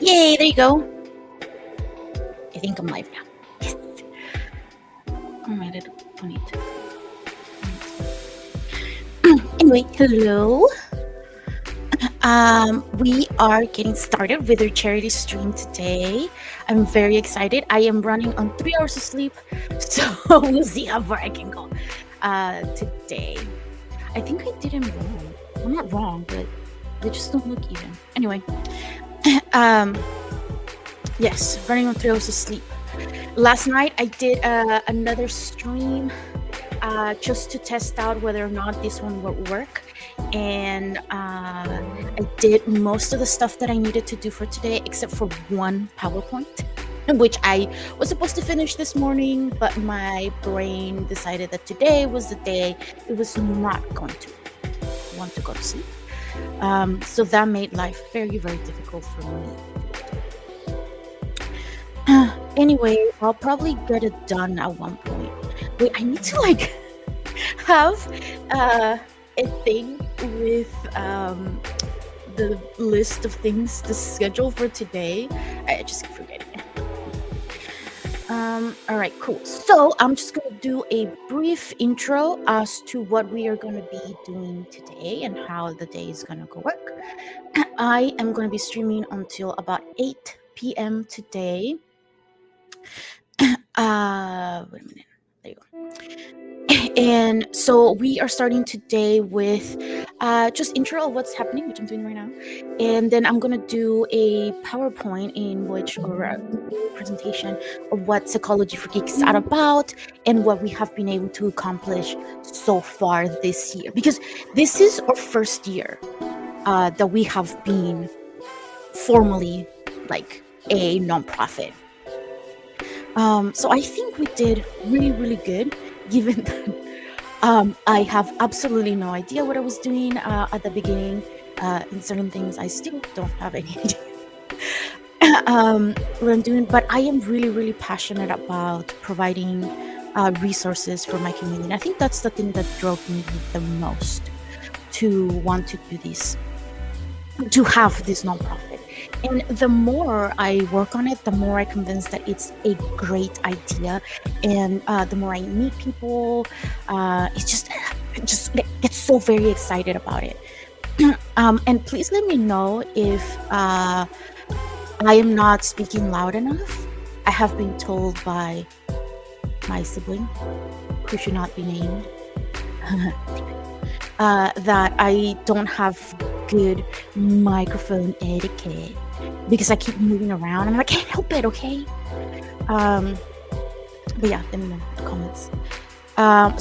Yay, there you go. I think I'm live now. Yes. Alright, I don't need to. Anyway, hello. We are getting started with our charity stream today. I'm very excited. I am running on 3 hours of sleep, so we'll see how far I can go today. I think I did them wrong. I'm not wrong, but they just don't look even. Anyway, yes, running on 3 hours of sleep. Last night I did another stream just to test out whether or not this one would work. And I did most of the stuff that I needed to do for today, except for one PowerPoint, which I was supposed to finish this morning, but my brain decided that today was the day it was not going to want to go to sleep. So that made life very, very difficult for me. Anyway, I'll probably get it done at one point. Wait, I need to have a thing with the list of things to schedule for today. I just keep forgetting it. All right, cool. So I'm just going to do a brief intro as to what we are going to be doing today and how the day is going to go work. I am going to be streaming until about 8 p.m. today. Wait a minute. There you go. And so we are starting today with just intro of what's happening, which I'm doing right now. And then I'm going to do a PowerPoint or a presentation of what Psychology for Geeks is all about and what we have been able to accomplish so far this year. Because this is our first year that we have been formally a nonprofit. So I think we did really, really good, given that I have absolutely no idea what I was doing at the beginning. In certain things, I still don't have any idea what I'm doing, but I am really, really passionate about providing resources for my community. And I think that's the thing that drove me the most to want to do this, to have this nonprofit. And the more I work on it, the more I'm convinced that it's a great idea. And the more I meet people, it's just get so very excited about it. And please let me know if I am not speaking loud enough. I have been told by my sibling, who should not be named, that I don't have good microphone etiquette because I keep moving around and I can't help it, okay? But yeah, let me know in the comments.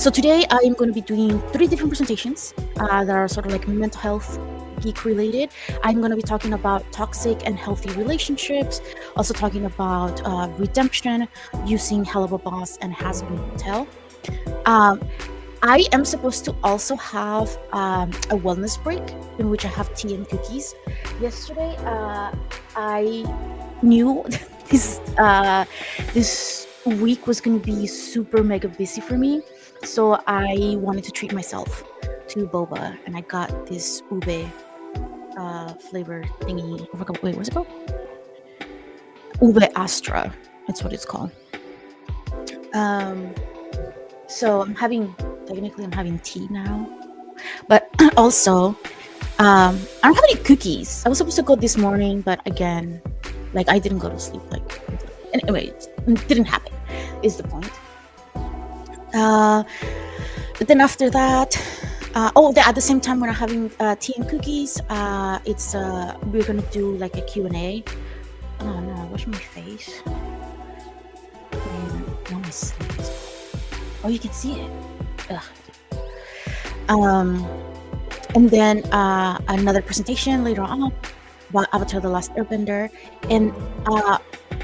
So today I am going to be doing 3 different presentations that are sort of like mental health geek related. I'm going to be talking about toxic and healthy relationships, also talking about redemption, using Hell of a Boss and Has Been Hotel. I am supposed to also have a wellness break in which I have tea and cookies. Yesterday, I knew this week was going to be super mega busy for me, so I wanted to treat myself to boba, and I got this ube flavor thingy. Wait, what's it called? Ube Astra. That's what it's called. So I'm having tea now, but also I don't have any cookies. I was supposed to go this morning, but again, I didn't go to sleep. Anyway, it didn't happen, is the point. But then after that, at the same time when I'm having tea and cookies, we're gonna do a Q&A. Oh no, I washed my face. Oh, you can see it. Ugh. And then another presentation later on about Avatar: The Last Airbender. And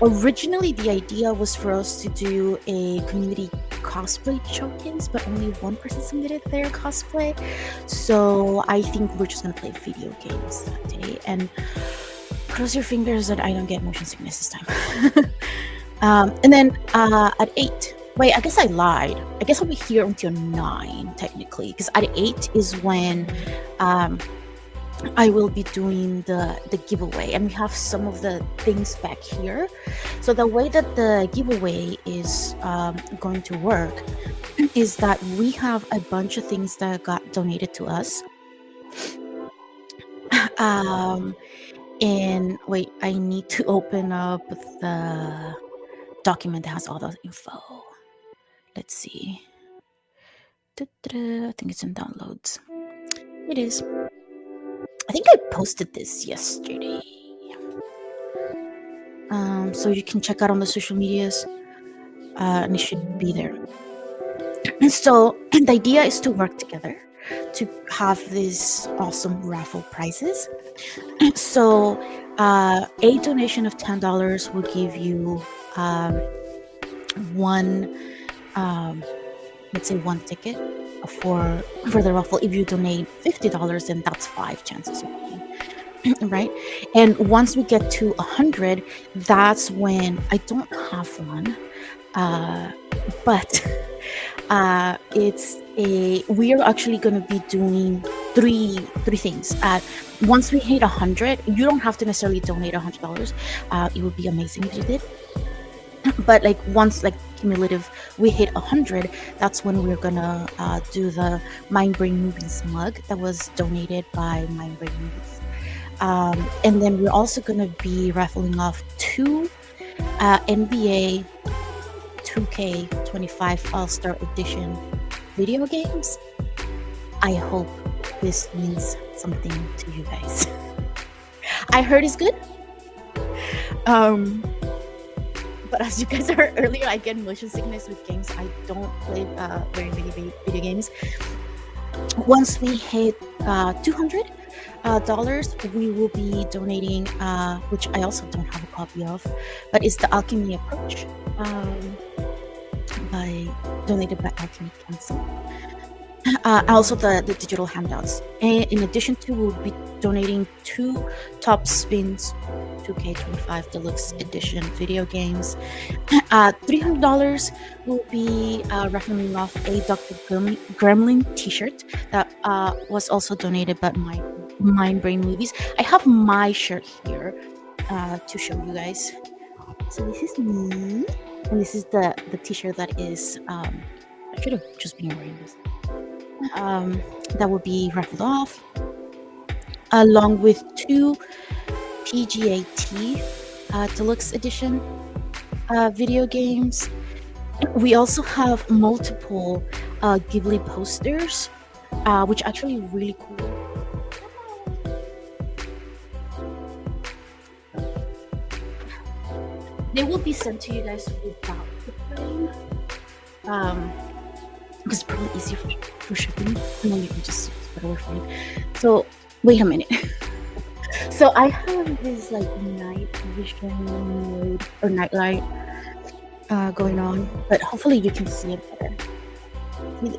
originally the idea was for us to do a community cosplay showcase, but only one person submitted their cosplay. So I think we're just gonna play video games that day. And cross your fingers that I don't get motion sickness this time. And then at 8. Wait, I guess I lied. I guess I'll be here until 9, technically, because at 8 is when I will be doing the giveaway, and we have some of the things back here. So the way that the giveaway is going to work is that we have a bunch of things that got donated to us. um, and wait, I need to open up the document that has all the info. Let's see. I think it's in downloads. It is. I think I posted this yesterday. So you can check out on the social medias, and it should be there. So the idea is to work together to have these awesome raffle prizes. So a donation of $10 will give you one, let's say, one ticket for the raffle. If you donate $50, then that's 5 chances of winning. Right? And once we get to 100, that's when I don't have one, but we are actually going to be doing three things. Once we hit 100, you don't have to necessarily donate $100. It would be amazing if you did. But like once like cumulative we hit 100, that's when we're gonna do the Mind Brain Movies mug that was donated by Mind Brain Movies. And then we're also going to be raffling off 2 NBA 2K25 All-Star Edition video games. I hope this means something to you guys. I heard it's good. But as you guys heard earlier, I get motion sickness with games. I don't play very many video games. Once we hit $200, we will be donating, which I also don't have a copy of, but it's the Alchemy Approach, donated by Alchemy Council. Also the digital handouts. And in addition to, we'll be donating 2 Top Spins 2K25 Deluxe Edition video games. $300 will be raffling off a Dr. Gremlin t-shirt that was also donated by my Mind Brain Movies. I have my shirt here to show you guys. So this is me, and this is the t-shirt that is I should have just been wearing this. That will be raffled off, along with 2 PGAT Deluxe Edition video games. We also have multiple Ghibli posters, which are actually really cool. They will be sent to you guys without the frame, because it's probably easier for shipping, and then you can just put it frame. So wait a minute. So I have this like night vision mode or night light going on, but hopefully you can see it better.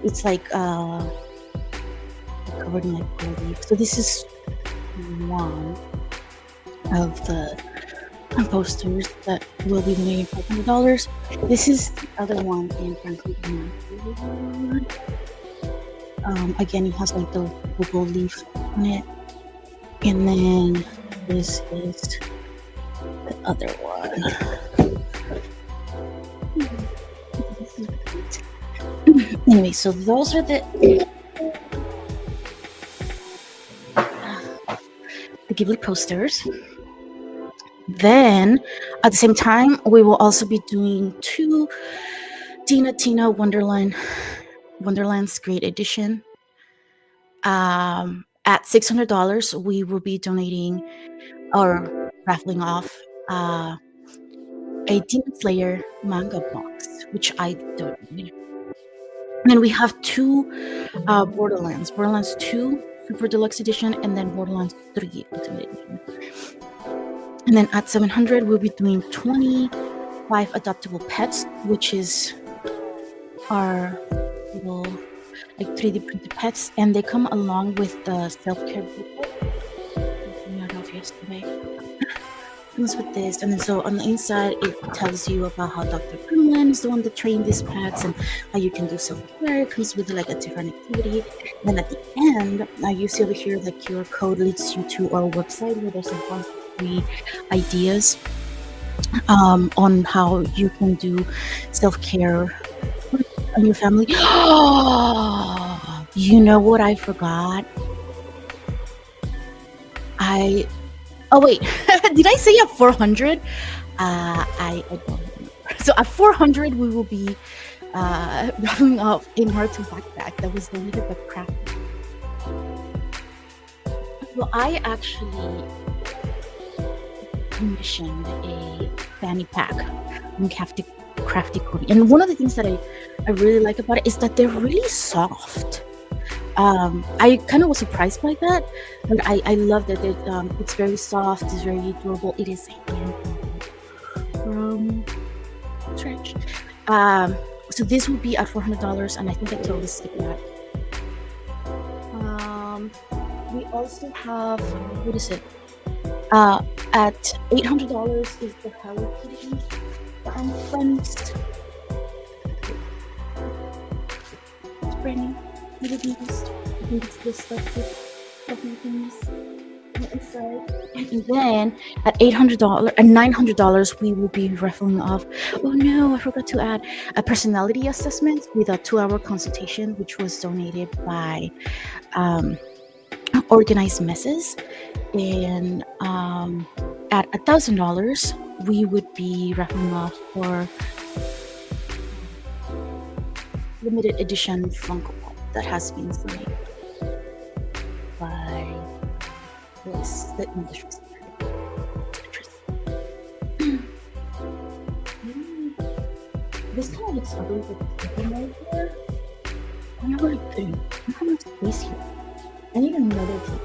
It's like covered in like gold leaf. So this is one of the posters that will be donating $500. This is the other one in Franklin. Again, it has like the gold leaf on it. And then this is the other one. Anyway, so those are the Ghibli posters. Then, at the same time, we will also be doing 2 Tina Wonderland's Great Edition. At $600, we will be donating or raffling off a Demon Slayer manga box, which I don't need. And then we have 2 Borderlands 2 Super Deluxe Edition, and then Borderlands 3 Ultimate Edition. And then at $700, we'll be doing 25 adoptable pets, which is our little like 3D printed pets, and they come along with the self-care booklet. I got off yesterday. Comes with this, and then so on the inside it tells you about how Dr. Gremlin is the one that trained these pets and how you can do self-care. It comes with like a different activity. Then at the end, you see over here the QR code leads you to our website where there's a bunch of free ideas on how you can do self-care on your family. You know what I forgot? Oh wait, did I say at 400? I don't remember. So at 400, we will be wrapping up a Naruto backpack that was donated by Craft. Well, I actually commissioned a fanny pack from Crafty Cody, and one of the things that I really like about it is that they're really soft. I kind of was surprised by that, but I love that it's very soft, it's very durable. It is a handmade from stretch. So this would be at $400, and I think I totally skipped that. We also have, what is it? At $800 is the Hello Kitty Friends. It's brand new. I think it's this stuff with things inside. And then at $800 and $900, we will be raffling off. Oh no, I forgot to add a personality assessment with a 2-hour consultation, which was donated by Organized Messes. And at $1,000, we would be raffling off for limited edition Funko Pop that has been signed by the industry. This kind of looks ugly with the thing right here. I wonder what I'm putting. I don't have much space here. I need another thing.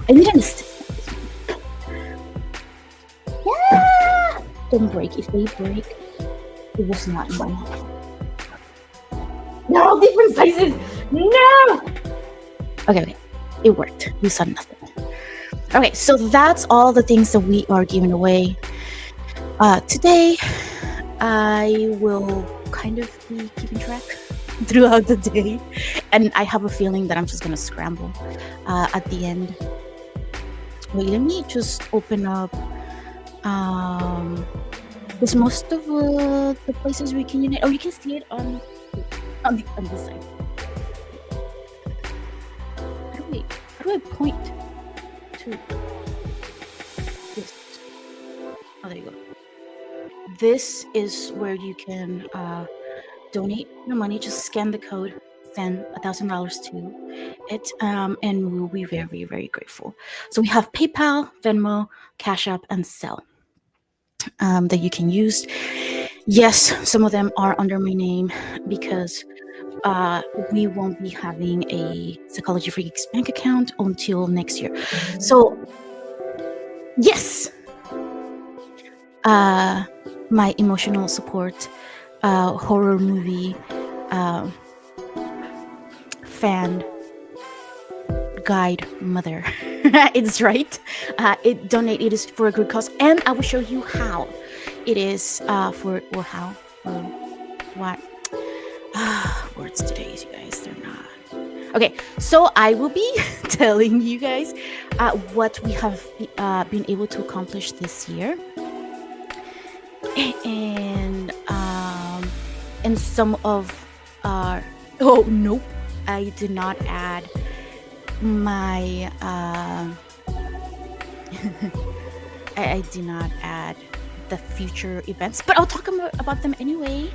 I need an assistant. Yeah! Don't break. If they break, it was not mine. No, different sizes! No! Okay, it worked. You saw nothing. Okay, so that's all the things that we are giving away. Today, I will kind of be keeping track throughout the day, and I have a feeling that I'm just gonna scramble at the end. Wait, let me just open up because most of the places we can unite. Oh, you can see it on this side. How do I point to this? Oh, there you go. This is where you can donate your money. Just scan the code, send $1,000 to it, and we'll be very, very grateful. So we have PayPal, Venmo, Cash App, and Zelle that you can use. Yes, some of them are under my name because we won't be having a Psychology for Geeks bank account until next year. So yes, my emotional support horror movie fan guide mother. It's right. It is for a good cause, and I will show you how it is for or how or what. Words today, you guys, they're not. Okay, so I will be telling you guys what we have been able to accomplish this year, and some of oh nope, I did not add my I did not add the future events, but I'll talk about them anyway.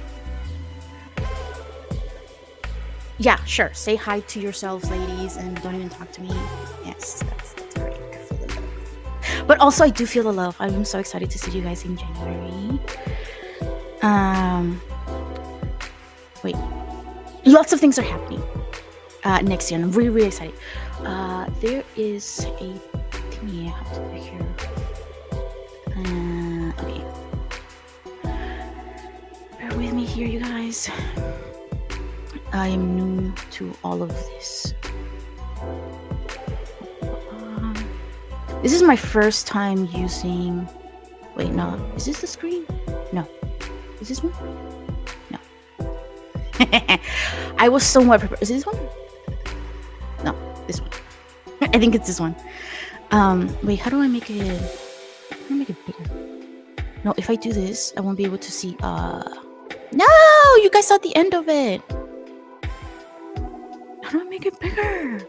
Yeah, sure. Say hi to yourselves, ladies, and don't even talk to me. Yes, that's great. I feel the love. But also, I do feel the love. I'm so excited to see you guys in January. Wait. Lots of things are happening next year, and I'm really, really excited. There is a thingy I have to put here. Okay. Bear with me here, you guys. I am new to all of this. This is my first time using... Wait, no. Is this the screen? No. Is this one? No. I was somewhat prepared. Is this one? this one. I think it's this one. Wait, how do I make it? How do I make it bigger? No, if I do this, I won't be able to see. No, you guys saw the end of it. How do I make it bigger?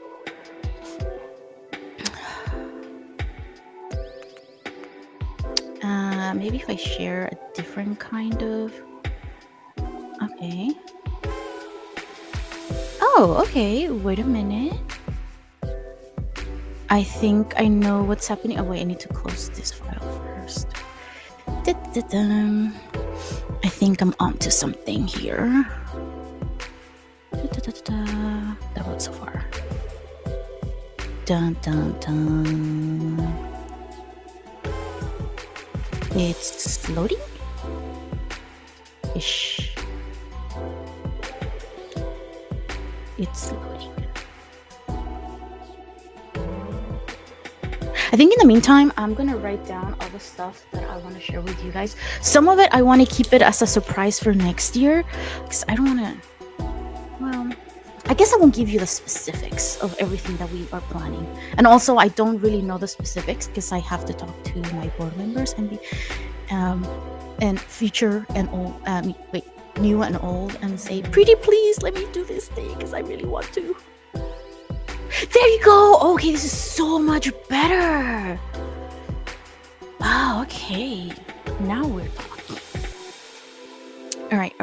Maybe if I share a different kind of. Okay. Oh, okay. Wait a minute. I think I know what's happening. Oh, wait, I need to close this file first. Da-da-da. I think I'm onto something here. Da-da-da-da. That works so far. Dun dun dun. It's loading? Ish. It's loading. I think in the meantime, I'm gonna write down all the stuff that I want to share with you guys. Some of it I want to keep it as a surprise for next year, because I don't want to. Well, I guess I won't give you the specifics of everything that we are planning, and also I don't really know the specifics because I have to talk to my board members and future and old. New and old, and say, "Pretty please, let me do this thing because I really want to." There you go. Okay, this is so much better. Wow, okay. Now we're talking. All right.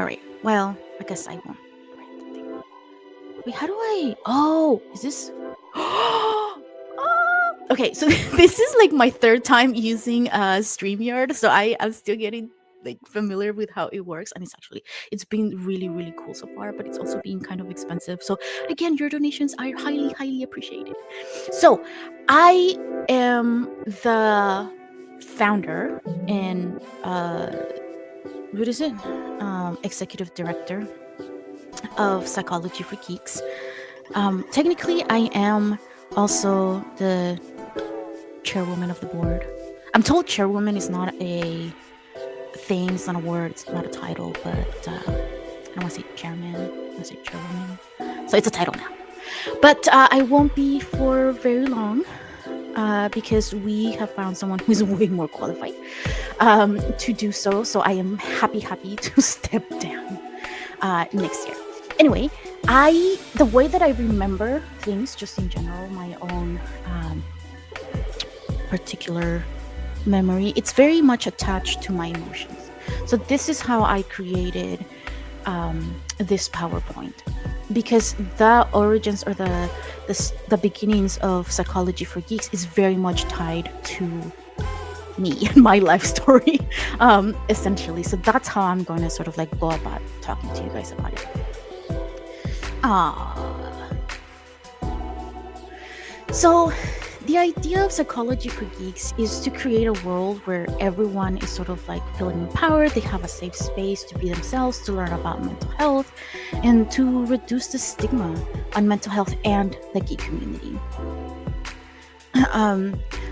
Well, I guess I won't write the thing. Wait, how do I... Oh, is this... Okay, so this is like my third time using StreamYard, so I'm still getting like familiar with how it works, and it's been really, really cool so far, but it's also been kind of expensive. So again, your donations are highly appreciated. So I am the founder and what is it? Executive director of Psychology for Geeks. Technically, I am also the chairwoman of the board. I'm told chairwoman is not a thing, it's not a word, it's not a title, but I don't want to say chairman, I want to say chairwoman. So it's a title now. But I won't be for very long because we have found someone who's way more qualified to do so. So I am happy to step down next year. Anyway, the way that I remember things, just in general, my own particular memory, it's very much attached to my emotions. So this is how I created this PowerPoint, because the origins or the beginnings of Psychology for Geeks is very much tied to me and my life story, essentially. So that's how I'm going to sort of like go about talking to you guys about it. So the idea of Psychology for Geeks is to create a world where everyone is sort of like feeling empowered, they have a safe space to be themselves, to learn about mental health, and to reduce the stigma on mental health and the geek community.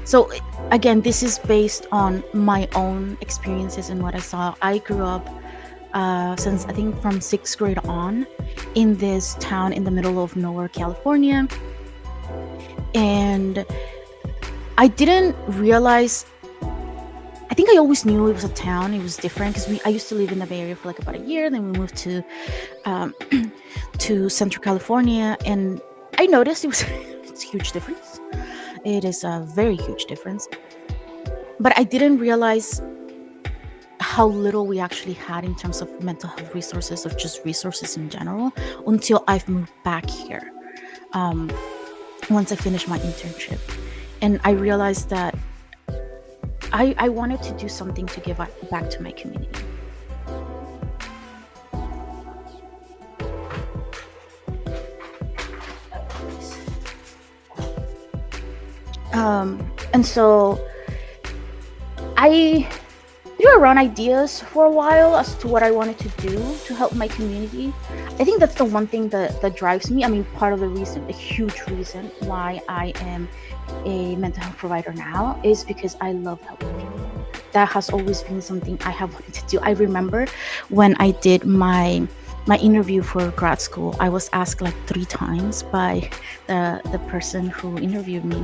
So again, this is based on my own experiences and what I saw. I grew up since I think from 6th grade on in this town in the middle of nowhere, California. And I didn't realize, I think I always knew it was a town, it was different, because I used to live in the Bay Area for like about a year, then we moved to Central California, and I noticed it's a huge difference. It is a very huge difference. But I didn't realize how little we actually had in terms of mental health resources, or just resources in general, until I've moved back here. Once I finished my internship, and I realized that I wanted to do something to give back to my community. And so I threw around ideas for a while as to what I wanted to do to help my community. I think that's the one thing that drives me. I mean, part of the reason, a huge reason why I am a mental health provider now is because I love helping people. That has always been something I have wanted to do. I remember when I did my my interview for grad school, I was asked like 3 times by the person who interviewed me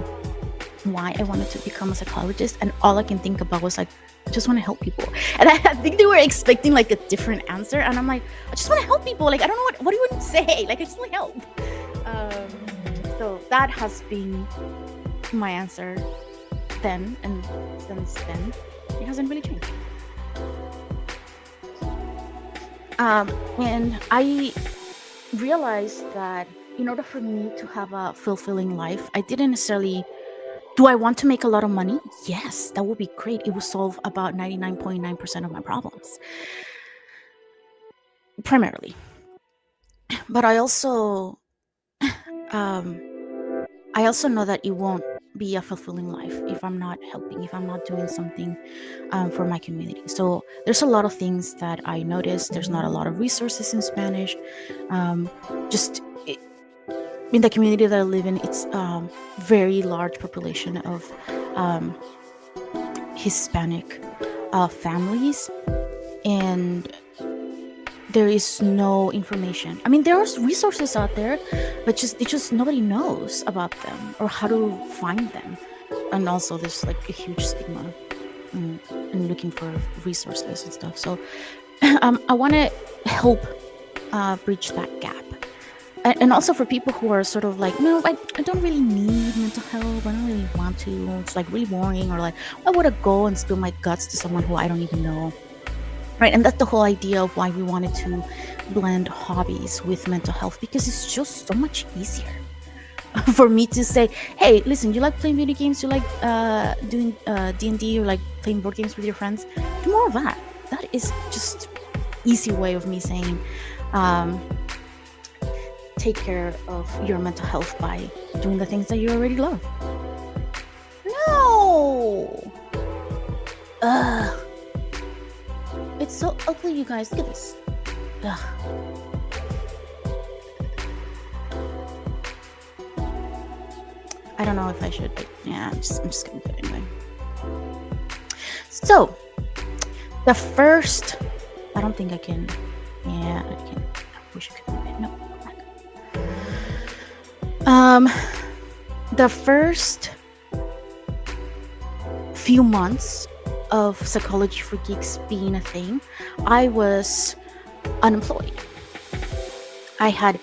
why I wanted to become a psychologist, and all I can think about was like, I just want to help people. And I think they were expecting like a different answer, and I'm like, I just want to help people. Like, I don't know what do you want to say? Like, I just want to help. So that has been my answer then, and since then it hasn't really changed. And I realized that in order for me to have a fulfilling life, I didn't necessarily. Do I want to make a lot of money? Yes, that would be great. It would solve about 99.9% of my problems, primarily. But I also know that it won't be a fulfilling life if I'm not helping, if I'm not doing something for my community. So there's a lot of things that I noticed. There's not a lot of resources in Spanish. Just in the community that I live in, it's very large population of Hispanic families, and there is no information. I mean, there are resources out there, but just nobody knows about them or how to find them. And also, there's like a huge stigma in looking for resources and stuff. So, I want to help bridge that gap. And also for people who are sort of like, no, I don't really need mental health. I don't really want to. It's like really boring, or like, why would I go and spill my guts to someone who I don't even know? Right, and that's the whole idea of why we wanted to blend hobbies with mental health, because it's just so much easier for me to say, hey, listen, you like playing video games, you like doing D&D, or like playing board games with your friends, do more of that. That is just easy way of me saying, take care of your mental health by doing the things that you already love. No! Ugh. It's so ugly, you guys. Look at this. Ugh. I don't know if I should, but yeah, I'm just gonna do it anyway. So, the first... I don't think I can... Yeah, I can... I wish I could move it. No, the first few months of Psychology for Geeks being a thing, I was unemployed. I had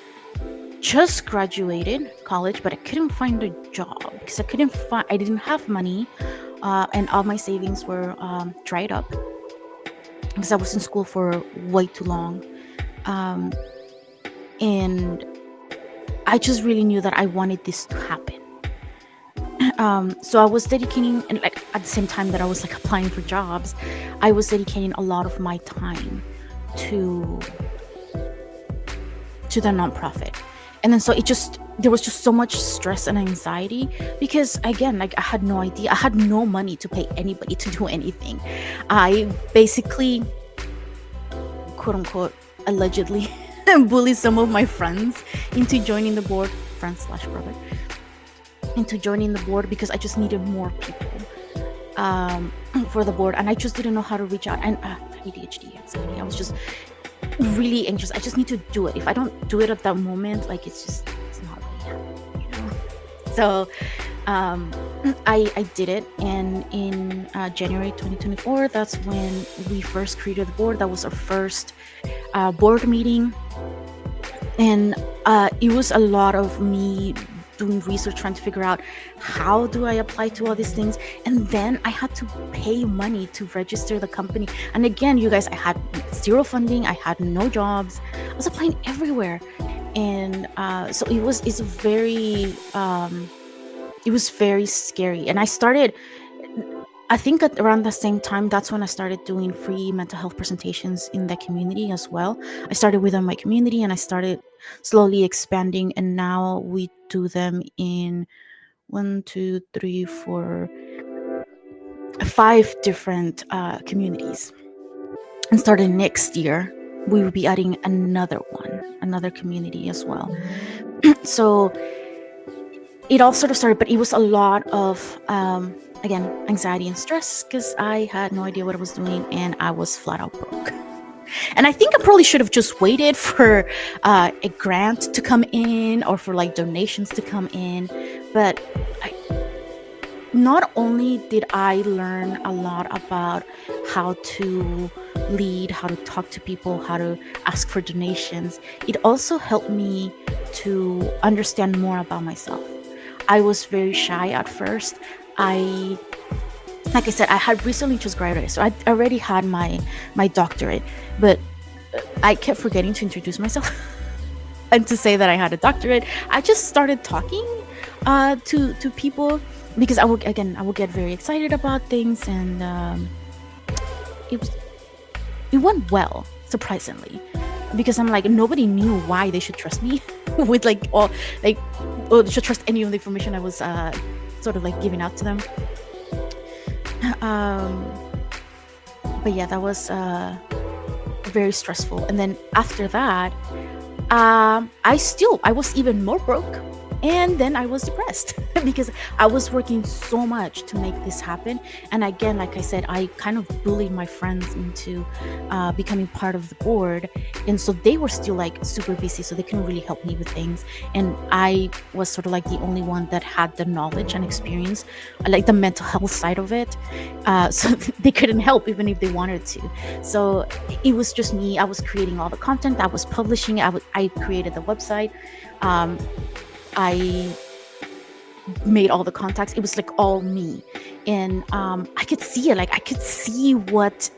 just graduated college, but I couldn't find a job because I didn't have money, and all my savings were dried up because I was in school for way too long, and I just really knew that I wanted this to happen. So I was dedicating, and like at the same time that I was like applying for jobs, I was dedicating a lot of my time to the nonprofit. And then so there was just so much stress and anxiety because, again, like I had no idea. I had no money to pay anybody to do anything. I basically, quote unquote, allegedly bullied some of my friends into joining the board, friends/brother, into joining the board because I just needed more people for the board, and I just didn't know how to reach out. And ADHD, anxiety, I was just really anxious. I just need to do it. If I don't do it at that moment, like it's not really happening, you know? So I did it, and in January 2024, that's when we first created the board. That was our first board meeting, and it was a lot of me doing research, trying to figure out how do I apply to all these things. And then I had to pay money to register the company. And again, you guys, I had zero funding. I had no jobs. I was applying everywhere. And so it was very scary. And I think at around the same time, that's when I started doing free mental health presentations in the community as well. I started within my community, and I started slowly expanding, and now we do them in 5 different communities. And starting next year, we will be adding another community as well. So it all sort of started, but it was a lot of again, anxiety and stress because I had no idea what I was doing, and I was flat out broke. And I think I probably should have just waited for a grant to come in or for like donations to come in. But I, not only did I learn a lot about how to lead, how to talk to people, how to ask for donations, it also helped me to understand more about myself. I was very shy at first. I like I said, I had recently just graduated, so I already had my doctorate, but I kept forgetting to introduce myself and to say that I had a doctorate. I just started talking to people because I would get very excited about things, and it was it went well, surprisingly, because I'm like nobody knew why they should trust me with like all like or they should trust any of the information I was sort of like giving out to them. Um, but yeah, that was very stressful. And then after that, I was even more broke, and then I was depressed because I was working so much to make this happen. And again, like I said, I kind of bullied my friends into becoming part of the board, and so they were still like super busy, so they couldn't really help me with things. And I was sort of like the only one that had the knowledge and experience, like the mental health side of it. So they couldn't help even if they wanted to. So it was just me. I was creating all the content. I was publishing. I created the website. Um, I made all the contacts. It was like all me, and I could see it. Like I could see what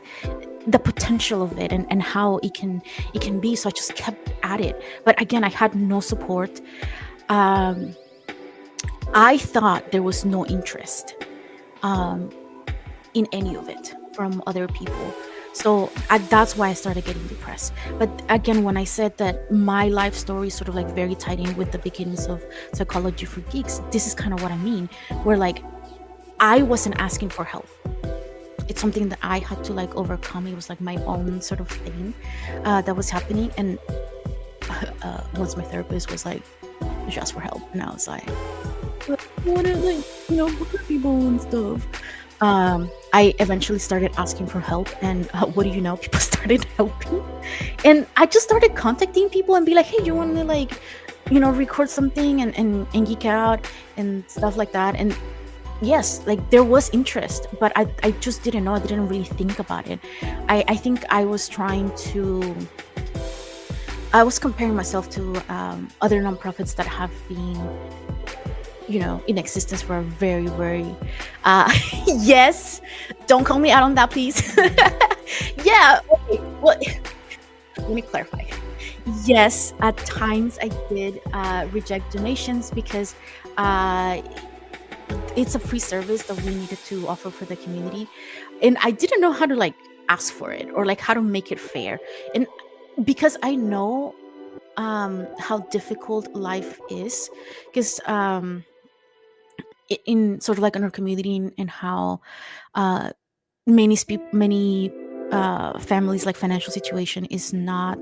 the potential of it, and how it can be. So I just kept at it. But again, I had no support. Um, I thought there was no interest um, in any of it from other people. So that's why I started getting depressed. But again, when I said that my life story is sort of like very tied in with the beginnings of Psychology for Geeks, this is kind of what I mean. Where like I wasn't asking for help. It's something that I had to like overcome. It was like my own sort of thing that was happening. And once my therapist was like, "You should ask for help," and I was like, "But I want to like work with people and stuff." I eventually started asking for help, and what do you know? People started helping, and I just started contacting people and be like, "Hey, you want to like, record something and geek out and stuff like that?" And yes, like there was interest, but I just didn't know. I didn't really think about it. I think I was comparing myself to other nonprofits that have been in existence for a very, very, uh, yes, don't call me out on that, please. Yeah, okay, well, let me clarify. Yes, at times I did reject donations because uh, it's a free service that we needed to offer for the community. And I didn't know how to like ask for it or like how to make it fair. And because I know how difficult life is, because in sort of like in our community, and how uh, many families like financial situation is not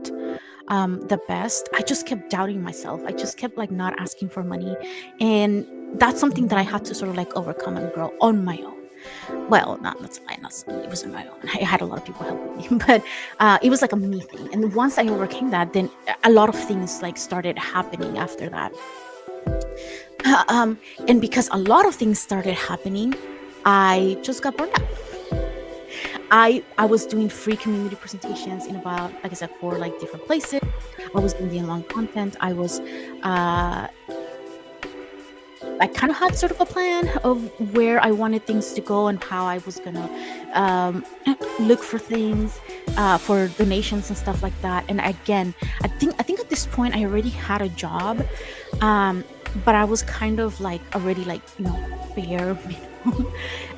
the best. I just kept doubting myself. I just kept like not asking for money, and that's something that I had to sort of like overcome and grow on my own. Well, not that's fine. It wasn't my own. I had a lot of people helping me, but it was like a me thing. And once I overcame that, then a lot of things like started happening after that. um, and because a lot of things started happening, I just got burned out. I was doing free community presentations in about, like I said, four like different places. I was doing the long content. Uh, I kind of had sort of a plan of where I wanted things to go and how I was gonna um, look for things for donations and stuff like that. And again, I think at this point I already had a job, um, but I was kind of like already like bare minimum,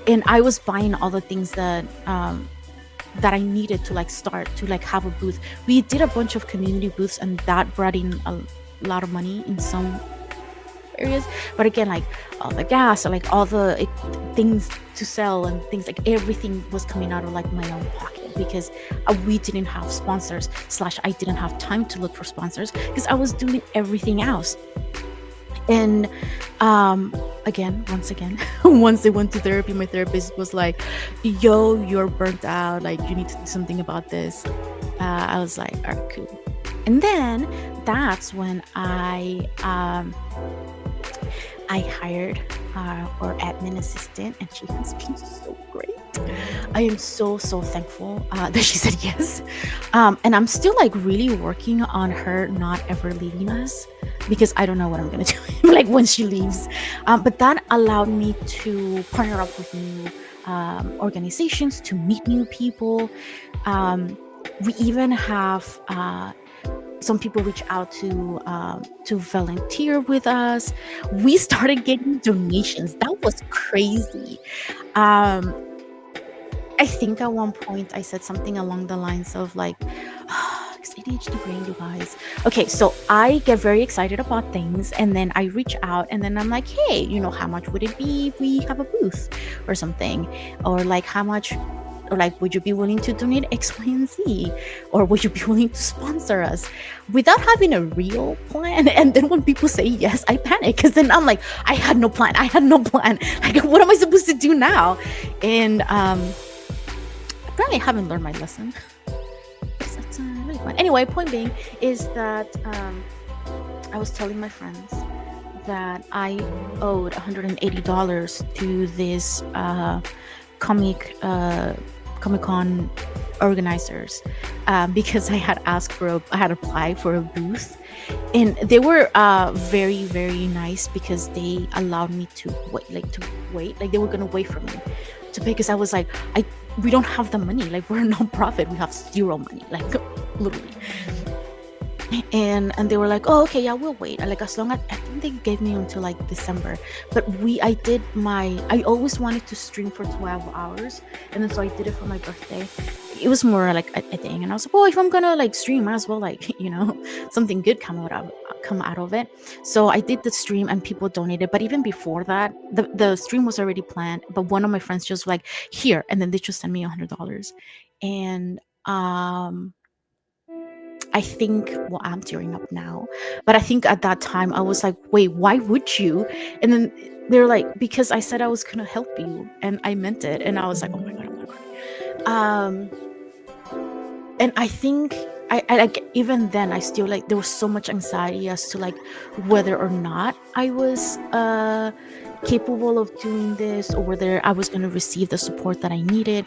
and I was buying all the things that I needed to like start to like have a booth. We did a bunch of community booths, and that brought in a lot of money in some areas. But again, like all the gas, or like all the things to sell and things, like everything was coming out of like my own pocket, because we didn't have sponsors slash I didn't have time to look for sponsors because I was doing everything else. And um again, once again, once I went to therapy, my therapist was like, yo, you're burnt out, like you need to do something about this. I was like, all right, cool. And then that's when I hired our admin assistant, and she has been so great. I am so thankful that she said yes. And I'm still like really working on her not ever leaving us, because I don't know what I'm gonna do like when she leaves. But that allowed me to partner up with new organizations, to meet new people. We even have some people reach out to volunteer with us. We started getting donations. That was crazy. Um, I think at one point I said something along the lines of like, "It's ADHD brain, you guys." Okay, so I get very excited about things, and then I reach out, and then I'm like, hey, how much would it be if we have a booth or something? Or like, how much, or like, would you be willing to donate X, Y, and Z? Or would you be willing to sponsor us? Without having a real plan. And then when people say yes, I panic, because then I'm like, I had no plan. I had no plan. Like, what am I supposed to do now? And apparently I haven't learned my lesson. That's really fun. Anyway, point being is that I was telling my friends that I owed $180 to this Comic-Con organizers, because I had applied for a booth, and they were very, very nice, because they allowed me to wait, like they were gonna wait for me to pay, because I was like, we don't have the money, like we're a non-profit, we have zero money, like literally. And they were like, oh, okay, yeah, we'll wait, like as long as, I think they gave me until like December. But I always wanted to stream for 12 hours, and then so I did it for my birthday. It was more like a thing, and I was like, well, if I'm gonna like stream, might as well, like, something good come out of it. So I did the stream, and people donated. But even before that, the stream was already planned, but one of my friends just like, here, and then they just sent me $100. And I think, well, I'm tearing up now, but I think at that time I was like, wait, why would you? And then they're like, because I said I was gonna help you, and I meant it. And I was like, oh my god, I'm gonna cry. And I think I like, even then I still, like, there was so much anxiety as to like whether or not I was capable of doing this, or whether I was gonna receive the support that I needed.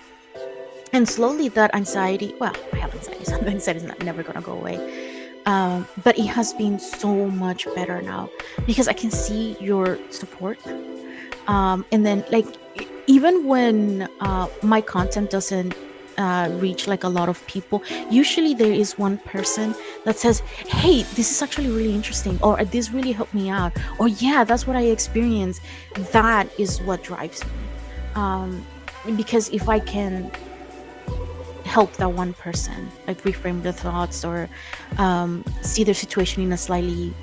And slowly that anxiety, well, I have anxiety, so the anxiety is never gonna go away. But it has been so much better now, because I can see your support. And then, like, even when my content doesn't reach like a lot of people, usually there is one person that says, hey, this is actually really interesting, or this really helped me out, or yeah, that's what I experienced. That is what drives me. Because if I can help that one person, like reframe their thoughts, or see their situation in a slightly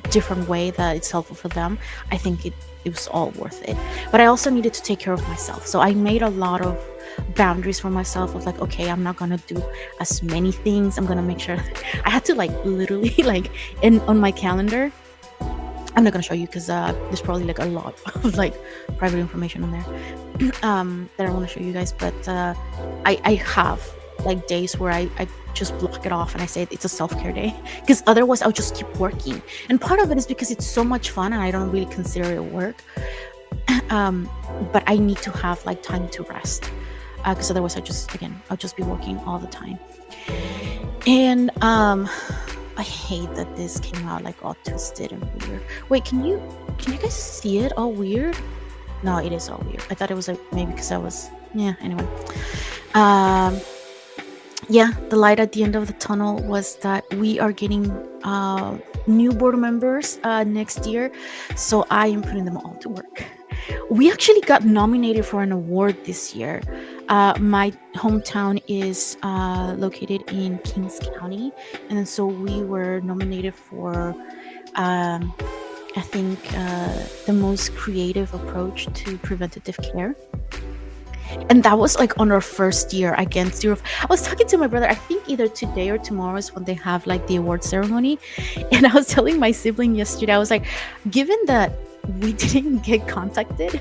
different way that it's helpful for them, I think it was all worth it. But I also needed to take care of myself, so I made a lot of boundaries for myself of like, okay, I'm not gonna do as many things. I'm gonna make sure I had to, like, literally like on my calendar, I'm not gonna show you because there's probably like a lot of like private information on there that I want to show you guys. But I have like days where I just block it off, and I say it's a self-care day, because otherwise I'll just keep working. And part of it is because it's so much fun and I don't really consider it work. But I need to have like time to rest, because otherwise I'll just be working all the time. And I hate that this came out like all twisted and weird. Wait, can you guys see it all weird? No, it is all weird. I thought it was like maybe because I was, yeah, anyway. Yeah, the light at the end of the tunnel was that we are getting new board members next year, so I am putting them all to work. We actually got nominated for an award this year. My hometown is located in Kings County, and so we were nominated for, I think, the most creative approach to preventative care. And that was like on our first year against zero. I was talking to my brother, I think either today or tomorrow is when they have like the award ceremony. And I was telling my sibling yesterday, I was like, given that we didn't get contacted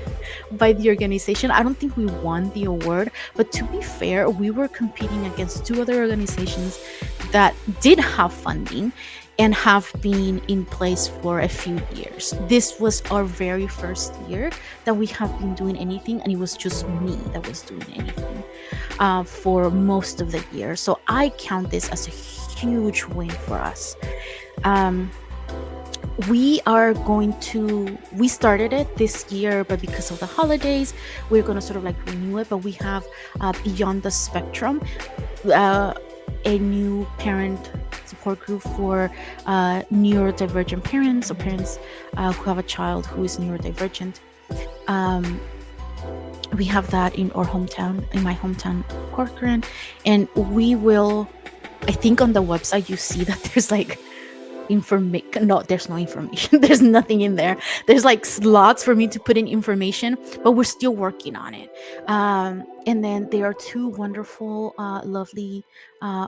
by the organization, I don't think we won the award. But to be fair, we were competing against two other organizations that did have funding and have been in place for a few years. This was our very first year that we have been doing anything, and it was just me that was doing anything for most of the year. So I count this as a huge win for us. Um, we started it this year, but because of the holidays, we're going to sort of like renew it. But we have Beyond the Spectrum, uh, a new parent support group for neurodivergent parents, or parents who have a child who is neurodivergent. Um, we have that in our hometown, in my hometown, Corcoran, and we will. I think on the website you see that there's like information. No, there's no information. There's nothing in there. There's like slots for me to put in information, but we're still working on it. And then there are two wonderful, lovely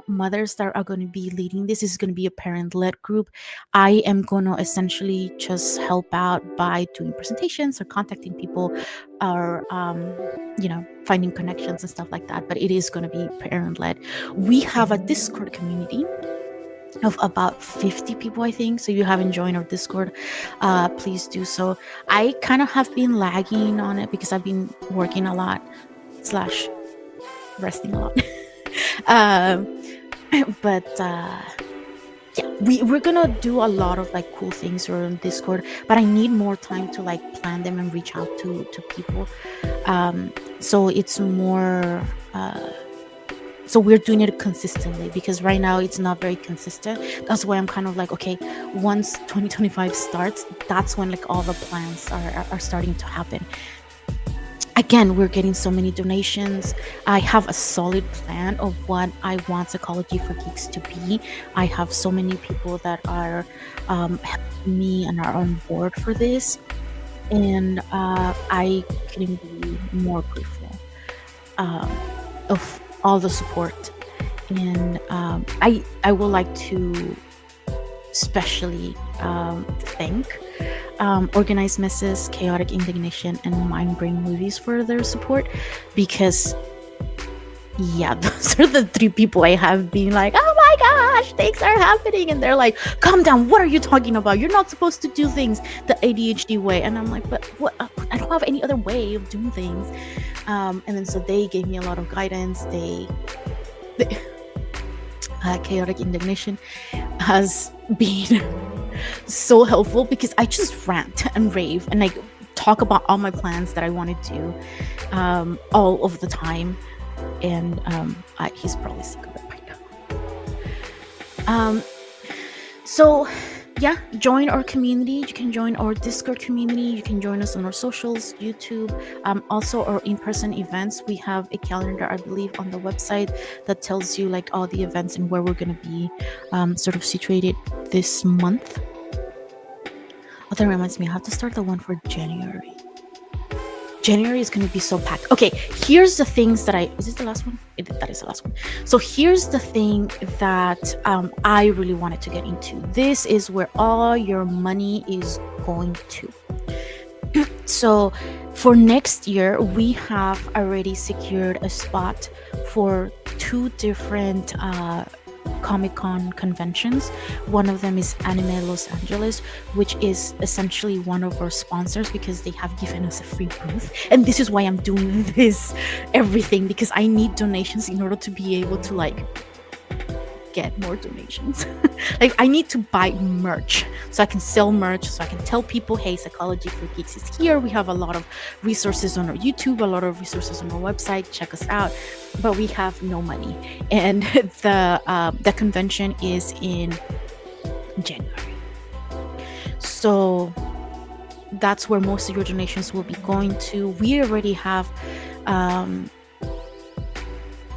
mothers that are going to be leading this. This is going to be a parent-led group. I am going to essentially just help out by doing presentations or contacting people, or finding connections and stuff like that. But it is going to be parent-led. We have a Discord community of about 50 people, I think. So if you haven't joined our Discord, please do so. I kind of have been lagging on it because I've been working a lot slash resting a lot. um, but yeah, we're gonna do a lot of like cool things on Discord, but I need more time to like plan them and reach out to people. So it's more so we're doing it consistently, because right now it's not very consistent. That's why I'm kind of like, okay, once 2025 starts, that's when like all the plans are starting to happen. Again, we're getting so many donations. I have a solid plan of what I want Psychology for Geeks to be. I have so many people that are helping me and are on board for this, and I couldn't be more grateful of all the support. And I would like to especially thank Organized Messes, Chaotic Indignation, and Mind Brain Movies for their support, because yeah, those are the three people I have been like, oh my gosh, things are happening, and they're like, calm down, what are you talking about? You're not supposed to do things the ADHD way. And I'm like, but what? I don't have any other way of doing things. And then so they gave me a lot of guidance. They Chaotic Indignation has been so helpful, because I just rant and rave and like talk about all my plans that I want to do all of the time. And he's probably sick of it right now. So yeah, join our community. You can join our Discord community. You can join us on our socials, YouTube, also our in-person events. We have a calendar, I believe, on the website that tells you like all the events and where we're going to be sort of situated this month. Oh, that reminds me, I have to start the one for January. January is going to be so packed. Okay, here's the things that is this the last one? That is the last one. So here's the thing that I really wanted to get into. This is where all your money is going to. So for next year, we have already secured a spot for 2 different Comic-Con conventions. One of them is Anime Los Angeles, which is essentially one of our sponsors, because they have given us a free booth. And this is why I'm doing this everything, because I need donations in order to be able to like get more donations. Like I need to buy merch so I can sell merch, so I can tell people, hey, Psychology for Geeks is here. We have a lot of resources on our YouTube, a lot of resources on our website. Check us out. But we have no money, and the convention is in January. So that's where most of your donations will be going to. We already have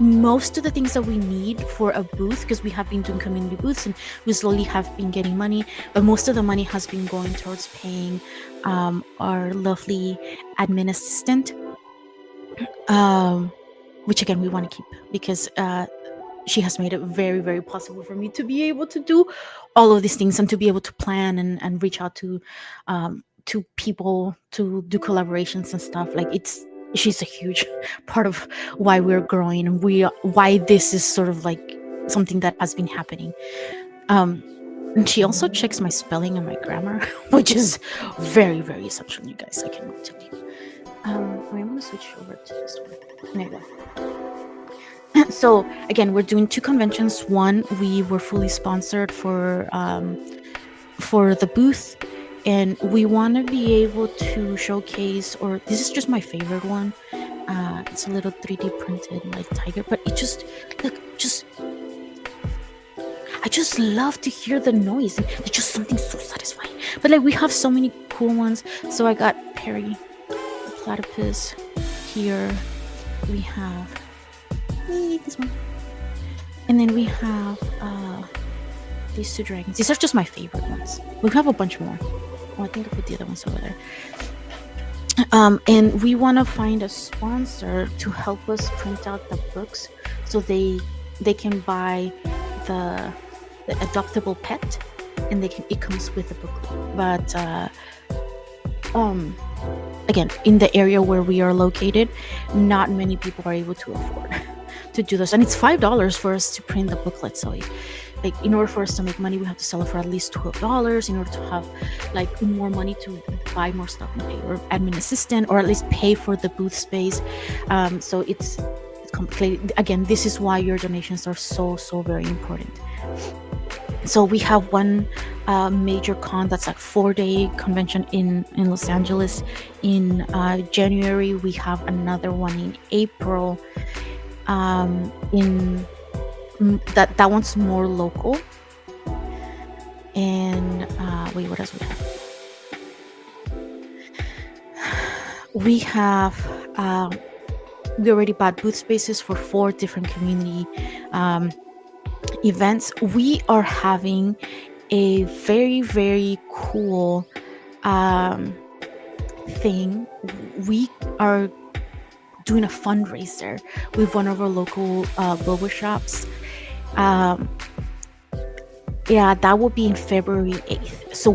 most of the things that we need for a booth, because we have been doing community booths and we slowly have been getting money, but most of the money has been going towards paying our lovely admin assistant. um, which again we want to keep because she has made it very, very possible for me to be able to do all of these things and to be able to plan and reach out to people to do collaborations and stuff. Like she's a huge part of why we're growing and why this is sort of like something that has been happening. And she also checks my spelling and my grammar, which is very, very essential, you guys. I cannot tell you. I'm going to switch over to this one. There you go. So again, we're doing 2 conventions. One, we were fully sponsored for the booth, and we want to be able to showcase. Or this is just my favorite one. It's a little 3D printed like tiger, but it just look just. I just love to hear the noise. It's just something so satisfying. But like we have so many cool ones. So I got Perry, the platypus. Here we have this one, and then we have these 2 dragons. These are just my favorite ones. We have a bunch more. Oh, I think I put the other ones over there. And we want to find a sponsor to help us print out the books so they can buy the adoptable pet, and it comes with the booklet. But again, in the area where we are located, not many people are able to afford to do this, and it's $5 for us to print the booklet. So like in order for us to make money, we have to sell it for at least $12 in order to have like more money to buy more stuff and pay or admin assistant, or at least pay for the booth space. So it's complicated. Again, this is why your donations are so very important. So we have one major con that's like 4-day convention in Los Angeles in January. We have another one in April. In that one's more local. And wait, what else we have? We already bought booth spaces for 4 different community events. We are having a very, very cool thing. We are doing a fundraiser with one of our local boba shops. Yeah, that will be in February 8th. So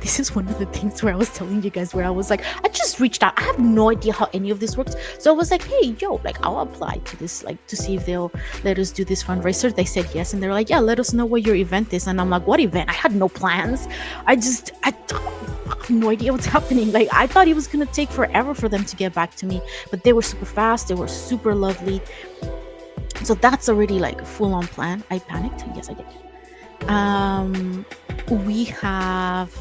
this is one of the things where I was telling you guys, where I was like, I just reached out. I have no idea how any of this works. So I was like, hey, like I'll apply to this, like to see if they'll let us do this fundraiser. They said yes. And they're like, yeah, let us know what your event is. And I'm like, what event? I had no plans. I have no idea what's happening. Like I thought it was going to take forever for them to get back to me, but they were super fast. They were super lovely. So that's already like full on plan. I panicked. Yes, I did. We have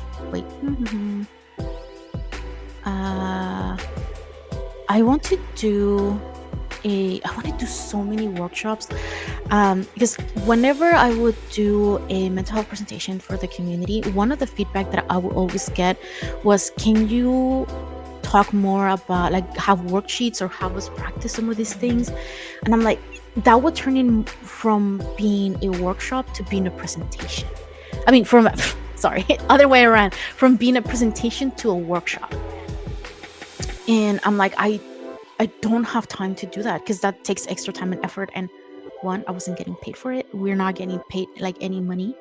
I want to do so many workshops, because whenever I would do a mental health presentation for the community, one of the feedback that I would always get was, can you talk more about, like, have worksheets or have us practice some of these things? And I'm like, that would turn in from being a workshop to being a presentation. I mean, other way around, from being a presentation to a workshop. And I'm like, I don't have time to do that, because that takes extra time and effort. And one, I wasn't getting paid for it. We're not getting paid like any money,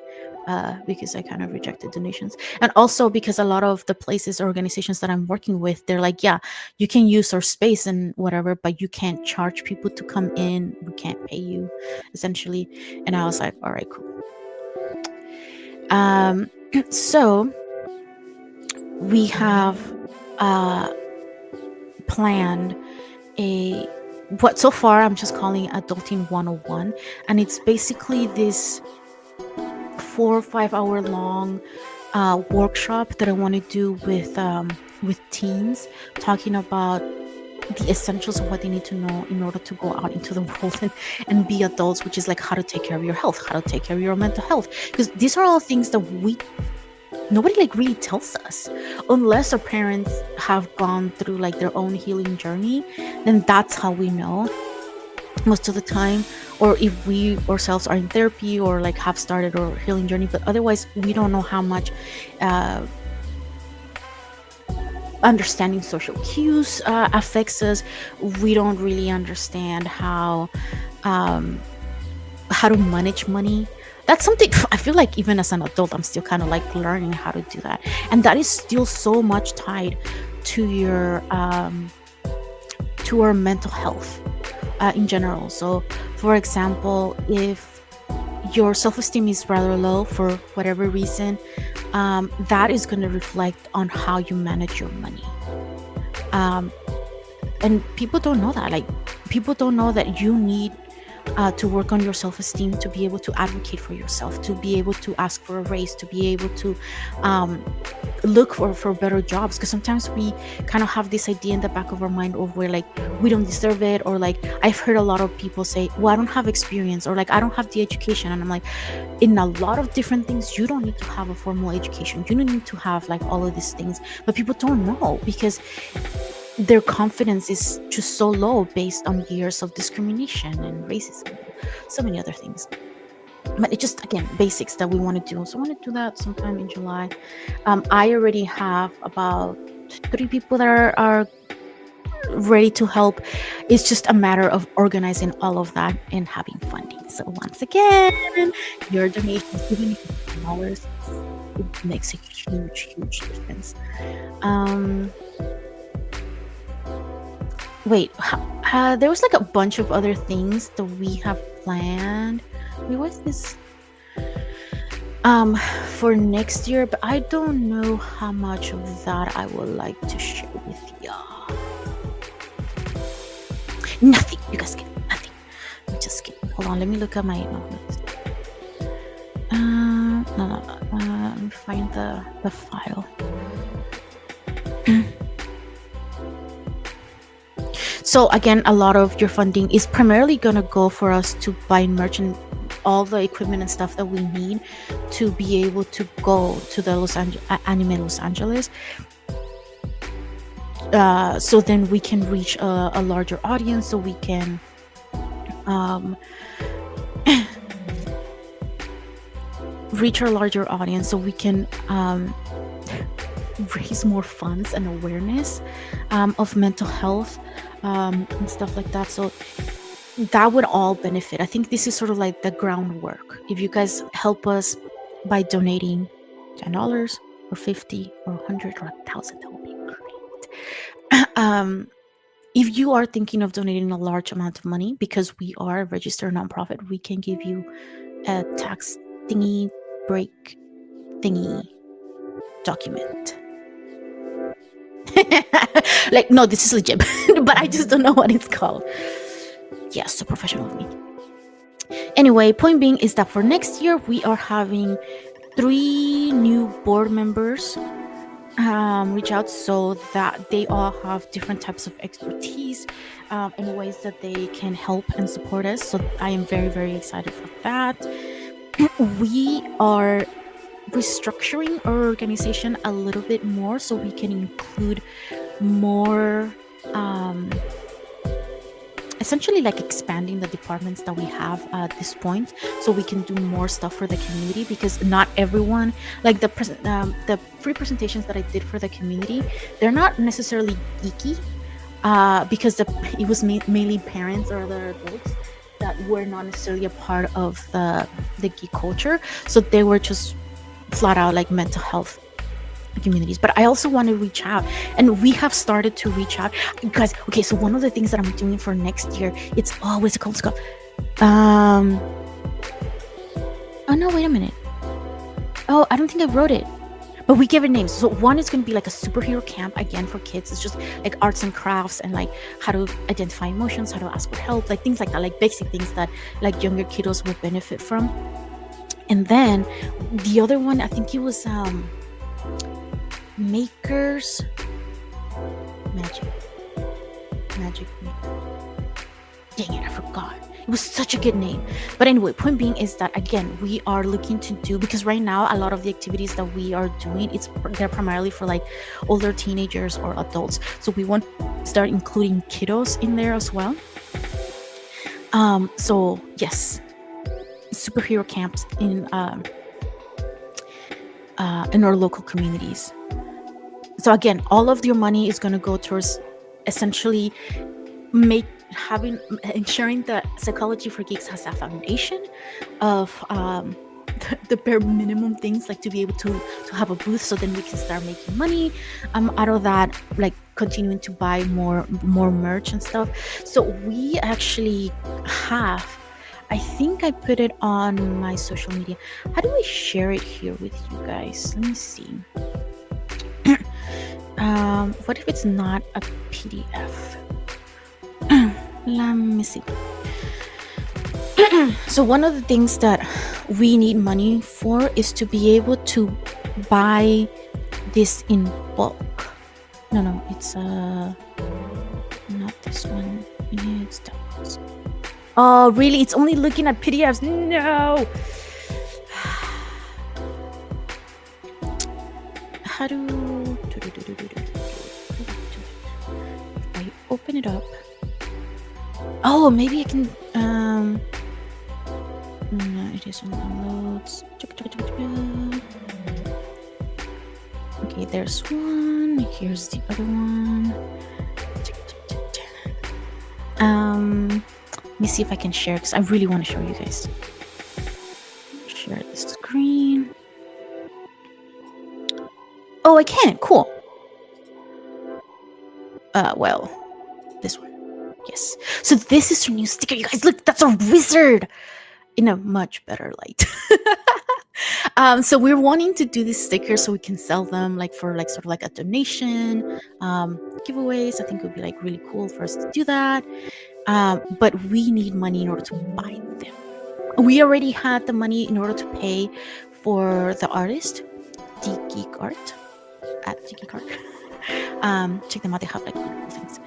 because I kind of rejected donations. And also because a lot of the places or organizations that I'm working with, they're like, yeah, you can use our space and whatever, but you can't charge people to come in. We can't pay you, essentially. And I was like, all right, cool. So we have planned so far I'm just calling Adulting 101, and it's basically this 4 or 5 hour long workshop that I want to do with teens, talking about the essentials of what they need to know in order to go out into the world and be adults, which is like how to take care of your health, how to take care of your mental health, because these are all things that nobody like really tells us, unless our parents have gone through like their own healing journey. Then that's how we know most of the time, or if we ourselves are in therapy or like have started our healing journey. But otherwise we don't know how much understanding social cues affects us. We don't really understand um, how to manage money. That's something I feel like even as an adult, I'm still kind of like learning how to do that, and that is still so much tied to your to our mental health in general. So, for example, if your self-esteem is rather low for whatever reason, that is going to reflect on how you manage your money. Um, and people don't know that. Like, people don't know that you need to work on your self-esteem to be able to advocate for yourself, to be able to ask for a raise, to be able to um, look for better jobs. Because sometimes we kind of have this idea in the back of our mind of where like we don't deserve it, or like I've heard a lot of people say, well, I don't have experience, or like I don't have the education. And I'm like, in a lot of different things, you don't need to have a formal education, you don't need to have like all of these things, but people don't know because their confidence is just so low based on years of discrimination and racism and so many other things. But it's just, again, basics that we want to do. So I want to do that sometime in July. I already have about 3 people that are ready to help. It's just a matter of organizing all of that and having funding. So once again, your donations, even if it's $10, it makes a huge difference. Um, Wait, there was like a bunch of other things that we have planned. Wait, what's this? For next year, but I don't know how much of that I would like to share with y'all. Nothing. You guys get nothing. I'm just kidding. Hold on, let me look at my notes. No. Let me find the file. So again, a lot of your funding is primarily gonna go for us to buy merch and all the equipment and stuff that we need to be able to go to the Anime Los Angeles. So then we can reach a larger audience, so we can reach our larger audience, so we can raise more funds and awareness of mental health and stuff like that. So that would all benefit. I think this is sort of like the groundwork. If you guys help us by donating $10 or 50 or 100 or 1,000, that would be great. If you are thinking of donating a large amount of money, because we are a registered nonprofit, we can give you a tax thingy break thingy document. Like, no, this is legit, but I just don't know what it's called. Yes, so professional of me. Anyway, point being is that for next year, we are having 3 new board members reach out, so that they all have different types of expertise in ways that they can help and support us. So I am very excited for that. We are restructuring our organization a little bit more, so we can include more essentially like expanding the departments that we have at this point, so we can do more stuff for the community. Because not everyone, like the free presentations that I did for the community, they're not necessarily geeky, because it was mainly parents or other adults that were not necessarily a part of the geek culture, so they were just flat out like mental health communities. But I also want to reach out, and we have started to reach out, guys. Okay, so one of the things that I'm doing for next year, it's what's it called? Oh no, wait a minute. Oh, I don't think I wrote it, but we gave it names. So one is going to be like a superhero camp, again, for kids. It's just like arts and crafts and like how to identify emotions, how to ask for help, like things like that, like basic things that like younger kiddos will benefit from. And then the other one, I think it was Makers Magic. Dang it, I forgot. It was such a good name. But anyway, point being is that, again, we are looking to do, because right now a lot of the activities that we are doing, they're primarily for like older teenagers or adults. So we want to start including kiddos in there as well. So yes, superhero camps in our local communities. So So again, all of your money is going to go towards essentially make having ensuring that Psychology for Geeks has a foundation of the bare minimum things, like to be able to have a booth, so then we can start making money out of that, like continuing to buy more merch and stuff. So we actually have, I think I put it on my social media. How do I share it here with you guys? Let me see. What if it's not a PDF? Let me see. So one of the things that we need money for is to be able to buy this in bulk. No, it's not this one. It's that one. Oh, really? It's only looking at PDFs. No. How do I open it up? Oh, maybe I can. No, it is on downloads. Okay, there's one. Here's the other one. Let me see if I can share, because I really want to show you guys. Share the screen. Oh, I can. Cool. Well, this one. Yes. So this is your new sticker, you guys. Look, that's a wizard in a much better light. So we're wanting to do these stickers so we can sell them, like for like sort of like a donation, giveaways. I think it would be like really cool for us to do that. But we need money in order to buy them. We already had the money in order to pay for the artist, the Geek Art, at the Geek Art. Check them out. They have like wonderful things.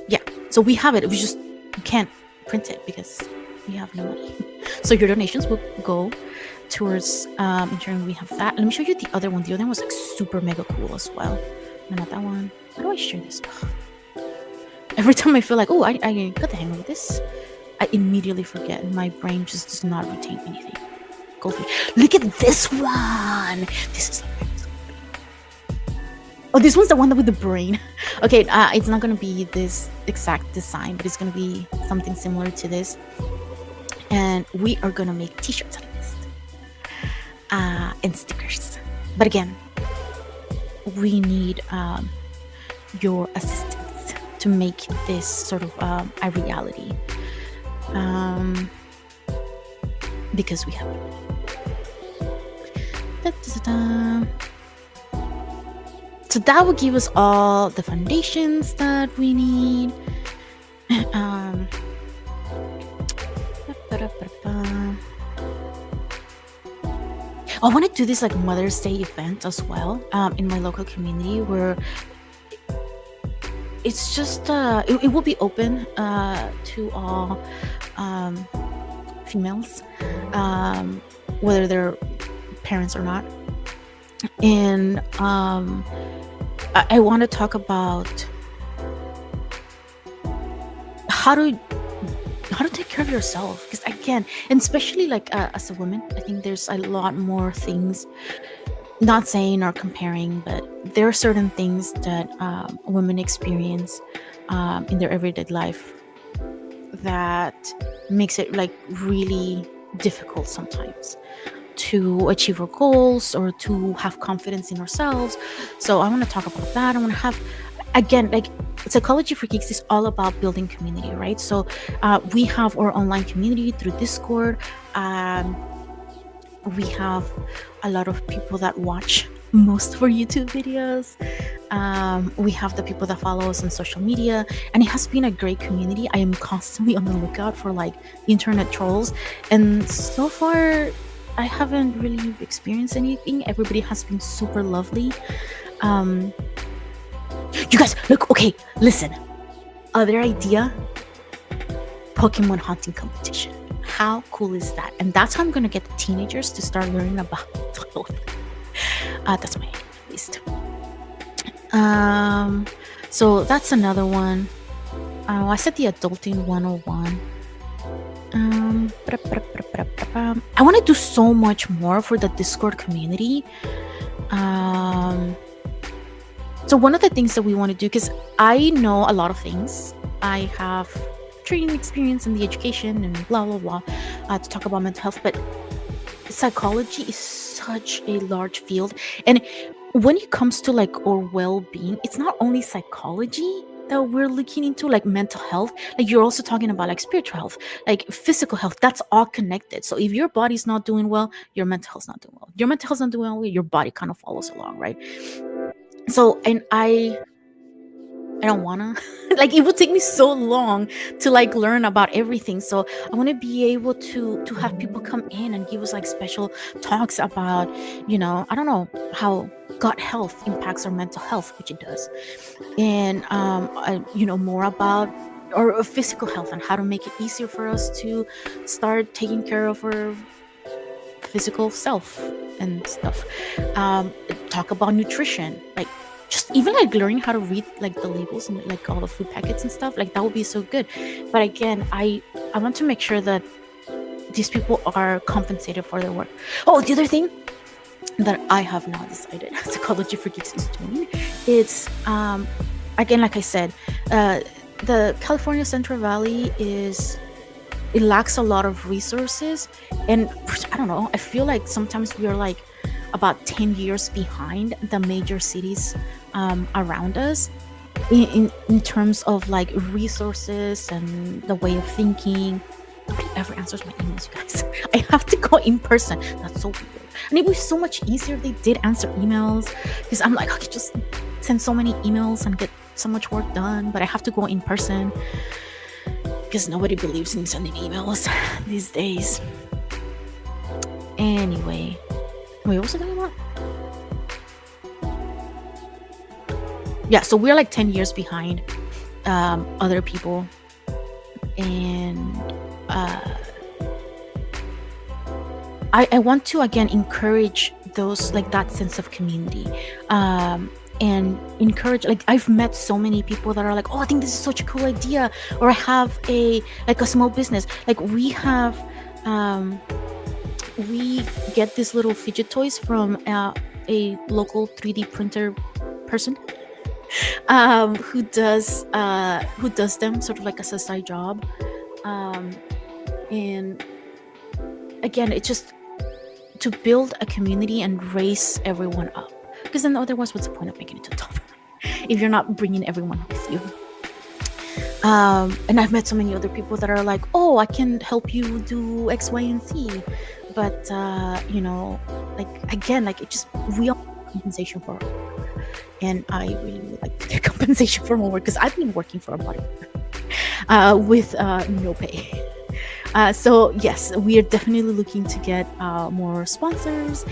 Yeah. So we have it. We just can't print it because we have no money. So your donations will go towards ensuring we have that. Let me show you the other one. The other one was like super mega cool as well. No, not that one. How do I share this? Every time I feel like, oh, I got the hang of this, I immediately forget, and my brain just does not retain anything. Go through. Look at this one. This is like, oh, this one's the one with the brain. Okay, it's not gonna be this exact design, but it's gonna be something similar to this. And we are gonna make t-shirts like this, and stickers. But again, we need your assistance to make this sort of a reality, because we have it. So that will give us all the foundations that we need. I want to do this like Mother's Day event as well, in my local community, where it's just it will be open to all females, whether they're parents or not. And I want to talk about how to take care of yourself, because again, and especially like as a woman, I think there's a lot more things, not saying or comparing, but there are certain things that women experience in their everyday life that makes it like really difficult sometimes to achieve our goals or to have confidence in ourselves. So I want to talk about that. I want to have, again, like Psychology for Geeks is all about building community, right? So we have our online community through Discord. We have a lot of people that watch most of our YouTube videos. We have the people that follow us on social media, and it has been a great community. I am constantly on the lookout for like internet trolls, and so far I haven't really experienced anything. Everybody has been super lovely. You guys, look, okay, listen. Other idea, Pokemon hunting competition. How cool is that? And that's how I'm gonna get the teenagers to start learning about that's my aim, at least. So that's another one. I said the Adulting 101. I want to do so much more for the Discord community. Um, so one of the things that we want to do, because I know a lot of things, I have training experience in the education and blah blah blah, to talk about mental health, but psychology is such a large field, and when it comes to like our well-being, it's not only psychology that we're looking into, like mental health. Like you're also talking about like spiritual health, like physical health. That's all connected. So if your body's not doing well, your mental health's not doing well. Your mental health's not doing well, your body kind of follows along, right? So, and I don't wanna like it would take me so long to like learn about everything. So I want to be able to have people come in and give us like special talks about, I don't know how gut health impacts our mental health, which it does, and more about our physical health and how to make it easier for us to start taking care of our physical self and stuff. Talk about nutrition, like just even like learning how to read like the labels and like all the food packets and stuff, like that would be so good. But again, I want to make sure that these people are compensated for their work. Oh, the other thing that I have now decided Psychology for Geeks is doing, it's again, like I said, the California Central Valley it lacks a lot of resources, and I don't know, I feel like sometimes we are like about 10 years behind the major cities around us in terms of like resources and the way of thinking. Nobody ever answers my emails, you guys. I have to go in person. That's so weird. And it was so much easier if they did answer emails, because I'm like, I could just send so many emails and get so much work done, but I have to go in person because nobody believes in sending emails these days. Anyway, wait, what was I talking about? Yeah, so we're like 10 years behind other people, and I want to again encourage those, like that sense of community, and encourage, like I've met so many people that are like, oh, I think this is such a cool idea, or I have a small business. Like we have we get these little fidget toys from a local 3D printer person who does them sort of like as a side job, and again, it's just to build a community and raise everyone up, because then otherwise what's the point of making it to the top if you're not bringing everyone with you? And I've met so many other people that are like, oh, I can help you do X, Y, and Z, but like again, like it just, we all want compensation for our work, and I really would like to get compensation for my work, because I've been working for a body with no pay. So yes, we are definitely looking to get more sponsors,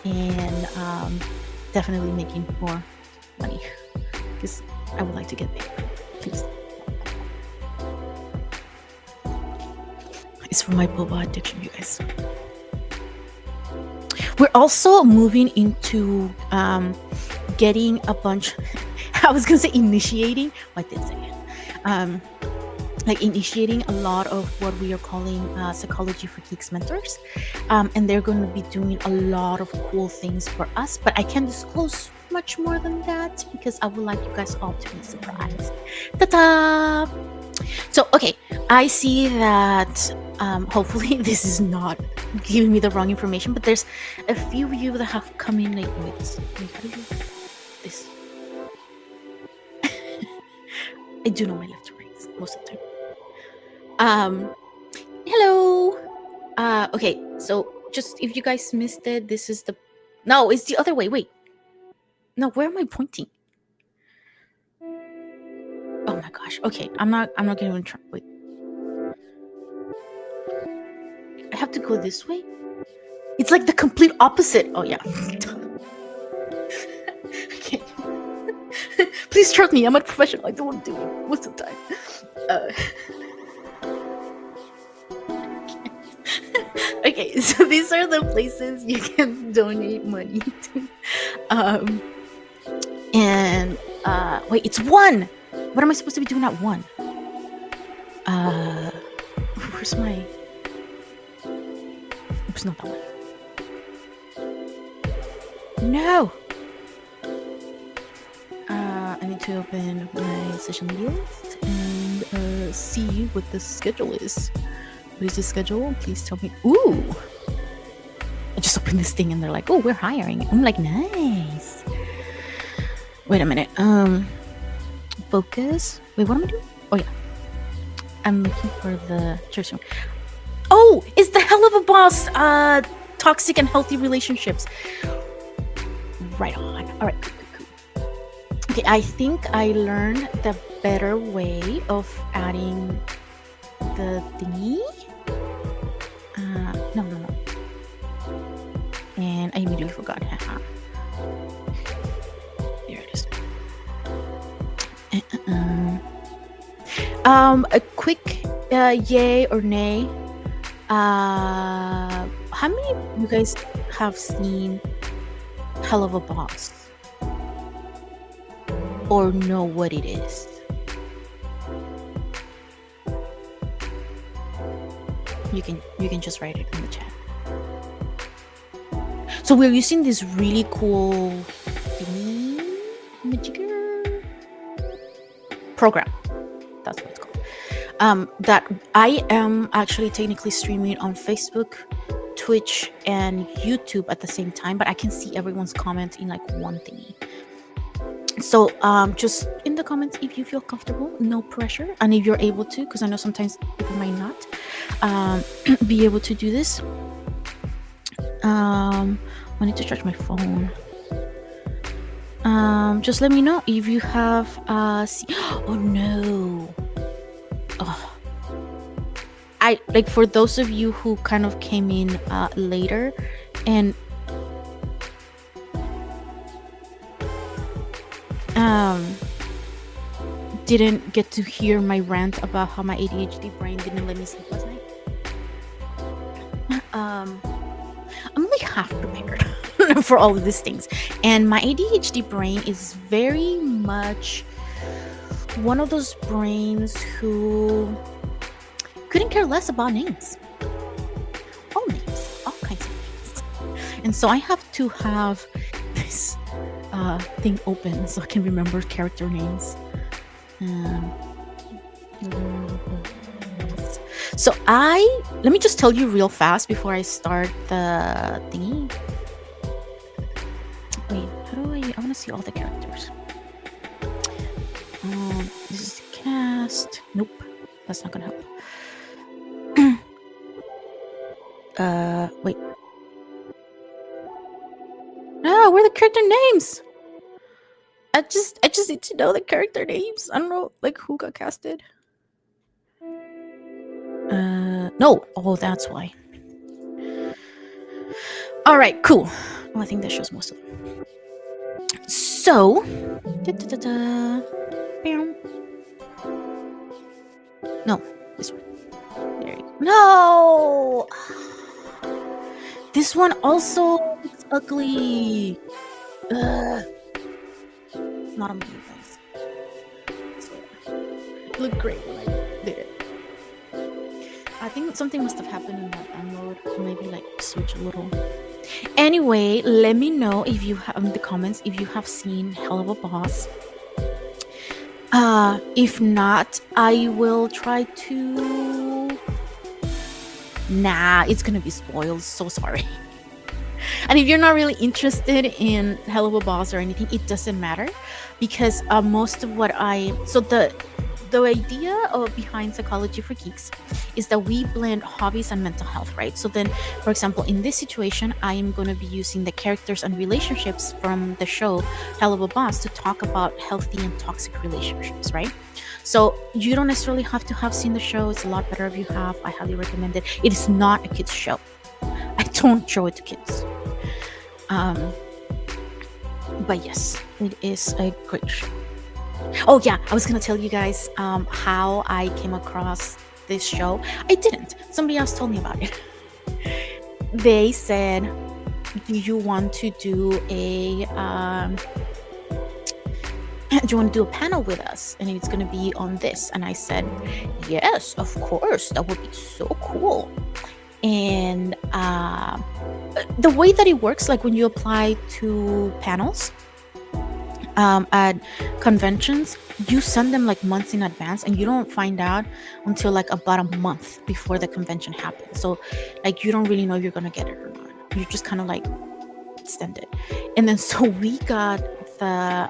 and definitely making more money, because I would like to get paid, please. It's for my boba addiction, you guys. We're also moving into getting a bunch I was gonna say initiating, but I did say it. Like initiating a lot of what we are calling Psychology for Geeks mentors, and they're going to be doing a lot of cool things for us, but I can't disclose much more than that because I would like you guys all to be surprised. Ta-da! So okay, I see that hopefully this is not giving me the wrong information, but there's a few of you that have come in like, wait, how do you do this? I do know my left and right most of the time. Hello. Okay, so just if you guys missed it, this is the, no, it's the other way. Wait, no, where am I pointing? Oh my gosh. Okay, I'm not gonna even try. Wait, I have to go this way. It's like the complete opposite. Oh yeah. Okay. Please trust me. I'm a professional. I don't want to do it most of the time. Okay, so these are the places you can donate money to. And wait, it's one. What am I supposed to be doing at one? Where's my? Oops, not that one. No. to open my social media list and see what the schedule is. What is the schedule? Please tell me. Ooh! I just opened this thing and they're like, oh, we're hiring. I'm like, nice. Wait a minute. Focus. Wait, what am I doing? Oh, yeah. I'm looking for the church room. Oh, it's the Hell of a Boss toxic and healthy relationships. Right on. All right, cool. Okay, I think I learned the better way of adding the thingy. No. And I immediately forgot. There it is. A quick yay or nay. How many of you guys have seen Hell of a Boss or know what it is? You can just write it in the chat. So we're using this really cool program. That's what it's called. That I am actually technically streaming on Facebook, Twitch, and YouTube at the same time, but I can see everyone's comment in like one thingy. So just in the comments if you feel comfortable, no pressure, and if you're able to, because I know sometimes people might not be able to do this. I need to charge my phone. Just let me know if you have oh no. Oh. I like, for those of you who kind of came in later and didn't get to hear my rant about how my ADHD brain didn't let me sleep last night. I'm like half prepared for all of these things, and my ADHD brain is very much one of those brains who couldn't care less about names. All names, all kinds of names. And so I have to have this thing open so I can remember character names. So let me just tell you real fast before I start the thingy. Wait, how do I want to see all the characters. This is the cast. Nope, that's not gonna help. Wait. No, where are the character names? I just need to know the character names. I don't know, like, who got casted. No. Oh, that's why. All right, cool. Well, I think that shows most of them. So, no, this one. There you go. No, this one also looks ugly. It's not on me, guys. It looked great when I did it. I think something must have happened in that download. Maybe like switch a little. Anyway, let me know if you have in the comments if you have seen Hell of a Boss. If not, I will try to. Nah, it's gonna be spoiled. So sorry. And if you're not really interested in Hell of a Boss or anything, it doesn't matter, because most of what the idea behind Psychology for Geeks is that we blend hobbies and mental health, right? So then, for example, in this situation, I am going to be using the characters and relationships from the show Hell of a Boss to talk about healthy and toxic relationships, right? So you don't necessarily have to have seen the show. It's a lot better if you have. I highly recommend it. It is not a kids show. I don't show it to kids. But yes, it is a great show. Oh yeah, I was gonna tell you guys how I came across this show. I didn't. Somebody else told me about it. They said, "Do you want to do a panel with us? And it's gonna be on this." And I said, "Yes, of course. That would be so cool." And the way that it works, like when you apply to panels, at conventions, you send them like months in advance, and you don't find out until like about a month before the convention happens. So like you don't really know if you're gonna get it or not. You just kind of like extend it. And then so we got the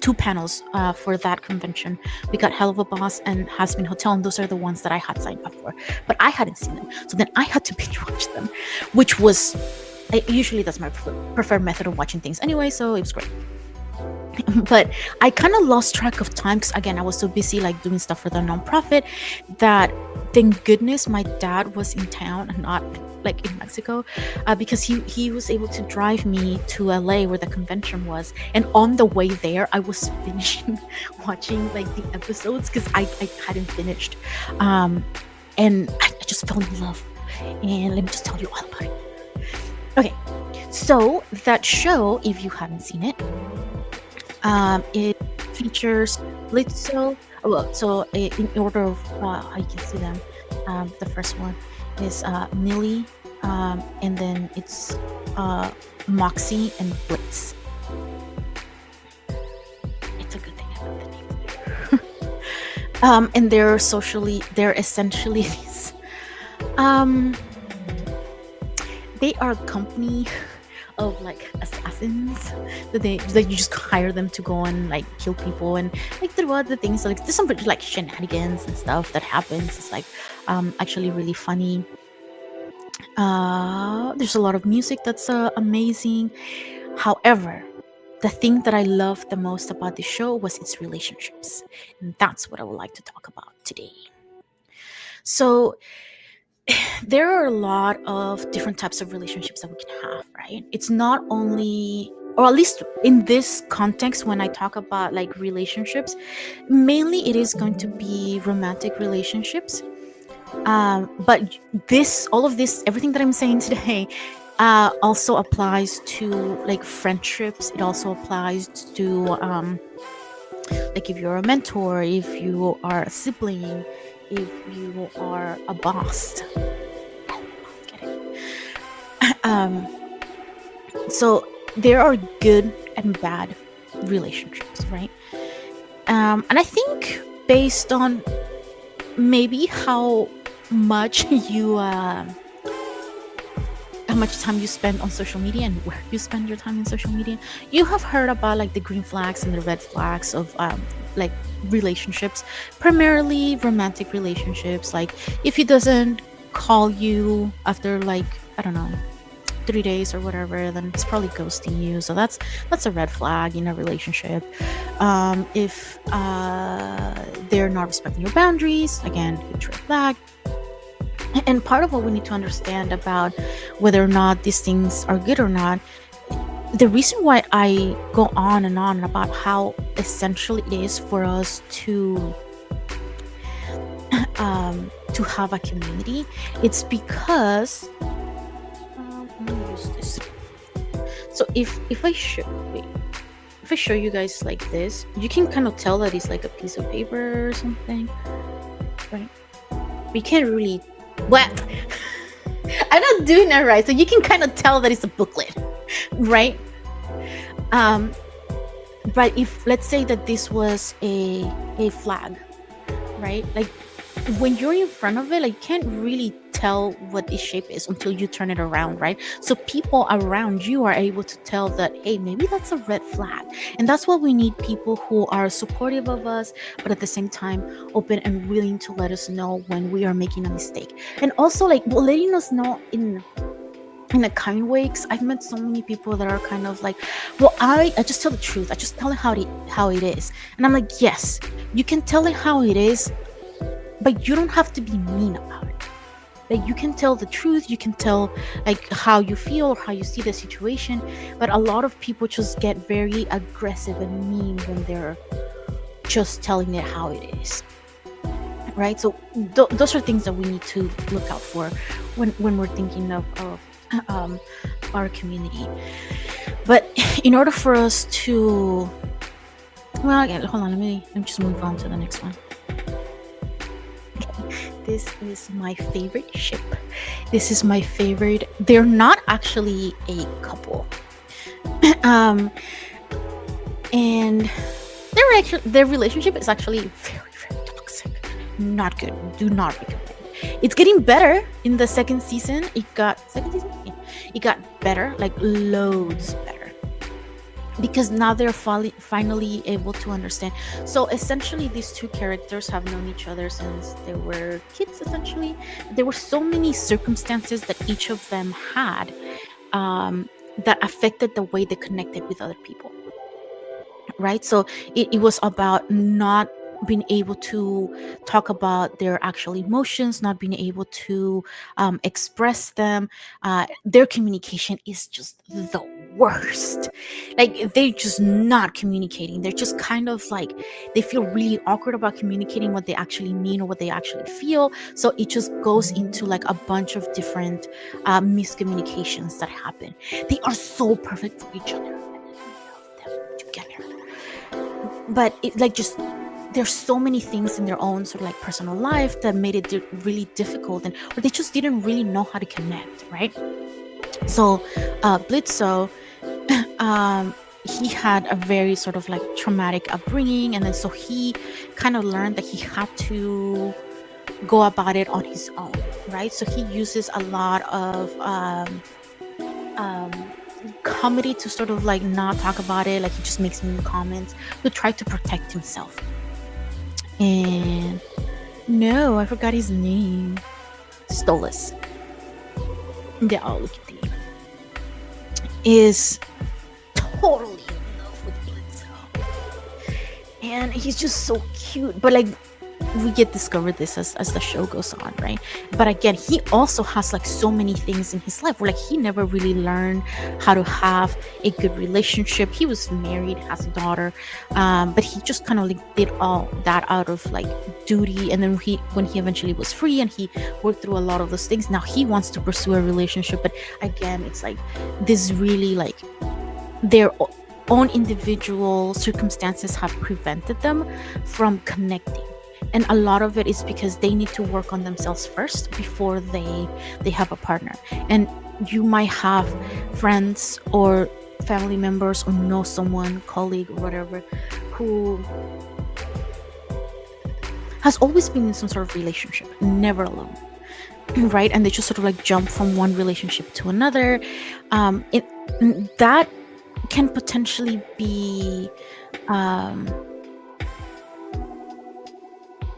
two panels for that convention. We got Hell of a Boss and Hasbin Hotel, and those are the ones that I had signed up for, but I hadn't seen them. So then I had to binge watch them, which was usually that's my preferred method of watching things anyway, so it was great. But I kind of lost track of time because again I was so busy like doing stuff for the nonprofit that thank goodness my dad was in town and not like in Mexico, because he was able to drive me to LA where the convention was, and on the way there I was finishing watching like the episodes because I hadn't finished, and I just fell in love, and let me just tell you all about it. Okay, so that show, if you haven't seen it, it features Blitzo. Well, so in order of how you can see them, the first one is Millie, and then it's Moxie and Blitz. It's a good thing I love the name. And they're essentially these. They are a company of like assassins that you just hire them to go and like kill people, and like throughout the things, so, like there's some pretty like shenanigans and stuff that happens. It's like actually really funny. There's a lot of music that's amazing. However, the thing that I loved the most about the show was its relationships, and that's what I would like to talk about today. So there are a lot of different types of relationships that we can have, right? It's not only, or at least in this context, when I talk about like relationships, mainly it is going to be romantic relationships. But all of this, everything that I'm saying today, also applies to like friendships. It also applies to like if you're a mentor, if you are a sibling, if you are a boss. Get it? So there are good and bad relationships, right? And I think based on maybe how much how much time you spend on social media and where you spend your time in social media, you have heard about like the green flags and the red flags of like relationships, primarily romantic relationships. Like if he doesn't call you after like, I don't know, 3 days or whatever, then it's probably ghosting you. So that's a red flag in a relationship. If they're not respecting your boundaries, again, huge red flag. And part of what we need to understand about whether or not these things are good or not, the reason why I go on and on about how essential it is for us to have a community, it's because let me use this. So if I show you guys like this, you can kind of tell that it's like a piece of paper or something, right? We can't really. What? I'm not doing that right. So you can kind of tell that it's a booklet, right? But if let's say that this was a flag, right? Like when you're in front of it, like you can't really tell what its shape is until you turn it around, right? So people around you are able to tell that, hey, maybe that's a red flag. And that's why we need people who are supportive of us, but at the same time open and willing to let us know when we are making a mistake. And also like letting us know in a kind way, because I've met so many people that are kind of like, well, I just tell the truth. I just tell it how it is. And I'm like, yes, you can tell it how it is, but you don't have to be mean about it. Like you can tell the truth, you can tell like how you feel or how you see the situation, but a lot of people just get very aggressive and mean when they're just telling it how it is, right? So those are things that we need to look out for when we're thinking of our community. But in order for us to, well, again, hold on, let me just move on to the next one. This is my favorite ship. This is my favorite. They're not actually a couple. and their relationship is actually very, very toxic. Not good. Do not recommend. It's getting better in the second season. Second season. Yeah. It got better, like loads better, because now they're finally able to understand. So essentially, these two characters have known each other since they were kids. Essentially, there were so many circumstances that each of them had, that affected the way they connected with other people, right? So it was about not being able to talk about their actual emotions, not being able to express them. Their communication is just the worst. Like, they're just not communicating. They're just kind of like, they feel really awkward about communicating what they actually mean or what they actually feel. So it just goes into like a bunch of different miscommunications that happen. They are so perfect for each other. I love them together. But it, like, just there's so many things in their own sort of like personal life that made it really difficult, and or they just didn't really know how to connect, right? So Blitzo, he had a very sort of like traumatic upbringing, and then so he kind of learned that he had to go about it on his own, right? So he uses a lot of um, comedy to sort of like not talk about it. Like, he just makes mean comments to try to protect himself. And no, I forgot his name. Stolas. Yeah, oh, look at the is totally in love with Blitzo, and he's just so cute. But like, we get discovered this as the show goes on, right? But again, he also has like so many things in his life where like he never really learned how to have a good relationship. He was married, has a daughter, but he just kind of like did all that out of like duty. And then when he eventually was free and he worked through a lot of those things, now he wants to pursue a relationship. But again, it's like this really like their own individual circumstances have prevented them from connecting. And a lot of it is because they need to work on themselves first before they have a partner. And you might have friends or family members or know someone, colleague or whatever, who has always been in some sort of relationship, never alone, right? And they just sort of like jump from one relationship to another. That can potentially be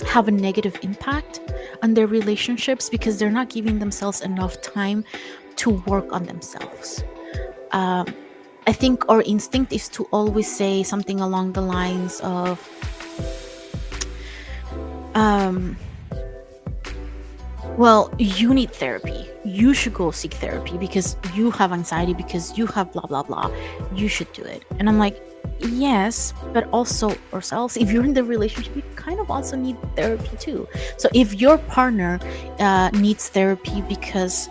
have a negative impact on their relationships because they're not giving themselves enough time to work on themselves. I think our instinct is to always say something along the lines of, well, you need therapy. You should go seek therapy because you have anxiety, because you have blah, blah, blah. You should do it. And I'm like, yes, but also ourselves. If you're in the relationship, you kind of also need therapy too. So if your partner needs therapy because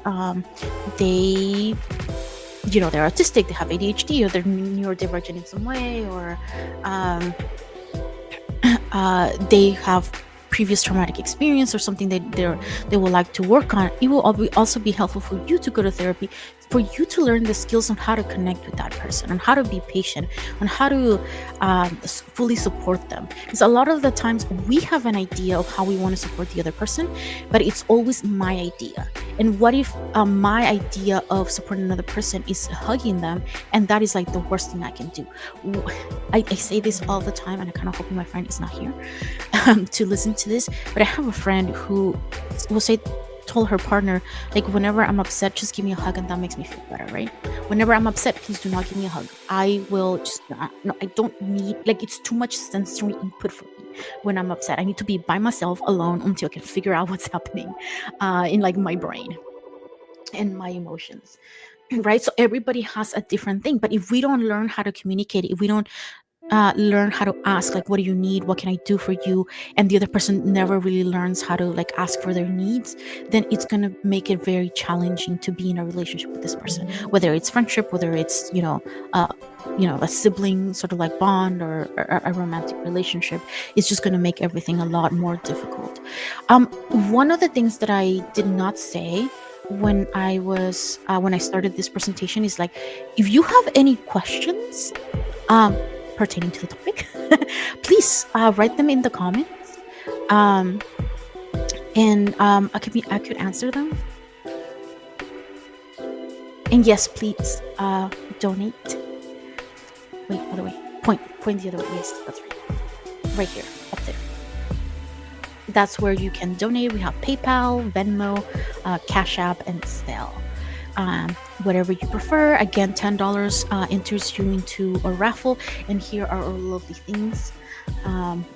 they, they're autistic, they have ADHD, or they're neurodivergent in some way, or they have previous traumatic experience or something that they would like to work on, it will also be helpful for you to go to therapy, for you to learn the skills on how to connect with that person, on how to be patient, on how to fully support them. Because a lot of the times we have an idea of how we want to support the other person, but it's always my idea. And what if my idea of supporting another person is hugging them, and that is like the worst thing I can do? I say this all the time, and I kind of hope my friend is not here to listen to this, but I have a friend who will told her partner, like, whenever I'm upset, just give me a hug and that makes me feel better, right? Whenever I'm upset, please do not give me a hug. I will just no, I don't need, like, it's too much sensory input for me when I'm upset. I need to be by myself alone until I can figure out what's happening in like my brain and my emotions, right? So everybody has a different thing, but if we don't learn how to communicate, if we don't learn how to ask, like, what do you need, what can I do for you, and the other person never really learns how to like ask for their needs, then it's going to make it very challenging to be in a relationship with this person, whether it's friendship, whether it's a sibling sort of like bond, or a romantic relationship. It's just going to make everything a lot more difficult. One of the things that I did not say when I started this presentation is, like, if you have any questions, pertaining to the topic, please write them in the comments. Um, and I could answer them. And yes, please donate. Wait, other way. Point the other way. Yes, that's right. Right here, up there. That's where you can donate. We have PayPal, Venmo, Cash App, and Zelle. Whatever you prefer. Again, $10 enters you into a raffle. And here are our lovely things.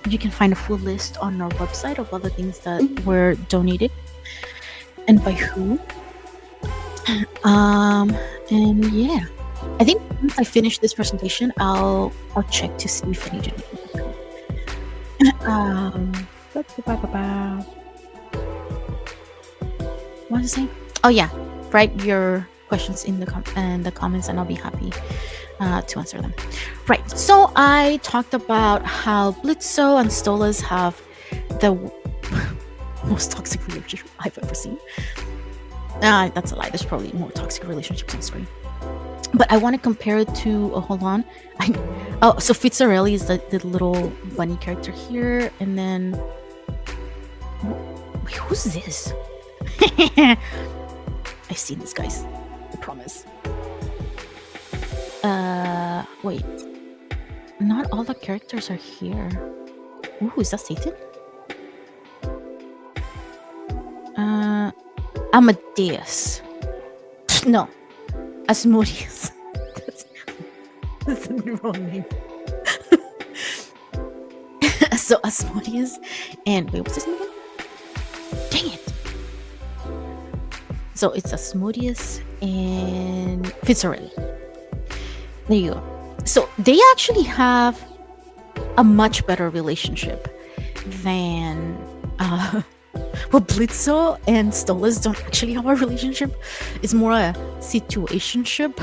You can find a full list on our website of other things that were donated and by who. And yeah, I think once I finish this presentation, I'll check to see if any donations. What was I saying? Oh yeah, write your questions in the comments, and I'll be happy to answer them. Right. So I talked about how Blitzo and Stolas have the most toxic relationship I've ever seen. That's a lie. There's probably more toxic relationships on screen. But I want to compare it to, hold on. So Fitzarelli is the little bunny character here. And then, wait, who's this? I've seen this, guys. I promise. Wait. Not all the characters are here. Ooh, is that Satan? Amadeus. No. Asmodeus. That's the wrong name. So Asmodeus and wait, what's his name again? Dang it. So it's Asmodeus and Fitzarelli. There you go. So they actually have a much better relationship than well, Blitzo and Stolas don't actually have a relationship. It's more a situationship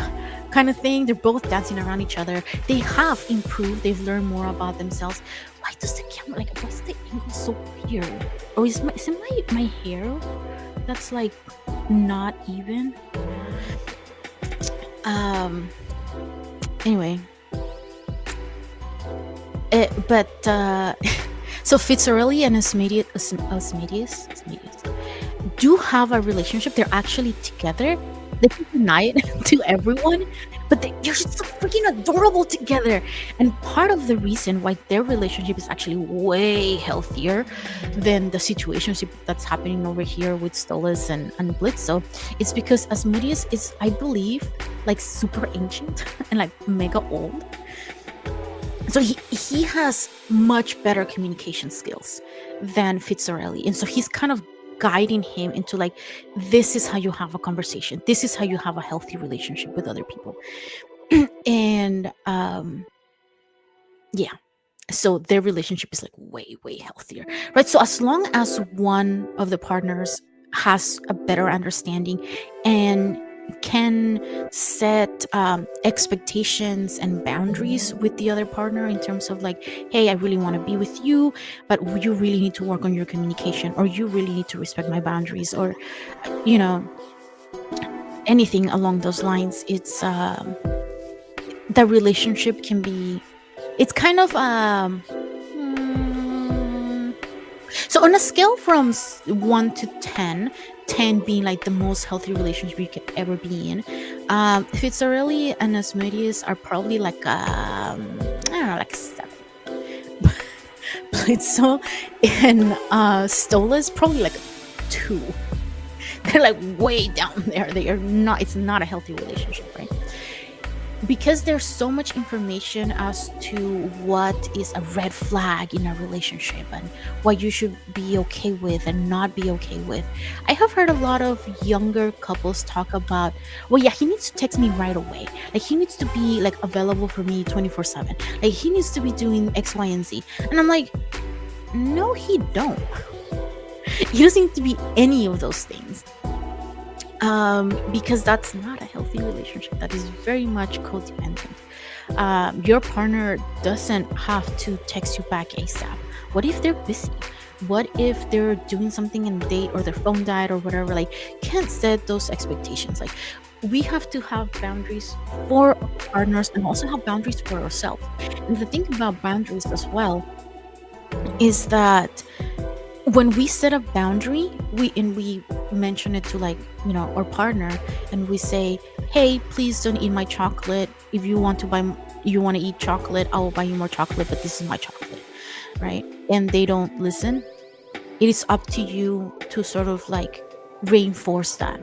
kind of thing. They're both dancing around each other. They have improved. They've learned more about themselves. Why does the camera, like, what's the angle so weird? Or is it my hair that's like not even? Anyway. So Fitzarelli and Asmodeus do have a relationship. They're actually together. They can deny it to everyone, but they're just so freaking adorable together. And part of the reason why their relationship is actually way healthier than the situationship that's happening over here with Stolas and Blitzo is because Asmodeus is, I believe, like super ancient and like mega old. So he has much better communication skills than Fitzarelli. And so he's kind of guiding him into like, this is how you have a conversation. This is how you have a healthy relationship with other people. And yeah. So their relationship is like way, way healthier, right? So as long as one of the partners has a better understanding and can set expectations and boundaries with the other partner in terms of like, hey, I really want to be with you, but you really need to work on your communication, or you really need to respect my boundaries, or you know, anything along those lines. It's the relationship can be, it's kind of so on a scale from 1 to 10, 10 being like the most healthy relationship you could ever be in, Fitzarelli and Asmodeus are probably like I don't know, like 7. Blitzo and Stolas probably like 2. They're like way down there. They are not. It's not a healthy relationship, right? Because there's so much information as to what is a red flag in a relationship and what you should be okay with and not be okay with. I have heard a lot of younger couples talk about, well, yeah, he needs to text me right away. Like, he needs to be like available for me 24/7. Like, he needs to be doing X, Y, and Z. And I'm like, no, he don't. He doesn't need to be any of those things. Because that's not a healthy relationship. That is very much codependent. Your partner doesn't have to text you back ASAP. What if they're busy? what if they're doing something and they or their phone died or whatever? Like, can't set those expectations. Like, we have to have boundaries for our partners and also have boundaries for ourselves. And the thing about boundaries as well is that when we set a boundary, we mention it to, like, our partner, and we say, hey, please don't eat my chocolate. If you want to eat chocolate, I will buy you more chocolate, but this is my chocolate, right? And they don't listen. It is up to you to sort of like reinforce that.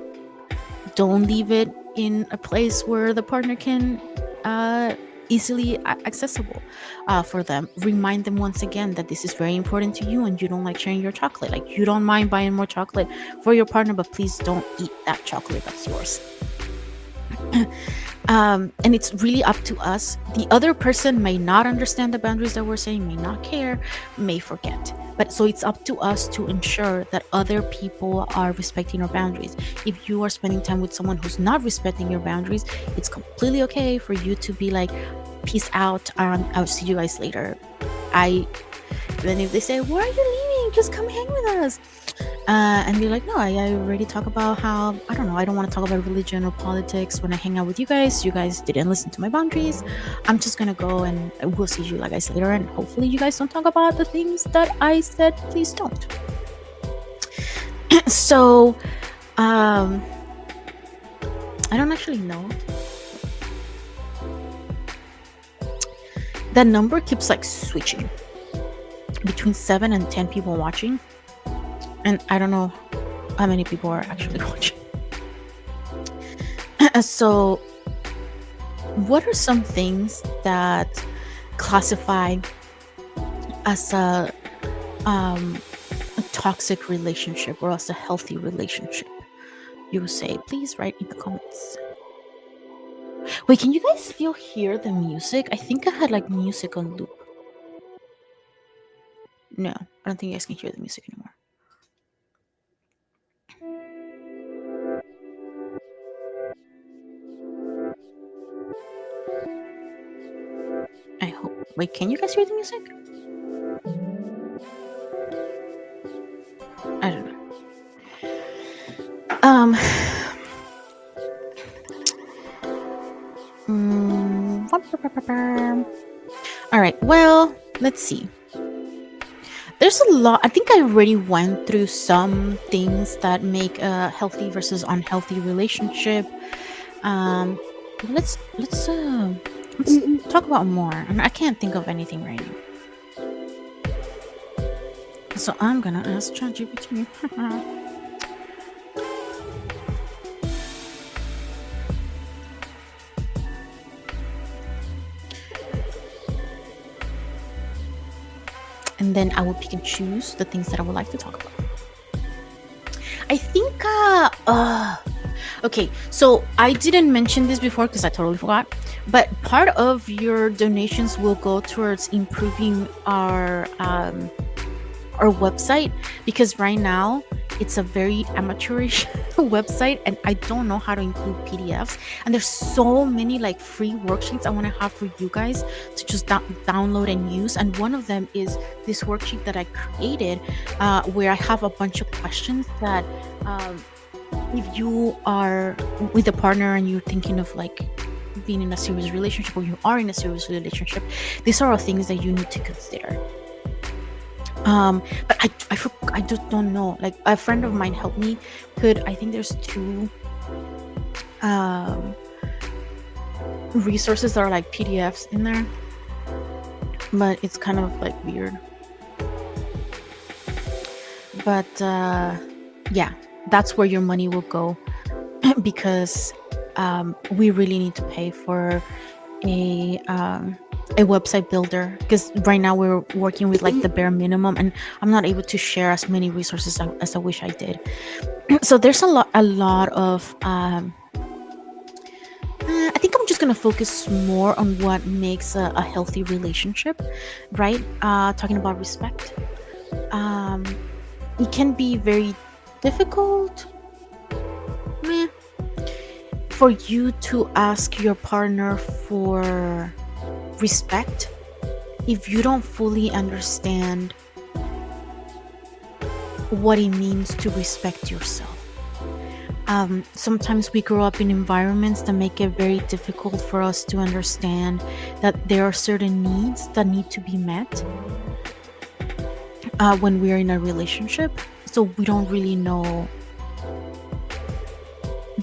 Don't leave it in a place where the partner can easily accessible for them. Remind them once again that this is very important to you and you don't like sharing your chocolate. Like, you don't mind buying more chocolate for your partner, but please don't eat that chocolate that's yours. And it's really up to us. The other person may not understand the boundaries that we're saying, may not care, may forget. But so it's up to us to ensure that other people are respecting our boundaries. If you are spending time with someone who's not respecting your boundaries, it's completely okay for you to be like, peace out, I'll see you guys later. Then if they say, why are you leaving? Just come hang with us. And be like, no, I already talk about how, I don't know, I don't want to talk about religion or politics when I hang out with you guys. You guys didn't listen to my boundaries. I'm just gonna go and we'll see you guys later. And hopefully you guys don't talk about the things that I said, please don't. So, I don't actually know. That number keeps like switching between 7 and 10 people watching. And I don't know how many people are actually watching. So, what are some things that classify as a toxic relationship or as a healthy relationship? You will say, please write in the comments. Wait, can you guys still hear the music? I think I had like music on loop. No, I don't think you guys can hear the music anymore. I hope. Wait, can you guys hear the music? I don't know. All right. Well, let's see. There's a lot. I think I already went through some things that make a healthy versus unhealthy relationship. Let's talk about more. I can't think of anything right now. So I'm gonna ask ChatGPT. And then I will pick and choose the things that I would like to talk about. I think, okay, so I didn't mention this before because I totally forgot, but part of your donations will go towards improving our website, because right now it's a very amateurish website and I don't know how to include PDFs, and there's so many like free worksheets I want to have for you guys to just download and use. And one of them is this worksheet that I created where I have a bunch of questions that if you are with a partner and you're thinking of like being in a serious relationship, or you are in a serious relationship, these are all things that you need to consider. But I just don't know. Like, a friend of mine helped me I think there's 2 resources that are like PDFs in there, but it's kind of like weird. But yeah, that's where your money will go, because we really need to pay for a website builder, because right now we're working with like the bare minimum and I'm not able to share as many resources as I wish I did. So there's a lot of I think I'm just gonna focus more on what makes a healthy relationship, right? Talking about respect. It can be very difficult for you to ask your partner for respect if you don't fully understand what it means to respect yourself. Sometimes we grow up in environments that make it very difficult for us to understand that there are certain needs that need to be met when we're in a relationship. So we don't really know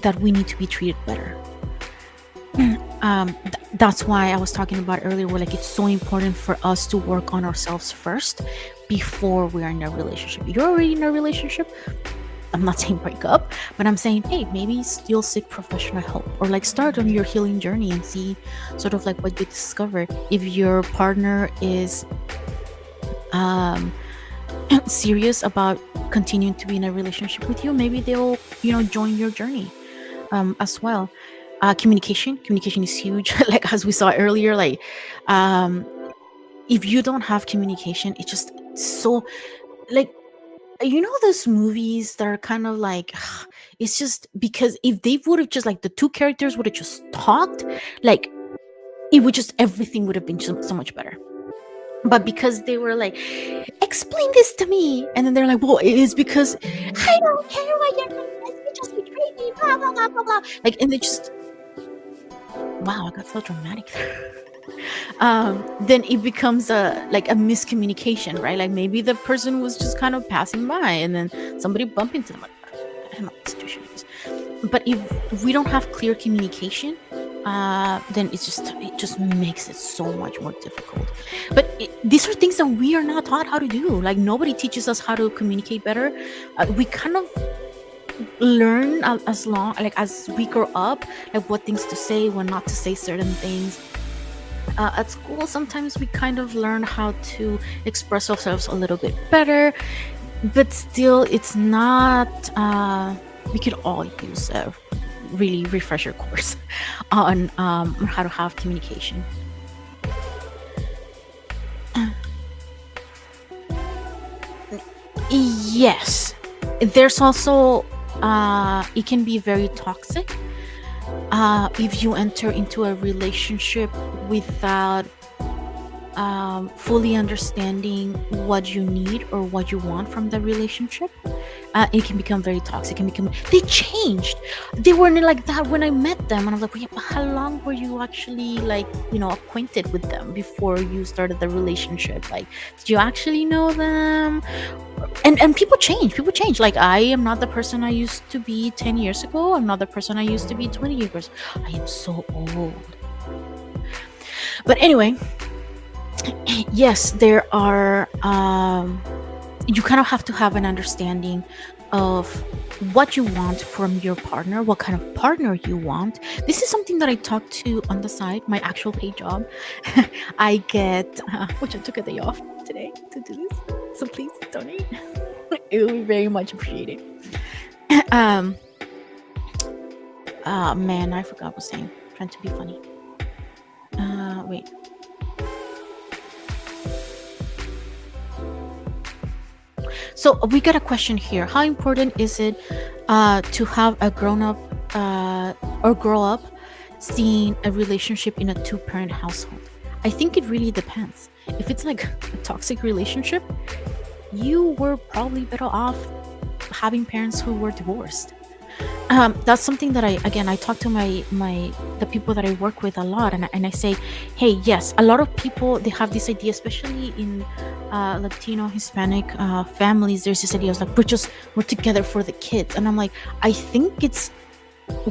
that we need to be treated better. That's why I was talking about earlier, where like it's so important for us to work on ourselves first before we are in a relationship. You're already in a relationship. I'm not saying break up, but I'm saying, hey, maybe still seek professional help, or like start on your healing journey and see sort of like what you discover. If your partner is um serious about continuing to be in a relationship with you, maybe they'll, join your journey as well. Communication is huge. Like as we saw earlier, like um if you don't have communication, it's just so, like, those movies that are kind of like, it's just because if they would have just, like, the two characters would have just talked, like, it would just, everything would have been so much better. But because they were like, explain this to me, and then they're like, well, it is because I don't care what you're doing, you just betrayed me, blah blah blah blah blah, like, and they just, wow, I got so dramatic there. Then it becomes a miscommunication, right? Like maybe the person was just kind of passing by, and then somebody bumped into them. Like, I don't know what the situation is. But if we don't have clear communication, then it just makes it so much more difficult. But these are things that we are not taught how to do. Like nobody teaches us how to communicate better. We kind of learn as we grow up, like what things to say, when not to say certain things. At school, sometimes we kind of learn how to express ourselves a little bit better, but still, it's not. We could all use a really refresher course on how to have communication. Yes, there's also it can be very toxic if you enter into a relationship without fully understanding what you need or what you want from the relationship. It can become very toxic. They changed. They weren't like that when I met them, and I was like, well, yeah, but how long were you actually, like, acquainted with them before you started the relationship? Like, did you actually know them? And people change. Like, I am not the person I used to be 10 years ago. I'm not the person I used to be 20 years. I am so old. But anyway, yes, there are you kind of have to have an understanding of what you want from your partner, what kind of partner you want. This is something that I talk to on the side, my actual paid job. I get, which I took a day off today to do this, so please donate. It will be very much appreciated. um Man, I forgot what I was saying. Trying to be funny. Wait. So we got a question here. How important is it to have a grown up or grow up seeing a relationship in a two-parent household? I think it really depends. If it's like a toxic relationship, you were probably better off having parents who were divorced. That's something that I talk to the people that I work with a lot, and I say, hey, yes, a lot of people, they have this idea, especially in Latino, Hispanic families. There's this idea of like, we're together for the kids, and I'm like, I think it's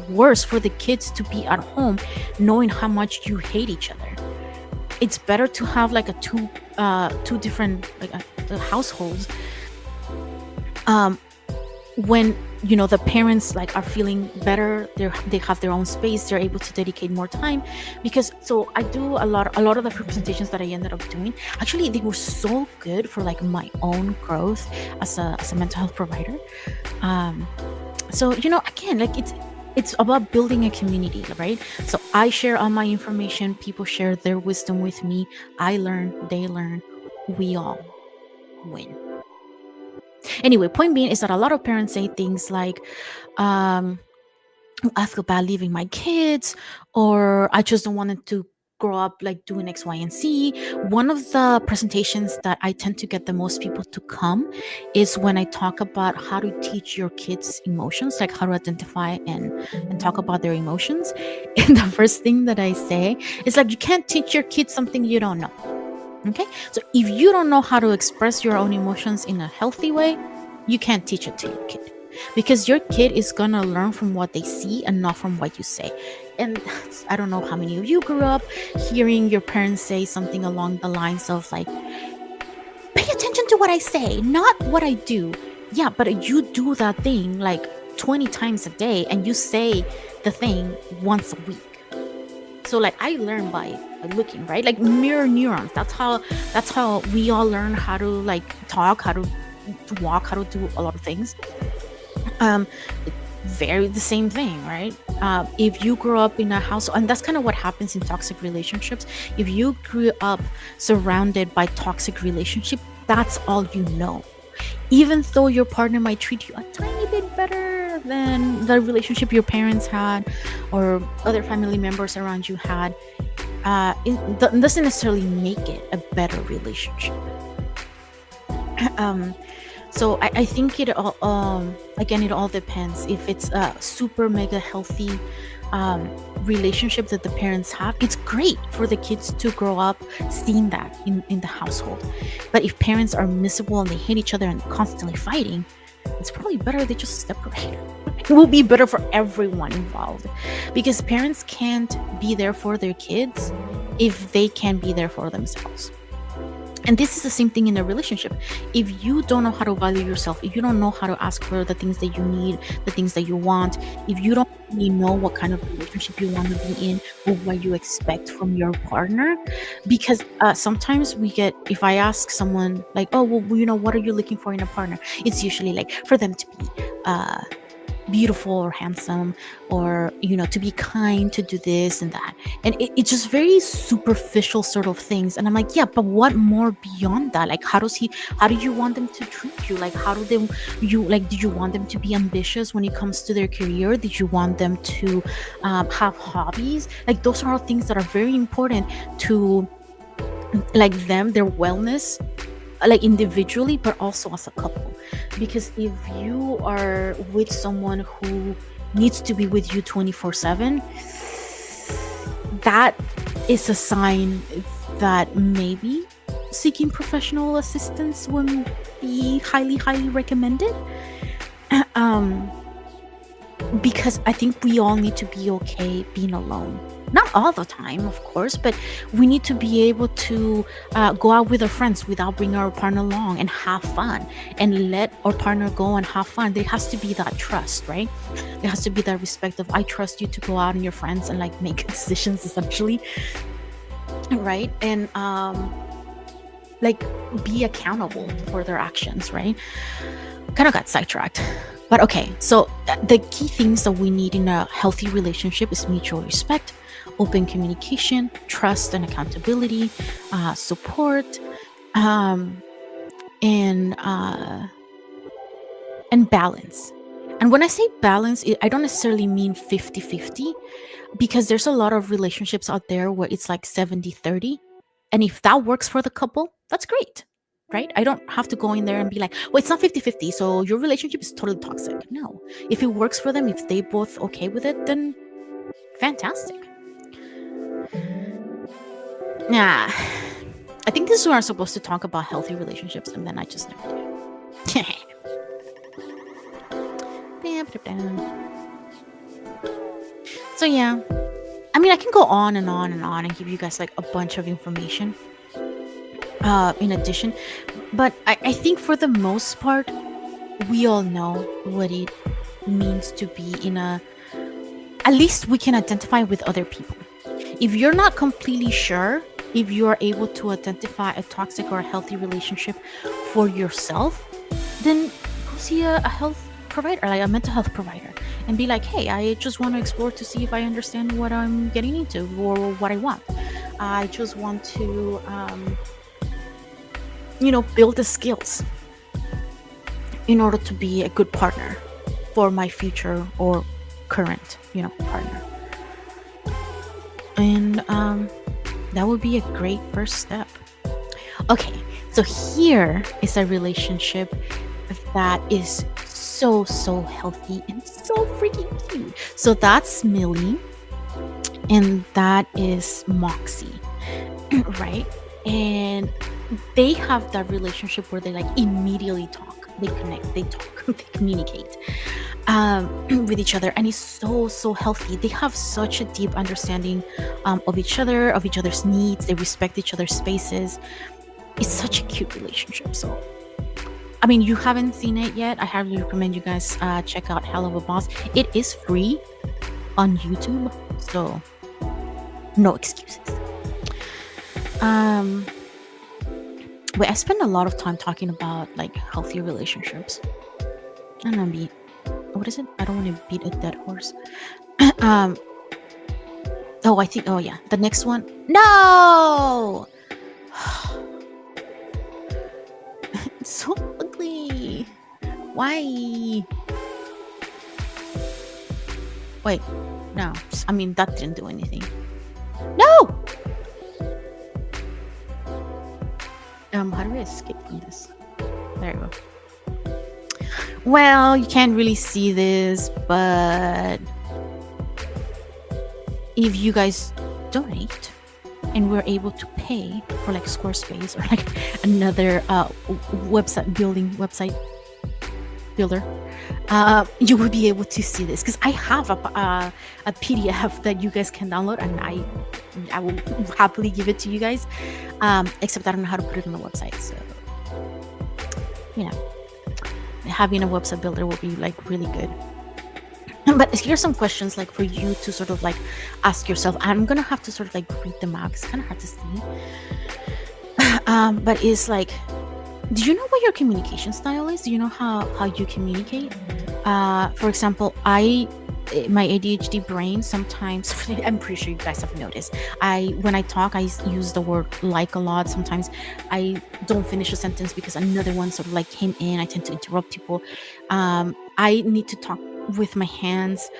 worse for the kids to be at home knowing how much you hate each other. It's better to have like two different households. When the parents like are feeling better, they have their own space, they're able to dedicate more time. Because so I do a lot of the presentations that I ended up doing, actually they were so good for like my own growth as a mental health provider. So again, like it's about building a community, right? So I share all my information, people share their wisdom with me, I learn, they learn, we all win. Anyway, point being is that a lot of parents say things like, I feel bad leaving my kids, or I just don't want them to grow up like doing X, Y, and Z. One of the presentations that I tend to get the most people to come is when I talk about how to teach your kids emotions, like how to identify and talk about their emotions. And the first thing that I say is like, you can't teach your kids something you don't know. Okay, so if you don't know how to express your own emotions in a healthy way, you can't teach it to your kid, because your kid is gonna learn from what they see and not from what you say. And I don't know how many of you grew up hearing your parents say something along the lines of like, pay attention to what I say, not what I do. Yeah, but you do that thing like 20 times a day and you say the thing once a week. So like I learn by looking, right? Like mirror neurons. That's how we all learn how to like talk, how to walk, how to do a lot of things. Um very the same thing, right? If you grow up in a house, and that's kind of what happens in toxic relationships. If you grew up surrounded by toxic relationship, that's all you know. Even though your partner might treat you a tiny bit better than the relationship your parents had or other family members around you had, it doesn't necessarily make it a better relationship. um, so I think it all again, it all depends. If it's a super mega healthy relationship that the parents have, it's great for the kids to grow up seeing that in the household. But if parents are miserable and they hate each other and constantly fighting, it's probably better they just separate. It will be better for everyone involved, because parents can't be there for their kids if they can't be there for themselves. And this is the same thing in a relationship. If you don't know how to value yourself, if you don't know how to ask for the things that you need, the things that you want, if you don't really know what kind of relationship you want to be in or what you expect from your partner, because sometimes we get, if I ask someone like, oh, well, what are you looking for in a partner? It's usually like for them to be beautiful or handsome, or to be kind, to do this and that. And it's just very superficial sort of things. And I'm like, yeah, but what more beyond that? Like, how do you want them to treat you? Like, do you want them to be ambitious when it comes to their career? Did you want them to have hobbies? Like, those are all things that are very important to like them, their wellness, like individually, but also as a couple. Because if you are with someone who needs to be with you 24/7, that is a sign that maybe seeking professional assistance would be highly, highly recommended. um because I think we all need to be okay being alone. Not all the time, of course, but we need to be able to go out with our friends without bringing our partner along and have fun, and let our partner go and have fun. There has to be that trust, right? There has to be that respect of, I trust you to go out and your friends and like make decisions, essentially, right? And like be accountable for their actions, right? Kind of got sidetracked. But okay, so the key things that we need in a healthy relationship is mutual respect, open communication, trust and accountability, support, and balance. And when I say balance, I don't necessarily mean 50-50, because there's a lot of relationships out there where it's like 70-30. And if that works for the couple, that's great, right? I don't have to go in there and be like, well, it's not 50-50, so your relationship is totally toxic. No. If it works for them, if they both okay with it, then fantastic. Nah. I think this is where I'm supposed to talk about healthy relationships, and then I just never do. So yeah. I mean, I can go on and on and on and give you guys like a bunch of information in addition. But I think for the most part, we all know what it means to be in at least we can identify with other people. If you're not completely sure if you are able to identify a toxic or a healthy relationship for yourself, then go see a health provider, like a mental health provider, and be like, hey, I just want to explore to see if I understand what I'm getting into or what I want. I just want to build the skills in order to be a good partner for my future or current partner. And That would be a great first step. Okay, so here is a relationship that is so healthy and so freaking cute. So that's Millie, and that is Moxie, right? And they have that relationship where they like immediately talk, they connect, they talk, they communicate with each other, and it's so healthy. They have such a deep understanding of each other, of each other's needs. They respect each other's spaces. It's such a cute relationship. So I mean, you haven't seen it yet, I highly recommend you guys check out Hell of a Boss. It is free on YouTube, so no excuses. um Wait, I spend a lot of time talking about like healthy relationships. I don't know, beat. What is it? I don't want to beat a dead horse. um. Oh, I think. Oh, yeah. The next one. No. It's so ugly. Why? Wait. No. I mean, that didn't do anything. No. How do I escape from this? There you go. Well, you can't really see this, but if you guys donate and we're able to pay for like Squarespace or like another website builder, you will be able to see this, because I have a PDF that you guys can download, and I will happily give it to you guys, except I don't know how to put it on the website. So having a website builder will be like really good. But here's some questions like for you to sort of like ask yourself. I'm gonna have to sort of like read them out. It's kind of hard to see. But it's like, do you know what your communication style is? Do you know how you communicate? For example, my ADHD brain sometimes, I'm pretty sure you guys have noticed, when I talk, I use the word like a lot. Sometimes I don't finish a sentence because another one sort of like came in. I tend to interrupt people. I need to talk with my hands,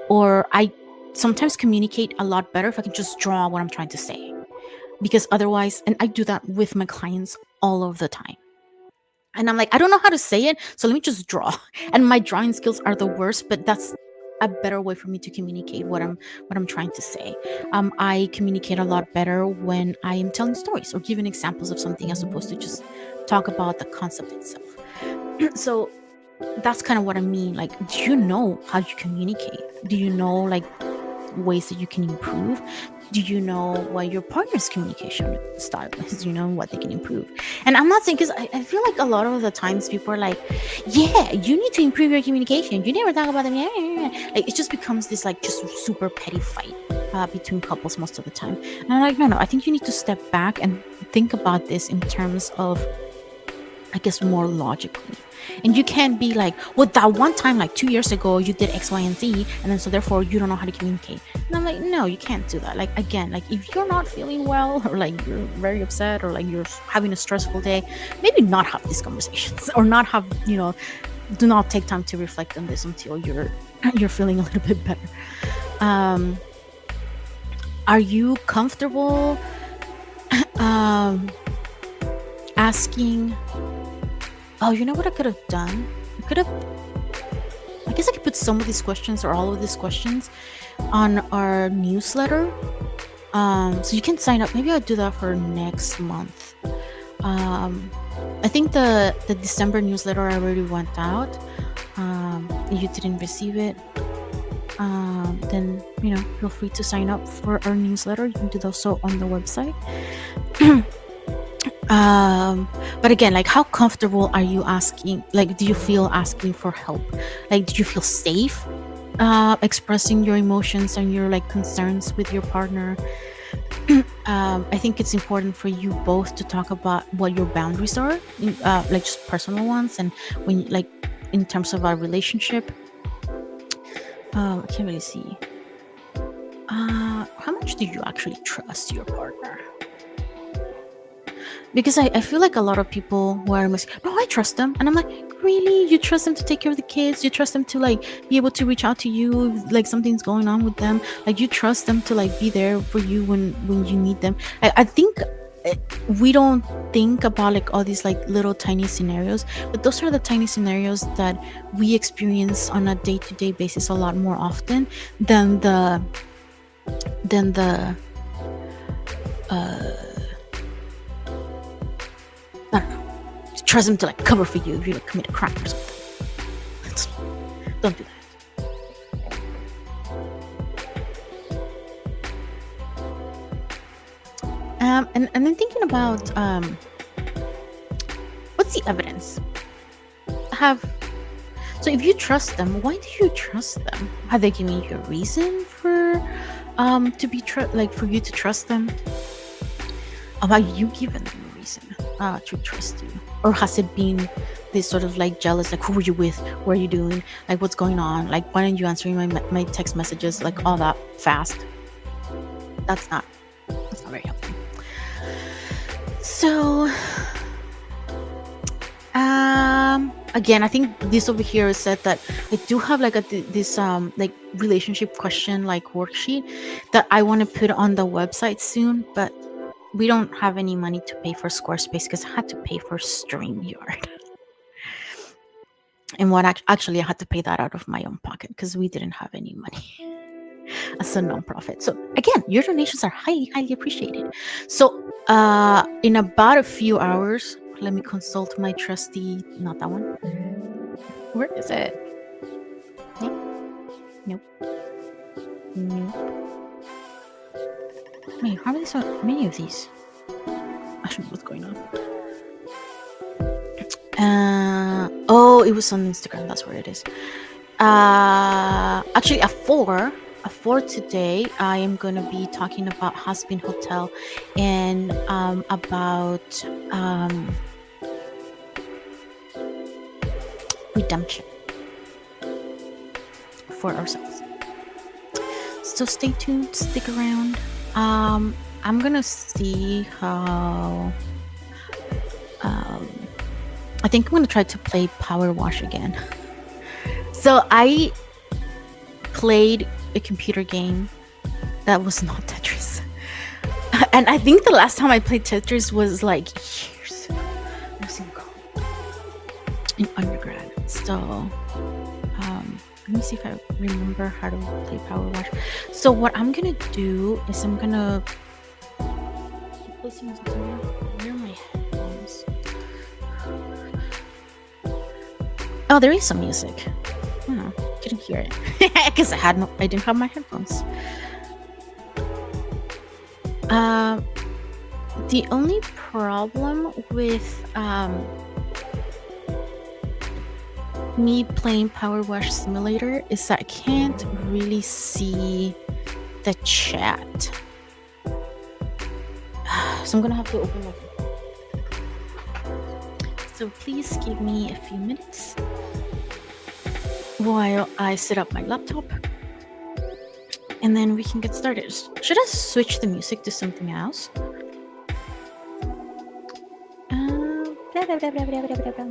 or I sometimes communicate a lot better if I can just draw what I'm trying to say, because otherwise, and I do that with my clients all of the time, and I'm like, I don't know how to say it, so let me just draw. And my drawing skills are the worst, but that's a better way for me to communicate what I'm trying to say. I communicate a lot better when I am telling stories or giving examples of something, as opposed to just talk about the concept itself. So that's kind of what I mean. Like, do you know how you communicate? Do you know like ways that you can improve? Do you know what your partner's communication style is? Do you know what they can improve? And I'm not saying, because I feel like a lot of the times people are like, yeah, you need to improve your communication. You never talk about them. Like, it just becomes this like just super petty fight between couples most of the time. And I'm like, no, I think you need to step back and think about this in terms of, I guess, more logically. And you can't be like, well, that one time like 2 years ago you did X, Y, and Z, and then so therefore you don't know how to communicate. And I'm like, no, you can't do that. Like, again, like if you're not feeling well, or like you're very upset, or like you're having a stressful day, maybe not have these conversations, or not have, do not take time to reflect on this until you're feeling a little bit better. Are you comfortable asking? Oh, you know what I could have done? I guess I could put some of these questions, or all of these questions, on our newsletter. So you can sign up. Maybe I'll do that for next month. I think the December newsletter already went out. If you didn't receive it, then feel free to sign up for our newsletter. You can do that so on the website. But again, like, how comfortable are you asking? Like, do you feel asking for help? Like, do you feel safe expressing your emotions and your like concerns with your partner? I think it's important for you both to talk about what your boundaries are, like just personal ones, and when like in terms of our relationship. I can't really see. How much do you actually trust your partner? Because I feel like a lot of people who are like, no, I trust them. And I'm like, really? You trust them to take care of the kids? You trust them to like be able to reach out to you if like something's going on with them? Like you trust them to like be there for you when you need them? I think we don't think about like all these like little tiny scenarios, but those are the tiny scenarios that we experience on a day-to-day basis a lot more often than the I don't know, trust them to like cover for you if you like commit a crime or something. Don't do that. And then thinking about what's the evidence? So if you trust them, why do you trust them? Have they given you a reason for to be like for you to trust them? Have you given them a reason to trust you? Or has it been this sort of like jealous, like who are you with? What are you doing? Like what's going on? Like why aren't you answering my text messages like all that fast? That's not very helpful. So again, I think this over here said that I do have like this like relationship question like worksheet that I want to put on the website soon, but we don't have any money to pay for Squarespace because I had to pay for StreamYard. And actually I had to pay that out of my own pocket because we didn't have any money as a nonprofit. So again, your donations are highly, highly appreciated. So in about a few hours, let me consult my trusty, not that one. Where is it? Nope. Wait, how are there so many of these? I don't know what's going on. Oh, it was on Instagram. That's where it is. Actually, at 4 today, I am going to be talking about Hasbin Hotel and about redemption for ourselves. So stay tuned, stick around. I'm gonna see how. I think I'm gonna try to play Power Wash again. So I played a computer game that was not Tetris, and I think the last time I played Tetris was like years ago in undergrad. So let me see if I remember how to play Power Wash. So what I'm gonna do is I'm gonna play some music somewhere. Where are my headphones? Oh, there is some music. Oh, couldn't hear it because I didn't have my headphones. The only problem with me playing Power Wash Simulator is that I can't really see the chat. So I'm gonna have to open my phone. So please give me a few minutes while I set up my laptop and then we can get started. Should I switch the music to something else? Blah, blah, blah, blah, blah, blah, blah.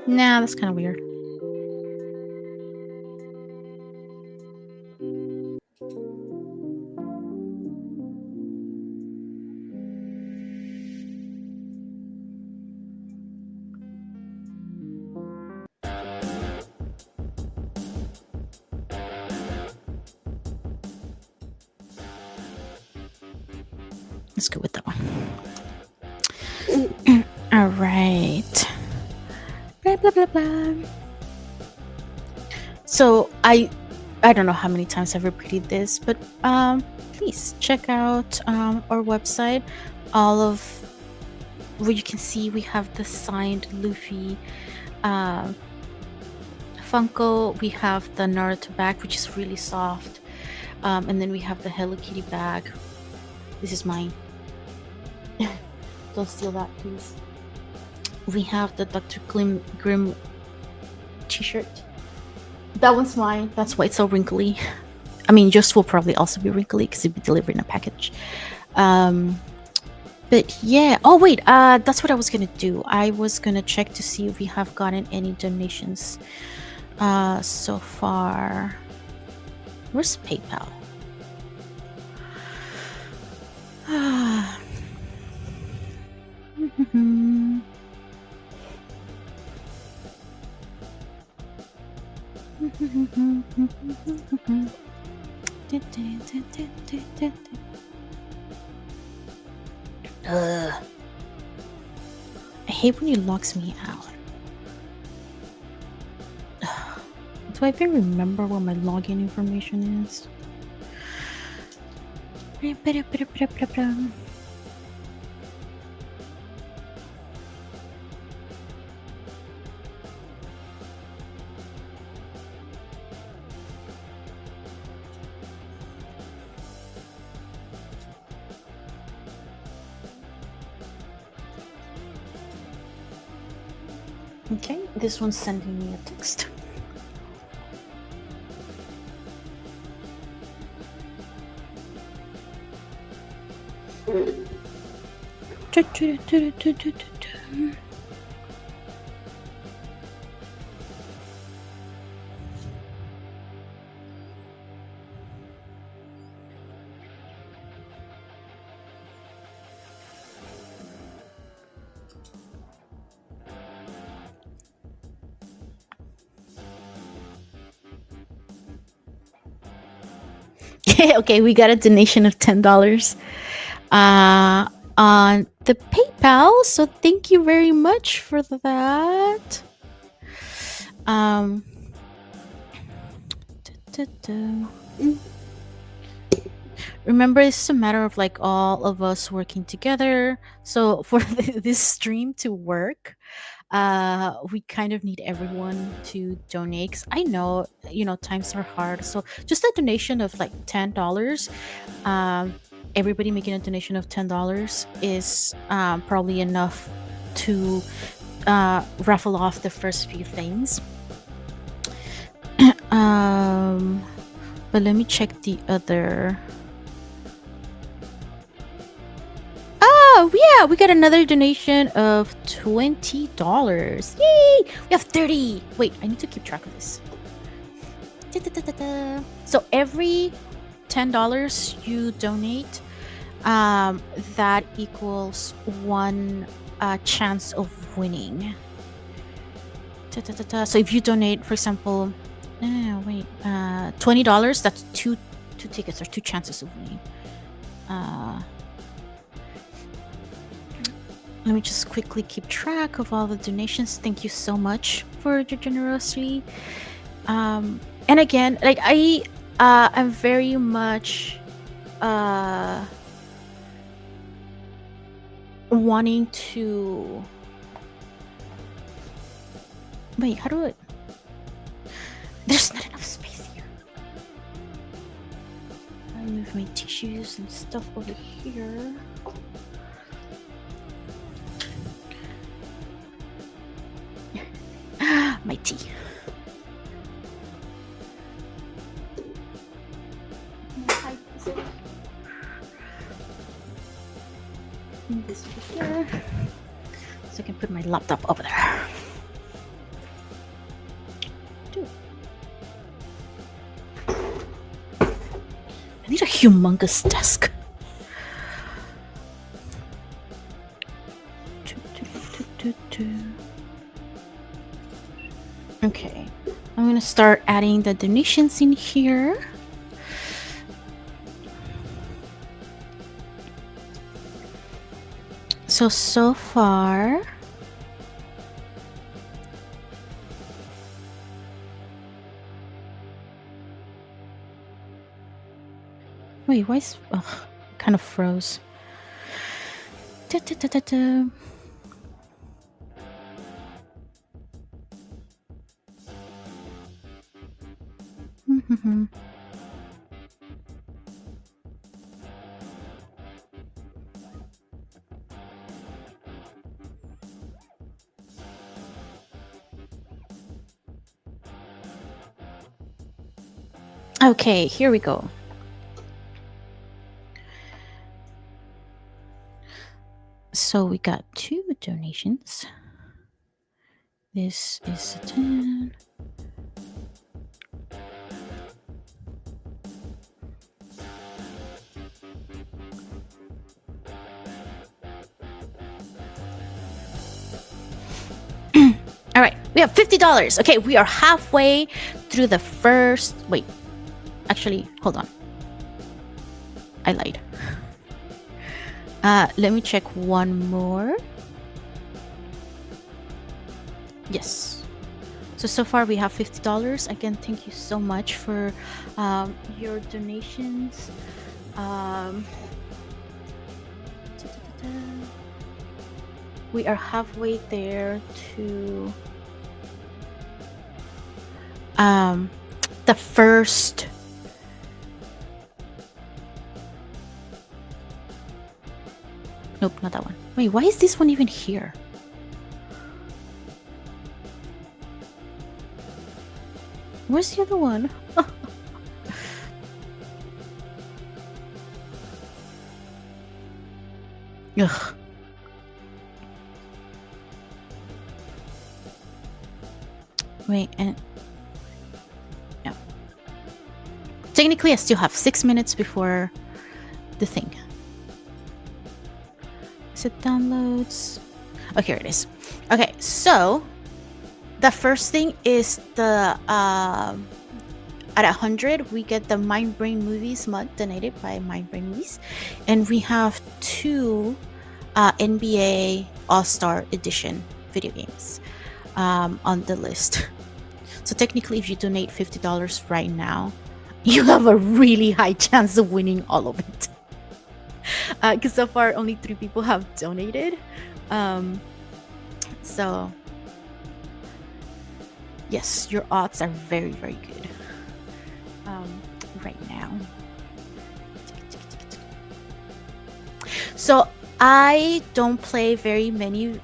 Nah, that's kind of weird. Let's go with that one. All right. Blah, blah, blah, blah. So I don't know how many times I've repeated this, but please check out our website. All of where you can see we have the signed Luffy Funko. We have the Naruto bag, which is really soft, and then we have the Hello Kitty bag. This is mine. Don't steal that, please. We have the Dr. Grimm t-shirt. That one's mine. That's why it's so wrinkly. I mean, yours will probably also be wrinkly because it'll be delivered in a package. Um, but yeah. Oh wait. That's what I was gonna do. I was gonna check to see if we have gotten any donations. So far. Where's PayPal? I hate when he locks me out. Do I even remember what my login information is? Okay, this one's sending me a text. Okay, we got a donation of $10 on the PayPal. So thank you very much for that. Remember, it's a matter of like all of us working together. So for this stream to work, we kind of need everyone to donate. 'Cause I know, times are hard. So just a donation of like $10. Everybody making a donation of $10 is probably enough to raffle off the first few things. But let me check the other. Oh yeah, we got another donation of $20. Yay! We have 30. Wait, I need to keep track of this. So every $10 you donate, that equals one chance of winning. So if you donate, for example, $20, that's two tickets or two chances of winning. Let me just quickly keep track of all the donations. Thank you so much for your generosity. And again, like I'm very much wanting to. Wait, how do I? There's not enough space here. I move my tissues and stuff over here. My tea. This over here, so I can put my laptop over there. I need a humongous desk. Okay, I'm gonna start adding the donations in here. So far, wait, why is kind of froze. Okay, here we go. So we got 2 donations. This is a 10. All right, we have $50. Okay, we are halfway through the first. Wait, actually, hold on. I lied. Let me check one more. Yes. So far we have $50. Again, thank you so much for your donations. We are halfway there to the first. Nope, not that one. Wait, why is this one even here? Where's the other one? Ugh. Wait, and no. Technically, I still have 6 minutes before the thing. Is it downloads? Oh, here it is. Okay, so the first thing is the at 100 we get the Mind Brain Movies mod donated by Mind Brain Movies, and we have 2 NBA All-Star Edition video games on the list. So technically, if you donate $50 right now, you have a really high chance of winning all of it. Because so far only 3 people have donated. So yes, your odds are very, very good right now. So I don't play very many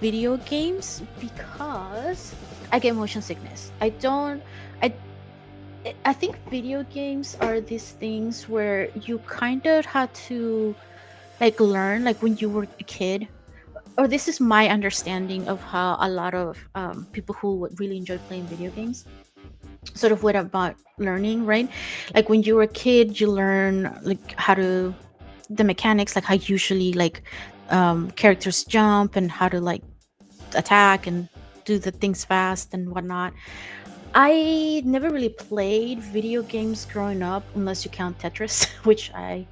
video games because I get motion sickness. I think video games are these things where you kind of had to like learn, like when you were a kid, or this is my understanding of how a lot of people who would really enjoy playing video games sort of went about learning, right? Like when you were a kid, you learn like how to the mechanics, like how usually like characters jump and how to like attack and do the things fast and whatnot. I never really played video games growing up, unless you count Tetris, which I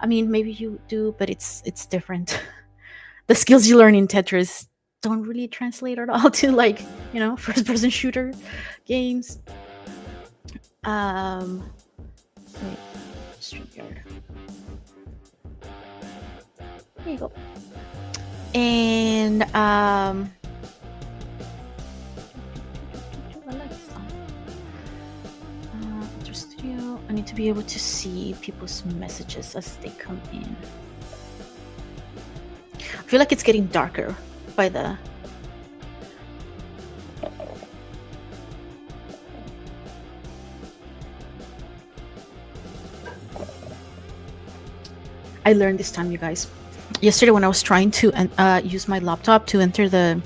mean, maybe you do, but it's different. The skills you learn in Tetris don't really translate at all to like, you know, first-person shooter games. Wait, StreamYard. There you go. And Studio. I need to be able to see people's messages as they come in. I feel like it's getting darker by the. I learned this time, you guys. Yesterday, when I was trying to use my laptop to enter the.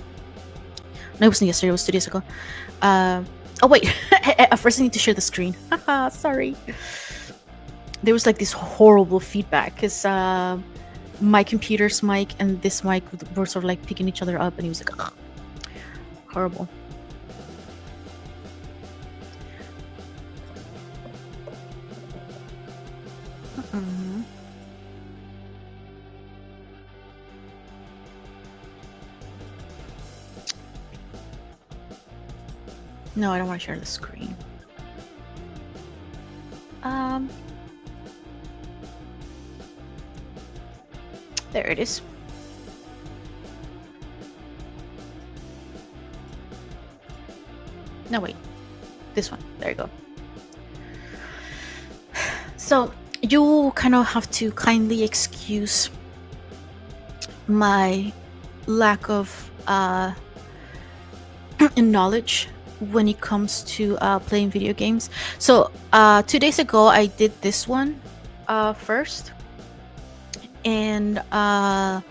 No, it wasn't yesterday. It was 2 days ago. Oh wait, first I need to share the screen. Haha, sorry. There was like this horrible feedback because my computer's mic and this mic were sort of like picking each other up, and he was like, ugh. Horrible. No, I don't want to share the screen. There it is. No, wait. This one. There you go. So you kind of have to kindly excuse my lack of knowledge when it comes to playing video games. So 2 days ago, I did this one first, and I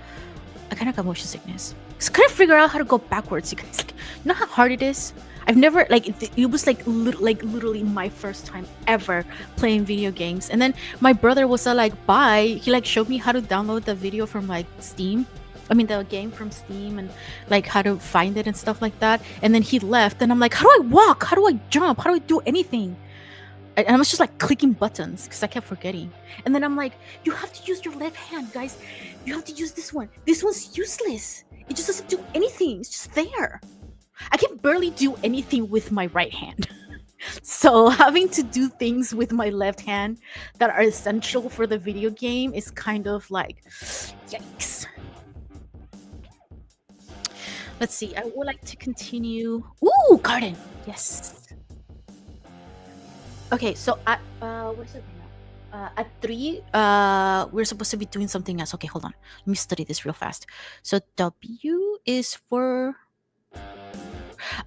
kind of got motion sickness. So I couldn't figure out how to go backwards. You guys, like, you know how hard it is. I've never like it was like literally my first time ever playing video games. And then my brother was like, "Bye." He like showed me how to download the video from like Steam. I mean the game from Steam and like how to find it and stuff like that. And then he left, and I'm like, "How do I walk? How do I jump? How do I do anything?" And I was just like clicking buttons because I kept forgetting. And then I'm like, "You have to use your left hand, guys. You have to use this one. This one's useless. It just doesn't do anything. It's just there." I can barely do anything with my right hand. So having to do things with my left hand that are essential for the video game is kind of like, yikes. Let's see. I would like to continue. Ooh, garden. Yes. Okay, so at what is it now? At 3, we're supposed to be doing something else. Okay, hold on. Let me study this real fast. So W is for.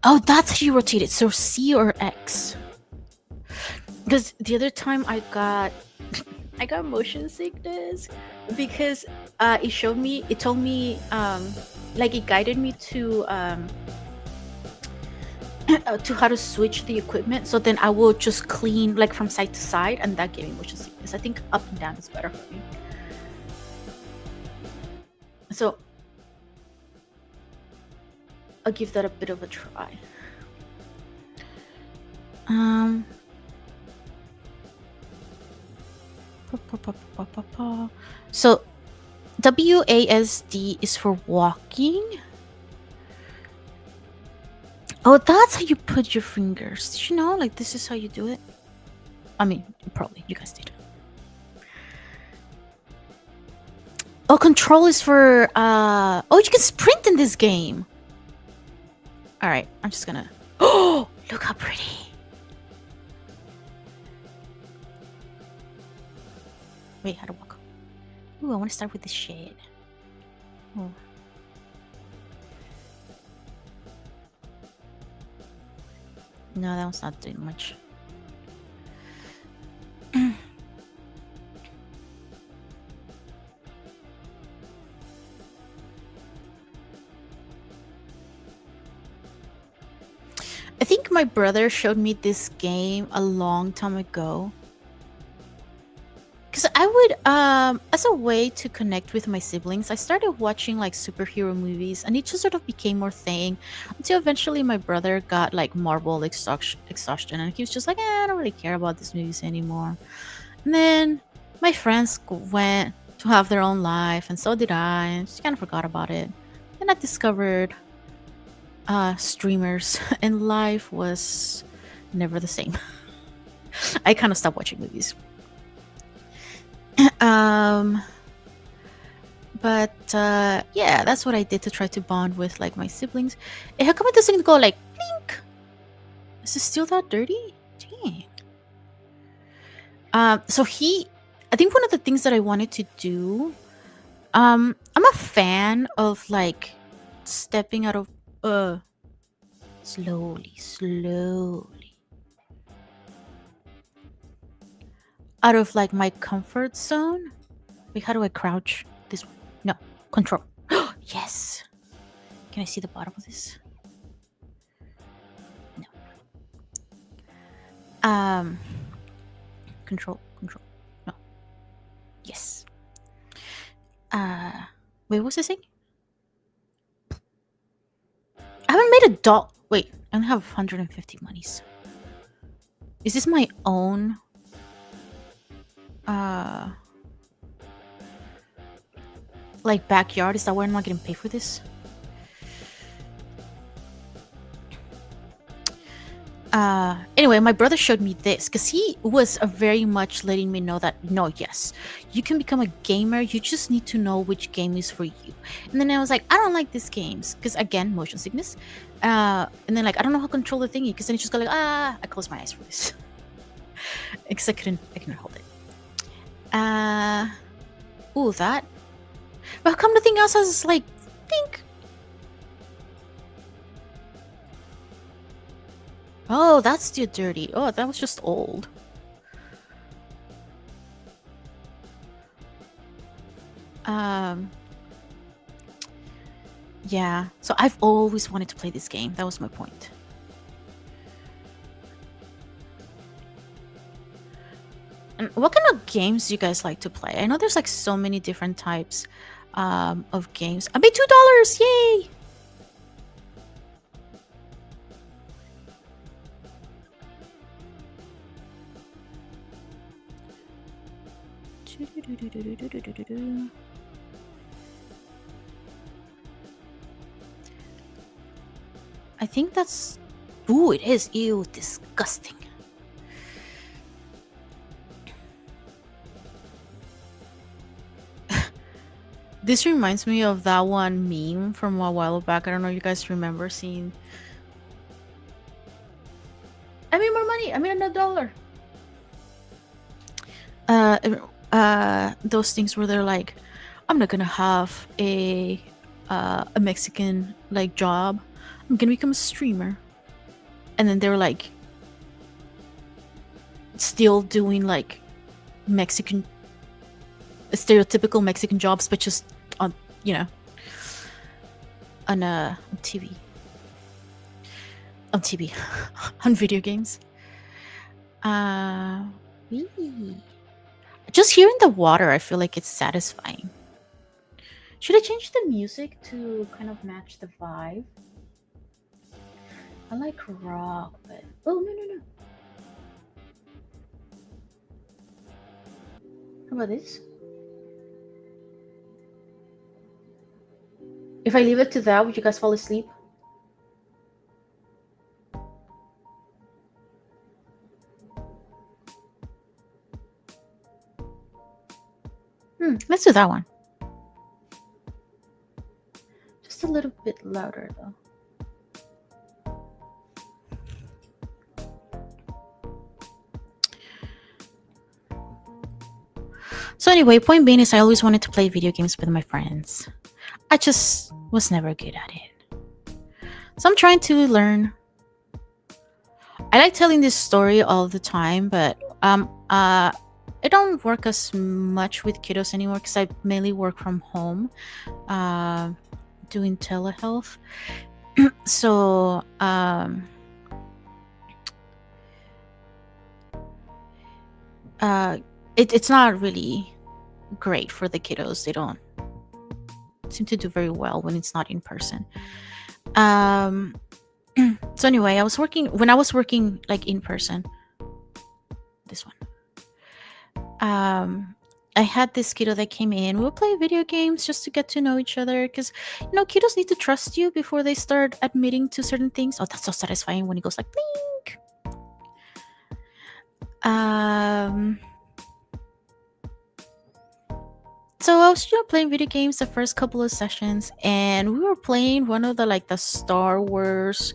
Oh, that's how you rotate it. So C or X. Because the other time I got motion sickness because it told me like it guided me to how to switch the equipment. So then I will just clean like from side to side, and that gave me motion sickness. I think up and down is better for me. So I'll give that a bit of a try. So WASD is for walking. Oh, that's how you put your fingers. Did you know? Like, this is how you do it? I mean, probably. You guys did. Oh, control is for... Oh, you can sprint in this game. Alright, I'm just gonna... Oh, look how pretty. Wait, how to walk? Ooh, I want to start with this shade. Oh. No, that one's not doing much. I think my brother showed me this game a long time ago. Because I would, as a way to connect with my siblings, I started watching like superhero movies, and it just sort of became more thing until eventually my brother got like Marvel exhaustion, and he was just like, I don't really care about these movies anymore. And then my friends went to have their own life, and so did I, and just kind of forgot about it. Then I discovered streamers, and life was never the same. I kind of stopped watching movies. But yeah, that's what I did to try to bond with like my siblings. Hey, how come it doesn't go like blink? Is it still that dirty? Dang. So I think one of the things that I wanted to do, I'm a fan of like stepping out of slowly out of like my comfort zone. Wait, how do I crouch? This one. No, control. Yes. Can I see the bottom of this? No. Control. No. Yes. Wait, what's this thing? I haven't made a doll. Wait, I only have 150 monies. Is this my own? Like backyard? Is that where I'm not getting paid for this? Anyway, my brother showed me this because he was very much letting me know that no, yes, you can become a gamer. You just need to know which game is for you. And then I was like, I don't like these games because again, motion sickness. And then like I don't know how to control the thingy because then it just go like I closed my eyes for this because I couldn't hold it. Ooh, that. But how come nothing else has like pink? Oh, that's still dirty. Oh, that was just old. Um, yeah. So I've always wanted to play this game. That was my point. And what kind of games do you guys like to play? I know there's like so many different types of games. I made $2. Yay! I think that's. Ooh, it is. Ew, disgusting. This reminds me of that one meme from a while back. I don't know if you guys remember seeing. I made more money. I made $1. Those things where they're like, I'm not gonna have a Mexican like job. I'm gonna become a streamer. And then they're like still doing like Mexican stereotypical Mexican jobs, but just on on TV. On TV. On video games. Wee. Just hearing the water, I feel like it's satisfying. Should I change the music to kind of match the vibe? I like rock, but oh no. How about this? If I leave it to that, would you guys fall asleep? Let's do that one. Just a little bit louder though. So anyway, point being is I always wanted to play video games with my friends. I just was never good at it. So I'm trying to learn. I like telling this story all the time, but I don't work as much with kiddos anymore because I mainly work from home, doing telehealth. So it's not really great for the kiddos. They don't seem to do very well when it's not in person. So anyway, when I was working like in person. This one. I had this kiddo that came in. We would play video games just to get to know each other because kiddos need to trust you before they start admitting to certain things. Oh, that's so satisfying when he goes like blink. So I was playing video games the first couple of sessions, and we were playing one of the Star Wars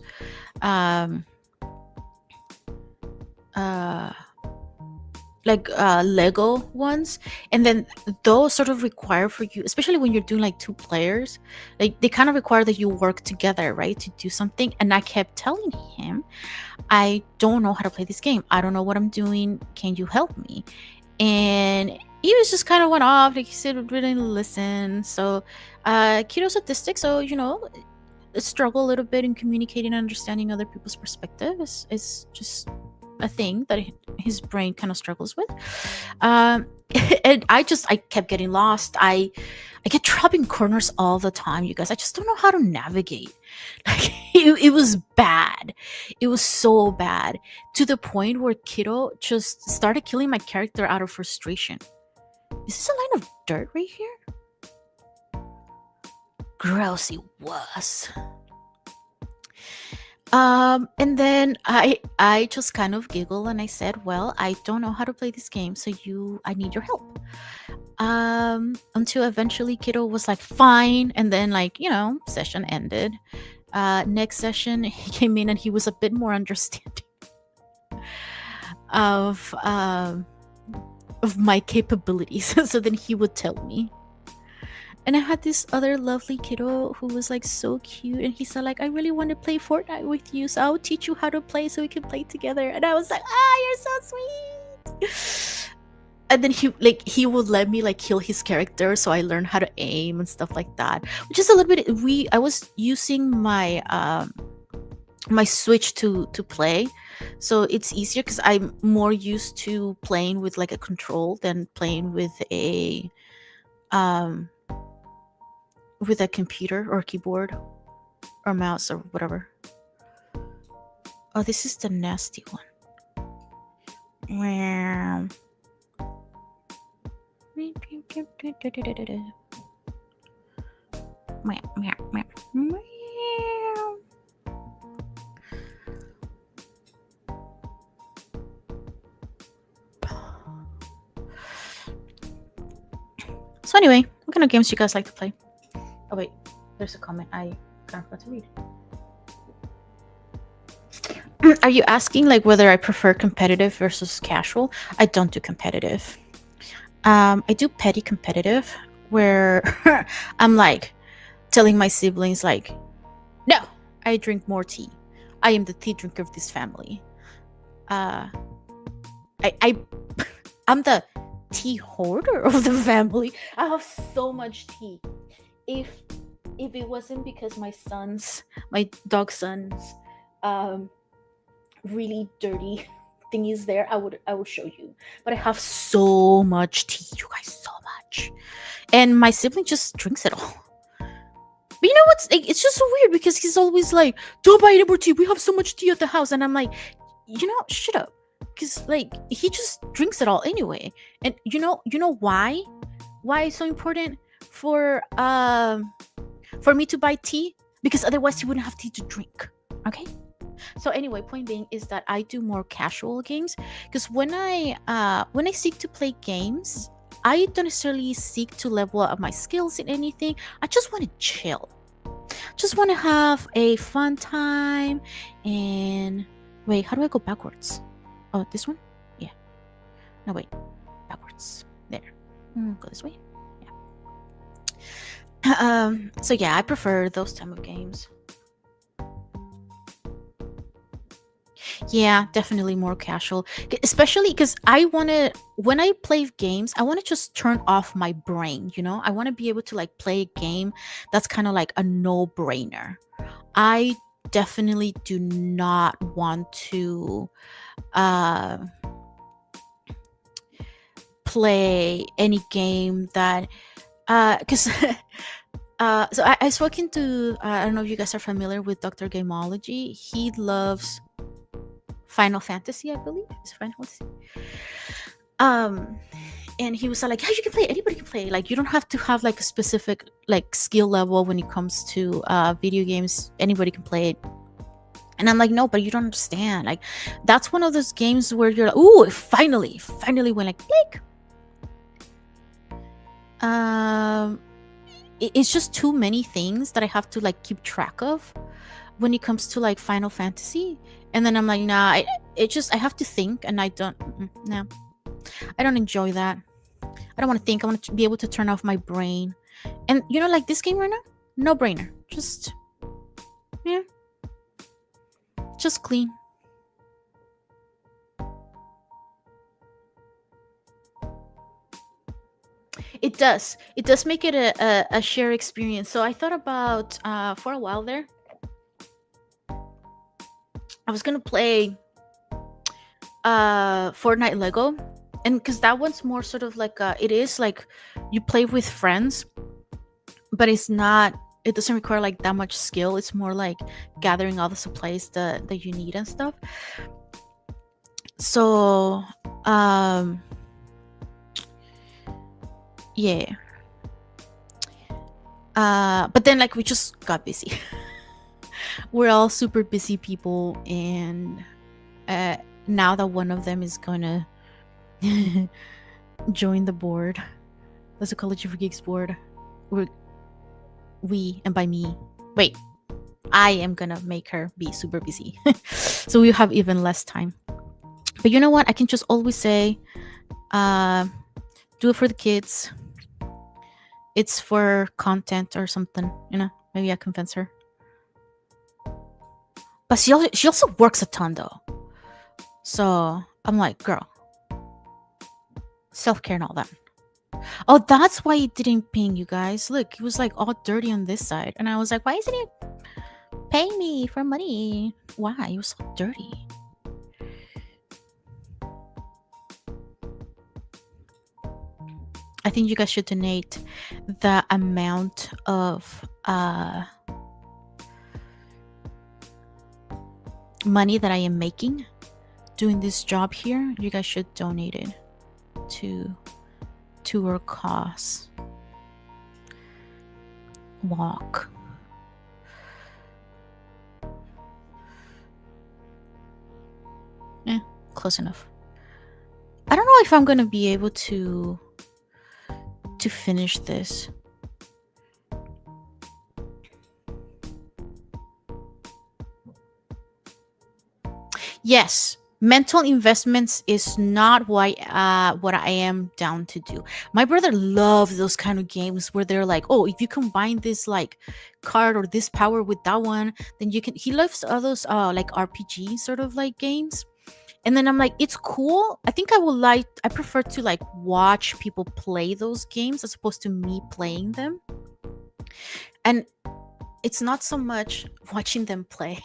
Lego ones, and then those sort of require for you, especially when you're doing like two players, like they kind of require that you work together, right, to do something. And I kept telling him, I don't know how to play this game. I don't know what I'm doing. Can you help me? And he was just kind of went off, like he said, didn't listen. So kiddo's autistic, so struggle a little bit in communicating and understanding other people's perspective is just a thing that his brain kind of struggles with. And I kept getting lost. I get trapped in corners all the time, you guys. I just don't know how to navigate. Like it was bad. It was so bad to the point where kiddo just started killing my character out of frustration. Is this a line of dirt right here? Gross, it was. And then I just kind of giggled and I said, well, I don't know how to play this game, so I need your help. Until eventually kiddo was like, fine. And then session ended. Next session, he came in and he was a bit more understanding of my capabilities. So then he would tell me. And I had this other lovely kiddo who was like so cute, and he said like, I really want to play Fortnite with you, so I'll teach you how to play so we can play together. And I was like, you're so sweet. And then he would let me like kill his character, so I learned how to aim and stuff like that, which is a little bit I was using my Switch to play, so it's easier because I'm more used to playing with like a control than playing um with a computer or keyboard or mouse or whatever. Oh, this is the nasty one. Meow. Meow, meow, meow. So anyway, what kind of games do you guys like to play? Oh wait, there's a comment I kind of forgot to read. Are you asking like whether I prefer competitive versus casual? I don't do competitive. I do petty competitive, where I'm like telling my siblings like, no, I drink more tea. I am the tea drinker of this family. I I'm the tea hoarder of the family. I have so much tea. If it wasn't because my dog sons, really dirty thingies there, I would show you. But I have so much tea, you guys, so much. And my sibling just drinks it all. But you know what's it's just so weird because he's always like, don't buy any more tea. We have so much tea at the house. And I'm like, shut up. Because like he just drinks it all anyway. And you know why? Why it's so important for me to buy tea? Because otherwise he wouldn't have tea to drink. Okay? So anyway, point being is that I do more casual games, because when I seek to play games, I don't necessarily seek to level up my skills in anything. I just want to chill. Just want to have a fun time. And wait, how do I go backwards? Oh, this one? Yeah. No, wait. Backwards. There. Go this way. Yeah. So yeah, I prefer those type of games. Yeah, definitely more casual. Especially because when I play games, I want to just turn off my brain, I want to be able to like play a game that's kind of like a no-brainer. I definitely do not want to play any game that because so I spoken to I don't know if you guys are familiar with Dr. Gameology. He loves Final Fantasy, I believe. Is it Final Fantasy? And he was like, yeah, you can play, anybody can play, like you don't have to have like a specific like skill level when it comes to video games. Anybody can play it. And I'm like, no, but you don't understand. Like, that's one of those games where you're like, ooh, finally went like, blink. It's just too many things that I have to like keep track of when it comes to like Final Fantasy. And then I'm like, nah, I have to think, and I don't, no, I don't enjoy that. I don't want to think. I want to be able to turn off my brain. And like this game right now, no brainer. Just, yeah, just clean. It does make it a shared experience. So I thought about for a while there, I was gonna play Fortnite Lego, and because that one's more sort of like it is like you play with friends, but it doesn't require like that much skill. It's more like gathering all the supplies that you need and stuff. So yeah, but then like we just got busy. We're all super busy people, and now that one of them is gonna join the board, that's a College of Geeks board, and by me, wait, I am gonna make her be super busy. So we have even less time. But you know what? I can just always say, do it for the kids. it's for content or something, maybe I convince her. But she also works a ton though. So I'm like, girl, self-care and all that. Oh, that's why it didn't ping, you guys. Look, it was like all dirty on this side. And I was like, why isn't it paying me for money? Why? It was so dirty. I think you guys should donate the amount of money that I am making doing this job here. You guys should donate it to her cause. Walk. Close enough. I don't know if I'm gonna be able to finish this. Yes, mental investments is not what I am down to do. My brother loves those kind of games where they're like, oh, if you combine this like card or this power with that one, then you can. He loves all those like RPG sort of like games. And then I'm like, it's cool. I think I prefer to like watch people play those games as opposed to me playing them. And it's not so much watching them play.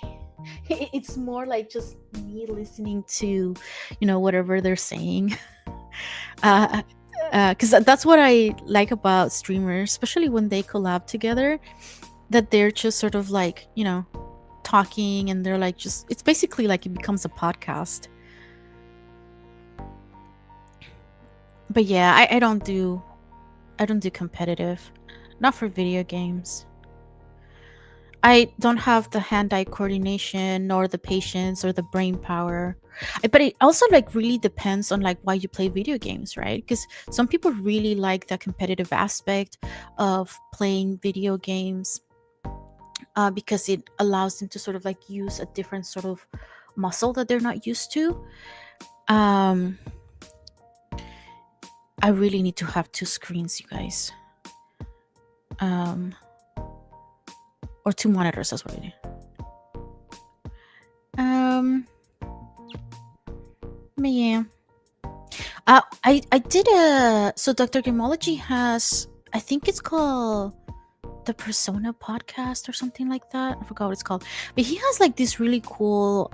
It's more like just me listening to, whatever they're saying. Because that's what I like about streamers, especially when they collab together, that they're just sort of like, talking, and they're like, it's basically like it becomes a podcast. But yeah, I don't do competitive, not for video games. I don't have the hand-eye coordination, nor the patience or the brain power. But it also like really depends on like why you play video games, right? Because some people really like the competitive aspect of playing video games, because it allows them to sort of like use a different sort of muscle that they're not used to. I really need to have 2 screens, you guys. Or 2 monitors, that's what I need. But yeah. I did so Dr. Gemology has, I think it's called the Persona podcast or something like that. I forgot what it's called. But he has like this really cool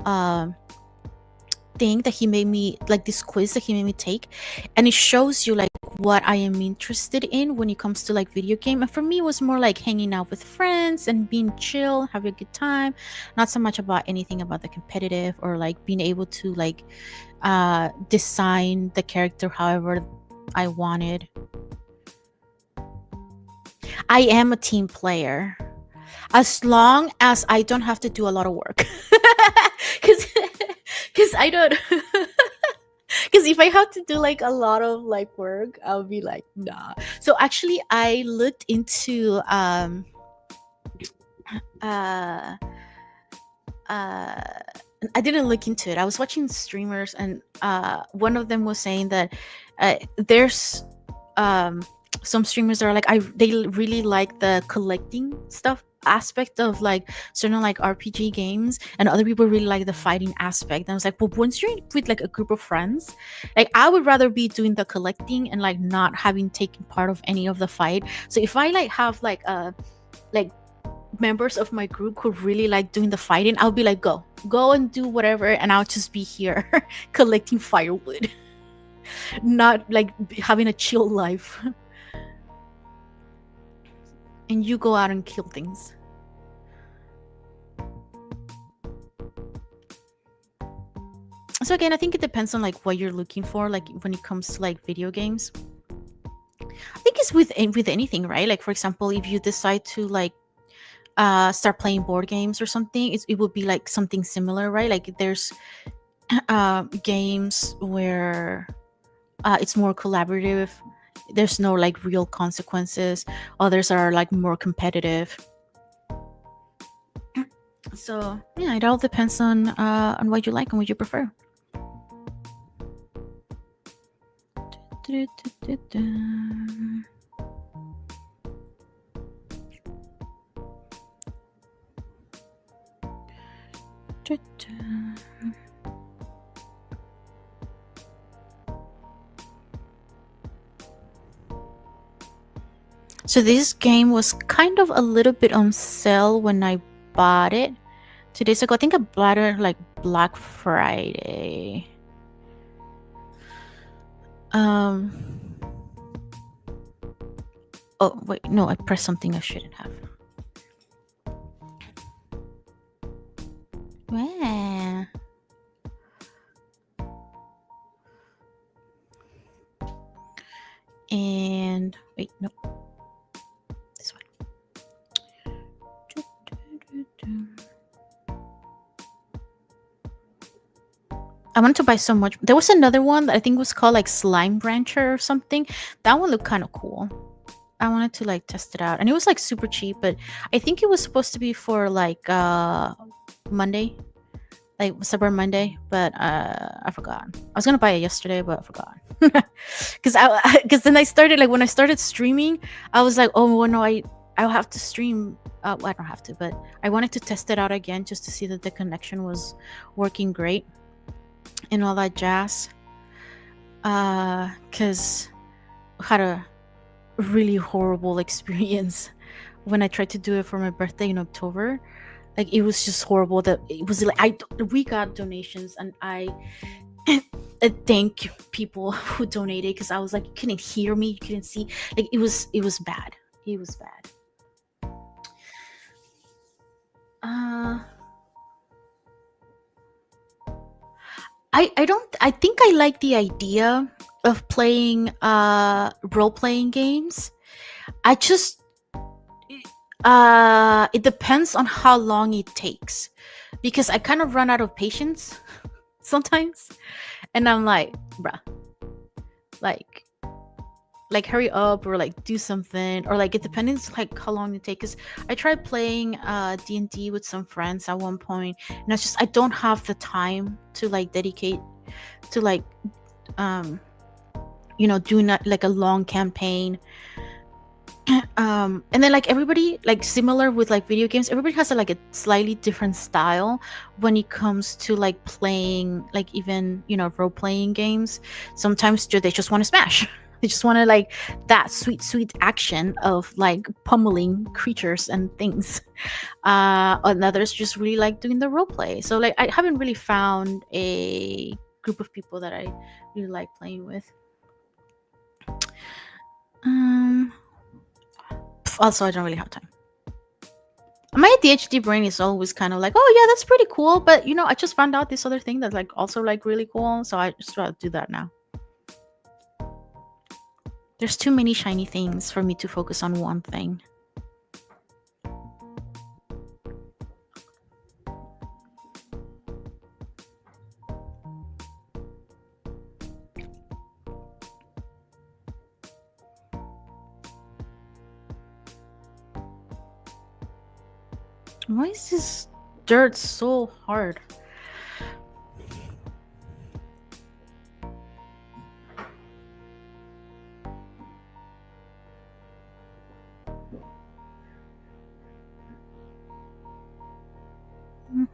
thing that he made me, like this quiz that he made me take, and it shows you like what I am interested in when it comes to like video game. And for me, it was more like hanging out with friends and being chill, having a good time, not so much about anything about the competitive or like being able to like design the character however I wanted. I am a team player as long as I don't have to do a lot of work. Because I don't. Because if I have to do like a lot of like work, I'll be like, nah. So actually, I looked into I didn't look into it. I was watching streamers, and one of them was saying that there's some streamers that are like, they really like the collecting stuff aspect of like certain like RPG games, and other people really like the fighting aspect. And I was like, well, once you're with like a group of friends, like I would rather be doing the collecting and like not having taken part of any of the fight. So if I like have like members of my group who really like doing the fighting, I'll be like, go and do whatever, and I'll just be here collecting firewood, not like having a chill life. And you go out and kill things. So again, I think it depends on like what you're looking for, like when it comes to like video games. I think it's with anything, right? Like for example, if you decide to like start playing board games or something, it would be like something similar, right? Like there's games where it's more collaborative, there's no like real consequences. Others are like more competitive. So yeah, it all depends on what you like and what you prefer. So this game was kind of a little bit on sale when I bought it 2 days ago. I think I bought it like Black Friday. Oh wait, no, I pressed something I shouldn't have. Wow. And wait, no, this one. I wanted to buy so much. There was another one that I think was called like Slime Rancher or something. That one looked kind of cool. I wanted to like test it out, and it was like super cheap. But I think it was supposed to be for like Monday, like Cyber Monday. But I forgot. I was gonna buy it yesterday, but I forgot. Because then I started like when I started streaming, I was like, oh well, no, I'll have to stream. Well, I don't have to, but I wanted to test it out again just to see that the connection was working great and all that jazz. Because I had a really horrible experience when I tried to do it for my birthday in October. Like it was just horrible. That it was like we got donations and I thank people who donated because I was like, you couldn't hear me, you couldn't see. Like it was bad. It was bad. I think I like the idea of playing role playing games. I just it depends on how long it takes because I kind of run out of patience sometimes and I'm like, bruh, like hurry up or like do something or like it depends like how long it takes. Because I tried playing D&D with some friends at one point and it's just I don't have the time to like dedicate to like doing like a long campaign. And then like everybody like similar with like video games, everybody has like a slightly different style when it comes to like playing like even role playing games. Sometimes they just want to smash. They just want to like that sweet action of like pummeling creatures and things. And others just really like doing the role play. So like I haven't really found a group of people that I really like playing with. Also, I don't really have time. My ADHD brain is always kind of like, oh yeah, that's pretty cool, but I just found out this other thing that's like also like really cool, so I just try to do that now. There's too many shiny things for me to focus on one thing. Why is this dirt so hard? I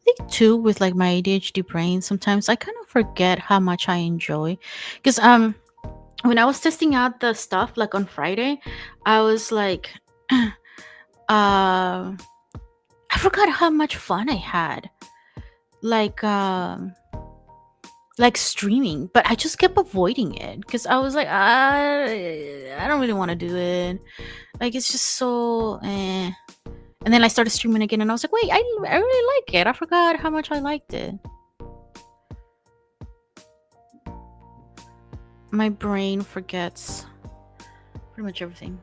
think too with like my ADHD brain, sometimes I kind of forget how much I enjoy. Because when I was testing out the stuff like on Friday, I was like I forgot how much fun I had. Like streaming, but I just kept avoiding it because I was like, I don't really want to do it. Like it's just so eh. And then I started streaming again, and I was like, wait, I really like it. I forgot how much I liked it. My brain forgets pretty much everything.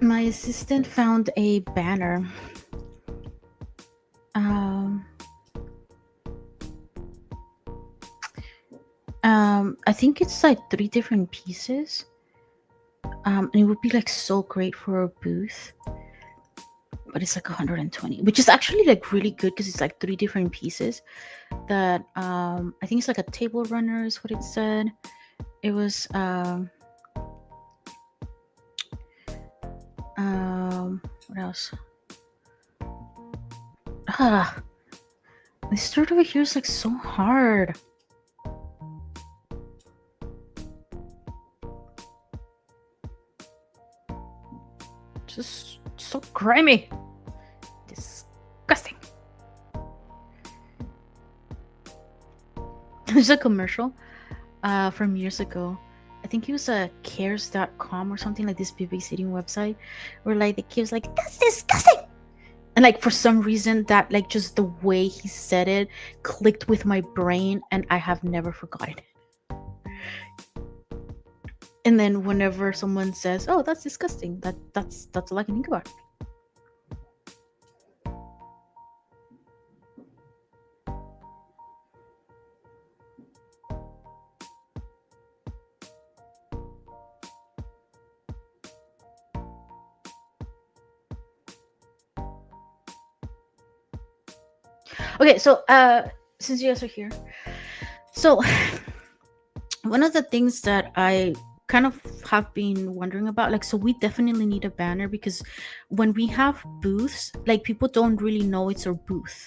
My assistant found a banner. I think it's like 3 different pieces. And it would be like so great for a booth. But it's like 120, which is actually like really good because it's like 3 different pieces. That I think it's like a table runner is what it said. It was what else? This start over here is like so hard. Just so grimy. Disgusting. There's a commercial from years ago. I think it was a cares.com or something, like this babysitting website, where like the kid was like, "That's disgusting." And like for some reason that like just the way he said it clicked with my brain, and I have never forgotten it. And then whenever someone says, "Oh, that's disgusting," that's all I can think about. Okay, so since you guys are here, so one of the things that I kind of have been wondering about, like, so we definitely need a banner, because when we have booths, like, people don't really know it's a booth.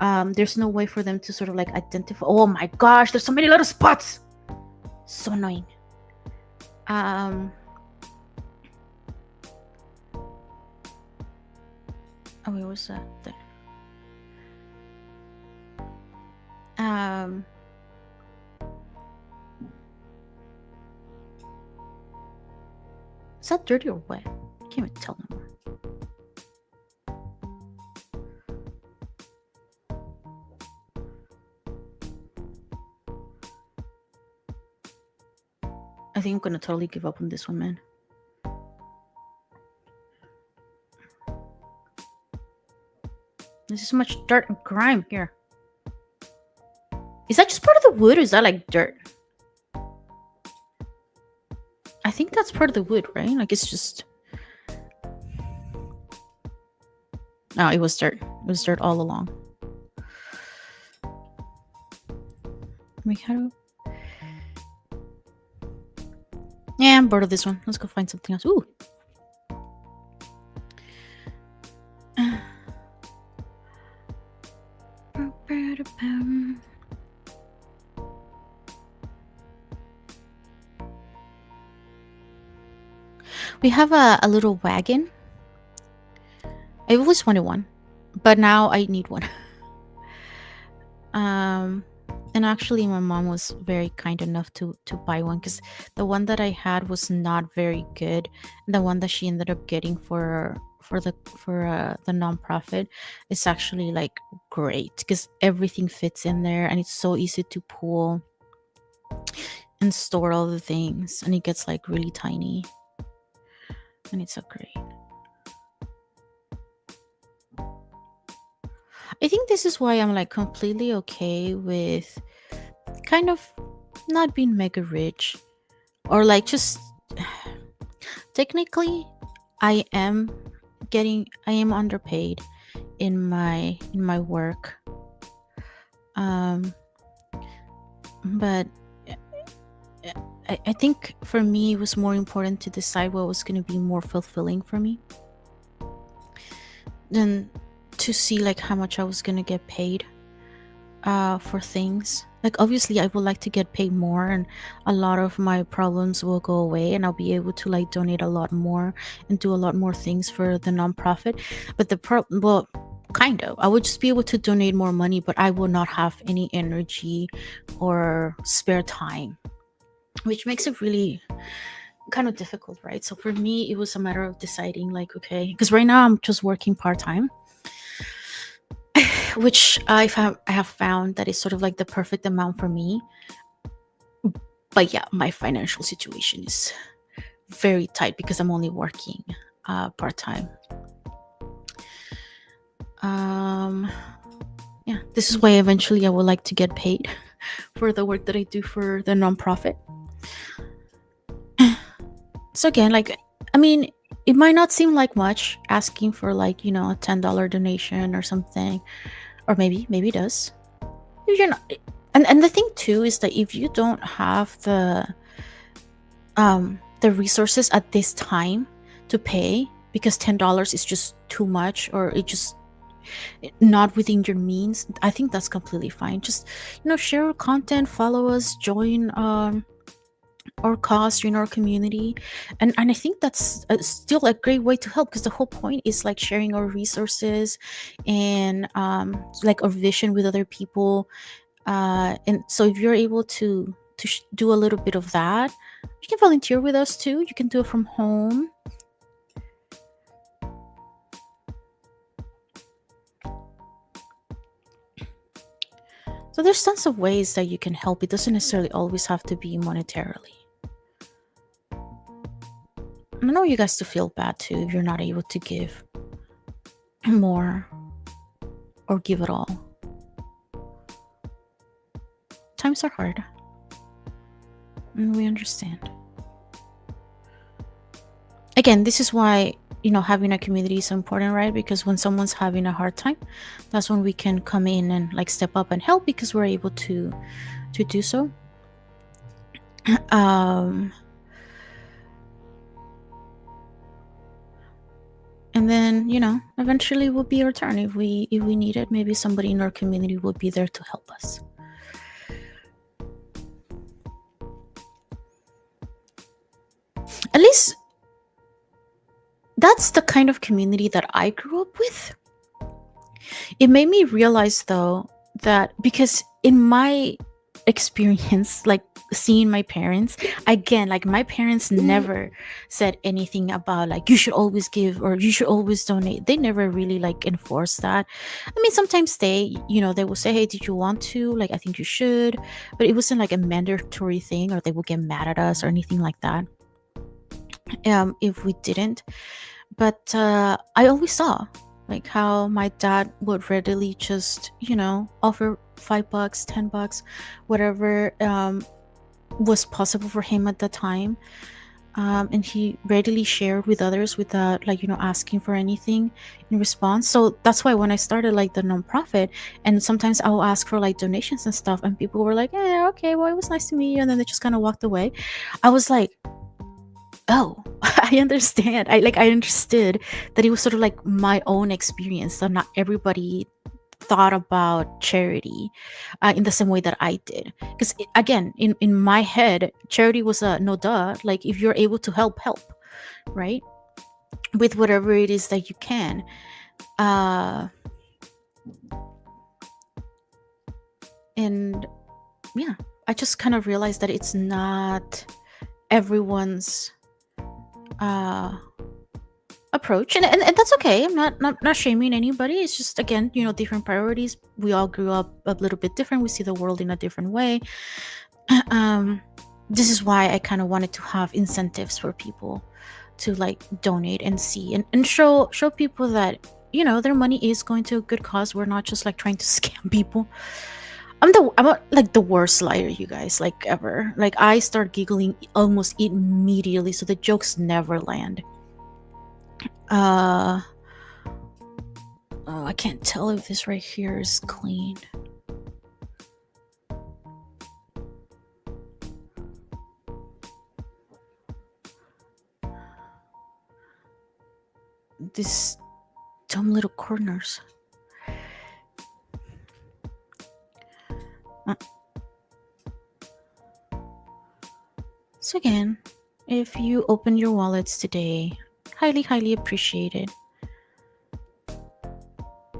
There's no way for them to sort of like identify. Oh my gosh, there's so many little spots, so annoying. Oh wait, what's that there? Is that dirty or wet? I can't even tell no more. I think I'm gonna totally give up on this one, man. There's so much dirt and grime here. Is that just part of the wood, or is that like dirt? I think that's part of the wood, right? Like, it's just... No, it was dirt. It was dirt all along. Wait, how do... Yeah, I'm bored of this one. Let's go find something else. Ooh! We have a little wagon. I always wanted one, but now I need one. And actually my mom was very kind enough to buy one, because the one that I had was not very good. The one that she ended up getting for the nonprofit is actually like great, because everything fits in there and it's so easy to pull and store all the things, and it gets like really tiny, and it's so great. I think this is why I'm like completely okay with kind of not being mega rich, or like just technically I am underpaid in my work. But I think for me it was more important to decide what was going to be more fulfilling for me than to see like how much I was going to get paid. for things. Like obviously I would like to get paid more, and a lot of my problems will go away, and I'll be able to like donate a lot more and do a lot more things for the nonprofit. But well, kind of, I would just be able to donate more money, but I will not have any energy or spare time, which makes it really kind of difficult, right? So for me it was a matter of deciding, like, okay, because right now I'm just working part-time, which I have found that is sort of like the perfect amount for me. But yeah, my financial situation is very tight because I'm only working part-time. um yeah, this is why eventually I would like to get paid for the work that I do for the nonprofit. So again, like, I mean, it might not seem like much asking for, like, a $10 donation or something, or maybe it does. If you're not, and the thing too is that if you don't have the resources at this time to pay, because $10 is just too much, or it just not within your means, I think that's completely fine. Just, share our content, follow us, join our cause, join our community. And I think that's still a great way to help, because the whole point is like sharing our resources and like our vision with other people. And so if you're able to do a little bit of that, you can volunteer with us too. You can do it from home. So there's tons of ways that you can help. It doesn't necessarily always have to be monetarily. I know you guys to feel bad too if you're not able to give more or give it all. Times are hard, and we understand. Again, this is why having a community is so important, right? Because when someone's having a hard time, that's when we can come in and like step up and help, because we're able to do so. um and then eventually will be our turn. If we need it, maybe somebody in our community will be there to help us. At least that's the kind of community that I grew up with. It made me realize though that, because in my experience, like seeing my parents, again, like my parents never said anything about like you should always give or you should always donate. They never really like enforced that. I mean, sometimes they will say, hey, did you want to, like, I think you should, but it wasn't like a mandatory thing, or they would get mad at us or anything like that if we didn't. But I always saw like how my dad would readily just offer $5, $10, whatever was possible for him at the time. And he readily shared with others without like asking for anything in response. So that's why when I started like the nonprofit, and sometimes I'll ask for like donations and stuff, and people were like, yeah, okay, well, it was nice to meet you, and then they just kind of walked away. I was like, oh, I understand. I understood that it was sort of like my own experience, so not everybody thought about charity in the same way that I did. Because again, in my head, charity was a no duh. Like if you're able to help, right, with whatever it is that you can. uh and yeah, I just kind of realized that it's not everyone's uh approach, and that's okay. I'm not shaming anybody. It's just, again, different priorities. We all grew up a little bit different. We see the world in a different way. um this is why I kind of wanted to have incentives for people to like donate and see and show people that their money is going to a good cause. We're not just like trying to scam people. Like the worst liar, you guys, like ever. Like I start giggling almost immediately, so the jokes never land. uh Oh, I can't tell if this right here is clean. These dumb little corners. Uh, So again, if you open your wallets today, highly, highly appreciated.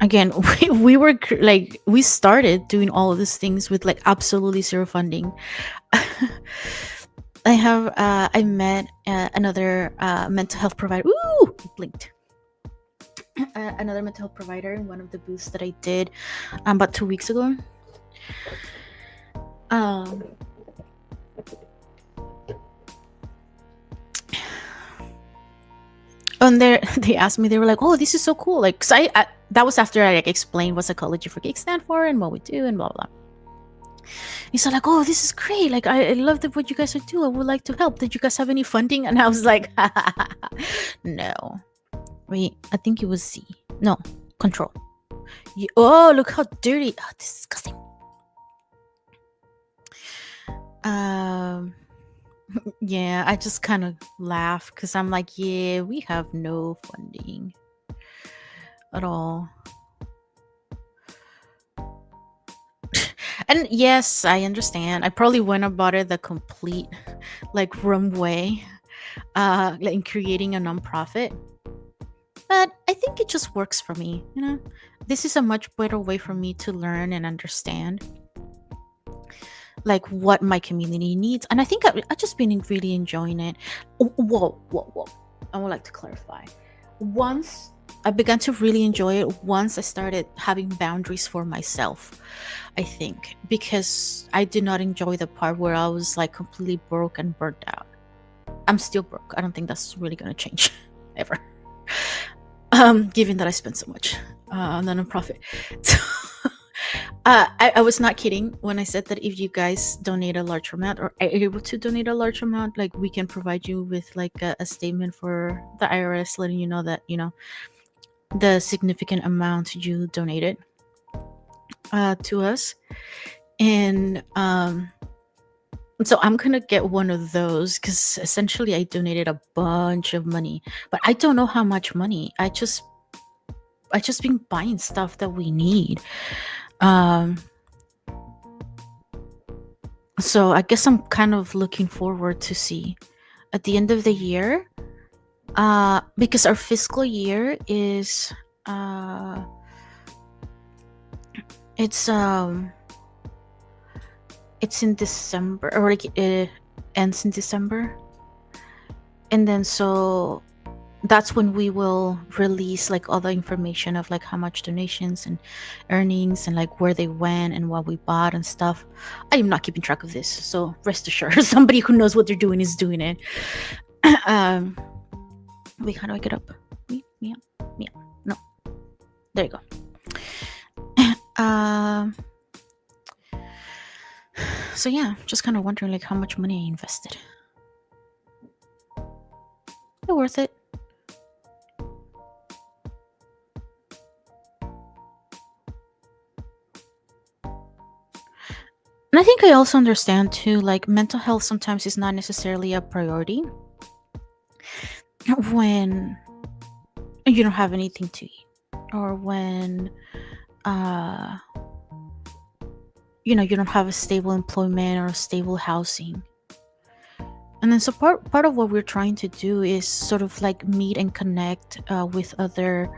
Again, we started doing all of these things with like absolutely zero funding. I met another mental health provider. Ooh, blinked. Another mental health provider in one of the booths that I did about 2 weeks ago. Um, and they asked me, they were like, "Oh, this is so cool!" Like, 'cause I that was after I like explained what psychology for Geeks stand for and what we do and blah blah. He's like, "Oh, this is great! Like, I love what you guys are doing. I would like to help. Did you guys have any funding?" And I was like, "No, wait, I think it was C. No, control. Oh, look how dirty! Oh, disgusting." Um, yeah, I just kind of laugh because I'm like, "Yeah, we have no funding at all." And yes, I understand. I probably went about it the complete like wrong way, like in creating a nonprofit. But I think it just works for me, you know? This is a much better way for me to learn and understand like what my community needs. And I think I've just been really enjoying it. Whoa, whoa, whoa. I would like to clarify. Once I began to really enjoy it, once I started having boundaries for myself, I think, because I did not enjoy the part where I was like completely broke and burnt out. I'm still broke. I don't think that's really going to change ever. Given that I spent so much on the nonprofit. So, I was not kidding when I said that if you guys donate a large amount or are able to donate a large amount, like we can provide you with like a statement for the IRS letting you know that, you know, the significant amount you donated to us. And so I'm gonna get one of those because essentially I donated a bunch of money, but I don't know how much money. I just been buying stuff that we need. Um, so I guess I'm kind of looking forward to see at the end of the year, because our fiscal year is uh, it's um it's in December, or like it ends in December, and then so that's when we will release like all the information of like how much donations and earnings and like where they went and what we bought and stuff. I am not keeping track of this, so rest assured somebody who knows what they're doing is doing it. um Wait, how do I get up? Yeah, yeah, no, there you go. um so yeah, just kind of wondering like how much money I invested. They're worth it. And I think I also understand too, like mental health sometimes is not necessarily a priority when you don't have anything to eat, or when uh you don't have a stable employment or stable housing. And then so part of what we're trying to do is sort of like meet and connect with other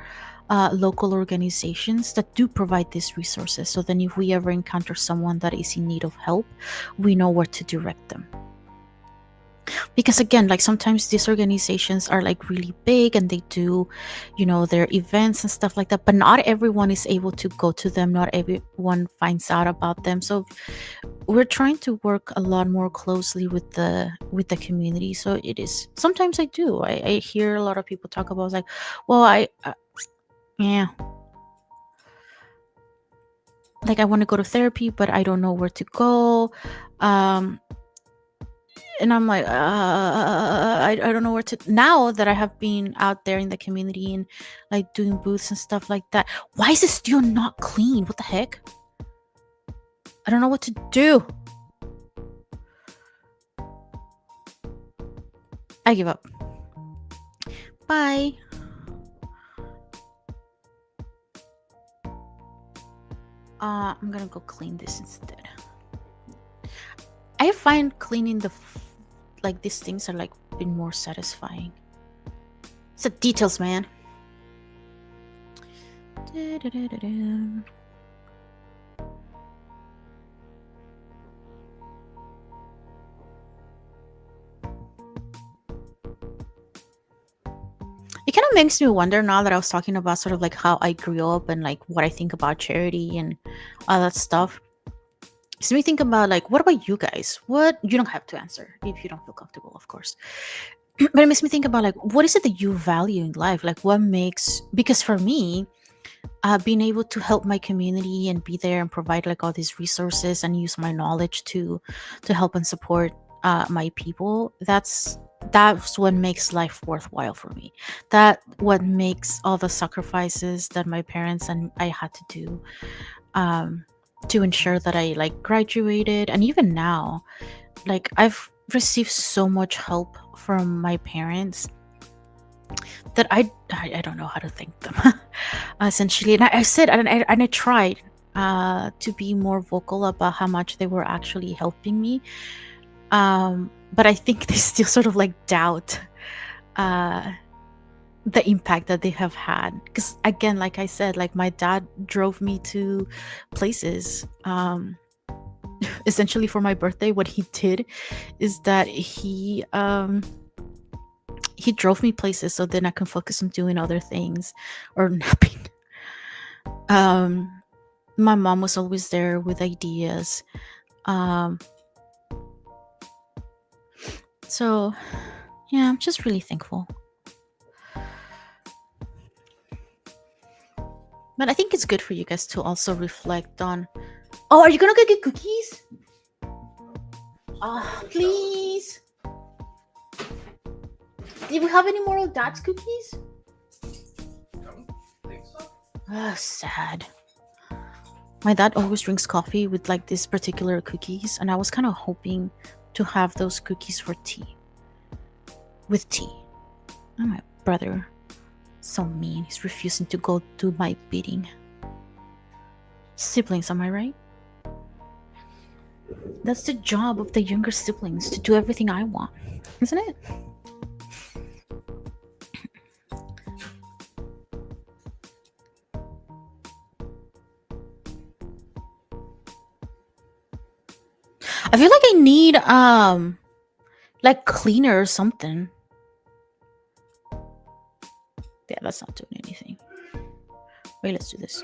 local organizations that do provide these resources, so then if we ever encounter someone that is in need of help, we know where to direct them. Because again, like sometimes these organizations are like really big and they do, their events and stuff like that, but not everyone is able to go to them, not everyone finds out about them. So we're trying to work a lot more closely with the community. So it is, sometimes I hear a lot of people talk about like, well, yeah, like I want to go to therapy but I don't know where to go. um and I'm like, I don't know where to. Now that I have been out there in the community and like doing booths and stuff like that, why is it still not clean? What the heck? I don't know what to do. I give up. Bye. I'm gonna go clean this instead. I find cleaning like these things are like been more satisfying. It's the details, man. Da-da-da-da-da. It kind of makes me wonder now that I was talking about sort of like how I grew up and like what I think about charity and all that stuff. So me think about like, what about you guys? What you don't have to answer if you don't feel comfortable, of course. But it makes me think about like, what is it that you value in life? Like, what makes, because for me, being able to help my community and be there and provide like all these resources and use my knowledge to help and support my people, that's what makes life worthwhile for me. That what makes all the sacrifices that my parents and I had to do, um, to ensure that I like graduated. And even now, like I've received so much help from my parents that I don't know how to thank them. Essentially, and I said, and I tried to be more vocal about how much they were actually helping me. But I think they still sort of like doubt uh, the impact that they have had. Because again, like I said, like my dad drove me to places. Essentially, for my birthday, what he did is that he drove me places so then I can focus on doing other things or napping. Um, my mom was always there with ideas. Um, so yeah, I'm just really thankful. But I think it's good for you guys to also reflect on. Oh, are you gonna go get cookies? Please. Do we have any more of Dad's cookies? Sad. My dad always drinks coffee with like these particular cookies, and I was kind of hoping to have those cookies for tea. With tea. Oh, my brother. So mean. He's refusing to go do my bidding. Siblings, am I right? That's the job of the younger siblings, to do everything I want, isn't it? I feel like I need like cleaner or something. Yeah, that's not doing anything. Wait, let's do this.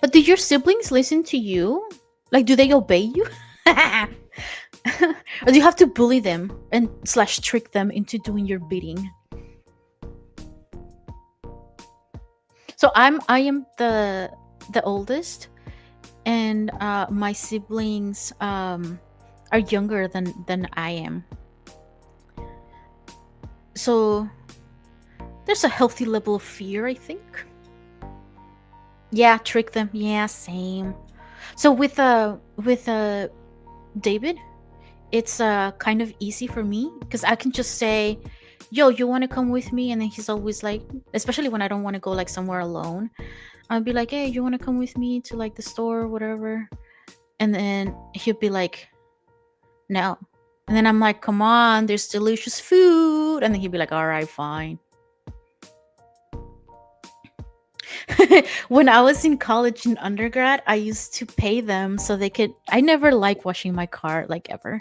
But do your siblings listen to you? Like, do they obey you? Or do you have to bully them and slash trick them into doing your bidding? So I am the oldest, and my siblings are younger than I am. So there's a healthy level of fear, I think. Yeah, trick them. Yeah, same. So with David, it's kind of easy for me because I can just say, "Yo, you want to come with me?" And then he's always like, especially when I don't want to go like somewhere alone, I'll be like, "Hey, you want to come with me to like the store or whatever?" And then he'll be like, "No." And then I'm like, "Come on, there's delicious food." And then he'd be like, "All right, fine." When I was in college and undergrad, I used to pay them so they could. I never liked washing my car, like ever.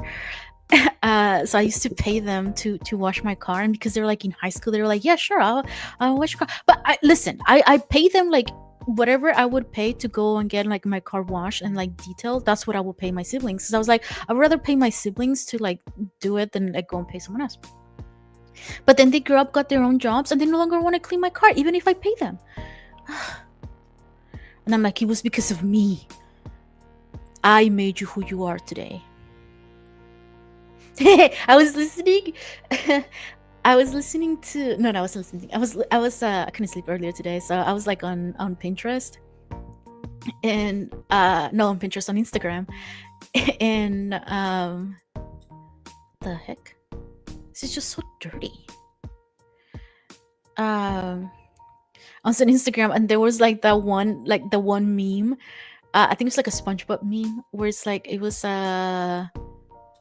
So I used to pay them to wash my car, and because they were like in high school, they were like, "Yeah, sure, I'll wash your car." But listen, I pay them like whatever I would pay to go and get like my car washed and like detailed. That's what I would pay my siblings. So I was like, I'd rather pay my siblings to like do it than like go and pay someone else. But then they grew up, got their own jobs, and they no longer want to clean my car, even if I pay them. And I'm like, it was because of me. I made you who you are today. I was listening. I was listening to no, I wasn't listening. I couldn't sleep earlier today, so I was like on Pinterest, and no, on Pinterest, on Instagram, and the heck, this is just so dirty. on some Instagram, and there was like the one meme. I think it's like a SpongeBob meme where it's like it was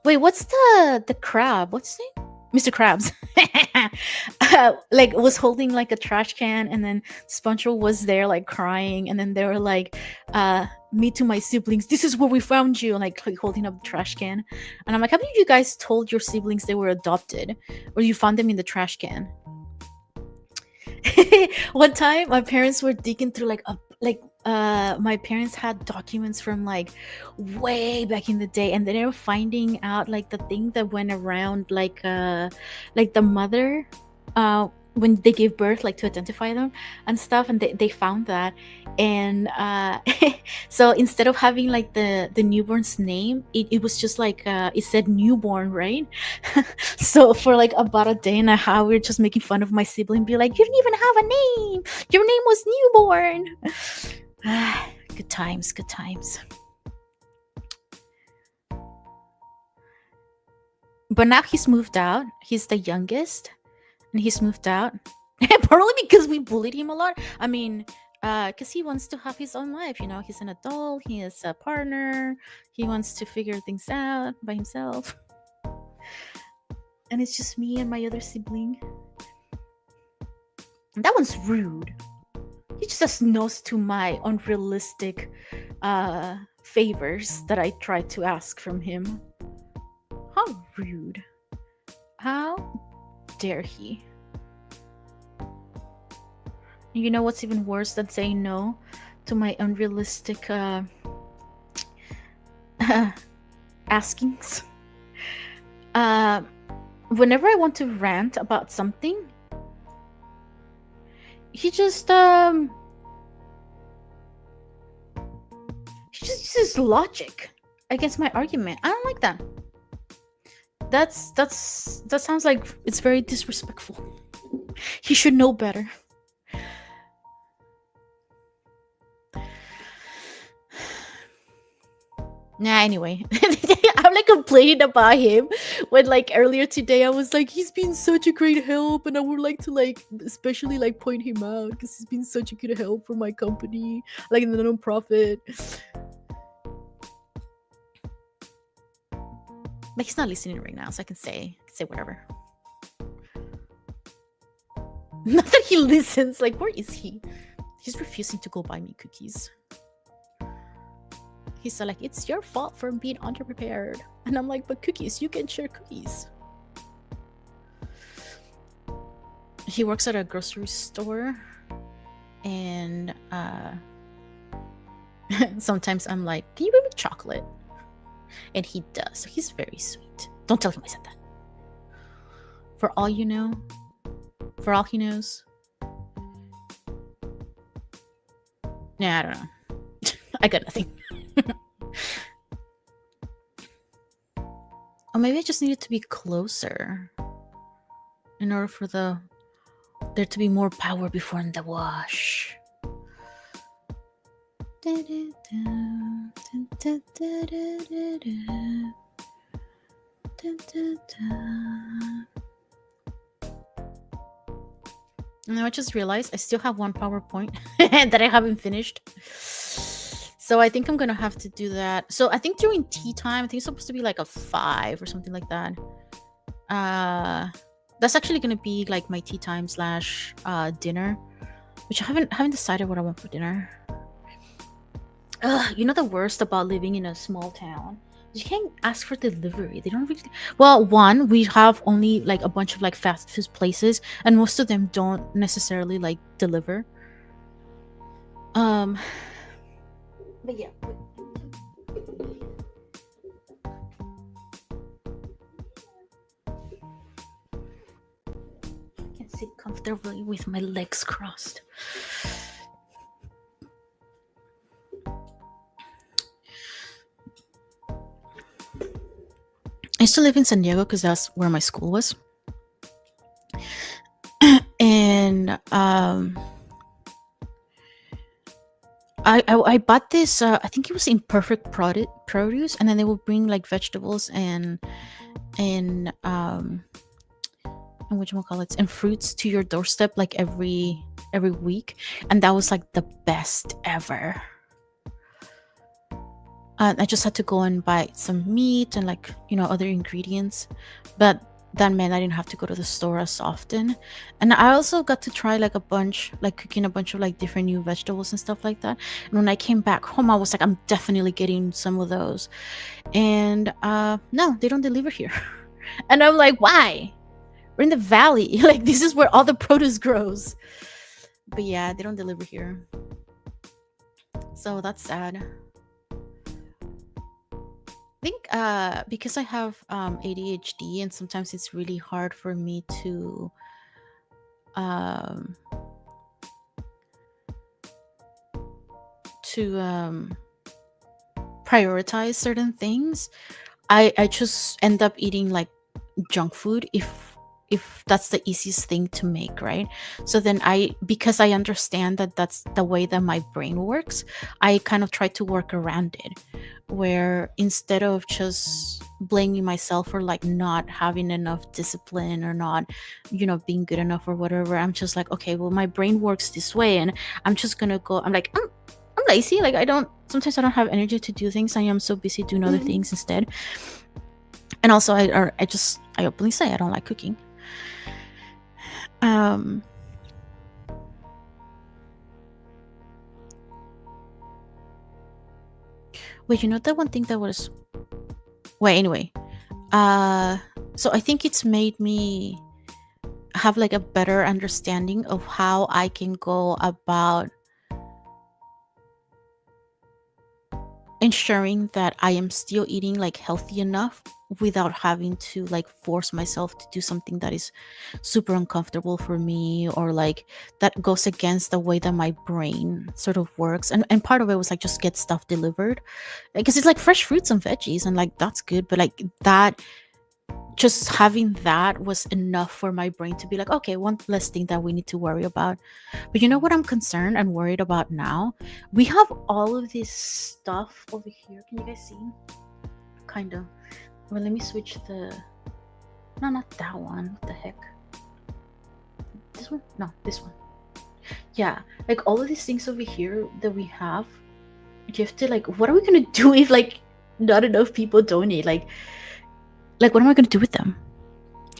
wait, what's the crab? What's his name? Mr. Krabs. Like was holding like a trash can, and then SpongeBob was there like crying, and then they were like, "Me to my siblings, this is where we found you," like holding up the trash can, and I'm like, "Haven't you guys told your siblings they were adopted, or you found them in the trash can?" One time my parents were digging through my parents had documents from like way back in the day, and they were finding out like the thing that went around like the mother when they gave birth, like to identify them and stuff, and they found that. And so instead of having like the newborn's name, it was just like it said newborn, right? So for like about a day and a half, we were just making fun of my sibling, be like, "You didn't even have a name, your name was newborn." Good times, good times. But now he's moved out. He's the youngest, and he's moved out. Probably because we bullied him a lot. I mean, because he wants to have his own life. You know, he's an adult. He is a partner. He wants to figure things out by himself. And it's just me and my other sibling. And that one's rude. He just says no to my unrealistic favors that I tried to ask from him. How rude. How dare he? You know what's even worse than saying no to my unrealistic askings? Whenever I want to rant about something, he just uses logic against my argument. I don't like that. That sounds like it's very disrespectful. He should know better. Nah, anyway. I'm like complaining about him when like earlier today I was like, he's been such a great help, and I would like to like especially like point him out because he's been such a good help for my company, like in the non-profit. But he's not listening right now, so I can say whatever. Not that he listens. Like, where is he? He's refusing to go buy me cookies. He's so like, it's your fault for being underprepared. And I'm like, but cookies, you can share cookies. He works at a grocery store, and sometimes I'm like, can you bring me chocolate? And he does. So he's very sweet. Don't tell him I said that. For all you know, for all he knows. Yeah, I don't know. I got nothing. Or maybe I just needed to be closer in order for there to be more power before in the wash. Now I just realized I still have one PowerPoint that I haven't finished. So I think I'm gonna have to do that. So I think during tea time, I think it's supposed to be like a 5 or something like that. That's actually gonna be like my tea time / dinner, which I haven't decided what I want for dinner. You know the worst about living in a small town? You can't ask for delivery. They don't really. Well, one, we have only like a bunch of like fast food places, and most of them don't necessarily like deliver. But yeah. I can sit comfortably with my legs crossed. I used to live in San Diego because that's where my school was. And I bought this. I think it was Imperfect Produce, and then they will bring like vegetables and whatchamacallits and fruits to your doorstep like every week, and that was like the best ever. I just had to go and buy some meat and like other ingredients, but that meant I didn't have to go to the store as often. And I also got to try like cooking a bunch of like different new vegetables and stuff like that. And when I came back home, I was like, I'm definitely getting some of those. And no, they don't deliver here. And I'm like, why? We're in the valley. Like, this is where all the produce grows. But yeah, they don't deliver here. So that's sad. I think because I have ADHD, and sometimes it's really hard for me to um, prioritize certain things. I just end up eating like junk food if that's the easiest thing to make, right? So then because I understand that that's the way that my brain works, I kind of try to work around it, where instead of just blaming myself for like not having enough discipline or not being good enough or whatever, I'm just like, okay, well, my brain works this way, and I'm just gonna go. I'm lazy. Like, sometimes I don't have energy to do things. I am so busy doing other things instead. And also I openly say I don't like cooking. Wait, the one thing that was anyway, so I think it's made me have like a better understanding of how I can go about ensuring that I am still eating like healthy enough without having to like force myself to do something that is super uncomfortable for me, or like that goes against the way that my brain sort of works. And part of it was like just get stuff delivered, because it's like fresh fruits and veggies, and like that's good, but like that, just having that was enough for my brain to be like, okay, one less thing that we need to worry about. But you know what I'm concerned and worried about now? We have all of this stuff over here. Can you guys see? Kind of. Well, let me switch the... No, not that one. What the heck? This one? No, this one. Yeah, like all of these things over here that we have, you have to like, what are we gonna do if like not enough people donate? Like what am I gonna do with them?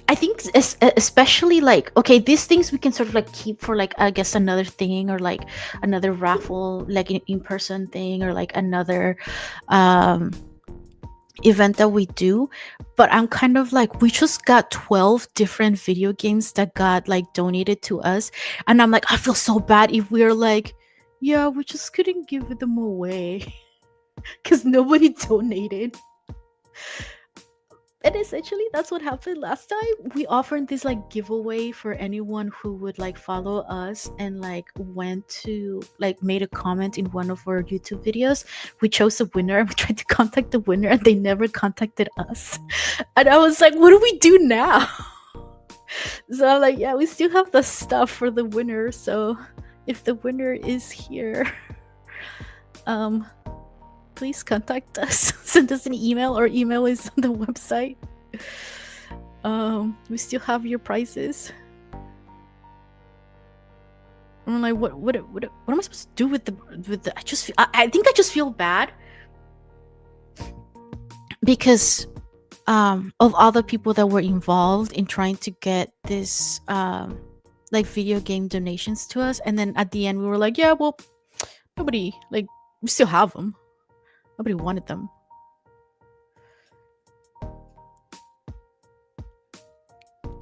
I think especially like, okay, these things we can sort of like keep for like, I guess, another thing, or like another raffle, like an in-person thing, or like another event that we do. But I'm kind of like, we just got 12 different video games that got like donated to us, and I'm like, I feel so bad if we're like, yeah, we just couldn't give them away because nobody donated. And essentially that's what happened last time. We offered this like giveaway for anyone who would like follow us and like went to like made a comment in one of our YouTube videos. We chose a winner and we tried to contact the winner, and they never contacted us. And I was like, what do we do now? So I'm like, yeah, we still have the stuff for the winner. So if the winner is here, please contact us. Send us an email. Our email is on the website. We still have your prizes. I'm like, what am I supposed to do with the I think I just feel bad because of all the people that were involved in trying to get this like video game donations to us, and then at the end we were like, yeah, well, nobody, like, we still have them. Nobody wanted them.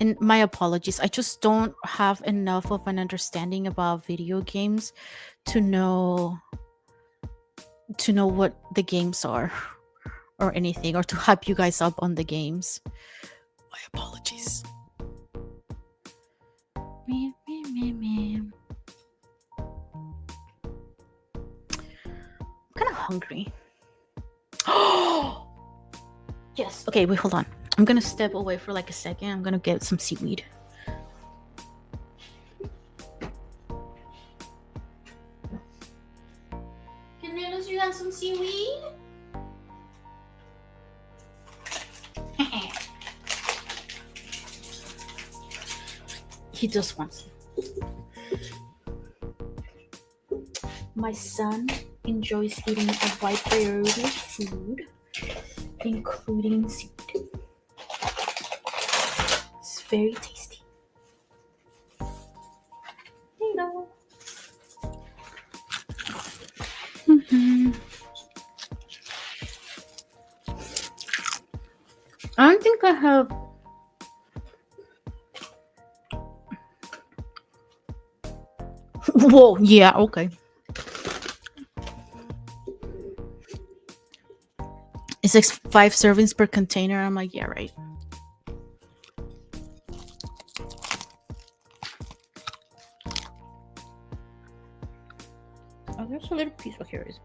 And my apologies. I just don't have enough of an understanding about video games to know what the games are or anything, or to hype you guys up on the games. My apologies. I'm kind of hungry. Yes. Okay, wait, hold on. I'm gonna step away for like a second. I'm gonna get some seaweed. Canoodles, you have some seaweed? He just wants it. My son enjoys eating a wide variety of food, including seafood. It's very tasty. You know. I don't think I have. Whoa, yeah, okay. It's like 5 servings per container. I'm like, yeah, right. Oh, there's a little piece. Oh, here it is.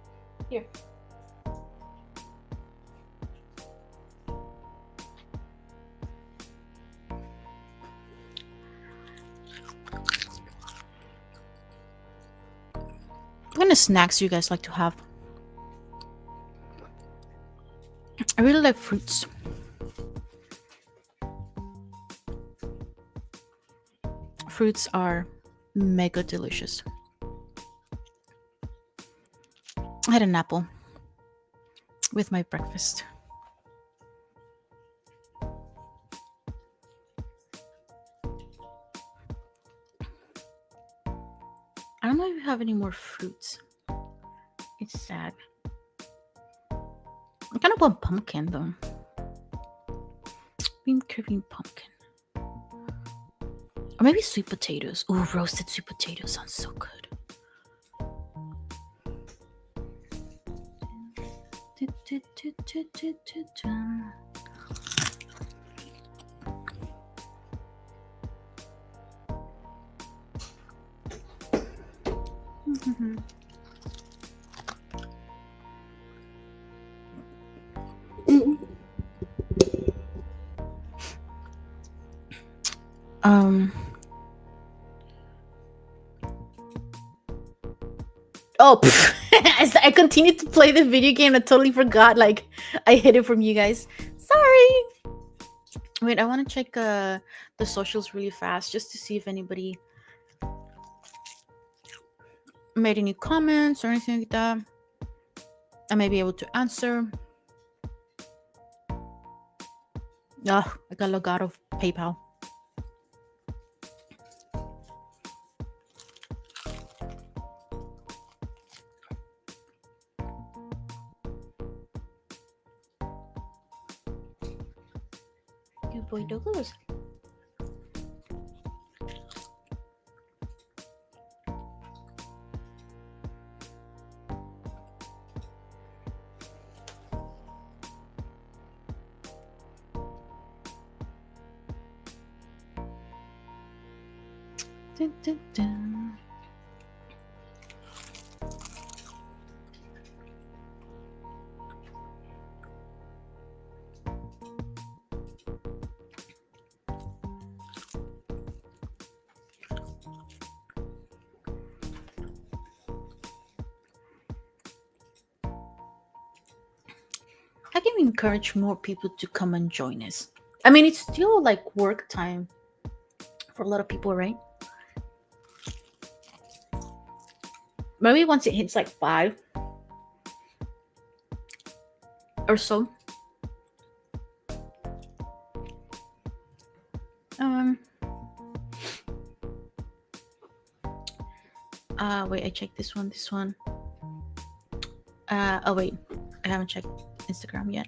Here. What kind of snacks do you guys like to have? I really like fruits. Fruits are mega delicious. I had an apple with my breakfast. I don't know if you have any more fruits. It's sad. I kind of want pumpkin though. Cream curving pumpkin. Or maybe sweet potatoes. Ooh, roasted sweet potatoes sounds so good. Oh, as I continued to play the video game, I totally forgot. Like, I hid it from you guys. Sorry. Wait, I want to check the socials really fast just to see if anybody made any comments or anything like that. I may be able to answer. Oh, I got logged out of PayPal. Good boy, Douglas. Dun, dun, dun. I can encourage more people to come and join us. I mean, it's still like work time for a lot of people, right? Maybe once it hits like 5 or so. Wait, I checked this one. Oh wait, I haven't checked Instagram yet.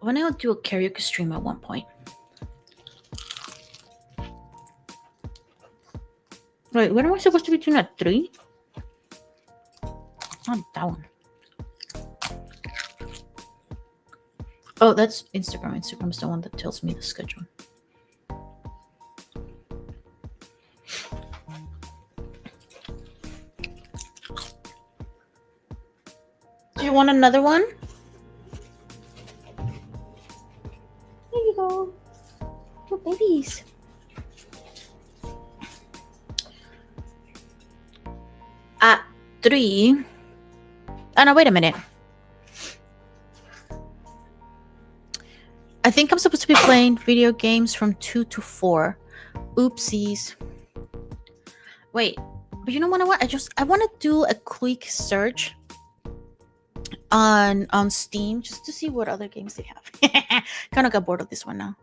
I want to do a karaoke stream at one point. Wait, when am I supposed to be doing at 3? Not that one. Oh, that's Instagram. Instagram is the one that tells me the schedule. Do you want another one? There you go. Oh, babies. At 3. Oh, no, wait a minute. I think I'm supposed to be playing video games from 2 to 4. Oopsies. Wait, but you know what? I want to do a quick search on Steam just to see what other games they have. Kind of got bored of this one now.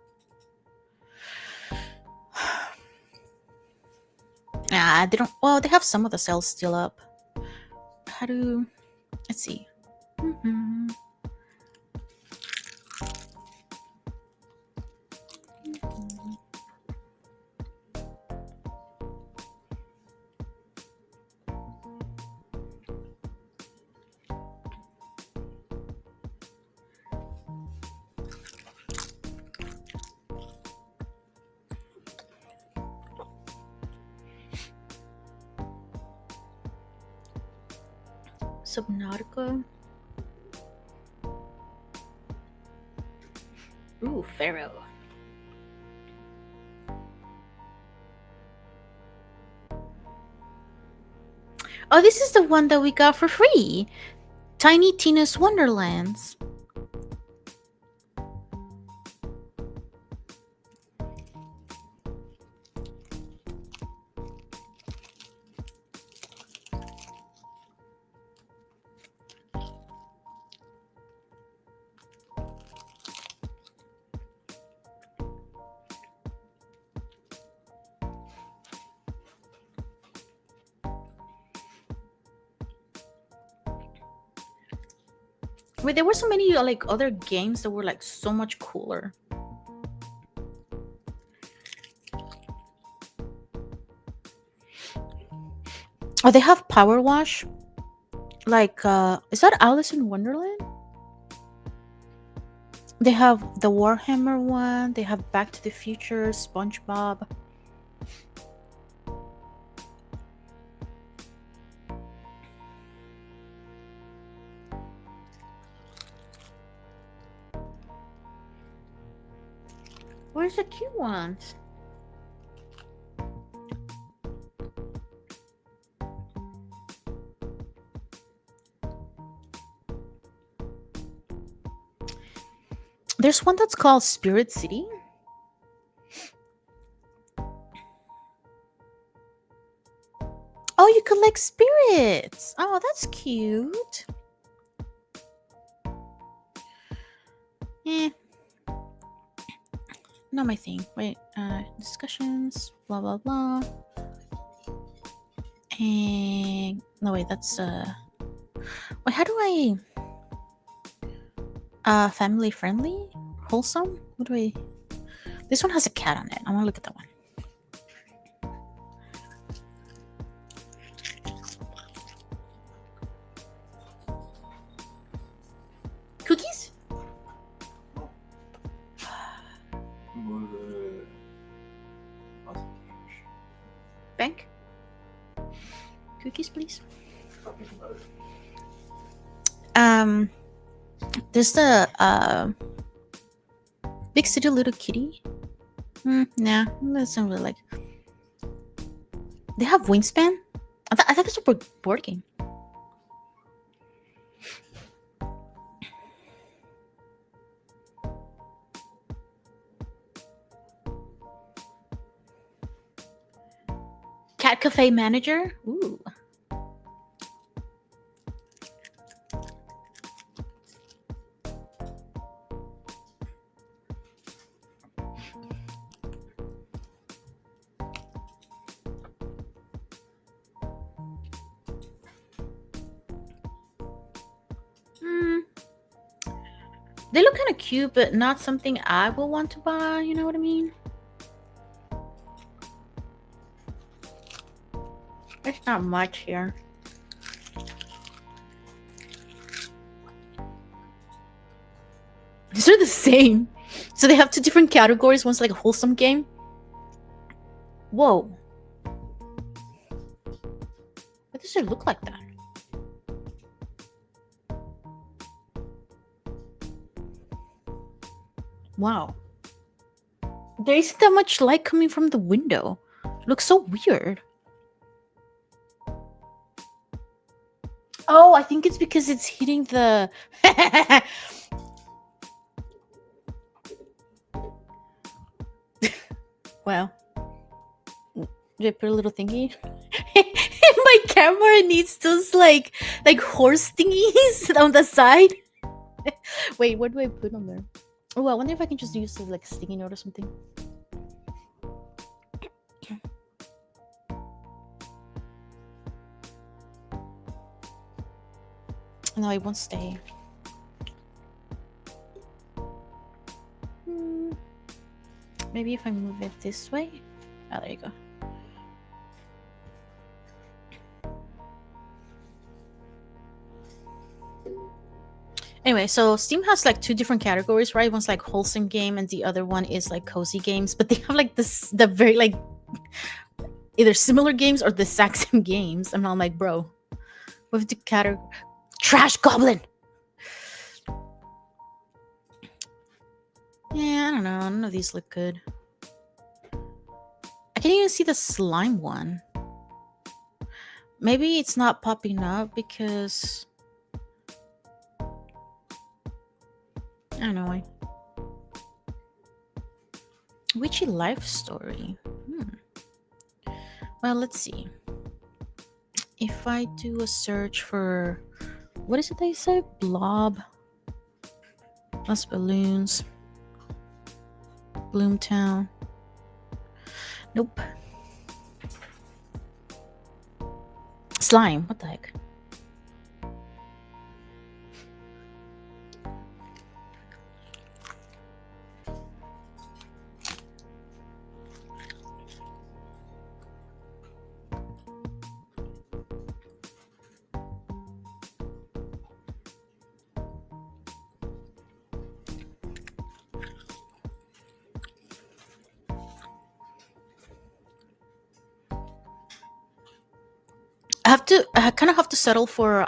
They don't. Well, they have some of the sales still up. How do? Let's see. Mm-hmm. Subnautica. Ooh, Pharaoh. Oh, this is the one that we got for free. Tiny Tina's Wonderlands. Wait, there were so many like other games that were like so much cooler. Oh, they have Power Wash. Like, is that Alice in Wonderland? They have the Warhammer one. They have Back to the Future, SpongeBob. Where's the cute ones? There's one that's called Spirit City. Oh, you collect spirits. Oh, that's cute. Eh. Not my thing. Wait, discussions, blah blah blah. And no wait, that's wait, how do I family friendly? Wholesome? What do I This one has a cat on it. I wanna look at that one. Cookies? Bank? Cookies, please. There's the Big City Little Kitty. Nah, that's not really like. They have Wingspan. I thought that's a board game. Cat Cafe Manager. Ooh. They look kind of cute, but not something I will want to buy. You know what I mean? There's not much here. These are the same. So they have two different categories. One's like a wholesome game. Whoa. Why does it look like that? Wow. There isn't that much light coming from the window. It looks so weird. Oh, I think it's because it's hitting the... Well, did I put a little thingy? My camera needs those like horse thingies on the side. Wait, what do I put on there? Oh, I wonder if I can just use like a sticky note or something. No, it won't stay. Maybe if I move it this way. Oh, there you go. Anyway, so Steam has like two different categories, right? One's like wholesome game, and the other one is like cozy games. But they have like the very like either similar games or the exact same games. And I'm like, bro, with the category, trash goblin. Yeah, I don't know. None of these look good. I can't even see the slime one. Maybe it's not popping up because I don't know why. Witchy life story. Well, let's see. If I do a search for what is it they say? Blob. Plus balloons. Bloomtown. Nope. Slime. What the heck? I kind of have to settle for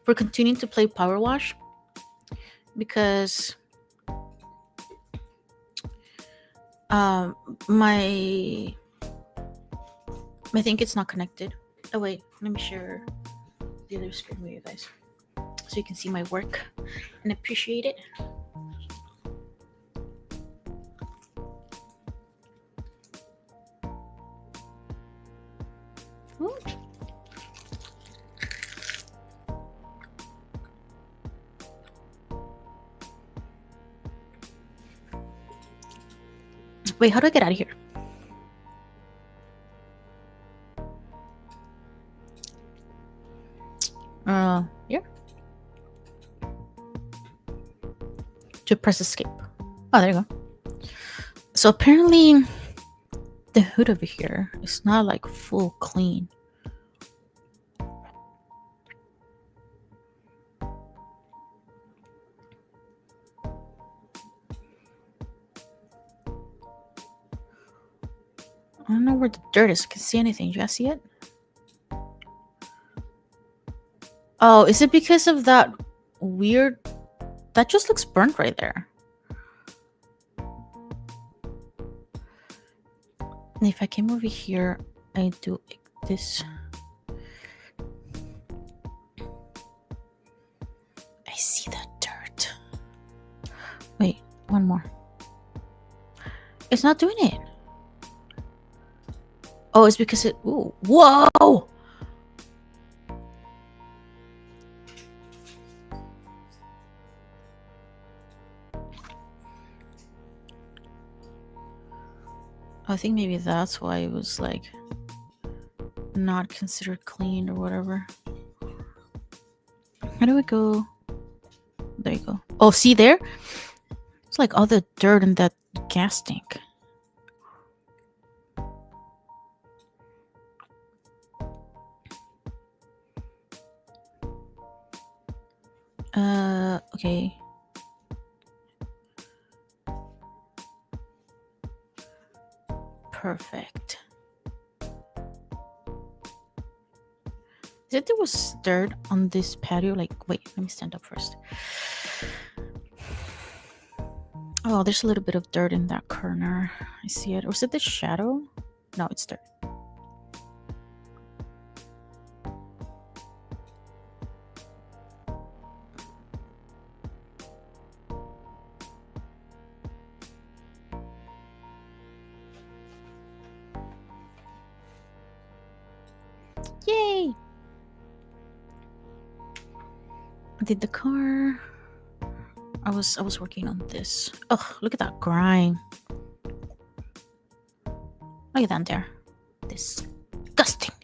continuing to play Power Wash because my I think it's not connected. Oh wait, let me share the other screen with you guys so you can see my work and appreciate it. Ooh. Wait, how do I get out of here? Here. To press escape. Oh, there you go. So apparently the hood over here is not like full clean. I don't know where the dirt is. I can see anything. Do you guys see it? Oh, is it because of that weird... That just looks burnt right there. And if I came over here, I do like this. I see that dirt. Wait, one more. It's not doing it. Oh, it's because it... Ooh, whoa! I think maybe that's why it was like not considered clean or whatever. How do we go? There you go. Oh, see there? It's like all the dirt in that gas tank. Okay. Perfect. Is it there was dirt on this patio? Like, wait, let me stand up first. Oh, there's a little bit of dirt in that corner. I see it. Or is it the shadow? No, it's dirt. Yay! I did the car. I was working on this. Oh, look at that grime. Look at that there. Disgusting.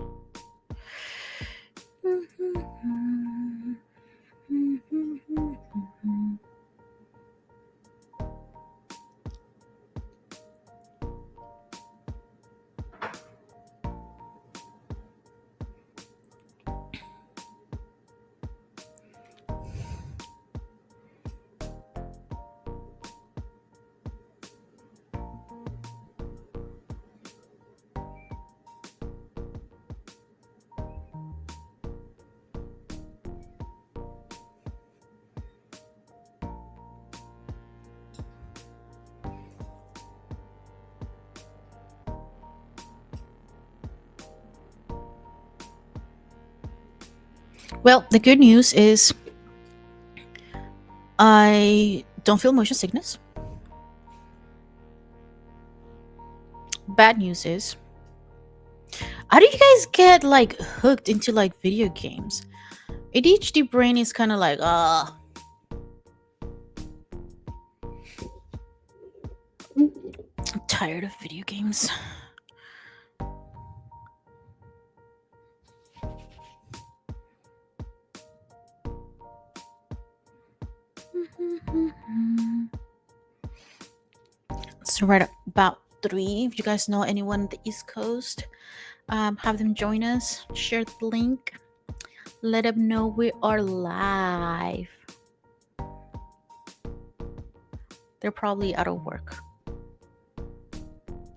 Well, the good news is I don't feel motion sickness. Bad news is, how do you guys get like hooked into like video games? ADHD brain is kind of like, I'm tired of video games. So right about 3, if you guys know anyone on the East Coast, have them join us. Share the link. Let them know we are live. They're probably out of work.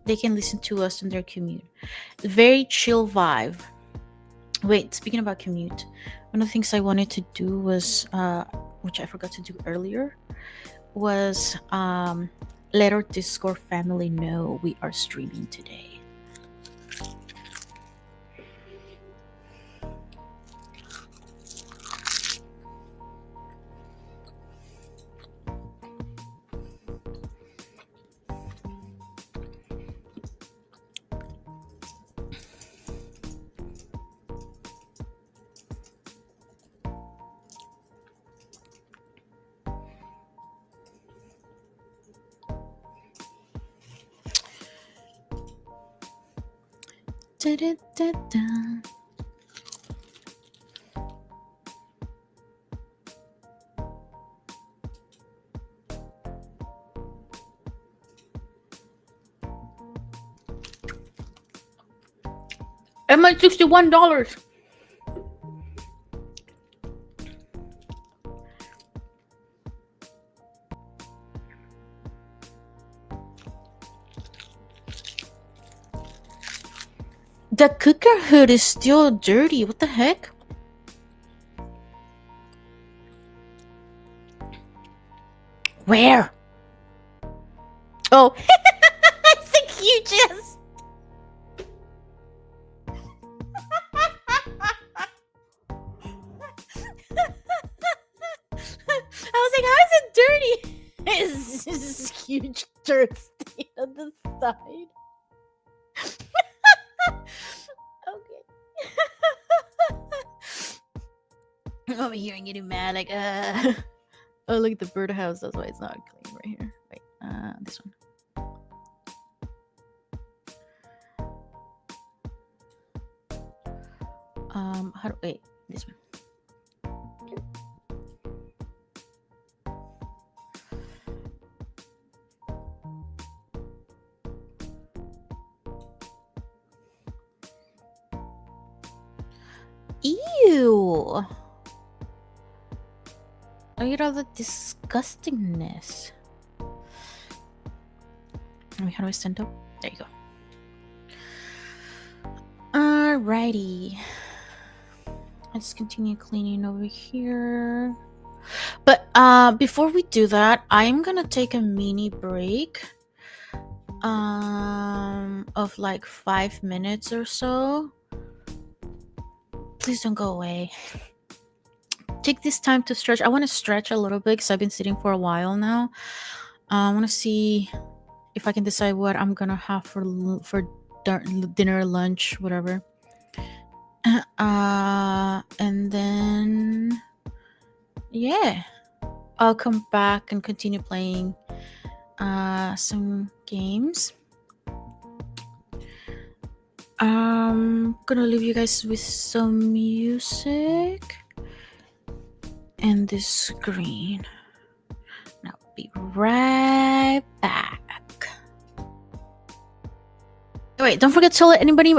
They can listen to us in their commute. Very chill vibe. Wait, speaking about commute, one of the things I wanted to do was, which I forgot to do earlier, was let our Discord family know we are streaming today. Da-da-da-da. I'm at $61. The cooker hood is still dirty. What the heck? Where? Oh, it's a huge ass. I was like, how is it dirty? It's just huge dirt stain on the side. Okay. Over here and getting mad, like, oh, look at the birdhouse. That's why it's not clean right here. Wait, this one. How do, wait, this one. Ew. Look at all the disgustingness. Wait, how do I stand up? There you go. Alrighty. Let's continue cleaning over here. But before we do that, I'm gonna take a mini break of like 5 minutes or so. Please don't go away. Take this time to stretch. I want to stretch a little bit because I've been sitting for a while now. I want to see if I can decide what I'm gonna have for dinner, lunch, whatever. And then yeah, I'll come back and continue playing some games. I'm gonna leave you guys with some music and this screen. And I'll be right back. Wait, don't forget to tell everybody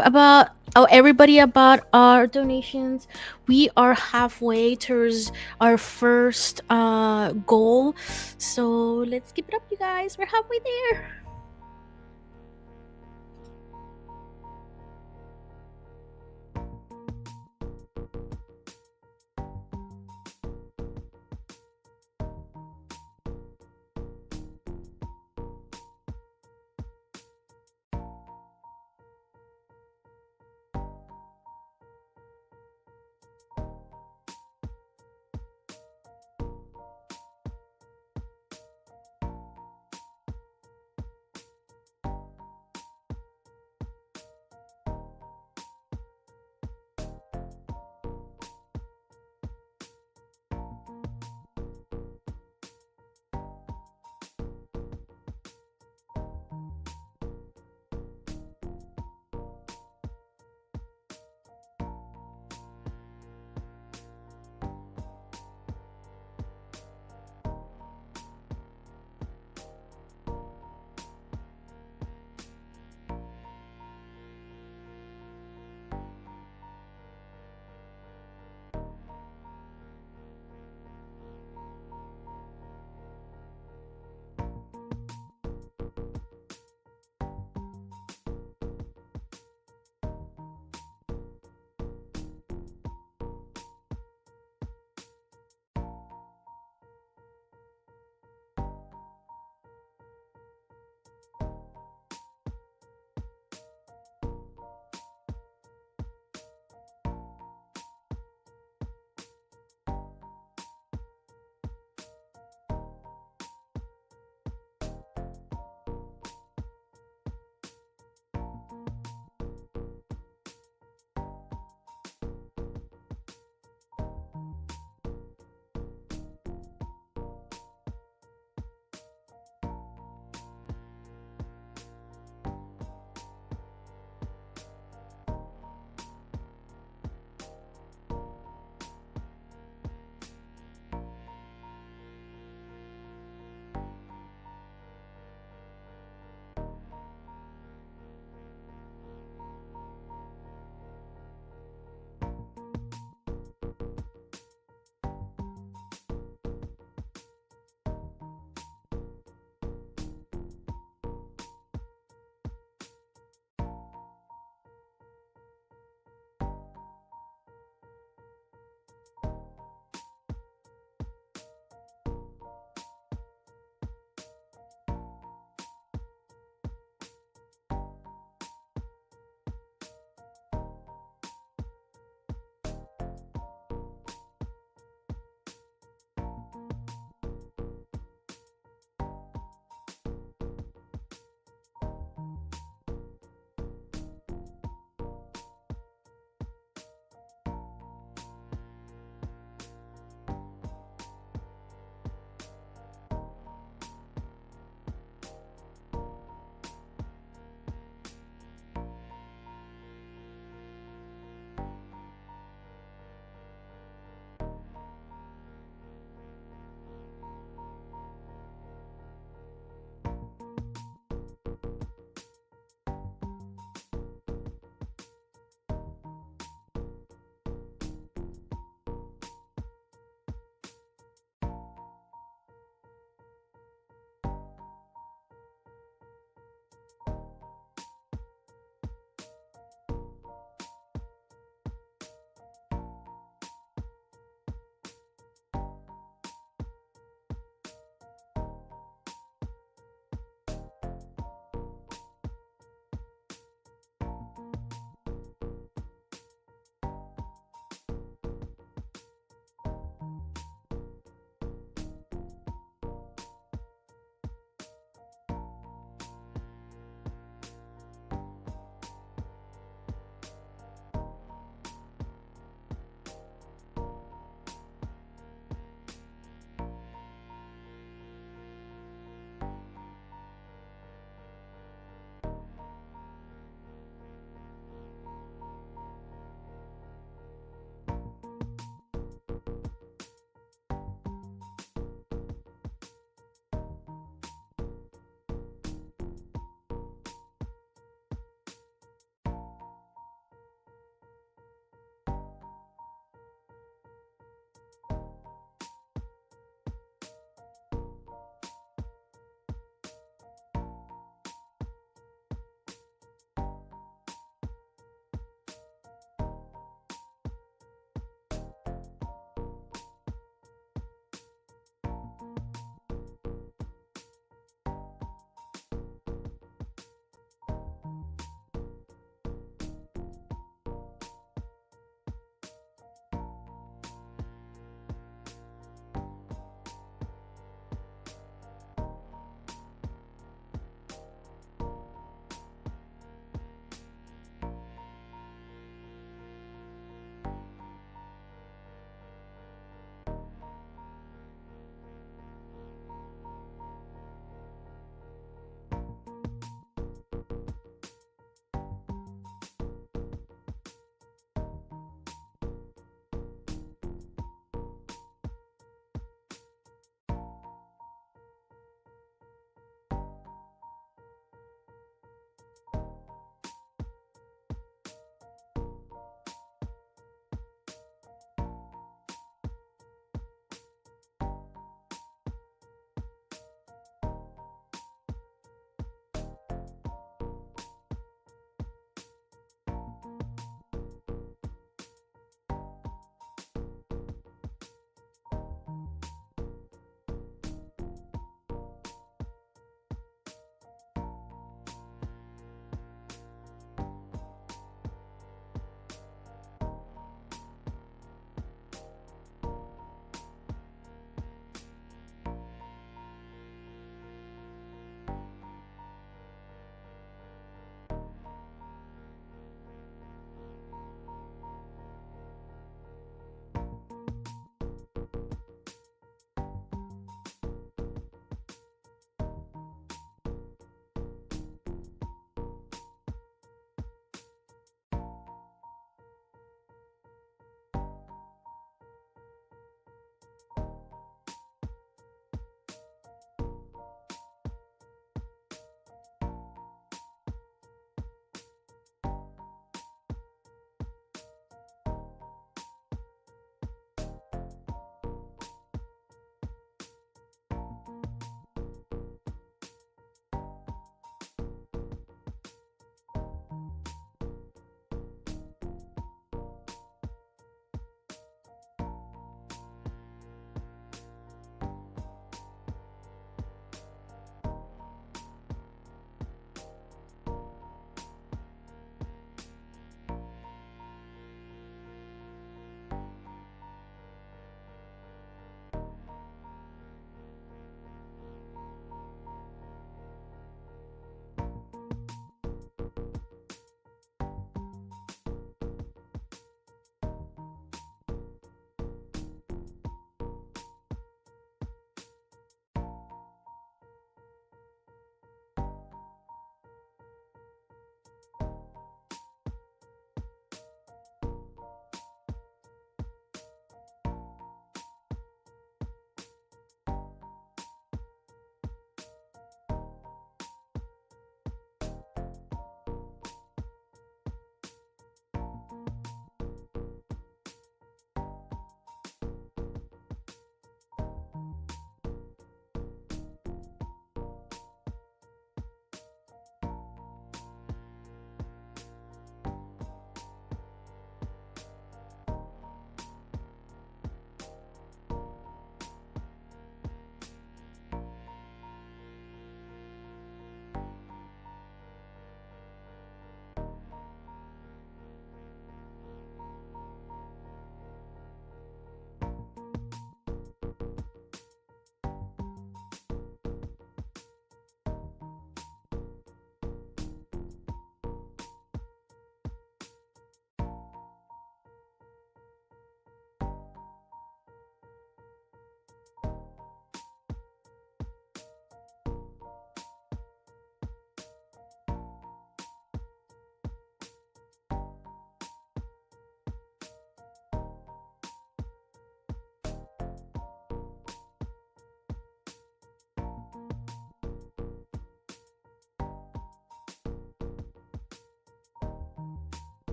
about our donations. We are halfway towards our first goal. So let's keep it up, you guys. We're halfway there.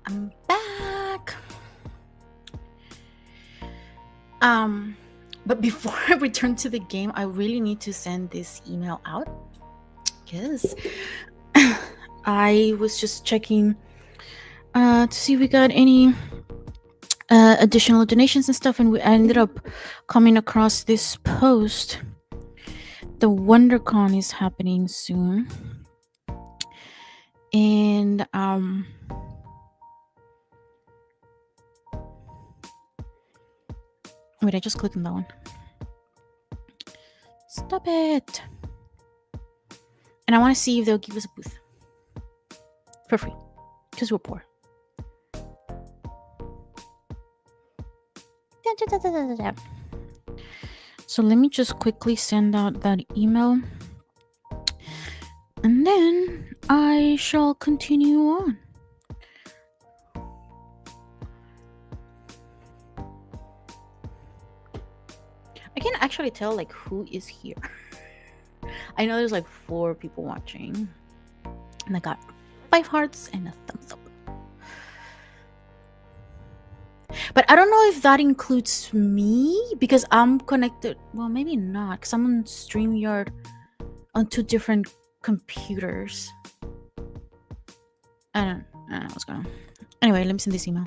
I'm back. But before I return to the game, I really need to send this email out because I was just checking to see if we got any additional donations and stuff, and I ended up coming across this post. The WonderCon is happening soon, and wait, I just clicked on that one. Stop it. And I want to see if they'll give us a booth for free because we're poor. So let me just quickly send out that email, and then I shall continue on. I can actually tell like who is here. I know there's like 4 people watching, and I got 5 hearts and a thumbs up. But I don't know if that includes me because I'm connected. Well, maybe not because I'm on StreamYard on 2 different computers. I don't know what's going on. Anyway, let me send this email.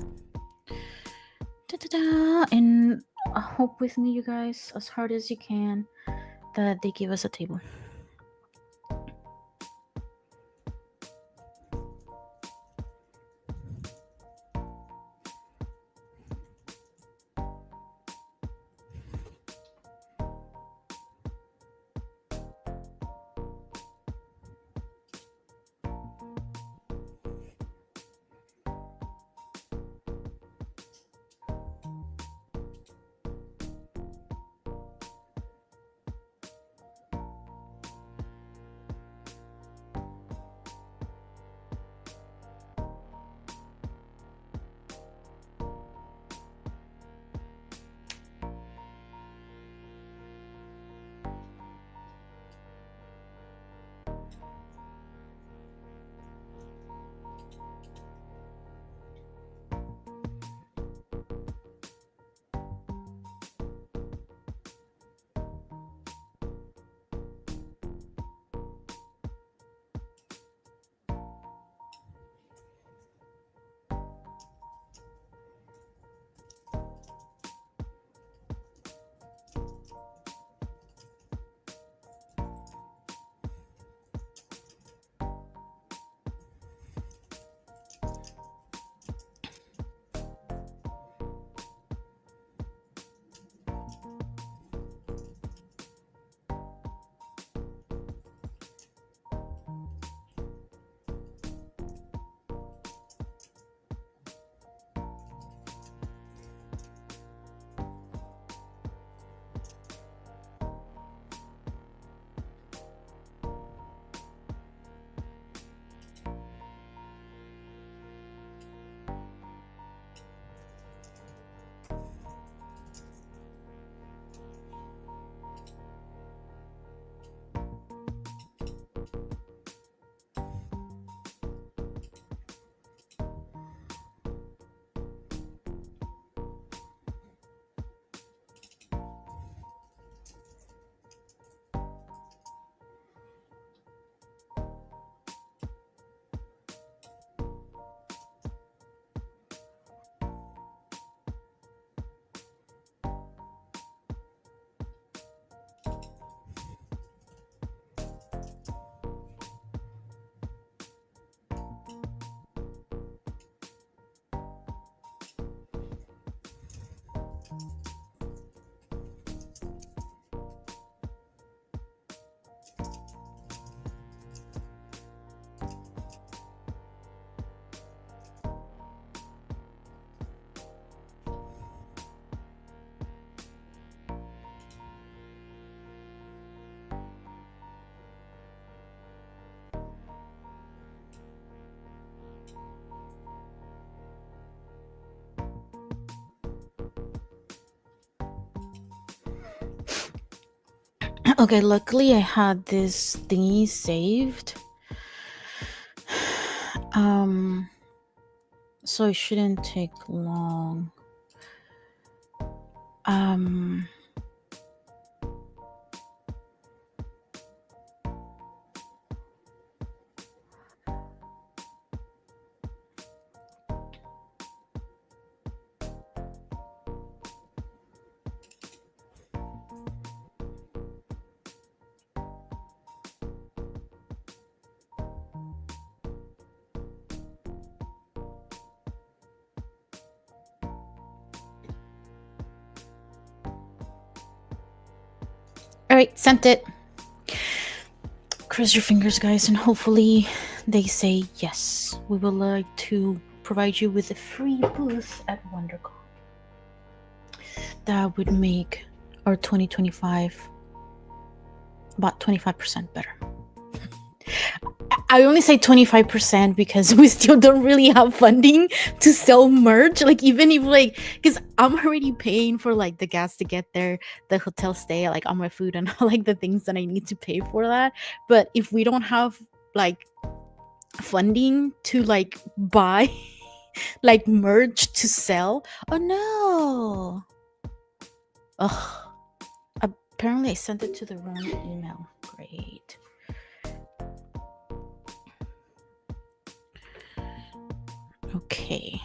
And hope with me, you guys, as hard as you can, that they give us a table. Okay, luckily I had this thingy saved. So it shouldn't take long. All right, sent it. Cross your fingers, guys, and hopefully they say yes. We would like to provide you with a free booth at WonderCon. That would make our 2025 about 25% better. I only say 25% because we still don't really have funding to sell merch. Like, even if, like, because I'm already paying for like the gas to get there, the hotel stay, like, on my food and all, like, the things that I need to pay for that. But if we don't have like funding to like buy like merch to sell, oh no. Ugh. Apparently I sent it to the wrong email. Great. Okay,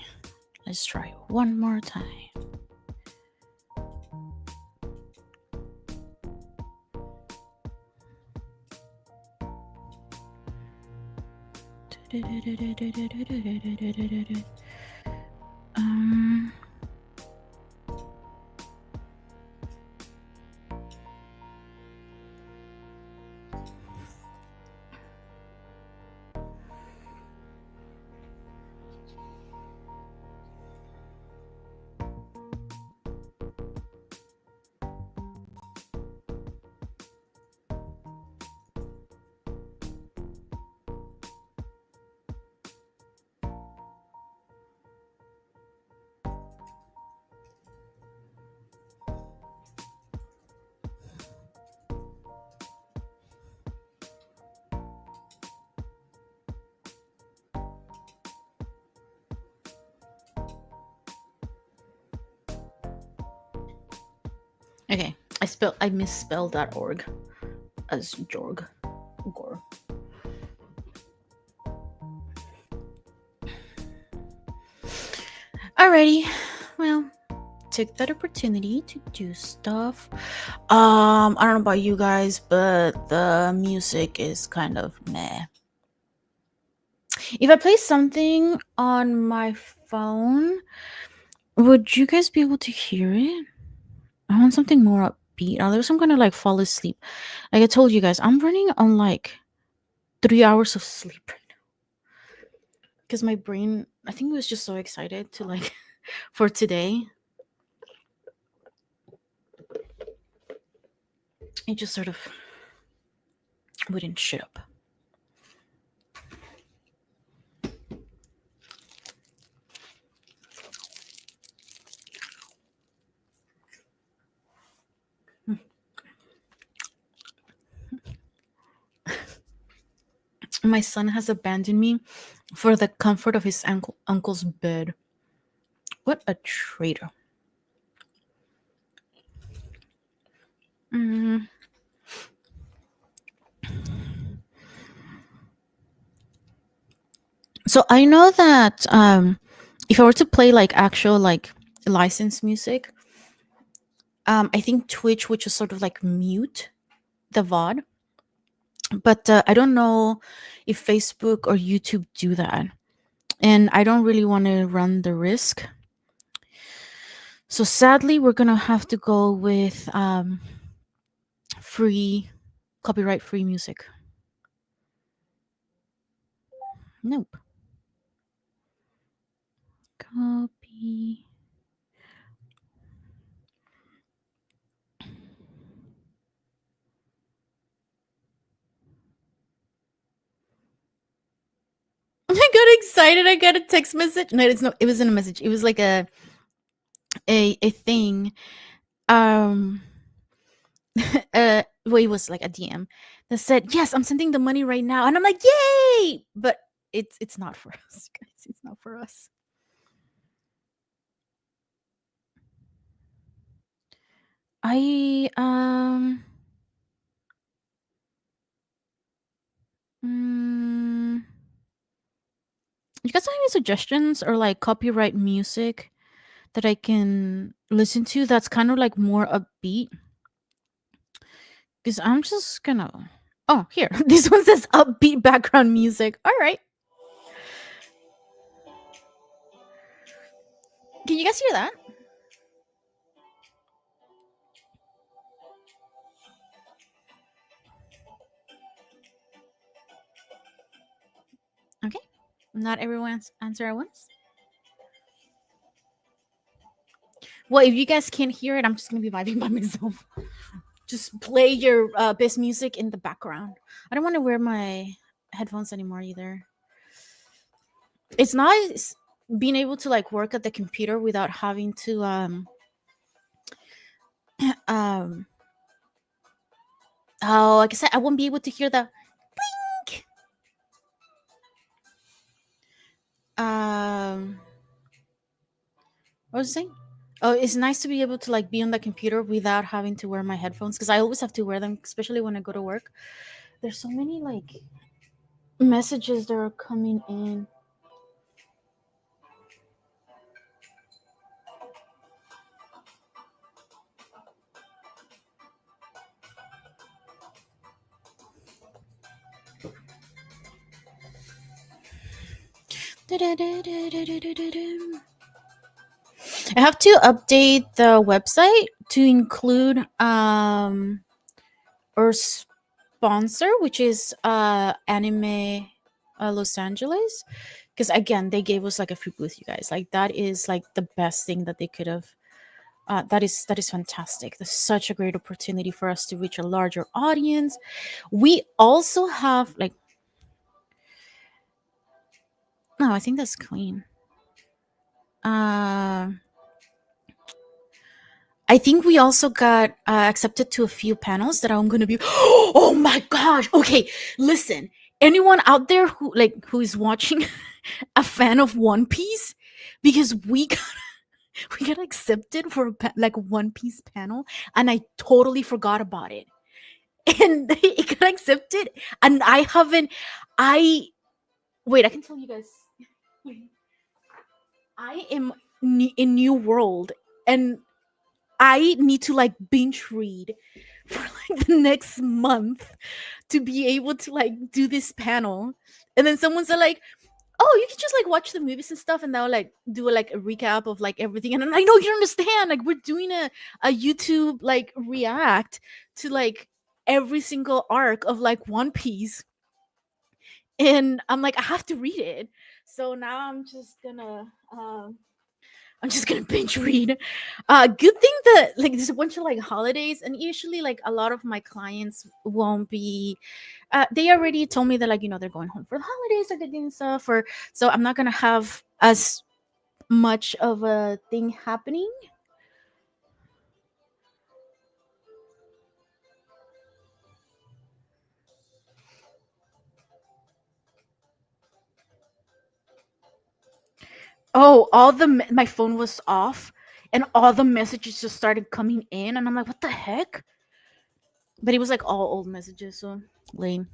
let's try one more time. Okay, I misspelled that org as jorg. Gore. Alrighty, well, took that opportunity to do stuff. I don't know about you guys, but the music is kind of meh. If I play something on my phone, would you guys be able to hear it? I want something more upbeat. Otherwise, I'm gonna like fall asleep. Like I told you guys, I'm running on like 3 hours of sleep right now because my brain, I think, was just so excited to like for today. It just sort of wouldn't shut up. My son has abandoned me for the comfort of his uncle's bed. What a traitor. Mm. So I know that if I were to play like actual like licensed music, I think Twitch would just sort of like mute the VOD. But I don't know if Facebook or YouTube do that. And I don't really want to run the risk. So sadly, we're going to have to go with free, copyright free music. Nope. Copy. I got excited. I got a text message. No, it wasn't a message. It was like a thing. Um uh, well, it was like a DM that said, "Yes, I'm sending the money right now," and I'm like, "Yay!" But it's not for us, guys. It's not for us. I mm, you guys have any suggestions or like copyright music that I can listen to that's kind of like more upbeat? Because I'm just gonna. Oh, here. This one says upbeat background music. All right. Can you guys hear that? Okay. Not everyone's answer at once. Well, if you guys can't hear it, I'm just gonna be vibing by myself. Just play your best music in the background. I don't want to wear my headphones anymore either. It's nice being able to like work at the computer without having to um oh, like I said, I won't be able to hear the blink. What was I saying? Oh, it's nice to be able to like be on the computer without having to wear my headphones because I always have to wear them, especially when I go to work. There's so many like messages that are coming in. I have to update the website to include our sponsor, which is Anime Los Angeles, because again they gave us like a free booth, you guys. Like that is like the best thing that they could have. That is fantastic. That's such a great opportunity for us to reach a larger audience. We also have like no, I think that's clean. Uh, I think we also got accepted to a few panels that I'm gonna be. Oh my gosh! Okay, listen. Anyone out there who is watching a fan of One Piece, because we got accepted for like One Piece panel, and I totally forgot about it. And it got accepted, and I haven't. I wait. I can tell you guys. I am in New World, and I need to like binge read for like the next month to be able to like do this panel. And then someone said like, "Oh, you can just like watch the movies and stuff, and they'll like do like a recap of like everything." And I'm like, "No, you don't understand. Like we're doing a YouTube like react to like every single arc of like One Piece." And I'm like, I have to read it. So now I'm just gonna binge read. Good thing that like there's a bunch of like holidays, and usually like a lot of my clients won't be. They already told me that like they're going home for the holidays or they're doing stuff, or so I'm not gonna have as much of a thing happening. Oh, my phone was off, and all the messages just started coming in, and I'm like, what the heck? But it was like all old messages, so lame.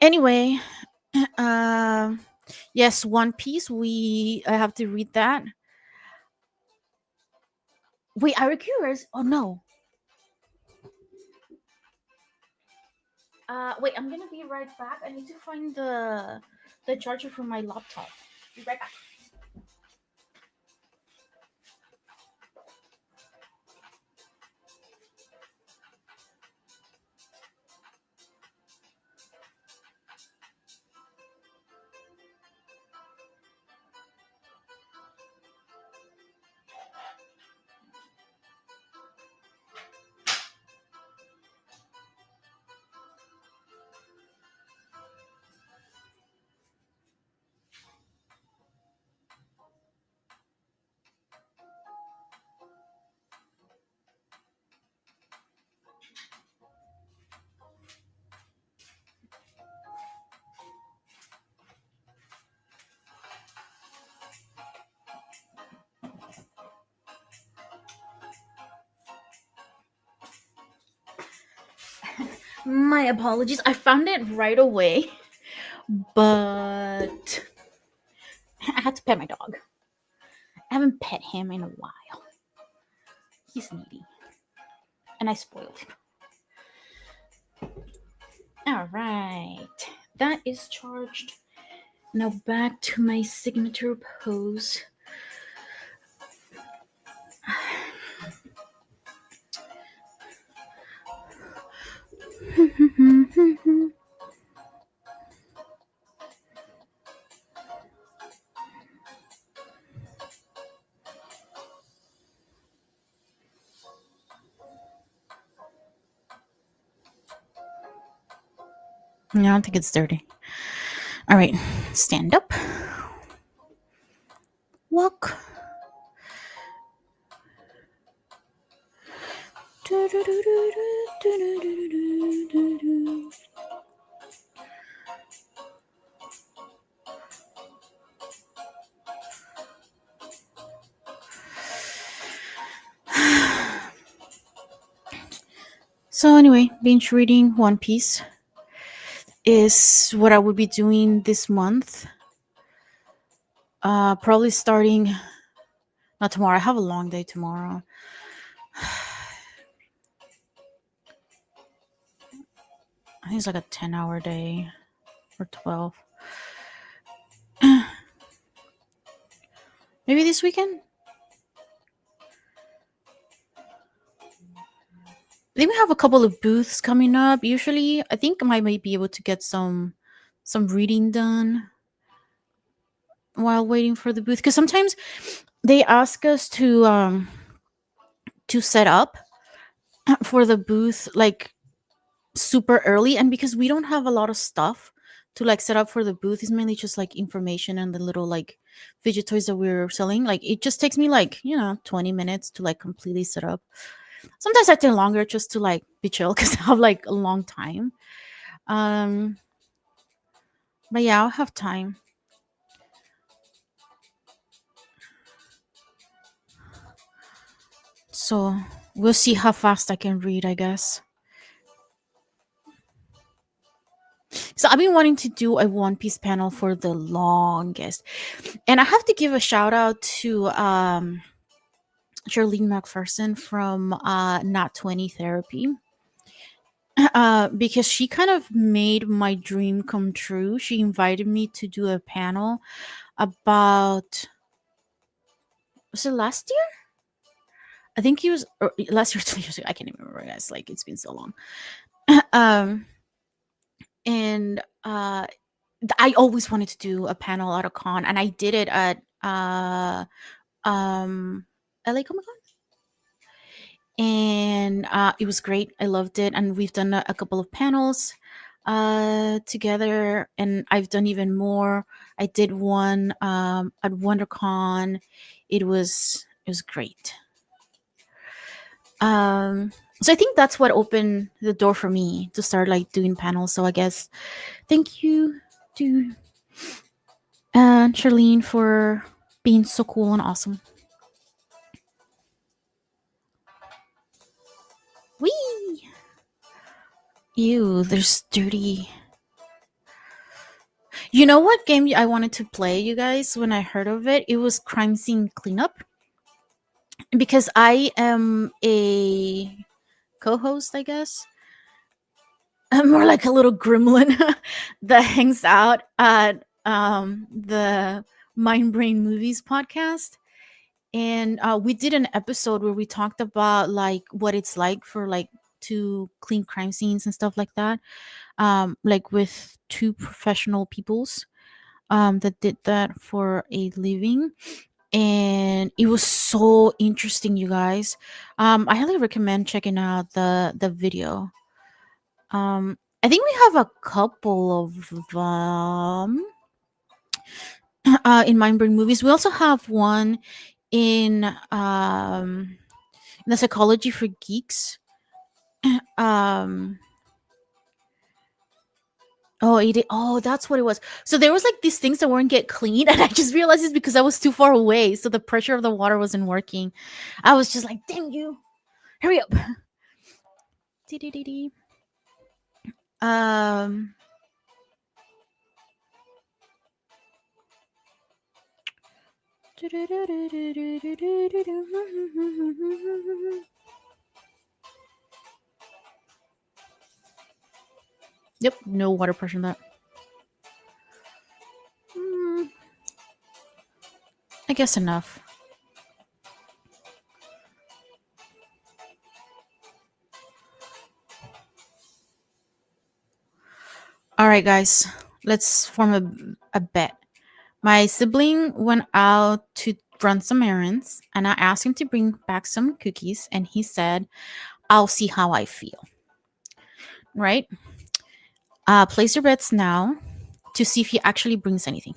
Anyway, um yes, One Piece. I have to read that. Wait, are you curious? Oh no. Wait, I'm gonna be right back. I need to find the charger for my laptop. Be right back. My apologies. I found it right away, but I had to pet my dog. I haven't pet him in a while. He's needy, and I spoiled him. All right, that is charged. Now back to my signature pose. I don't think it's dirty. All right, stand up. Walk. So anyway, binge reading One Piece is what I will be doing this month. Probably starting not tomorrow. I have a long day tomorrow. I think it's like a 10-hour day or 12. Maybe this weekend? I think we have a couple of booths coming up. Usually, I think I might be able to get some reading done while waiting for the booth, because sometimes they ask us to set up for the booth like super early, and because we don't have a lot of stuff to like set up for the booth, it's mainly just like information and the little like fidget toys that we're selling. Like it just takes me like 20 minutes to like completely set up. Sometimes I take longer just to like be chill because I have like a long time. um but yeah, I'll have time. So we'll see how fast I can read, I guess. So I've been wanting to do a One Piece panel for the longest. And I have to give a shout out to Charlene McPherson from Not 20 Therapy. Because she kind of made my dream come true. She invited me to do a panel about, was it last year? I think he was last year, 2 years ago. I can't even remember, guys. Like it's been so long. um, and I always wanted to do a panel at a con, and I did it at um LA Comic Con, and it was great. I loved it, and we've done a couple of panels together, and I've done even more. I did one at WonderCon. It was great. So I think that's what opened the door for me to start like doing panels. So I guess thank you to Charlene for being so cool and awesome. Wee! Ew, there's dirty. You know what game I wanted to play, you guys, when I heard of it? It was Crime Scene Cleanup. Because I am a co-host, I guess. I'm more like a little gremlin that hangs out at the Mind Brain Movies podcast. And we did an episode where we talked about like what it's like for like to clean crime scenes and stuff like that. Like with two professional peoples that did that for a living, and it was so interesting, you guys. I highly recommend checking out the video. I think we have a couple of in Mindbrain Movies. We also have one in the Psychology for Geeks. um Oh, that's what it was. So there was like these things that weren't get cleaned, and I just realized it's because I was too far away, so the pressure of the water wasn't working. I was just like, "Dang you, hurry up!" Dee-dee-dee-dee. Um. Yep, no water pressure in that. Mm, I guess enough. All right, guys, let's form a bet. My sibling went out to run some errands, and I asked him to bring back some cookies, and he said, I'll see how I feel. Right? Place your bets now to see if he actually brings anything.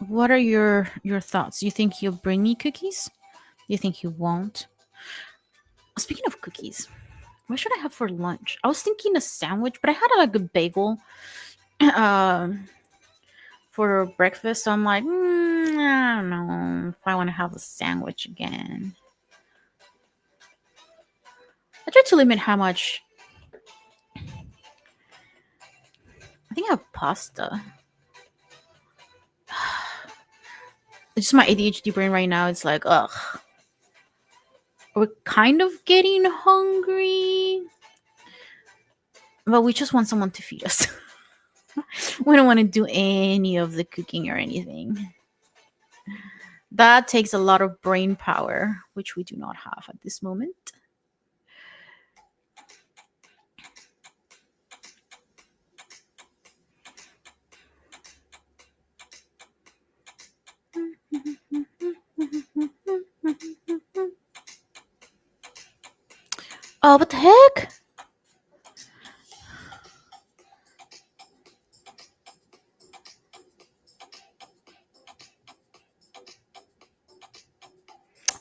What are your thoughts? You think he'll bring me cookies? You think he won't? Speaking of cookies, what should I have for lunch? I was thinking a sandwich, but I had like a bagel for breakfast. So I'm like, I don't know if I want to have a sandwich again. I try to limit how much. I think I have pasta. It's just my ADHD brain right now. It's like, ugh. We're kind of getting hungry, but we just want someone to feed us. We don't want to do any of the cooking or anything. That takes a lot of brain power, which we do not have at this moment. Oh, what the heck?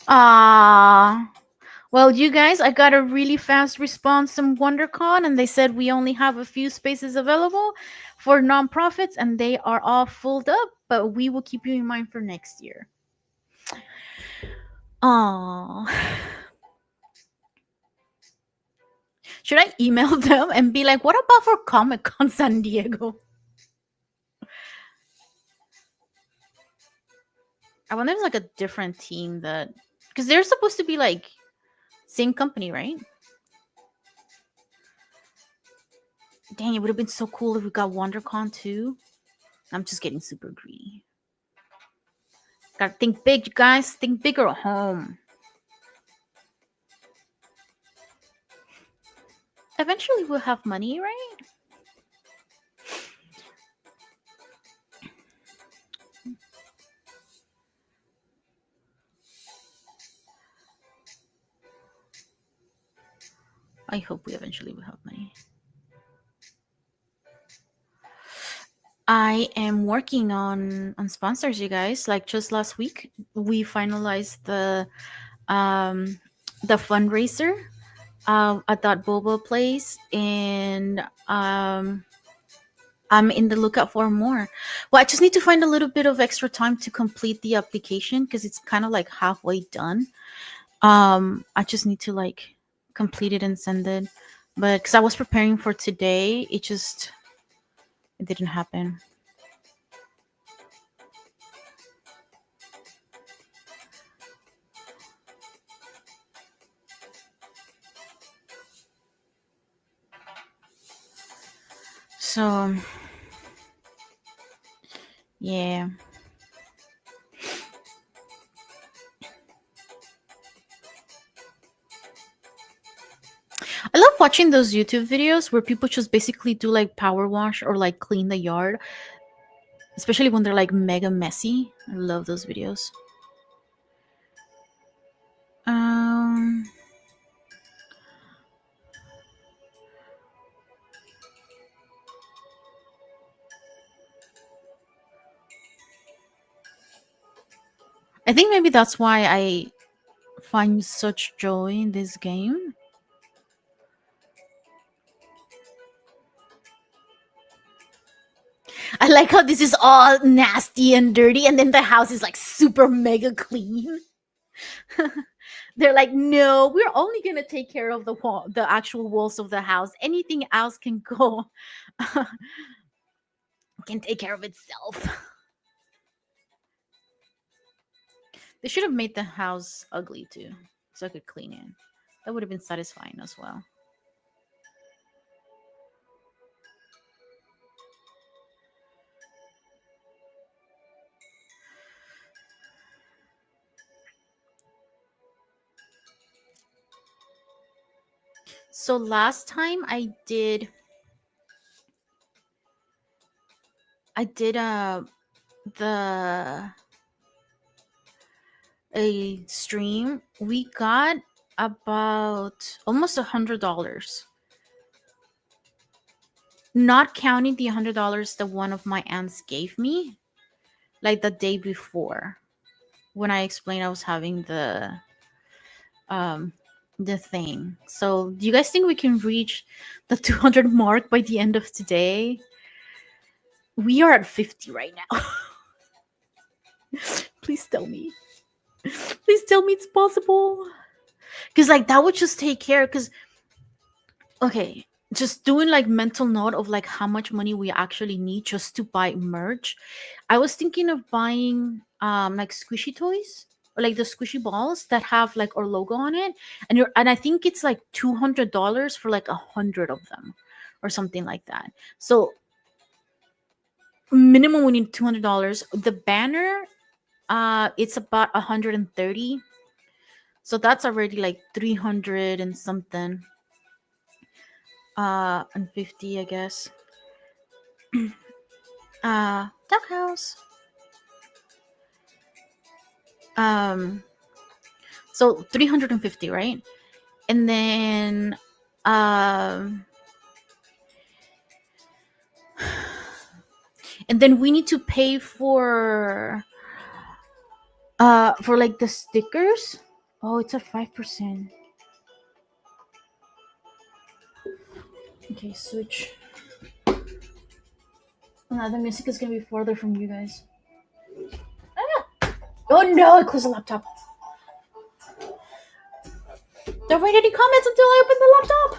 Ah. Well, you guys, I got a really fast response from WonderCon, and they said we only have a few spaces available for nonprofits, and they are all filled up. But we will keep you in mind for next year. Oh, should I email them and be like, "What about for Comic Con San Diego?" I wonder if there's like a different team that, because they're supposed to be like same company, right? Dang, it would have been so cool if we got WonderCon too. I'm just getting super greedy. Gotta think big, you guys. Think bigger at home. Eventually, we'll have money, right? I hope we eventually will have money. I am working on sponsors, you guys. Like just last week, we finalized um the fundraiser at that boba place, and I'm in the lookout for more. Well, I just need to find a little bit of extra time to complete the application because it's kind of like halfway done. I just need to like complete it and send it. But because I was preparing for today, it didn't happen. So yeah. I love watching those YouTube videos where people just basically do like power wash or like clean the yard, especially when they're like mega messy. I love those videos. Um, I think maybe that's why I find such joy in this game. I like how this is all nasty and dirty, and then the house is like super mega clean. They're like, no, we're only gonna take care of the wall, the actual walls of the house. Anything else can go, can take care of itself. They should have made the house ugly too, so I could clean it. That would have been satisfying as well. So last time I did the a stream. We got about almost $100, not counting the $100 that one of my aunts gave me, like the day before when I explained I was having um the thing. So do you guys think we can reach the 200 mark by the end of today? We are at 50 right now. Please tell me. Please tell me it's possible. Because like that would just take care. Because okay, just doing like mental note of like how much money we actually need just to buy merch. I was thinking of buying like squishy toys or like the squishy balls that have like our logo on it, and I think it's like $200 for like 100 of them or something like that. So minimum we need $200. The banner, it's about 130. So that's already like 300 and something. And 50, I guess. Doghouse. Um, so 350, right? And then, um, and then we need to pay for like the stickers. Oh, it's at 5%. Okay, switch. The music is gonna be farther from you guys. Ah! Oh no, I closed the laptop. Don't read any comments until I open the laptop.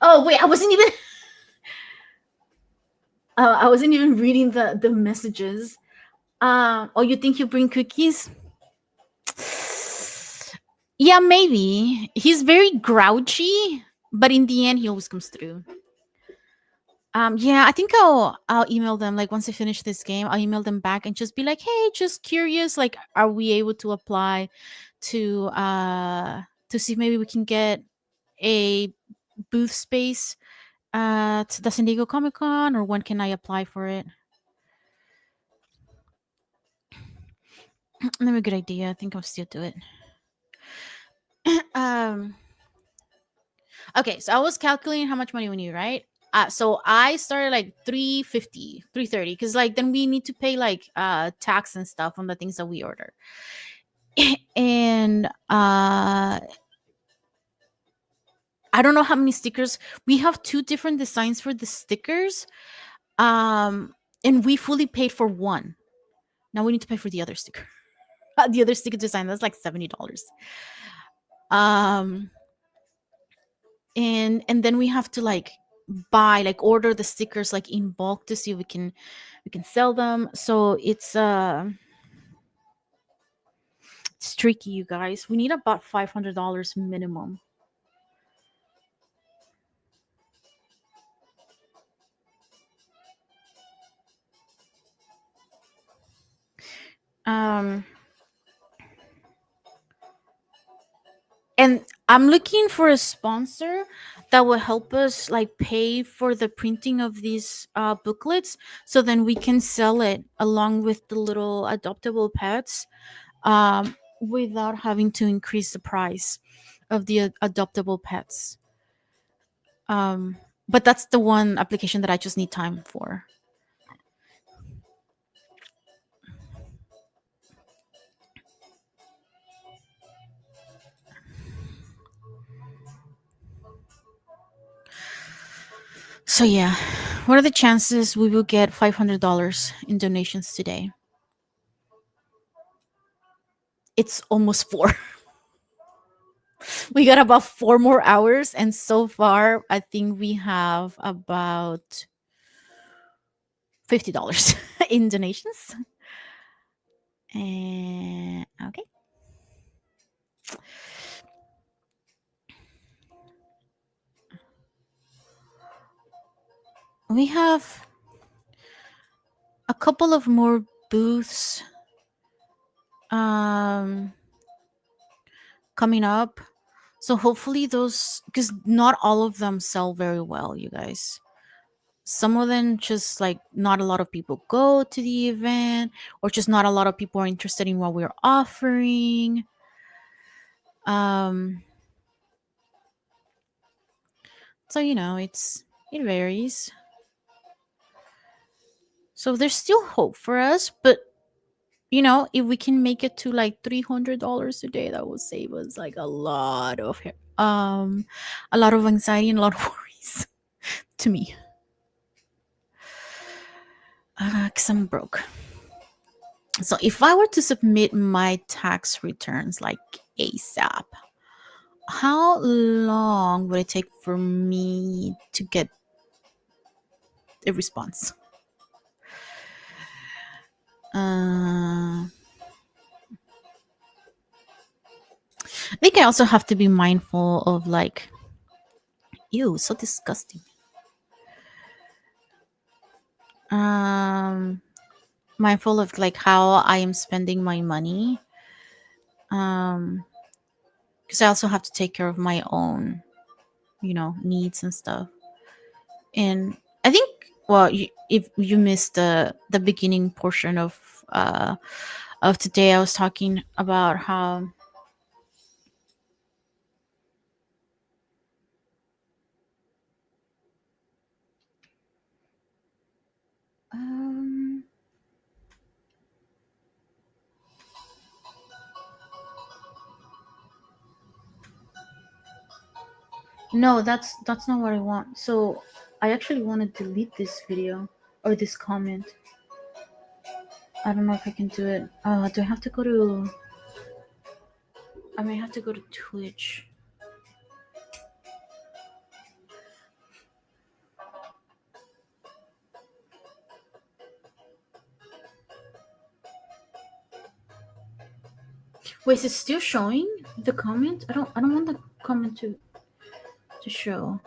Oh wait, I wasn't even reading the messages. Oh, you think you bring cookies? Yeah, maybe. He's very grouchy, but in the end, he always comes through. Yeah, I think I'll email them like once I finish this game. I'll email them back and just be like, "Hey, just curious, like, are we able to apply to see if maybe we can get a booth space at the San Diego Comic Con, or when can I apply for it?" Maybe a good idea. I think I'll still do it. um Okay, so I was calculating how much money we need, right? So I started like 350, 330, because like then we need to pay like tax and stuff on the things that we order. And I don't know how many stickers. We have two different designs for the stickers. Um and we fully paid for one. Now we need to pay for the other sticker. The other sticker design, that's like $70. Um and then we have to like buy, like order the stickers like in bulk to see if we can sell them. So it's tricky, you guys. We need about $500 minimum. um and I'm looking for a sponsor that will help us like pay for the printing of these booklets, so then we can sell it along with the little adoptable pets, without having to increase the price of the adoptable pets. But that's the one application that I just need time for. So yeah, what are the chances we will get $500 in donations today? It's almost 4. We got about 4 more hours, and so far I think we have about $50 in donations. And okay. We have a couple of more booths um coming up. So hopefully those, because not all of them sell very well, you guys. Some of them just like not a lot of people go to the event, or just not a lot of people are interested in what we're offering. Um so it varies. So there's still hope for us, but if we can make it to like $300 a day, that would save us like a lot of anxiety and a lot of worries to me. Because I'm broke. So if I were to submit my tax returns like ASAP, how long would it take for me to get a response? I think I also have to be mindful of like, ew, so disgusting. Um, Mindful of like how I am spending my money. Um, because I also have to take care of my own, needs and stuff. And I think, well, if you missed the beginning portion of today, I was talking about how um no, that's not what I want. So I actually want to delete this video or this comment. I don't know if I can do it. Do I have to go to? I may have to go to Twitch. Wait, is it still showing the comment? I don't want the comment to show.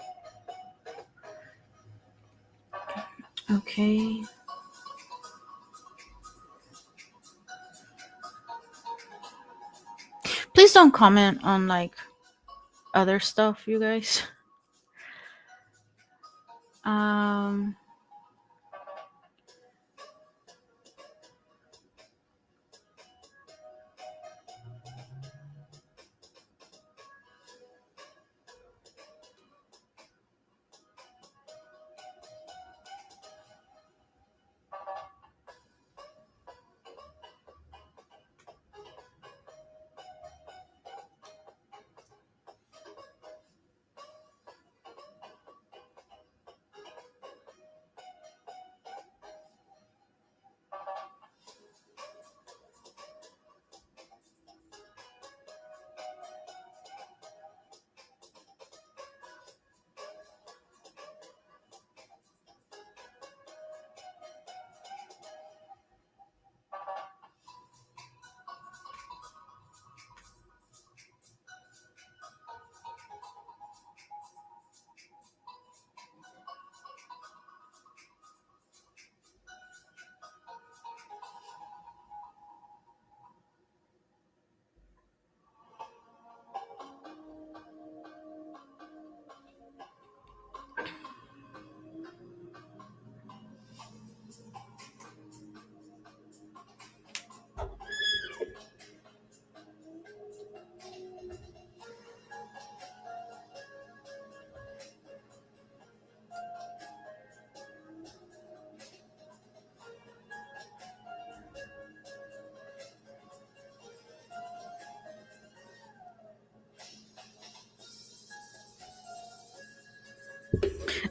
Okay. Please don't comment on like other stuff, you guys. Um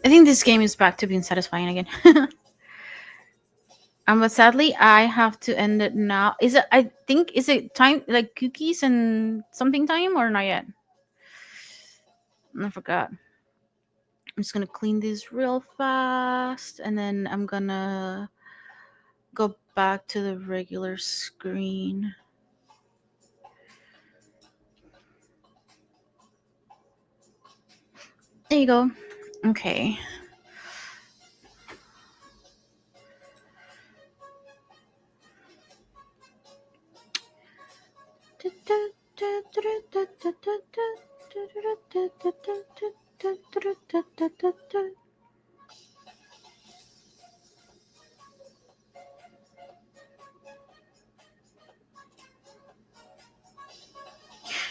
I think this game is back to being satisfying again. But sadly, I have to end it now. Is it? I think is it time like cookies and something time or not yet? I forgot. I'm just gonna clean this real fast, and then I'm gonna go back to the regular screen. There you go. Okay.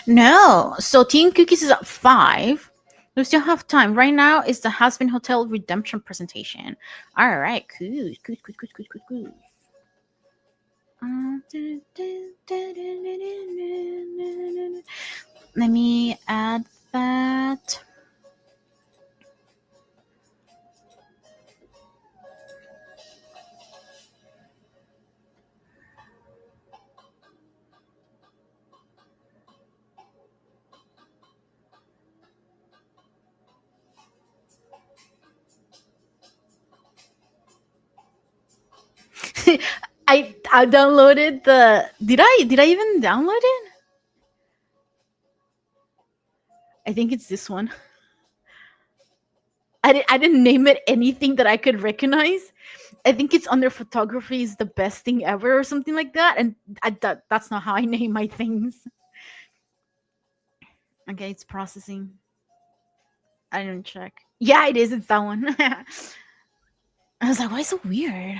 No. So Team Cookies is at 5. We still have time. Right now is the Hasbin Hotel redemption presentation. All right. Cool. Cool, cool, cool, cool, cool, cool. Let me add that. I downloaded the did I even download it? I think it's this one. I didn't name it anything that I could recognize. I think it's under photography is the best thing ever or something like that. And that's not how I name my things. Okay, it's processing. I didn't check. Yeah, it is. It's that one. I was like, why is it so weird?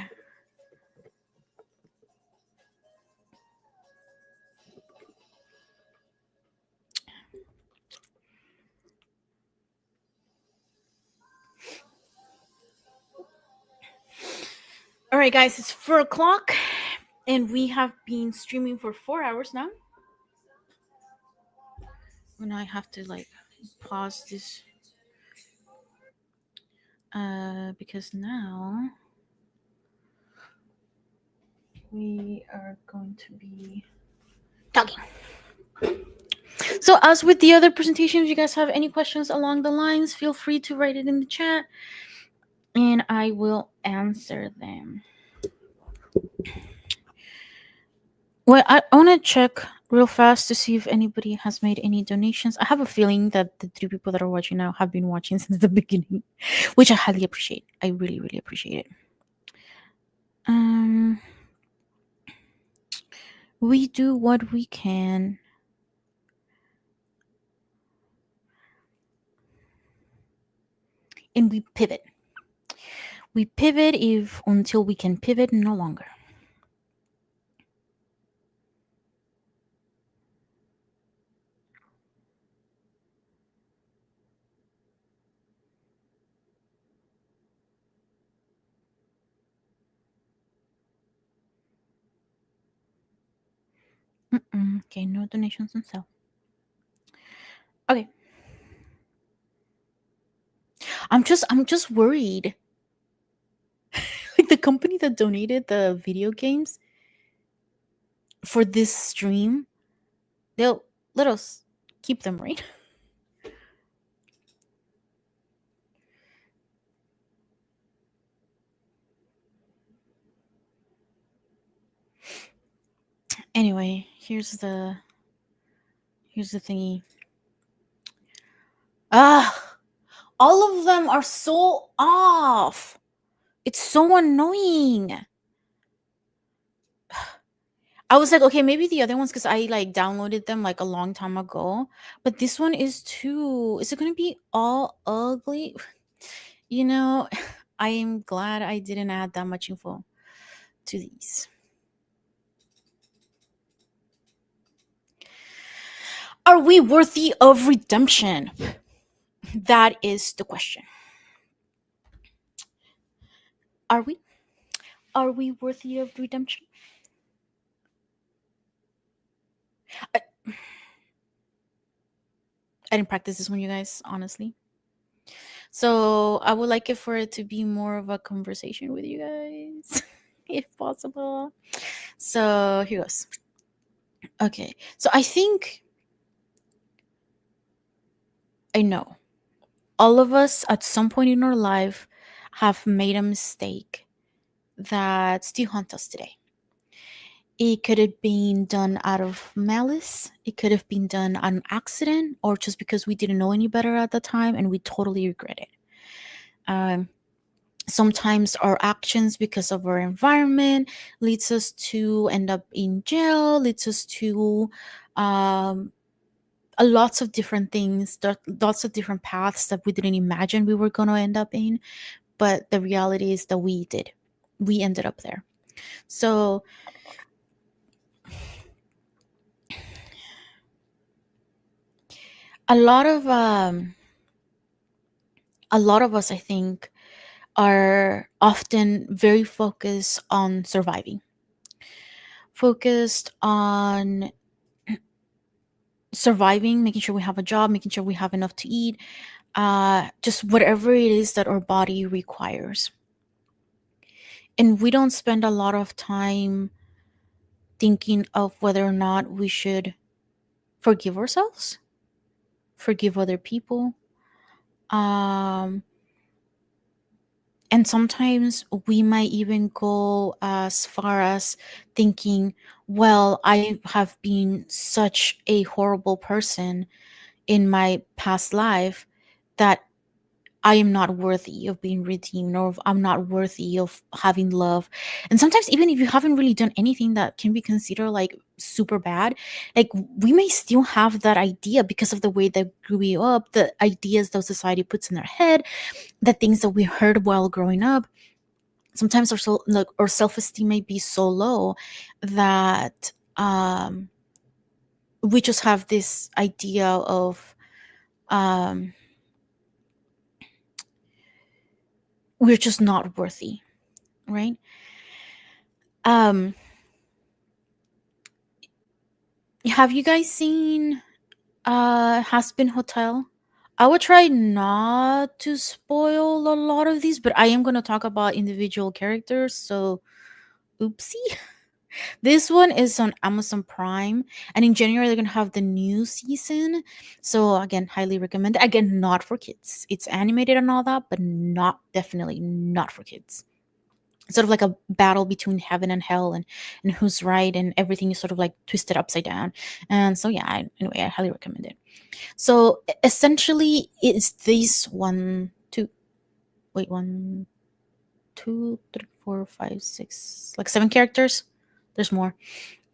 All right, guys, it's 4 o'clock, and we have been streaming for 4 hours now. And I have to like pause this because now we are going to be talking. So, as with the other presentations, if you guys have any questions along the lines, feel free to write it in the chat and I will answer them. Well, I want to check real fast to see if anybody has made any donations. I have a feeling that the 3 people that are watching now have been watching since the beginning, which I highly appreciate. I really, really appreciate it. We do what we can. And we pivot. We pivot if until we can pivot no longer. Okay, no donations on sale. Okay. I'm just worried. Like the company that donated the video games for this stream, they'll let us keep them, right? Anyway, here's the thingy. All of them are so off. It's so annoying. I was like, okay, maybe the other ones because I like downloaded them like a long time ago. But this one is too. Is it gonna be all ugly? You know, I am glad I didn't add that much info to these. Are we worthy of redemption? That is the question. Are we? Are we worthy of redemption? I didn't practice this one, you guys, honestly. So I would like it for it to be more of a conversation with you guys, if possible. So here goes. Okay. So I think I know all of us at some point in our life have made a mistake that still haunt us today. It could have been done out of malice. It could have been done on accident or just because we didn't know any better at the time and we totally regret it. Um, Sometimes our actions because of our environment leads us to end up in jail, leads us to um, lots of different things, lots of different paths that we didn't imagine we were going to end up in. But the reality is that we did. We ended up there. So a lot of us, I think, are often very focused on surviving, focused on surviving, making sure we have a job, making sure we have enough to eat, just whatever it is that our body requires. And we don't spend a lot of time thinking of whether or not we should forgive ourselves, forgive other people. Um, and sometimes we might even go as far as thinking, well, I have been such a horrible person in my past life that I am not worthy of being redeemed, or I'm not worthy of having love. And sometimes, even if you haven't really done anything that can be considered like super bad, like we may still have that idea because of the way that grew up, the ideas that society puts in our head, the things that we heard while growing up. Sometimes like, our self esteem may be so low that we just have this idea of um, we're just not worthy, right? Um, have you guys seen Has Been Hotel? I would try not to spoil a lot of these, but I am going to talk about individual characters. So, oopsie. This one is on Amazon Prime, and in January they're going to have the new season. So, again, highly recommend it. Again, not for kids. It's animated and all that, but not definitely not for kids. It's sort of like a battle between heaven and hell, and who's right, and everything is sort of like twisted upside down. And so, yeah, anyway, I highly recommend it. So essentially, it's these one, two, wait, one, two, three, four, five, six, like seven characters. There's more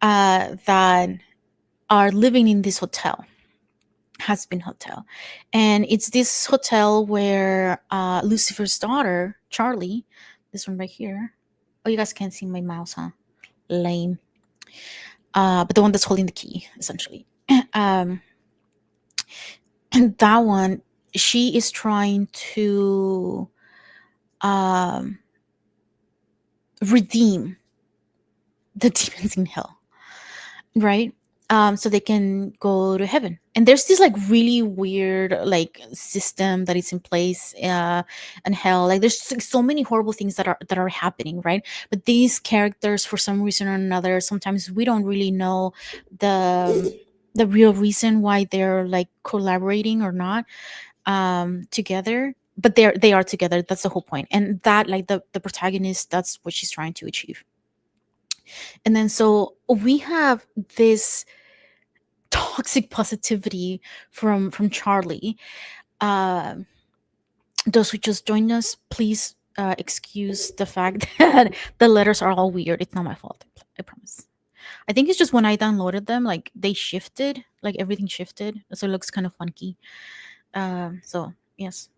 that are living in this hotel, Has Been Hotel, and it's this hotel where Lucifer's daughter, Charlie, this one right here. Oh, you guys can't see my mouse, huh? Lame. But the one that's holding the key, essentially. um, and that one, she is trying to um, redeem the demons in hell, right? So they can go to heaven. And there's this like really weird like system that is in place in hell. Like there's like, so many horrible things that are happening, right? But these characters, for some reason or another, sometimes we don't really know the real reason why they're like collaborating or not together, but they are together. That's the whole point. And that, like, the protagonist, that's what she's trying to achieve. And then so we have this toxic positivity from Charlie. um those who just joined us, please excuse the fact that the letters are all weird. It's not my fault, I promise. I think it's just when I downloaded them, like they shifted, like everything shifted, so it looks kind of funky. So yes,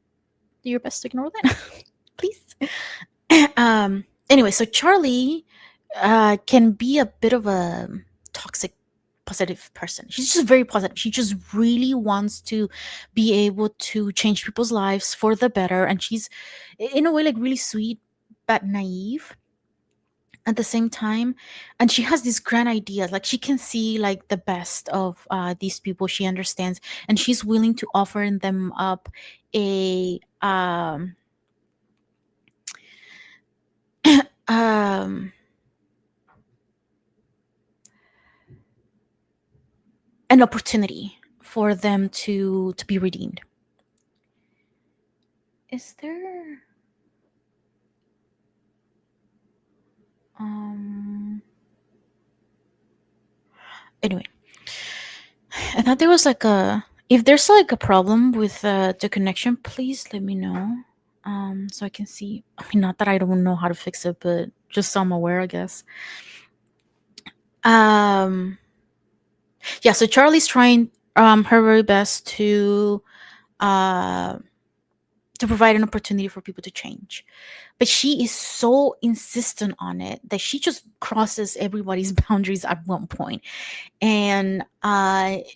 do your best to ignore that. Please. Anyway, so Charlie can be a bit of a toxic positive person. She's just very positive. She just really wants to be able to change people's lives for the better, and she's in a way like really sweet but naive at the same time. And she has these grand ideas, like she can see like the best of these people. She understands, and she's willing to offer them up a um, um, an opportunity for them to be redeemed. Is there um anyway, I thought there was like a, if there's like a problem with the connection, please let me know. So I can see. I mean, not that I don't know how to fix it, but just so I'm aware, I guess. Um, yeah. So Charlie's trying her very best uh to provide an opportunity for people to change, but she is so insistent on it that she just crosses everybody's boundaries at one point. And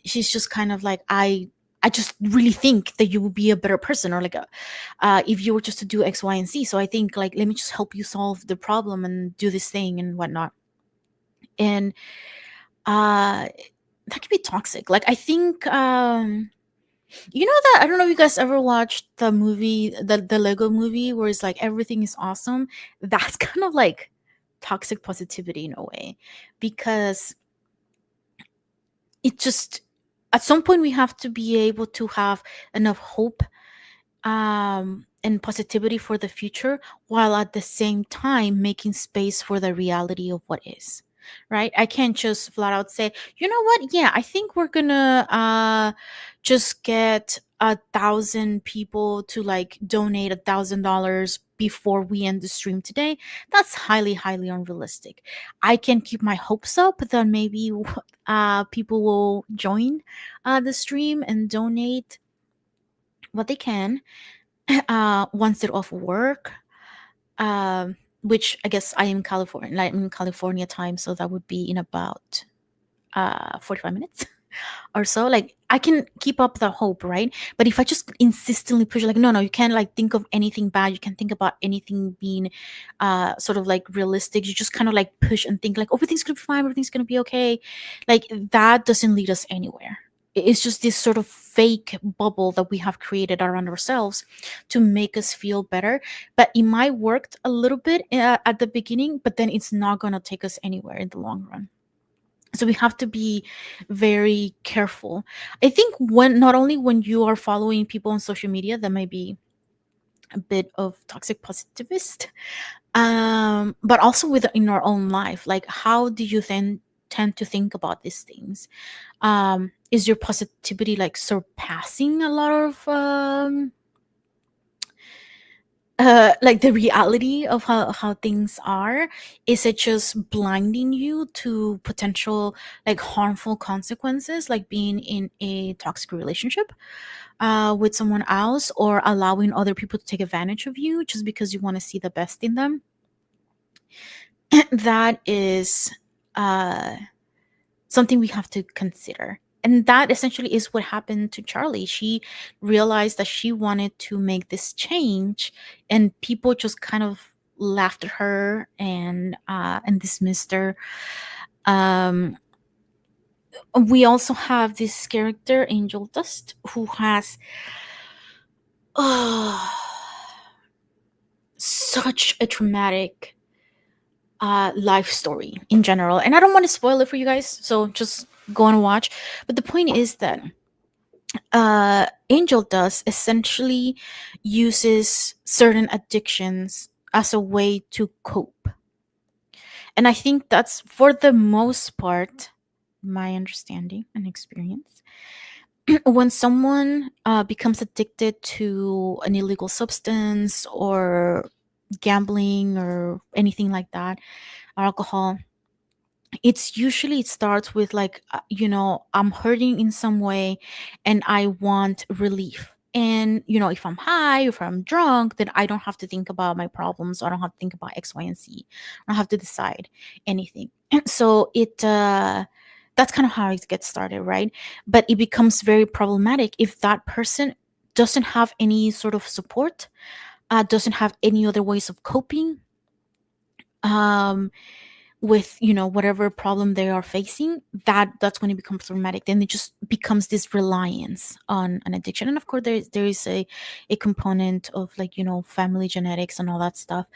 she's just kind of like, I just really think that you would be a better person, or like if you were just to do X, Y, and Z. So I think, like, let me just help you solve the problem and do this thing and whatnot. And uh that can be toxic. Like, I think you know that, I don't know if you guys ever watched the movie, the Lego movie, where it's like everything is awesome. That's kind of like toxic positivity in a way, because it just, at some point we have to be able to have enough hope and positivity for the future, while at the same time making space for the reality of what is. Right? I can't just flat out say, you know what? Yeah, I think we're gonna just get 1,000 people to like donate $1,000 before we end the stream today. That's highly, highly unrealistic. I can keep my hopes up that maybe people will join the stream and donate what they can once they're off work, which I guess I am California, like in California time, so that would be in about 45 minutes or so. Like, I can keep up the hope, right? But if I just insistently push, like, no, no, you can't like think of anything bad, you can't think about anything being sort of like realistic, you just kind of like push and think like, "Oh, everything's gonna be fine, everything's gonna be okay," like that doesn't lead us anywhere. It's just this sort of fake bubble that we have created around ourselves to make us feel better. But it might work a little bit at the beginning, but then it's not going to take us anywhere in the long run. So we have to be very careful. I think, when not only when you are following people on social media that might be a bit of toxic positivist, but also within our own life, like, how do you then tend to think about these things? Is your positivity like surpassing a lot of like the reality of how things are? Is it just blinding you to potential like harmful consequences, like being in a toxic relationship with someone else, or allowing other people to take advantage of you just because you want to see the best in them? That is uh something we have to consider. And that essentially is what happened to Charlie. She realized that she wanted to make this change, and people just kind of laughed at her and dismissed her. Um, we also have this character, Angel Dust, who has uh, such a traumatic life story in general. And I don't want to spoil it for you guys, so just go and watch. But the point is that Angel does essentially uses certain addictions as a way to cope. And I think that's, for the most part, my understanding and experience. When someone becomes addicted to an illegal substance or gambling or anything like that, or alcohol, it's usually, it starts with like, I'm hurting in some way and I want relief. And if I'm high, if I'm drunk, then I don't have to think about my problems, I don't have to think about X, Y, and Z, I don't have to decide anything. So that's kind of how it gets started, right? But it becomes very problematic if that person doesn't have any sort of support, doesn't have any other ways of coping, um with, whatever problem they are facing, that's when it becomes traumatic. Then it just becomes this reliance on an addiction. And of course there is a component of, like, family genetics and all that stuff.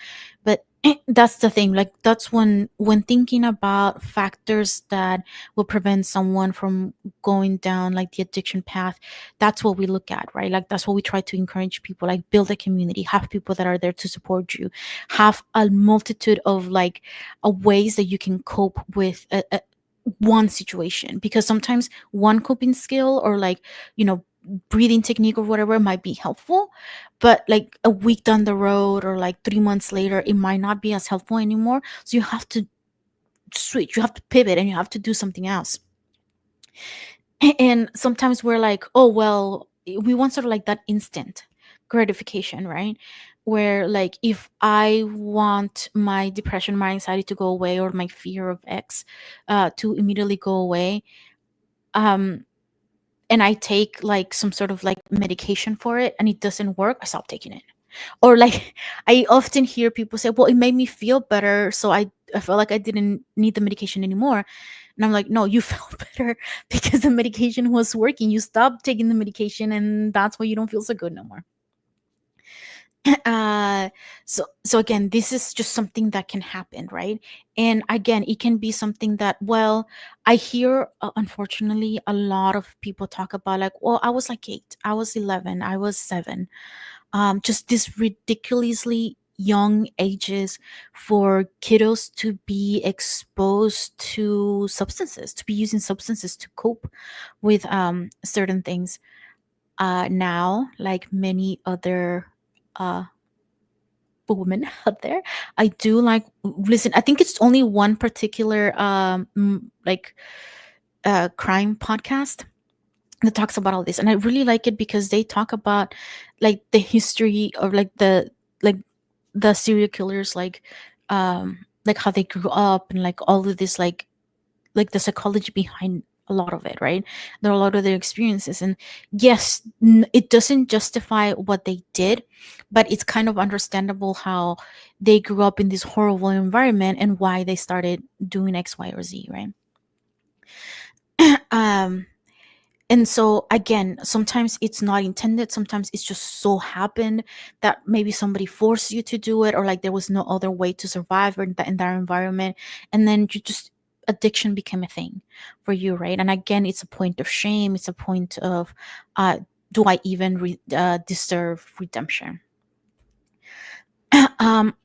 But that's the thing, like, that's when thinking about factors that will prevent someone from going down, like, the addiction path, that's what we look at, right? Like, that's what we try to encourage people, like, build a community, have people that are there to support you, have a multitude of, like, ways that you can cope with one situation, because sometimes one coping skill, or, like, breathing technique or whatever, might be helpful, but, like, a week down the road, or, like, 3 months later, it might not be as helpful anymore. So you have to switch, you have to pivot, and you have to do something else. And sometimes we're like, oh well, we want sort of like that instant gratification, right? Where, like, if I want my depression, my anxiety to go away, or my fear of X to immediately go away, um and I take, like, some sort of, like, medication for it, and it doesn't work, I stop taking it. Or, like, I often hear people say, well, it made me feel better, so I felt like I didn't need the medication anymore. And I'm like, no, you felt better because the medication was working. You stopped taking the medication, and that's why you don't feel so good no more. uh so again, this is just something that can happen, right? And again, it can be something that, well, I hear, unfortunately, a lot of people talk about, like, well, I was like 8, I was 11, I was 7, just these ridiculously young ages for kiddos to be exposed to substances, to be using substances to cope with certain things. Now, like many other uh, women out there, I do, like, listen. I think it's only one particular like crime podcast that talks about all this, and I really like it because they talk about, like, the history of, like the serial killers, like how they grew up, and, like, all of this, like the psychology behind a lot of it, right? There are a lot of their experiences, and yes, it doesn't justify what they did, but it's kind of understandable how they grew up in this horrible environment and why they started doing X, Y, or Z, right? um and so again, sometimes it's not intended, sometimes it's just so happened that maybe somebody forced you to do it, or, like, there was no other way to survive in that environment, and then you just, addiction became a thing for you, right? And again, it's a point of shame, it's a point of, do I even deserve redemption?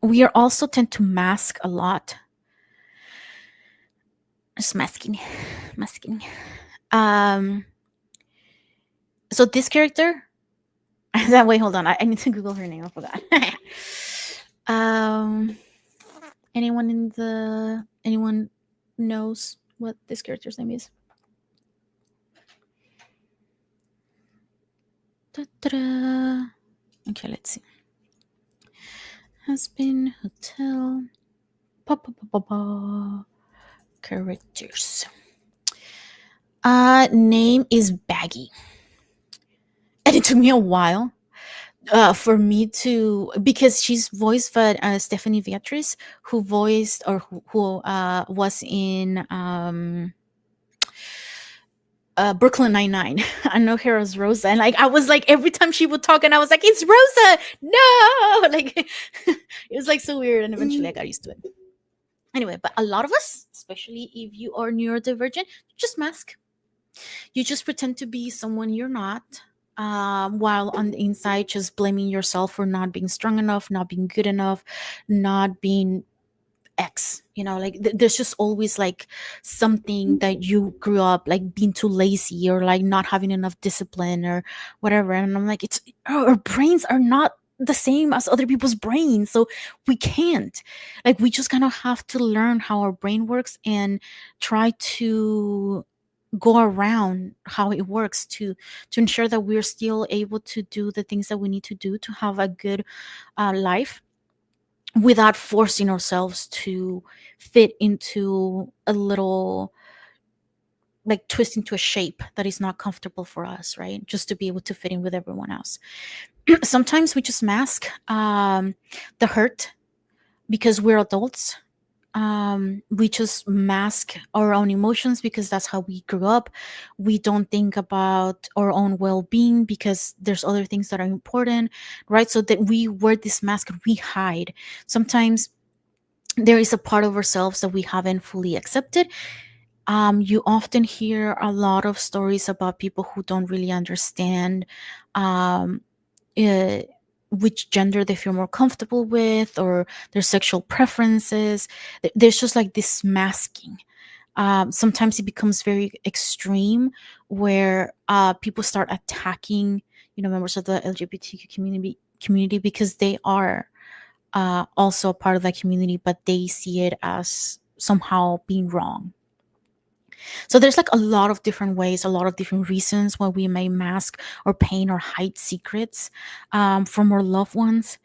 We are also tend to mask a lot, just masking. um so this character, that, wait, hold on. I need to Google her name. I forgot. um, anyone knows what this character's name is? Da-da-da. Okay, let's see. Husband, hotel, pa pa pa pa pa. Characters. Name is Baggy, and it took me a while for me to, because she's voiced by Stephanie Beatriz, who voiced, or who was in Brooklyn Nine-Nine. I know her as Rosa, and, like, I was like, every time she would talk, and I was like, it's Rosa, no, like, it was, like, so weird, and eventually I got used to it. Anyway, but a lot of us, especially if you are neurodivergent, just mask. You just pretend to be someone you're not, while on the inside just blaming yourself for not being strong enough, not being good enough, not being X, like, there's just always, like, something that you grew up, like, being too lazy, or, like, not having enough discipline, or whatever. And I'm like, it's, our brains are not the same as other people's brains, so we can't, like, we just kind of have to learn how our brain works, and try to go around how it works, to ensure that we're still able to do the things that we need to do to have a good life, without forcing ourselves to fit into a little, like, twist into a shape that is not comfortable for us, right? Just to be able to fit in with everyone else. Sometimes we just mask the hurt because we're adults, We just mask our own emotions because that's how we grew up. We don't think about our own well-being because there's other things that are important, right? So that we wear this mask and we hide. Sometimes there is a part of ourselves that we haven't fully accepted. You often hear a lot of stories about people who don't really understand um, uh, which gender they feel more comfortable with, or their sexual preferences. There's just like this masking. Sometimes it becomes very extreme, where people start attacking, members of the LGBTQ community because they are also a part of that community, but they see it as somehow being wrong. So there's like a lot of different ways, a lot of different reasons why we may mask or pain or hide secrets from our loved ones.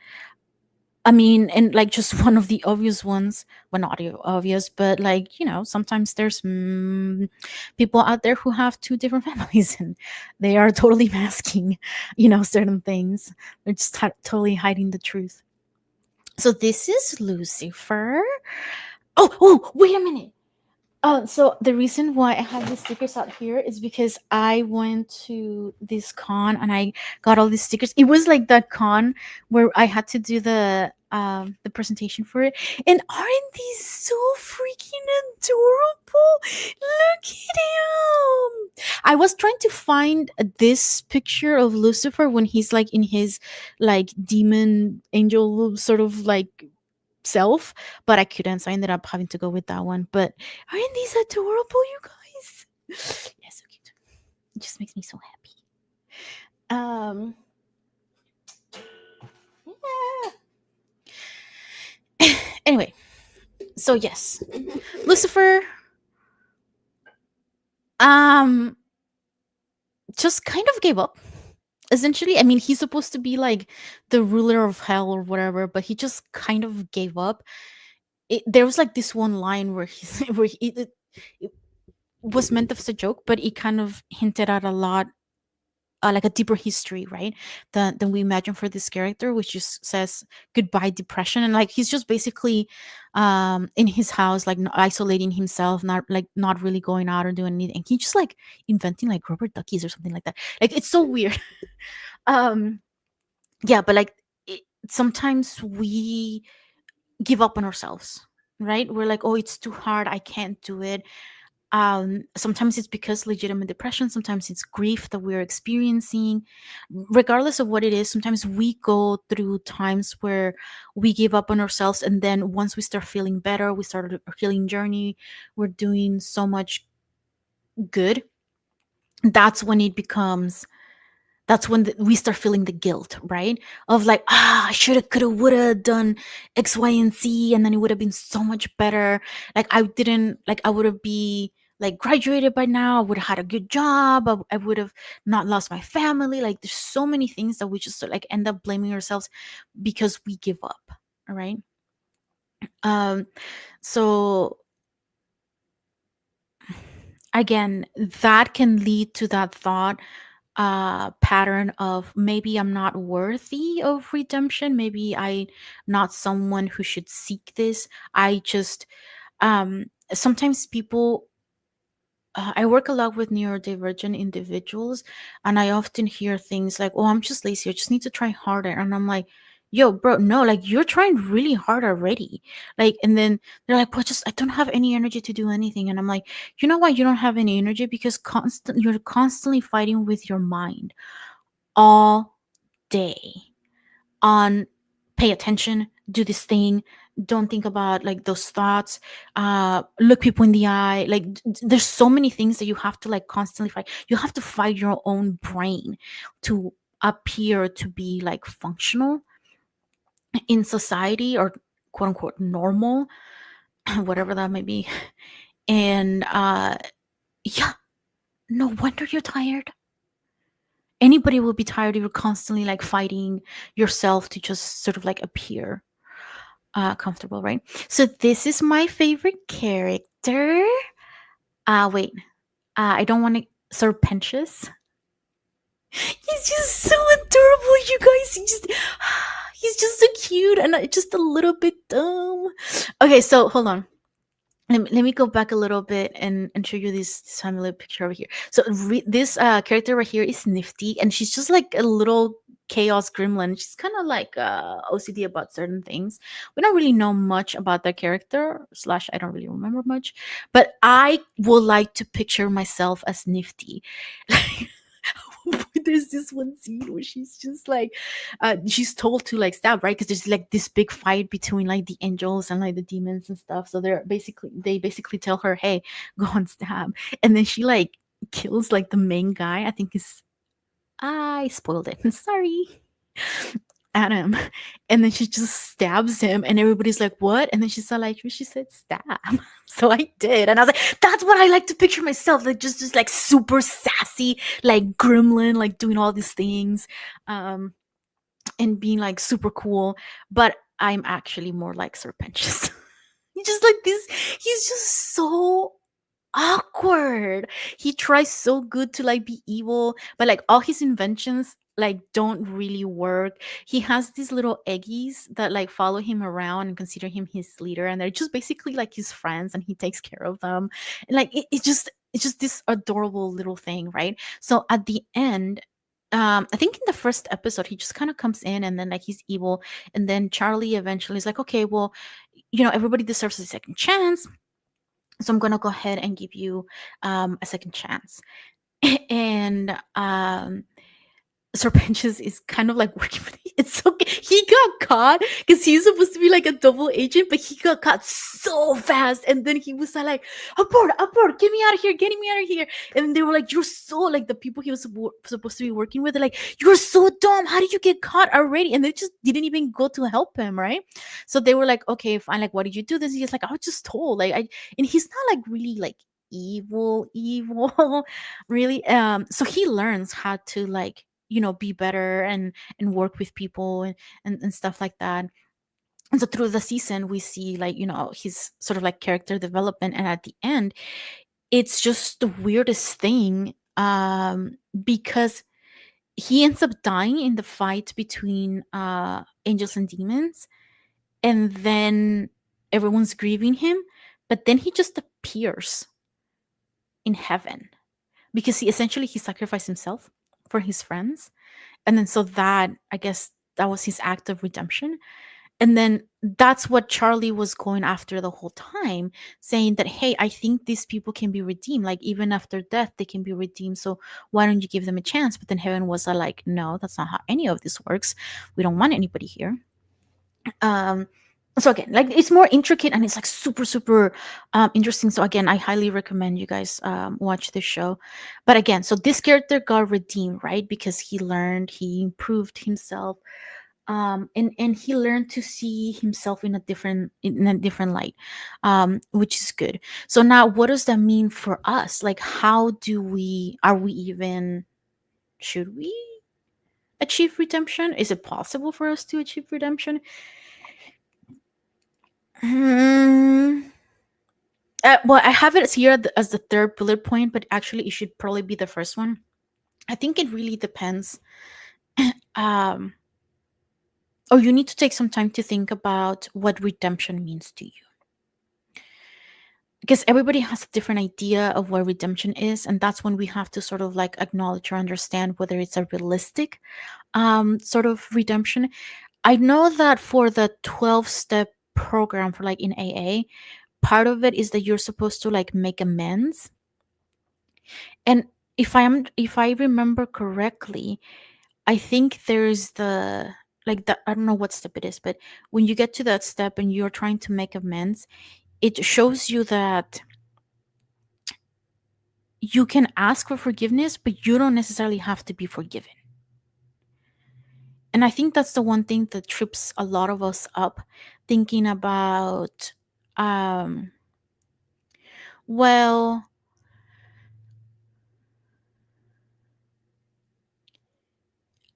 I mean, and like just one of the obvious ones, well, not obvious, but like, sometimes there's people out there who have two different families and they are totally masking, certain things. They're just totally hiding the truth. So this is Lucifer. Oh, wait a minute. So the reason why I have these stickers out here is because I went to this con and I got all these stickers. It was like that con where I had to do the presentation for it. And aren't these so freaking adorable? Look at him. I was trying to find this picture of Lucifer when he's like in his like demon angel sort of like self, but I couldn't, so I ended up having to go with that one. But aren't these adorable, you guys? Yeah, so cute. It just makes me so happy. Yeah. Anyway, so yes, Lucifer um just kind of gave up. Essentially, I mean, he's supposed to be like the ruler of hell or whatever, but he just kind of gave up. There was like this one line where he's where it was meant as a joke, but it kind of hinted at a lot, like a deeper history, right? Than we imagine for this character, which just says goodbye depression, and like he's just basically in his house, like isolating himself, not really going out or doing anything. And he's just like inventing like rubber duckies or something like that. Like it's so weird. um yeah, but like sometimes we give up on ourselves, right? We're like, oh, it's too hard, I can't do it. Sometimes it's because legitimate depression, sometimes it's grief that we're experiencing. Regardless of what it is, sometimes we go through times where we give up on ourselves, and then once we start feeling better, we start a healing journey, we're doing so much good. That's when it becomes that's when we start feeling the guilt, right? Of like, I shoulda, coulda, woulda done X, Y, and Z, and then it would have been so much better. Like I didn't, like I would have be like graduated by now. I would have had a good job. I would have not lost my family. Like there's so many things that we just like end up blaming ourselves because we give up. All right. Um. So again, that can lead to that thought pattern of maybe I'm not worthy of redemption. Maybe I not someone who should seek this. I just sometimes people I work a lot with neurodivergent individuals, and I often hear things like, "Oh, I'm just lazy. I just need to try harder." And I'm like, "Yo, bro, no, like you're trying really hard already." Like, and then they're like, "Well, just I don't have any energy to do anything." And I'm like, "You know why you don't have any energy? Because you're constantly fighting with your mind all day on pay attention, do this thing, don't think about like those thoughts, look people in the eye. Like there's so many things that you have to like constantly fight. You have to fight your own brain to appear to be like functional in society, or quote unquote normal, whatever that may be. And yeah, no wonder you're tired. Anybody will be tired if you're constantly like fighting yourself to just sort of like appear comfortable, right? So this is my favorite character. Wait, I don't want to Serpentious. He's just so adorable, you guys. He's just so cute and just a little bit dumb. Okay, so hold on. let me go back a little bit and show you this family picture over here. So this character right here is Nifty, and she's just like a little chaos gremlin. She's kind of like OCD about certain things. We don't really know much about that character. Slash, I don't really remember much, but I would like to picture myself as Nifty. There's this one scene where she's just like she's told to like stab, right? Because there's like this big fight between like the angels and like the demons and stuff. So they basically tell her, hey, go and stab. And then she like kills like the main guy. I think is I spoiled it. Sorry. Adam. And then she just stabs him, and everybody's like, what? And then she's like, she said stab. So I did. And I was like, that's what I like to picture myself. Like just like super sassy, like gremlin, like doing all these things. And being like super cool. But I'm actually more like Serpentious. He's just like this, he's just so awkward. He tries so good to like be evil, but like all his inventions like don't really work. He has these little eggies that like follow him around and consider him his leader, and they're just basically like his friends, and he takes care of them. And like it's just this adorable little thing, right? So at the end, I think in the first episode he just kind of comes in, and then like he's evil, and then Charlie eventually is like, okay, well, everybody deserves a second chance, so I'm gonna go ahead and give you a second chance. And Serpentius is kind of like working with it's okay. He got caught because he's supposed to be like a double agent, but he got caught so fast. And then he was like, abort, get me out of here, getting me out of here. And they were like, you're so like the people he was supposed to be working with, they're like, you're so dumb. How did you get caught already? And they just didn't even go to help him, right? So they were like, okay, fine. Like, what did you do? This he's like, I was just told. And he's not like really like evil really. So he learns how to like be better and work with people and stuff like that. And so through the season we see like his sort of like character development, and at the end it's just the weirdest thing, because he ends up dying in the fight between angels and demons, and then everyone's grieving him, but then he just appears in heaven because he sacrificed himself for his friends. And then so that, I guess, that was his act of redemption. And then that's what Charlie was going after the whole time, saying that, hey, I think these people can be redeemed. Like even after death, they can be redeemed. So why don't you give them a chance? But then heaven was like, no, that's not how any of this works. We don't want anybody here. um so again, like it's more intricate, and it's like super super interesting. So again, I highly recommend you guys watch this show. But again, so this character got redeemed, right? Because he learned, he improved himself, and he learned to see himself in a different light, which is good. So now what does that mean for us? Like how do we are we even should we achieve redemption? Is it possible for us to achieve redemption? Hmm. Well, I have it here as the third bullet point, but actually, it should probably be the first one. I think it really depends. Um, or you need to take some time to think about what redemption means to you. Because everybody has a different idea of what redemption is, and that's when we have to sort of like acknowledge or understand whether it's a realistic sort of redemption. I know that for the 12-step program for like in AA, part of it is that you're supposed to like make amends. And if I remember correctly, I think there's the like the I don't know what step it is, but when you get to that step and you're trying to make amends, it shows you that you can ask for forgiveness, but you don't necessarily have to be forgiven. And I think that's the one thing that trips a lot of us up, thinking about um well,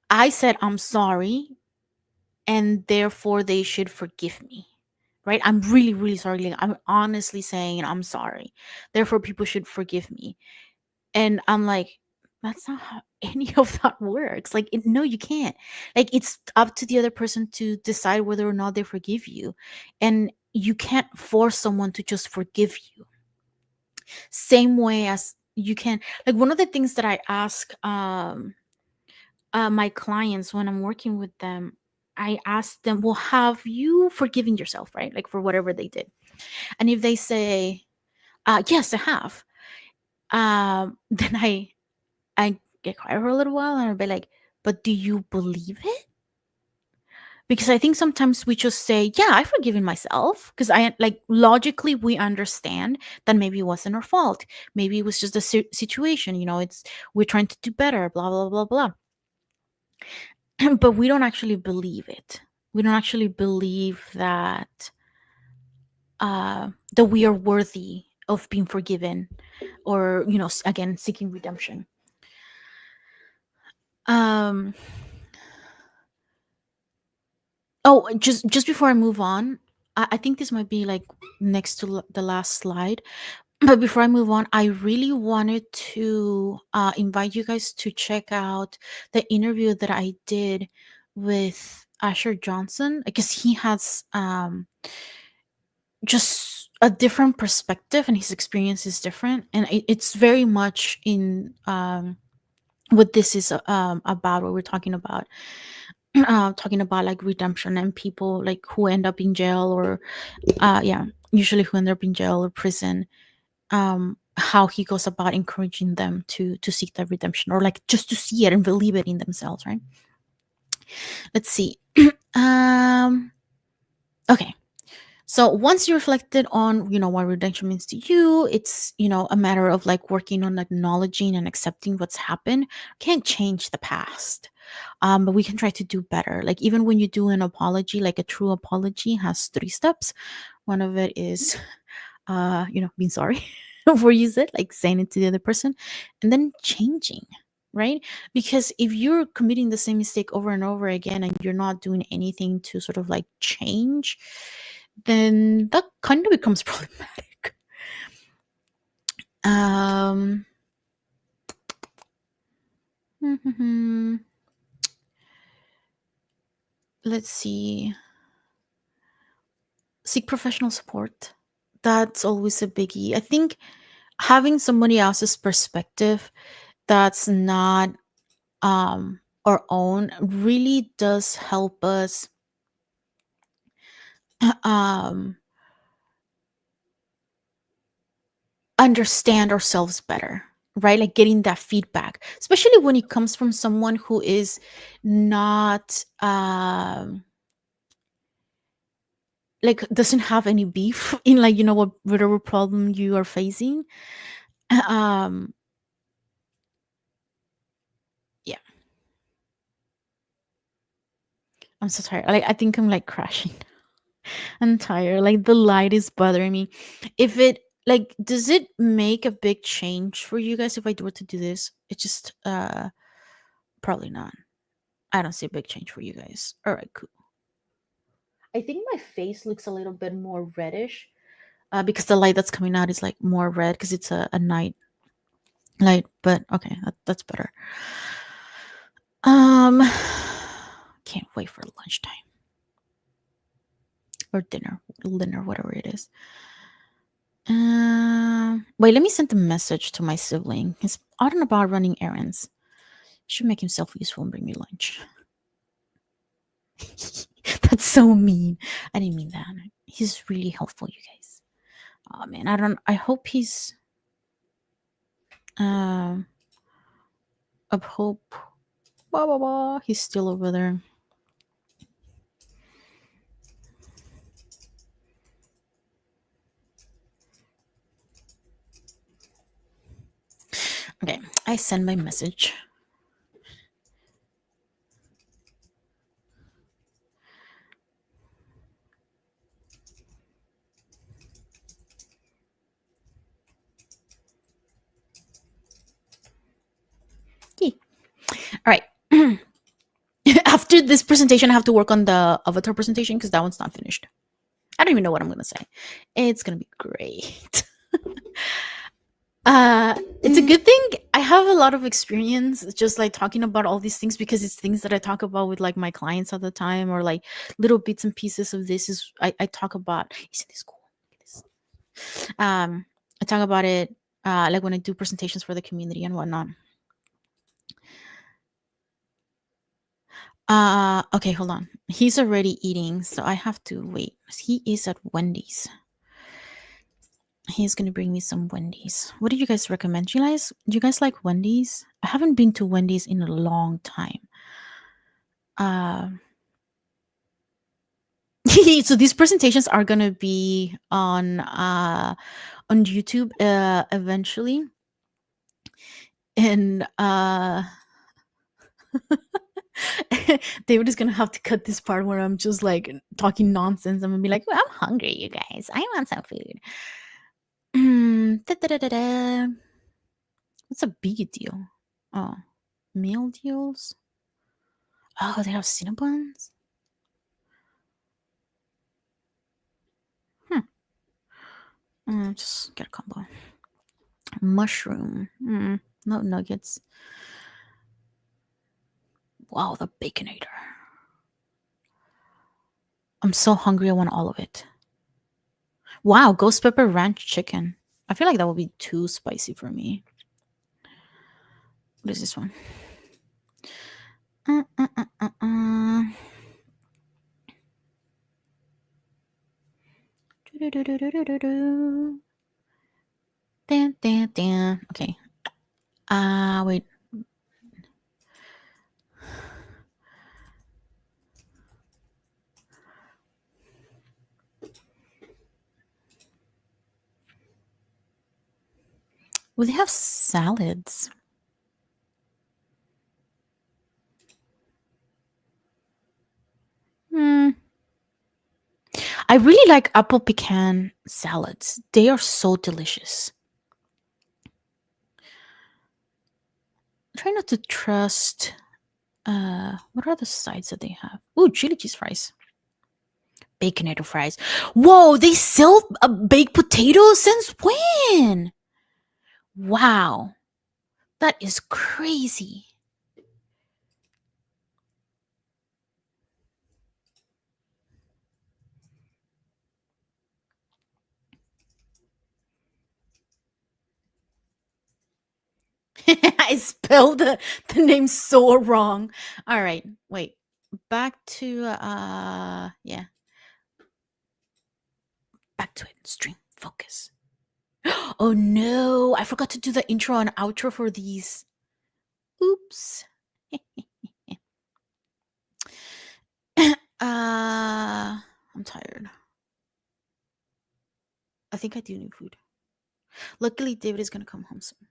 I said I'm sorry, and therefore they should forgive me. Right? I'm really, really sorry. Like, I'm honestly saying I'm sorry. Therefore, people should forgive me. And I'm like, that's not how any of that works. Like, no, you can't. Like, it's up to the other person to decide whether or not they forgive you. And you can't force someone to just forgive you. Same way as you can, like, one of the things that I ask my clients when I'm working with them, I ask them, well, have you forgiven yourself, right? Like for whatever they did. And if they say, yes, I have, then I get quiet for a little while and I'll be like, but do you believe it? Because I think sometimes we just say, yeah, I've forgiven myself. Because I, like, logically we understand that maybe it wasn't our fault. Maybe it was just a situation, it's, we're trying to do better, blah, blah, blah, blah. But we don't actually believe it. We don't actually believe that we are worthy of being forgiven, or again, seeking redemption. Um oh, just before I move on, I think this might be like next to the last slide. But before I move on, I really wanted to invite you guys to check out the interview that I did with Asher Johnson, because he has just a different perspective and his experience is different. And it's very much in what this is about, what we're talking about. Talking about like redemption and people like who end up in jail, or yeah, usually who end up in jail or prison, how he goes about encouraging them to seek that redemption, or like just to see it and believe it in themselves, right? Let's see. um okay, so once you reflected on what redemption means to you, it's a matter of like working on acknowledging and accepting what's happened. Can't change the past, but we can try to do better. Like even when you do an apology, like a true apology has 3 steps. One of it is being sorry for you said, like saying it to the other person, and then changing, right? Because if you're committing the same mistake over and over again and you're not doing anything to sort of like change, then that kind of becomes problematic. um let's see. Seek professional support. That's always a biggie. I think having somebody else's perspective that's not our own really does help us um understand ourselves better, right? Like getting that feedback, especially when it comes from someone who is not like doesn't have any beef in, like, what whatever problem you are facing. um yeah, I'm so tired. Like I think I'm like crashing. I'm tired. Like the light is bothering me. If it, like, does it make a big change for you guys if I were to do this? It's just probably not. I don't see a big change for you guys. All right, cool. I think my face looks a little bit more reddish because the light that's coming out is like more red because it's a night light. But okay, that's better. Um, can't wait for lunchtime or dinner, whatever it is. Wait, let me send a message to my sibling. He's out and about running errands. Should make himself useful and bring me lunch. That's so mean. I didn't mean that. He's really helpful, you guys. Oh man, I hope he's um I hope blah blah blah. He's still over there. Okay, I send my message. Yay. All right. After this presentation, I have to work on the avatar presentation because that one's not finished. I don't even know what I'm gonna say. It's gonna be great. It's a good thing I have a lot of experience just like talking about all these things because it's things that I talk about with like my clients all the time, or like little bits and pieces of this is I talk about. Isn't this cool? Look at this. I talk about it like when I do presentations for the community and whatnot. Okay, hold on. He's already eating, so I have to wait. He is at Wendy's. He's gonna bring me some Wendy's. What do you guys recommend? Do you guys like Wendy's? I haven't been to Wendy's in a long time. Uh, so these presentations are gonna be on YouTube eventually, and David is gonna have to cut this part where I'm just like talking nonsense. I'm gonna be like, well, I'm hungry, you guys. I want some food. Da-da-da-da-da. What's a big deal? Oh, meal deals. Oh, they have Cinnabons. Hmm. Just get a combo. Mushroom. No nuggets. Wow, the Baconator. I'm so hungry. I want all of it. Wow, ghost pepper ranch chicken. I feel like that would be too spicy for me. What is this one? Uh, uh, uh, uh, uh. Do-do-do-do-do-do-do. Dan, dan, dan. Okay. Wait. Well, they have salads. Hmm. I really like apple pecan salads. They are so delicious. Try not to trust. What are the sides that they have? Ooh, chili cheese fries. Baconator fries. Whoa, they sell baked potatoes since when? Wow, that is crazy. I spelled the name so wrong. All right, wait. Back to yeah, back to it. Stream focus. Oh no, I forgot to do the intro and outro for these. Oops. I'm tired. I think I do need food. Luckily, David is gonna come home soon.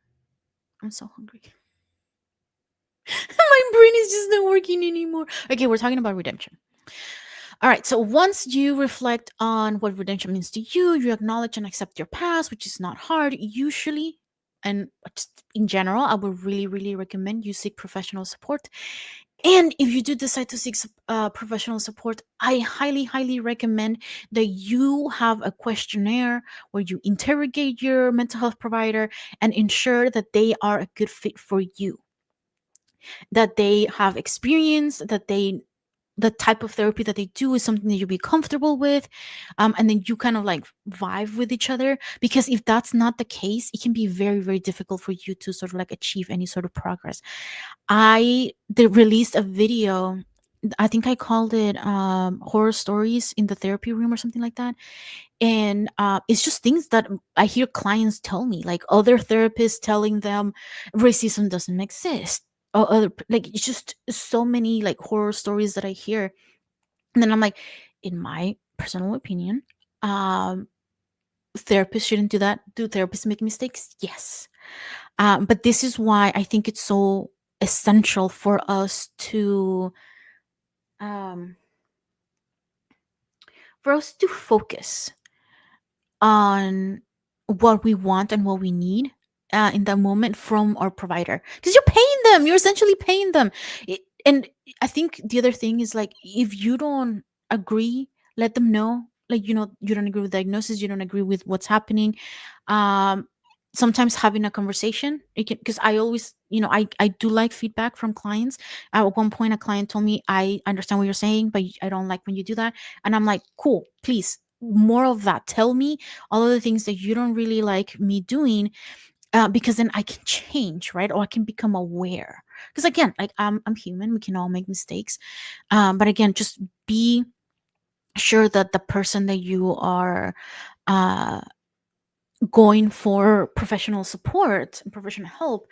I'm so hungry. My brain is just not working anymore. Okay, we're talking about redemption. All right, so once you reflect on what redemption means to you, you acknowledge and accept your past, which is not hard usually. And just in general, I would really, really recommend you seek professional support. And if you do decide to seek professional support, I highly, highly recommend that you have a questionnaire where you interrogate your mental health provider and ensure that they are a good fit for you, that they have experience, that the type of therapy that they do is something that you'll be comfortable with, and then you kind of like vibe with each other, because if that's not the case, it can be very, very difficult for you to sort of like achieve any sort of progress. They released a video, I think I called it horror stories in the therapy room or something like that, and it's just things that I hear clients tell me, like other therapists telling them racism doesn't exist, or like it's just so many like horror stories that I hear. And then I'm like, in my personal opinion, um therapists shouldn't do that. Do therapists make mistakes? Yes. But this is why I think it's so essential for us to um focus on what we want and what we need in that moment from our provider, because you're paying them, you're essentially paying them. And I think the other thing is, like, if you don't agree, let them know, like, you don't agree with diagnosis, you don't agree with what's happening. um sometimes having a conversation, it can, because I always, I do like feedback from clients. At one point a client told me, I understand what you're saying, but I don't like when you do that. And I'm like, cool, please, more of that. Tell me all of the things that you don't really like me doing, because then I can change, right? Or I can become aware. Because again, like, I'm human, we can all make mistakes. But again, just be sure that the person that you are uh going for professional support and professional help,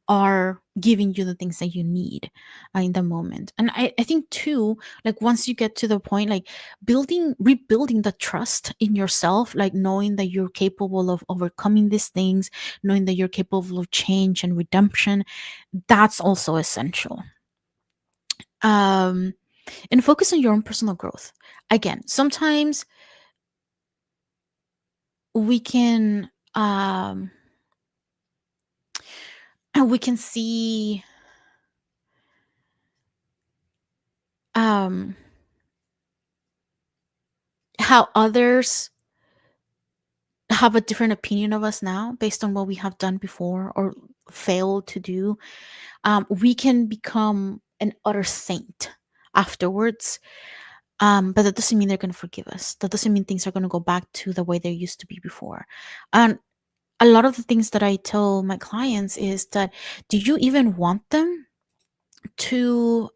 are giving you the things that you need in the moment. And I think too, like, once you get to the point, like, rebuilding the trust in yourself, like knowing that you're capable of overcoming these things, knowing that you're capable of change and redemption, that's also essential. um and focus on your own personal growth. Again, sometimes we can, we can see, um how others have a different opinion of us now based on what we have done before or failed to do. We can become an utter saint afterwards, but that doesn't mean they're going to forgive us. That doesn't mean things are going to go back to the way they used to be before. And a lot of the things that I tell my clients is that, do you even want them to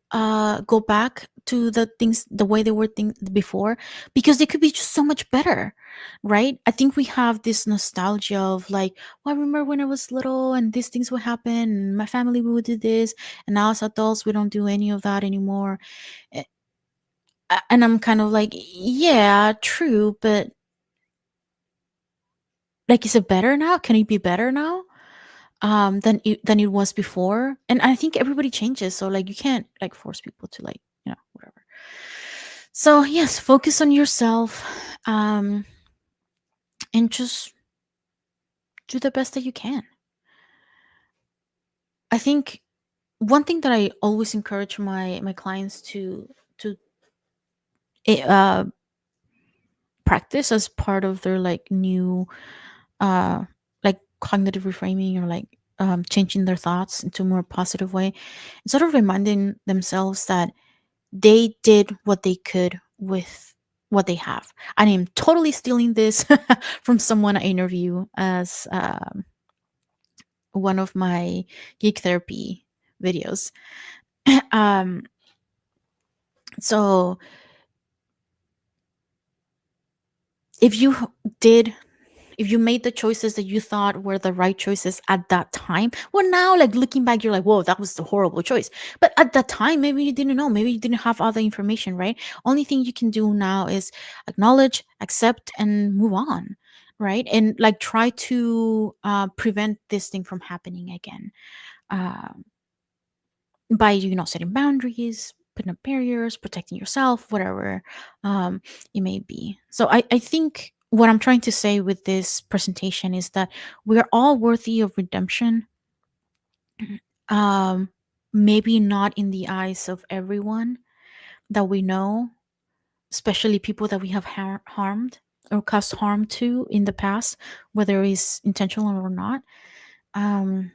go back to the things the way they were before? Because they could be just so much better, right? I think we have this nostalgia of like, well, I remember when I was little and these things would happen and my family would do this, and now as adults we don't do any of that anymore. Eh, and I'm kind of like, yeah, true, but like, is it better now? Can it be better now than it was before? And I think everybody changes, so like, you can't like force people to, like, whatever. So yes, focus on yourself, um and just do the best that you can. I think one thing that I always encourage my clients to eh, uh practice as part of their like new, uh like, cognitive reframing, or like, changing their thoughts into a more positive way, and sort of reminding themselves that they did what they could with what they have. I am totally stealing this from someone I interview as, one of my geek therapy videos. um, so if you did if you made the choices that you thought were the right choices at that time, well, now, like, looking back, you're like, whoa, that was the horrible choice. But at that time, maybe you didn't know, maybe you didn't have all the information, right? Only thing you can do now is acknowledge, accept, and move on, right? And like, try to prevent this thing from happening again, um, by, setting boundaries, putting up barriers, protecting yourself, whatever, um, it may be. So I think what I'm trying to say with this presentation is that we're all worthy of redemption. um Maybe not in the eyes of everyone that we know, especially people that we have harmed or caused harm to in the past, whether it's intentional or not. um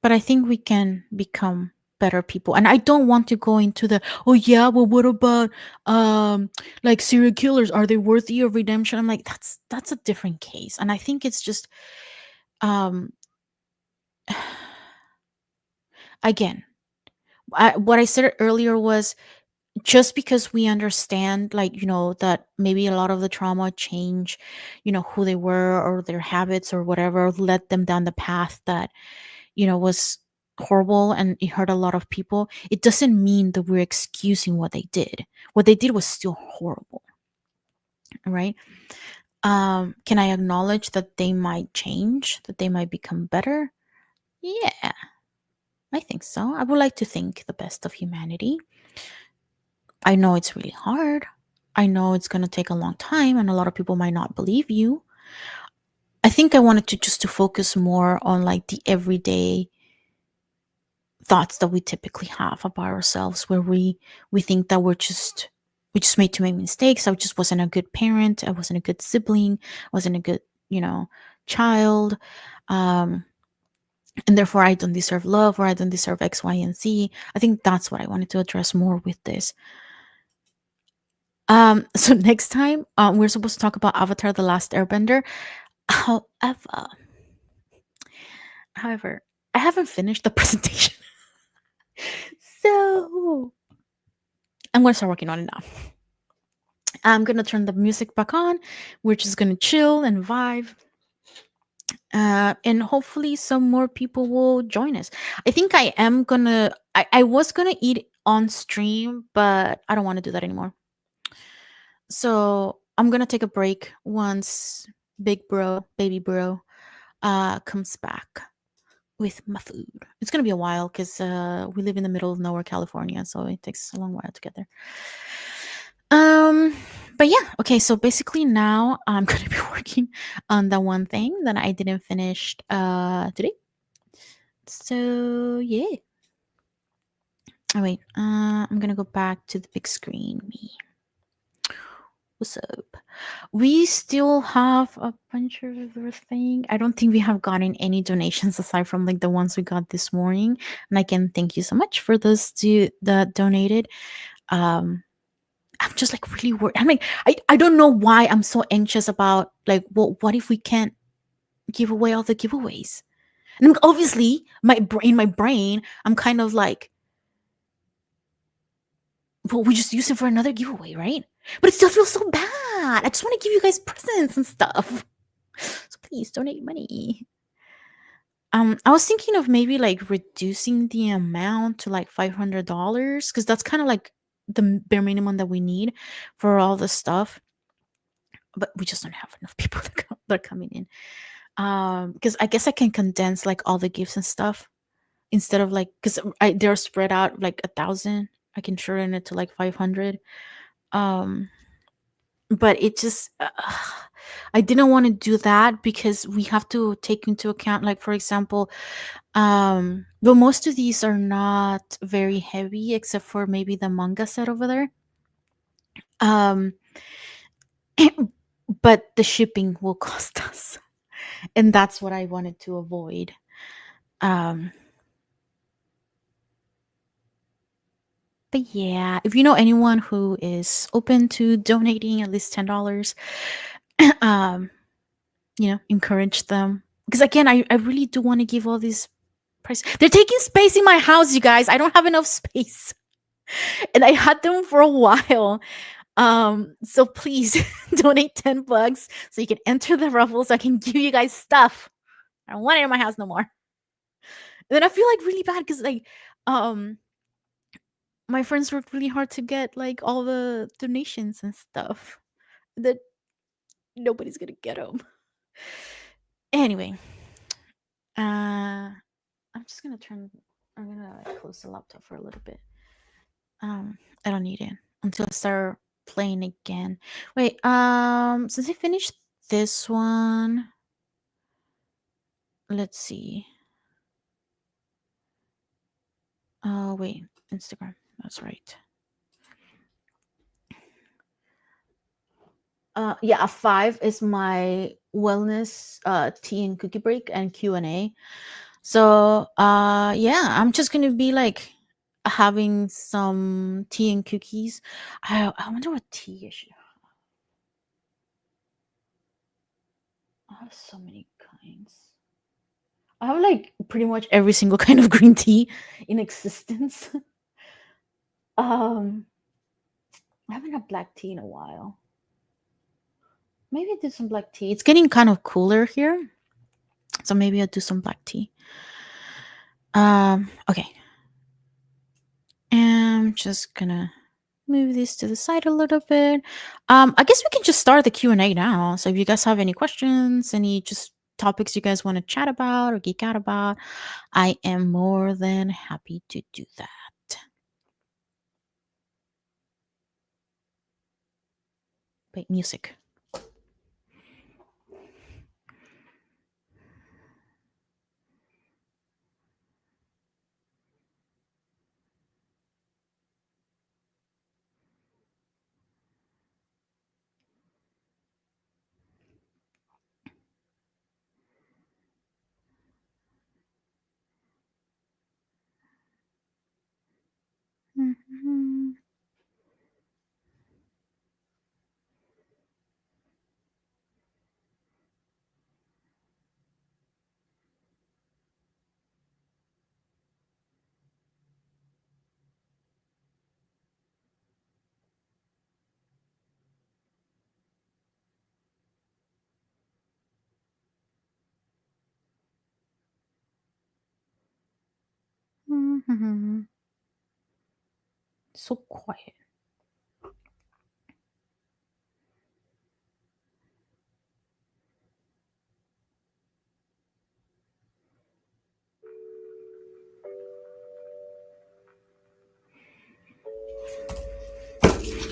but I think we can become better people. And I don't want to go into the, oh yeah, well, what about, like, serial killers? Are they worthy of redemption? I'm like, that's a different case. And I think it's just, um again, what I said earlier was, just because we understand, like, that maybe a lot of the trauma change, who they were or their habits or whatever, led them down the path that, was horrible and it hurt a lot of people, it doesn't mean that we're excusing what they did. What they did was still horrible, right? Can I acknowledge that they might change, that they might become better? Yeah, I think so. I would like to think the best of humanity. I know it's really hard. I know it's going to take a long time and a lot of people might not believe you. I think I wanted to just to focus more on like the everyday thoughts that we typically have about ourselves, where we think that we just made too many mistakes. I just wasn't a good parent, I wasn't a good sibling, I wasn't a good, you know child, um, and therefore I don't deserve love, or I don't deserve X, Y, and Z. I think that's what I wanted to address more with this. So next time, we're supposed to talk about Avatar: The Last Airbender. However, however, I haven't finished the presentation, so I'm gonna start working on it now. I'm gonna turn the music back on. We're just gonna chill and vibe, and hopefully some more people will join us. I think I am gonna. I was gonna eat on stream, but I don't want to do that anymore. So I'm gonna take a break once big bro, baby bro, comes back with my food. It's gonna be a while because we live in the middle of nowhere, California, so it takes a long while to get there. Um, but yeah, okay. So basically, now I'm gonna be working on the one thing that I didn't finish today. So yeah. Oh wait, I'm gonna go back to the big screen. Me, what's up? We still have a bunch of everything. I don't think we have gotten any donations aside from like the ones we got this morning. And again, thank you so much for those that donated. Um, I'm just like really worried. I mean, I don't know why I'm so anxious about like, well, what if we can't give away all the giveaways? And obviously, my brain, I'm kind of like, well, we just use it for another giveaway, right? But it still feels so bad. I just want to give you guys presents and stuff. So please donate money. I was thinking of maybe like reducing the amount to like $500 because that's kind of like the bare minimum that we need for all the stuff. But we just don't have enough people that are coming in. Because I guess I can condense like all the gifts and stuff instead of like because they're spread out like 1,000. I can shorten it to like 500. Um, but it just I didn't want to do that because we have to take into account like for example, well, most of these are not very heavy except for maybe the manga set over there. Um, but the shipping will cost us, and that's what I wanted to avoid. Um, but yeah, if you know anyone who is open to donating at least $10, um, encourage them because again, I really do want to give all these price. They're taking space in my house, you guys. I don't have enough space, and I had them for a while. So please donate $10 so you can enter the raffle so I can give you guys stuff. I don't want it in my house no more. And then I feel like really bad because like um my friends worked really hard to get like all the donations and stuff that nobody's gonna get them. Anyway, I'm just gonna I'm gonna like, close the laptop for a little bit. I don't need it until I start playing again. Wait, since I finished this one, let's see. Oh wait, Instagram. That's right. Yeah, a 5 is my wellness tea and cookie break and Q&A. So, yeah, I'm just going to be like having some tea and cookies. I wonder what tea I should have. I have so many kinds. I have like pretty much every single kind of green tea in existence. um, I haven't had black tea in a while. Maybe I do some black tea. It's getting kind of cooler here, so maybe I'll do some black tea. Okay. I'm just gonna move this to the side a little bit. I guess we can just start the Q&A now. So if you guys have any questions, any just topics you guys want to chat about or geek out about, I am more than happy to do that. Wait, music. So quiet.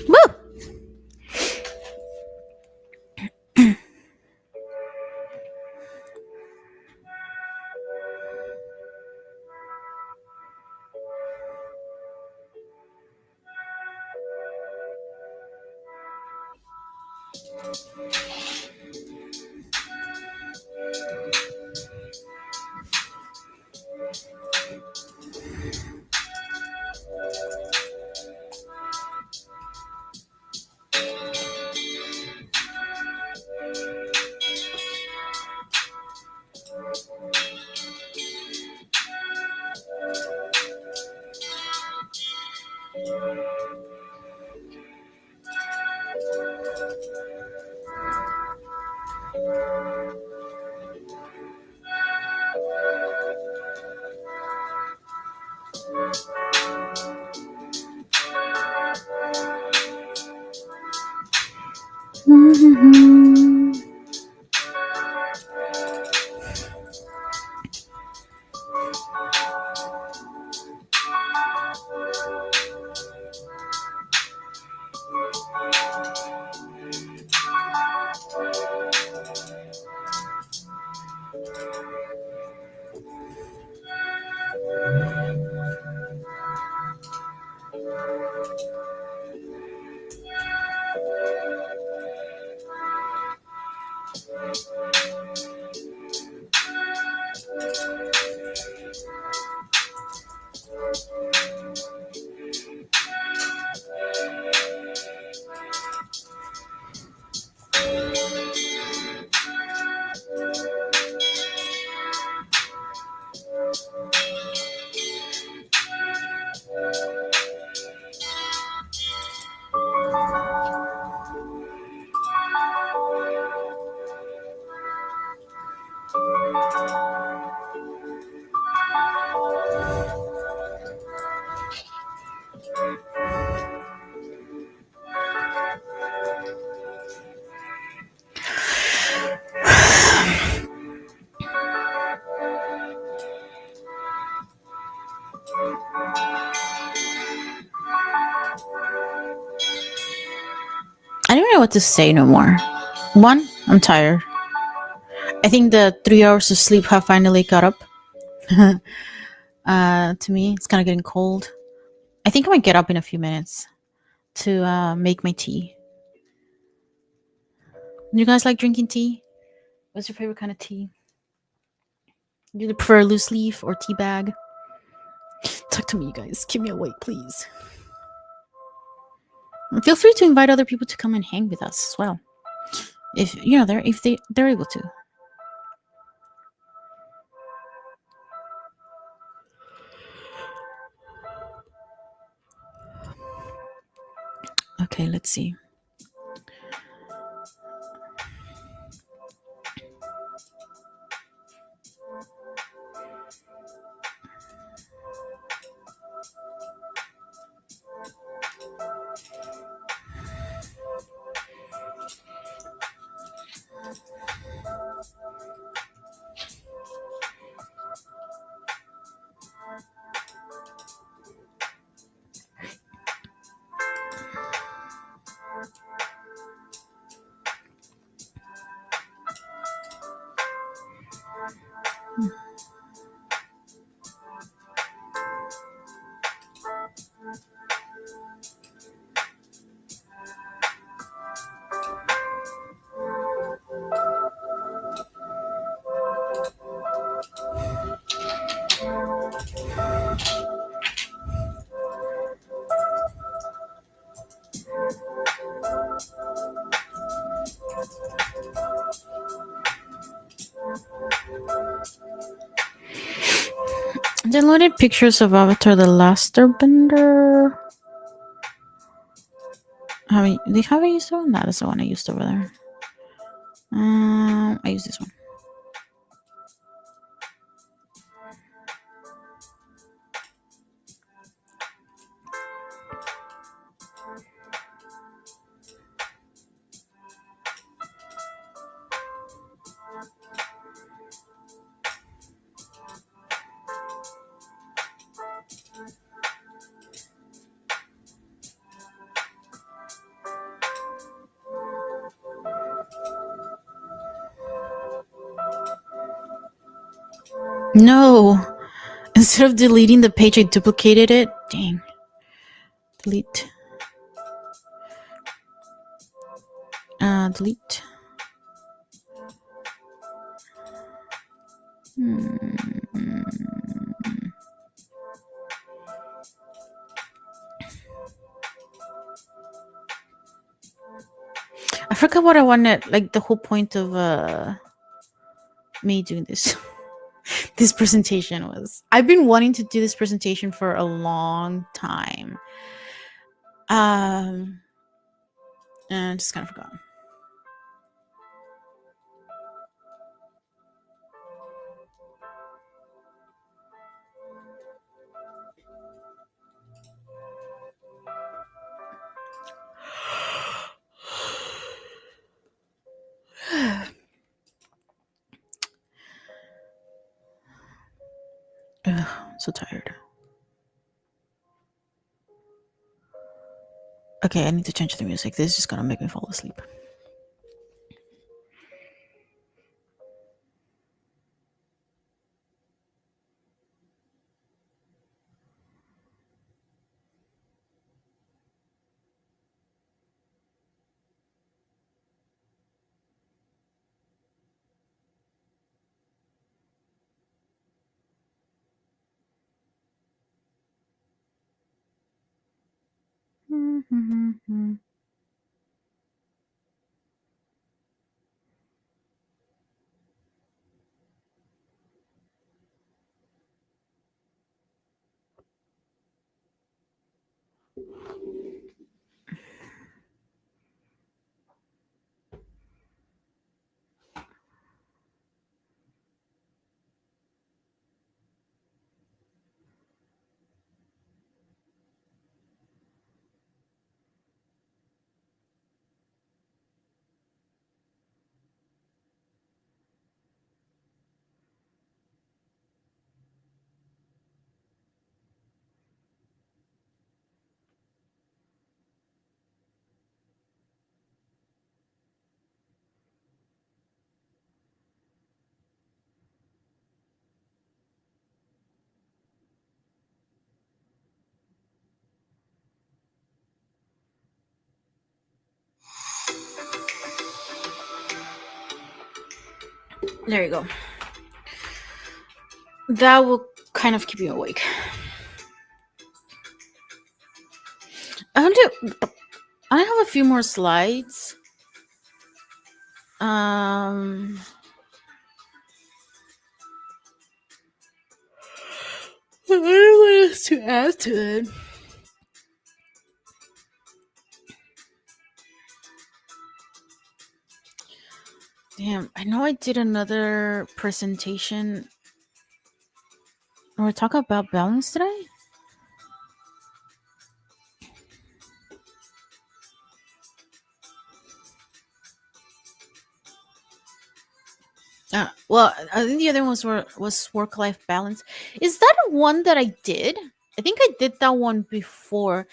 Woo! I don't know what to say no more. One, I'm tired. I think the 3 hours of sleep have finally caught up. To me, it's kind of getting cold. I think I might get up in a few minutes to make my tea. You guys like drinking tea? What's your favorite kind of tea? Do you prefer loose leaf or tea bag? Talk to me, you guys. Keep me awake, please. And feel free to invite other people to come and hang with us as well, if they're able to. Okay, let's see. Downloaded pictures of Avatar: The Last Airbender. Have I used one? That is the one I used over there. I use this one. No. Instead of deleting the page, I duplicated it. Dang. Delete. Delete. Hmm. I forgot what I wanted. Like the whole point of me doing this this presentation was. I've been wanting to do this presentation for a long time. Um, and just kind of forgot. Ugh, so tired. Okay, I need to change the music. This is just gonna make me fall asleep. There you go. That will kind of keep you awake. I want to. I have a few more slides. Um, I don't know what else to add to it. Damn, I know I did another presentation. Or we talk about balance today? Well, I think the other ones was work life balance. Is that one that I did? I think I did that one before.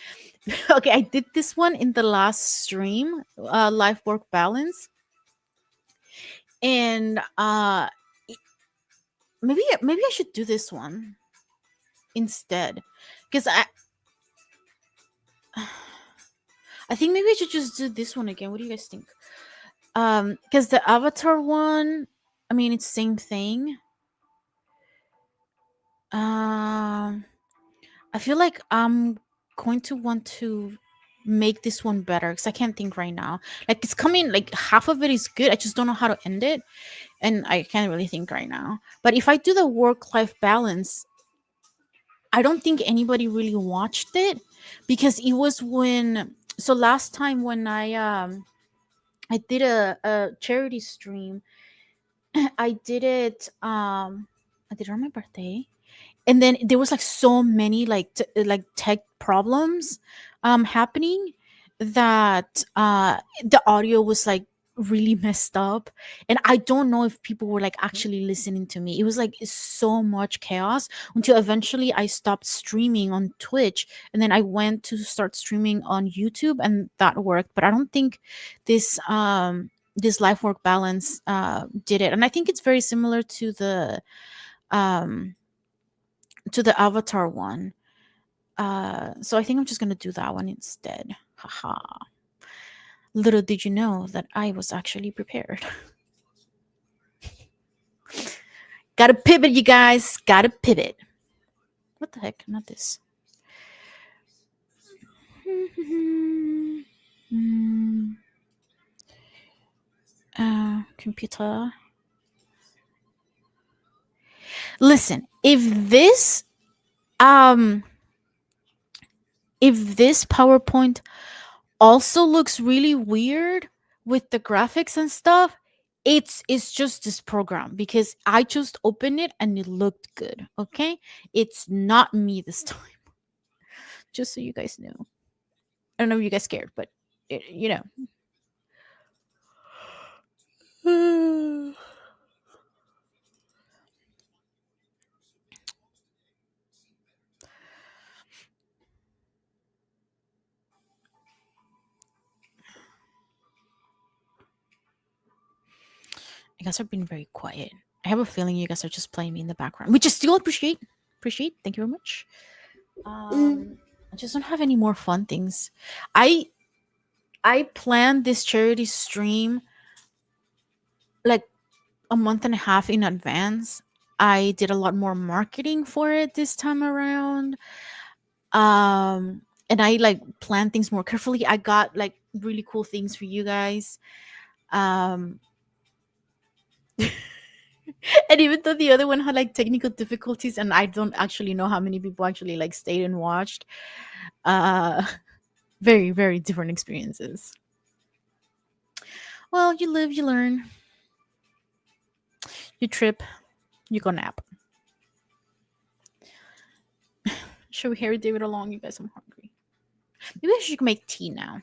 Okay, I did this one in the last stream, life work balance, and maybe I should do this one instead, because I think maybe I should just do this one again. What do you guys think? Because the avatar one, I mean, it's same thing. Um, I feel like I'm going to want to make this one better because I can't think right now. Like it's coming, like half of it is good. I just don't know how to end it, and I can't really think right now. But if I do the work life balance, I don't think anybody really watched it because it was when. So last time when I did a charity stream, I did it I did it on my birthday, and then there was like so many like tech problems happening that the audio was like really messed up, and I don't know if people were like actually listening to me. It was like so much chaos until eventually I stopped streaming on Twitch, and then I went to start streaming on YouTube, and that worked. But I don't think this life work balance did it, and I think it's very similar to the um, to the Avatar one. So I think I'm just gonna do that one instead. Haha. Little did you know that I was actually prepared. Gotta pivot, you guys. Gotta pivot. What the heck? Not this. Computer. Listen, um if this PowerPoint also looks really weird with the graphics and stuff, it's just this program because I just opened it and it looked good. Okay, it's not me this time. Just so you guys know. I don't know if you guys scared, but you know. You guys are being very quiet. I have a feeling you guys are just playing me in the background, which I still appreciate. Appreciate. Thank you very much. I just don't have any more fun things. I I planned this charity stream like a month and a half in advance. I did a lot more marketing for it this time around. And I like planned things more carefully. I got like really cool things for you guys. Um and even though the other one had like technical difficulties and I don't actually know how many people actually like stayed and watched, uh very very different experiences. Well, you live, you learn, you trip, you go nap. Should we carry David along? You guys, I'm hungry. Maybe I should make tea now.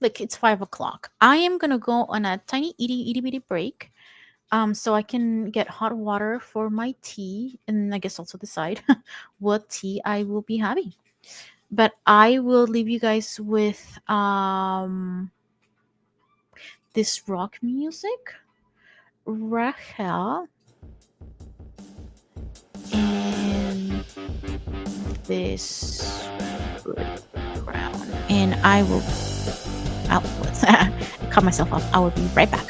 Like it's 5 o'clock. I am gonna go on a tiny itty bitty break. So I can get hot water for my tea and I guess also decide what tea I will be having. But I will leave you guys with this rock music. Rachel and this brown. And I will I cut myself off. I will be right back.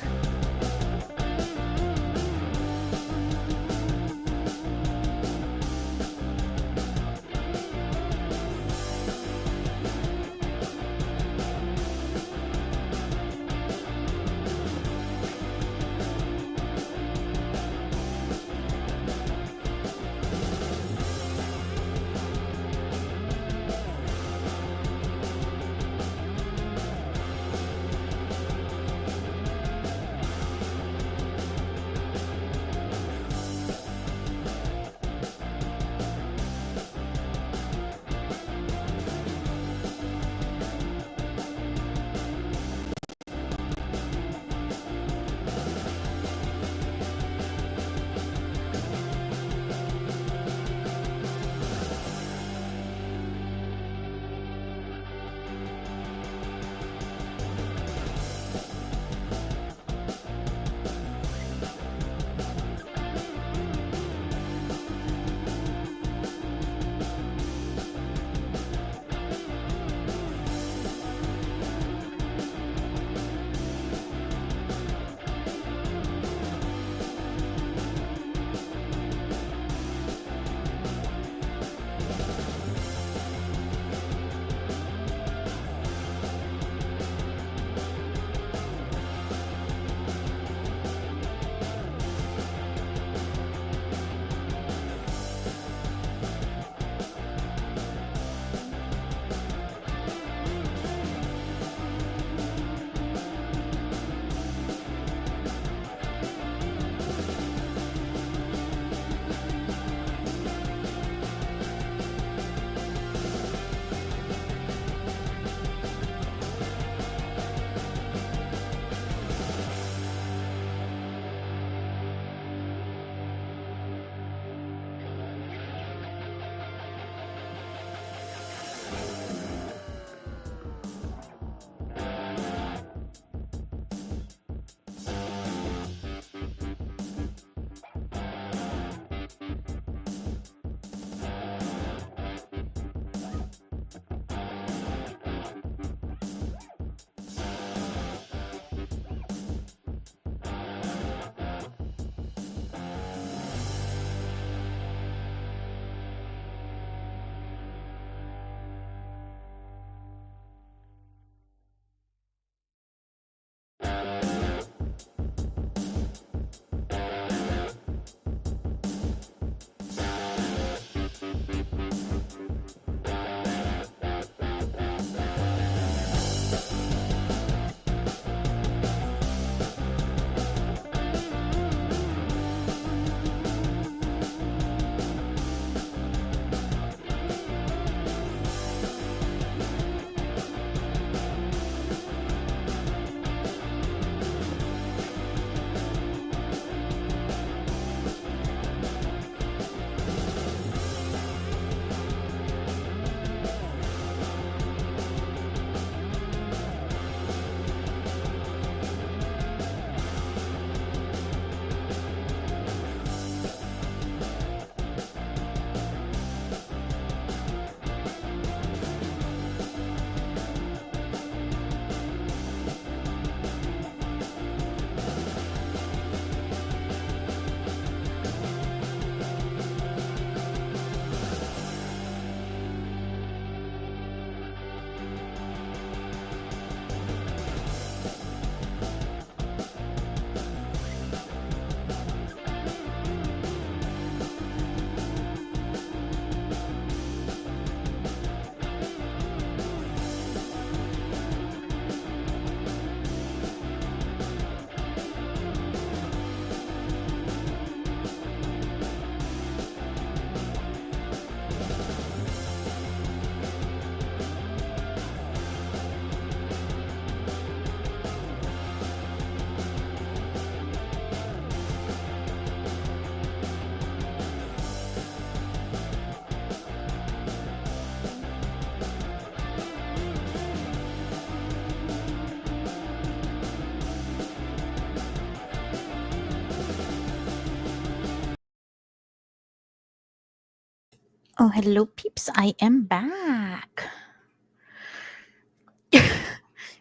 Oh, hello, peeps. I am back.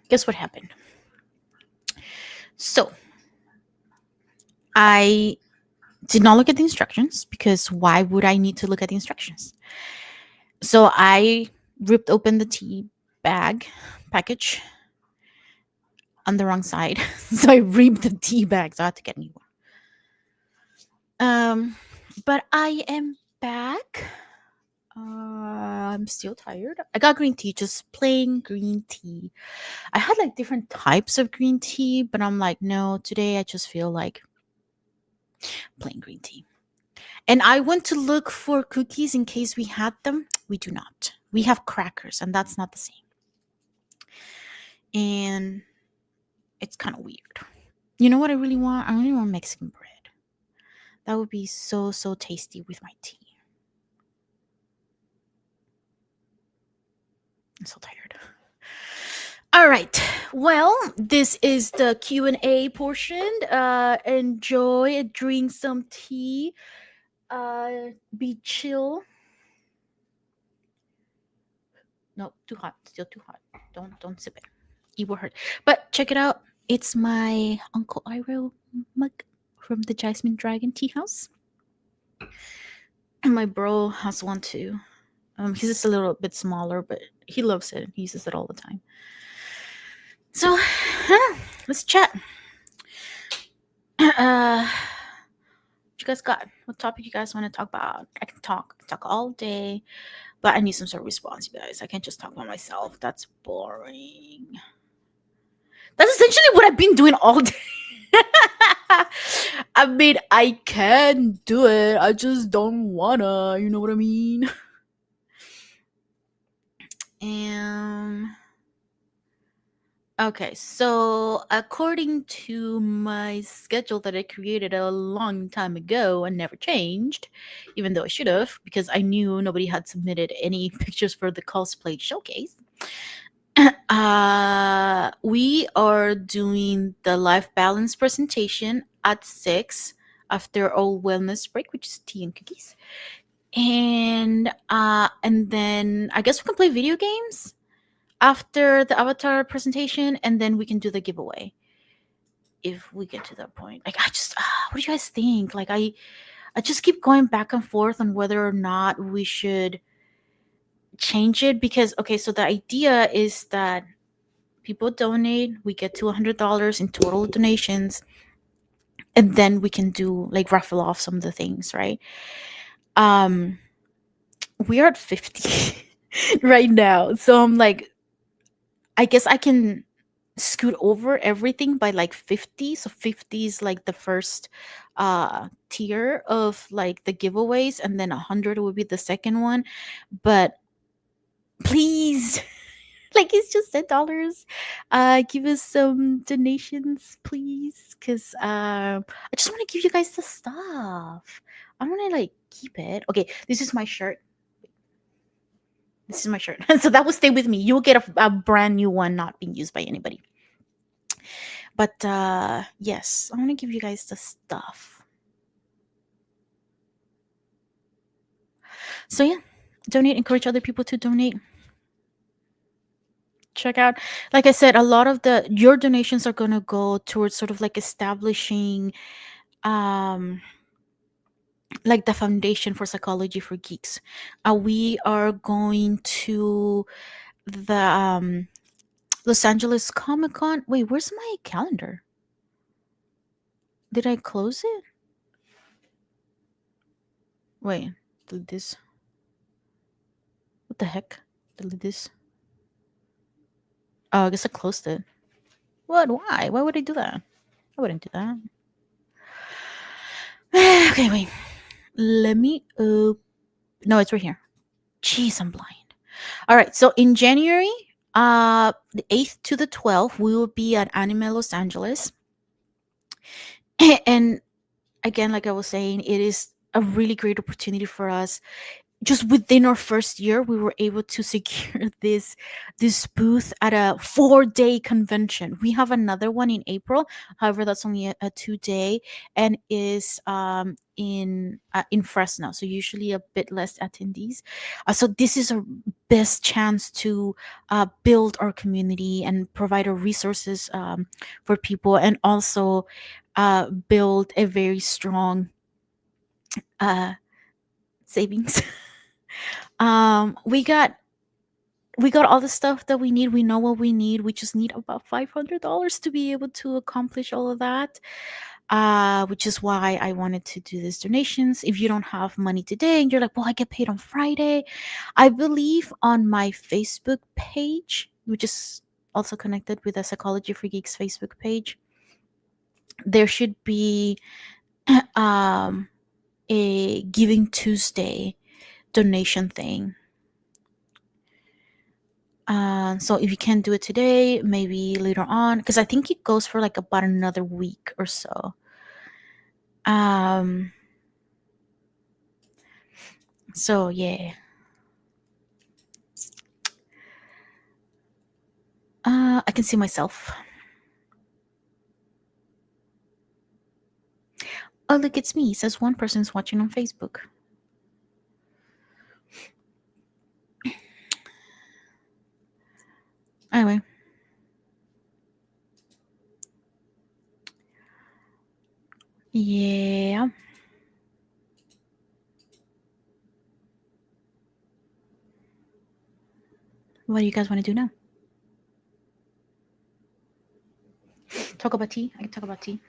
Guess what happened? So, I did not look at the instructions because why would I need to look at the instructions? So, I ripped open the tea bag package on the wrong side. So, I ripped the tea bag. So, I had to get a new one. But I am back. I'm still tired. I got green tea, just plain green tea. I had like different types of green tea, but I'm like, no, today I just feel like plain green tea. And I went to look for cookies in case we had them. We do not. We have crackers, and that's not the same. And it's kind of weird. You know what I really want? I really want Mexican bread. That would be so tasty with my tea. I'm so tired. All right. Well, this is the Q&A portion. Enjoy, drink some tea. Be chill. No, too hot. Still too hot. Don't sip it. You will hurt. But check it out. It's my Uncle Iro mug from the Jasmine Dragon Tea House. And my bro has one too. He's just a little bit smaller, but he loves it. He uses it all the time. So, let's chat. What you guys got? What topic you guys want to talk about? I can talk all day, but I need some sort of response, you guys. I can't just talk by myself. That's boring. That's essentially what I've been doing all day. I mean, I can do it. I just don't wanna. You know what I mean? Okay, so according to my schedule that I created a long time ago and never changed, even though I should have, because I knew nobody had submitted any pictures for the cosplay showcase. We are doing the life balance presentation at 6 after our wellness break, which is tea and cookies. And then I guess we can play video games after the avatar presentation, and then we can do the giveaway if we get to that point. Like, I just what do you guys think? Like, I just keep going back and forth on whether or not we should change it, because okay, so the idea is that people donate, we get to $100 in total donations, and then we can do like raffle off some of the things, right? um we are at 50 right now, so I'm like, I guess I can scoot over everything by like 50. So 50 is like the first tier of like the giveaways, and then 100 would be the second one. But please, like, it's just $10. Give us some donations, please, because I just want to give you guys the stuff. I want to like keep it. Okay, this is my shirt. This is my shirt. So that will stay with me. You'll get a brand new one, not being used by anybody. But yes, I want to give you guys the stuff. So yeah, donate. Encourage other people to donate. Check out, like I said, a lot of your donations are gonna go towards sort of like establishing um like the foundation for psychology for geeks. We are going to the Los Angeles Comic Con. Wait, where's my calendar? Did I close it? Wait, delete this. What the heck? Delete this. Oh, I guess I closed it. What? Why? Why would I do that? I wouldn't do that. Okay, wait. Let me. No, it's right here. Jeez, I'm blind. All right. So in January, the 8th to the 12th, we will be at Anime Los Angeles, and again, like I was saying, it is a really great opportunity for us. just within our first year we were able to secure this booth at a 4-day convention. We have another one in April, however that's only a 2-day, and is in Fresno, so usually a bit less attendees. So this is our best chance to build our community and provide our resources for people, and also build a very strong uh, savings. We got all the stuff that we need. We know what we need. We just need about $500 to be able to accomplish all of that. Which is why I wanted to do these donations. If you don't have money today and you're like, well, I get paid on Friday, I believe on my Facebook page, which is also connected with the Psychology for Geeks Facebook page, there should be um, a Giving Tuesday donation thing. So if you can't do it today, maybe later on, because I think it goes for like about another week or so. Um, so yeah. I can see myself. Oh, look, it's me. It says one person's watching on Facebook. Anyway. Yeah. What do you guys want to do now? Talk about tea? I can talk about tea.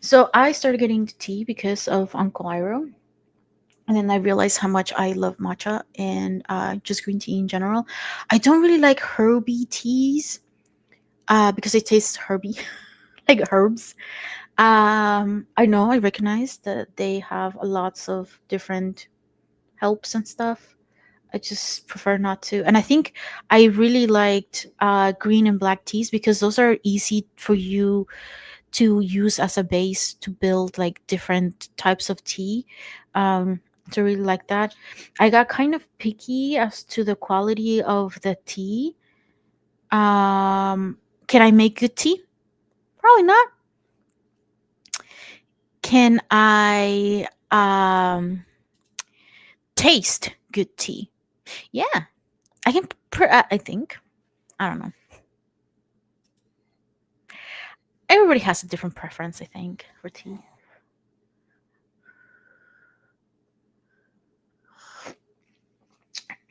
So I started getting into tea because of Uncle Iroh. And then I realized how much I love matcha and just green tea in general. I don't really like herby teas because it tastes herby, like herbs. I know, I recognize that they have lots of different helps and stuff. I just prefer not to. And I think I really liked green and black teas because those are easy for you to use as a base to build like different types of tea. So I really like that. I got kind of picky as to the quality of the tea. Can I make good tea? Probably not. Can I taste good tea? Yeah, I can. I think. I don't know. Everybody has a different preference, I think, for tea.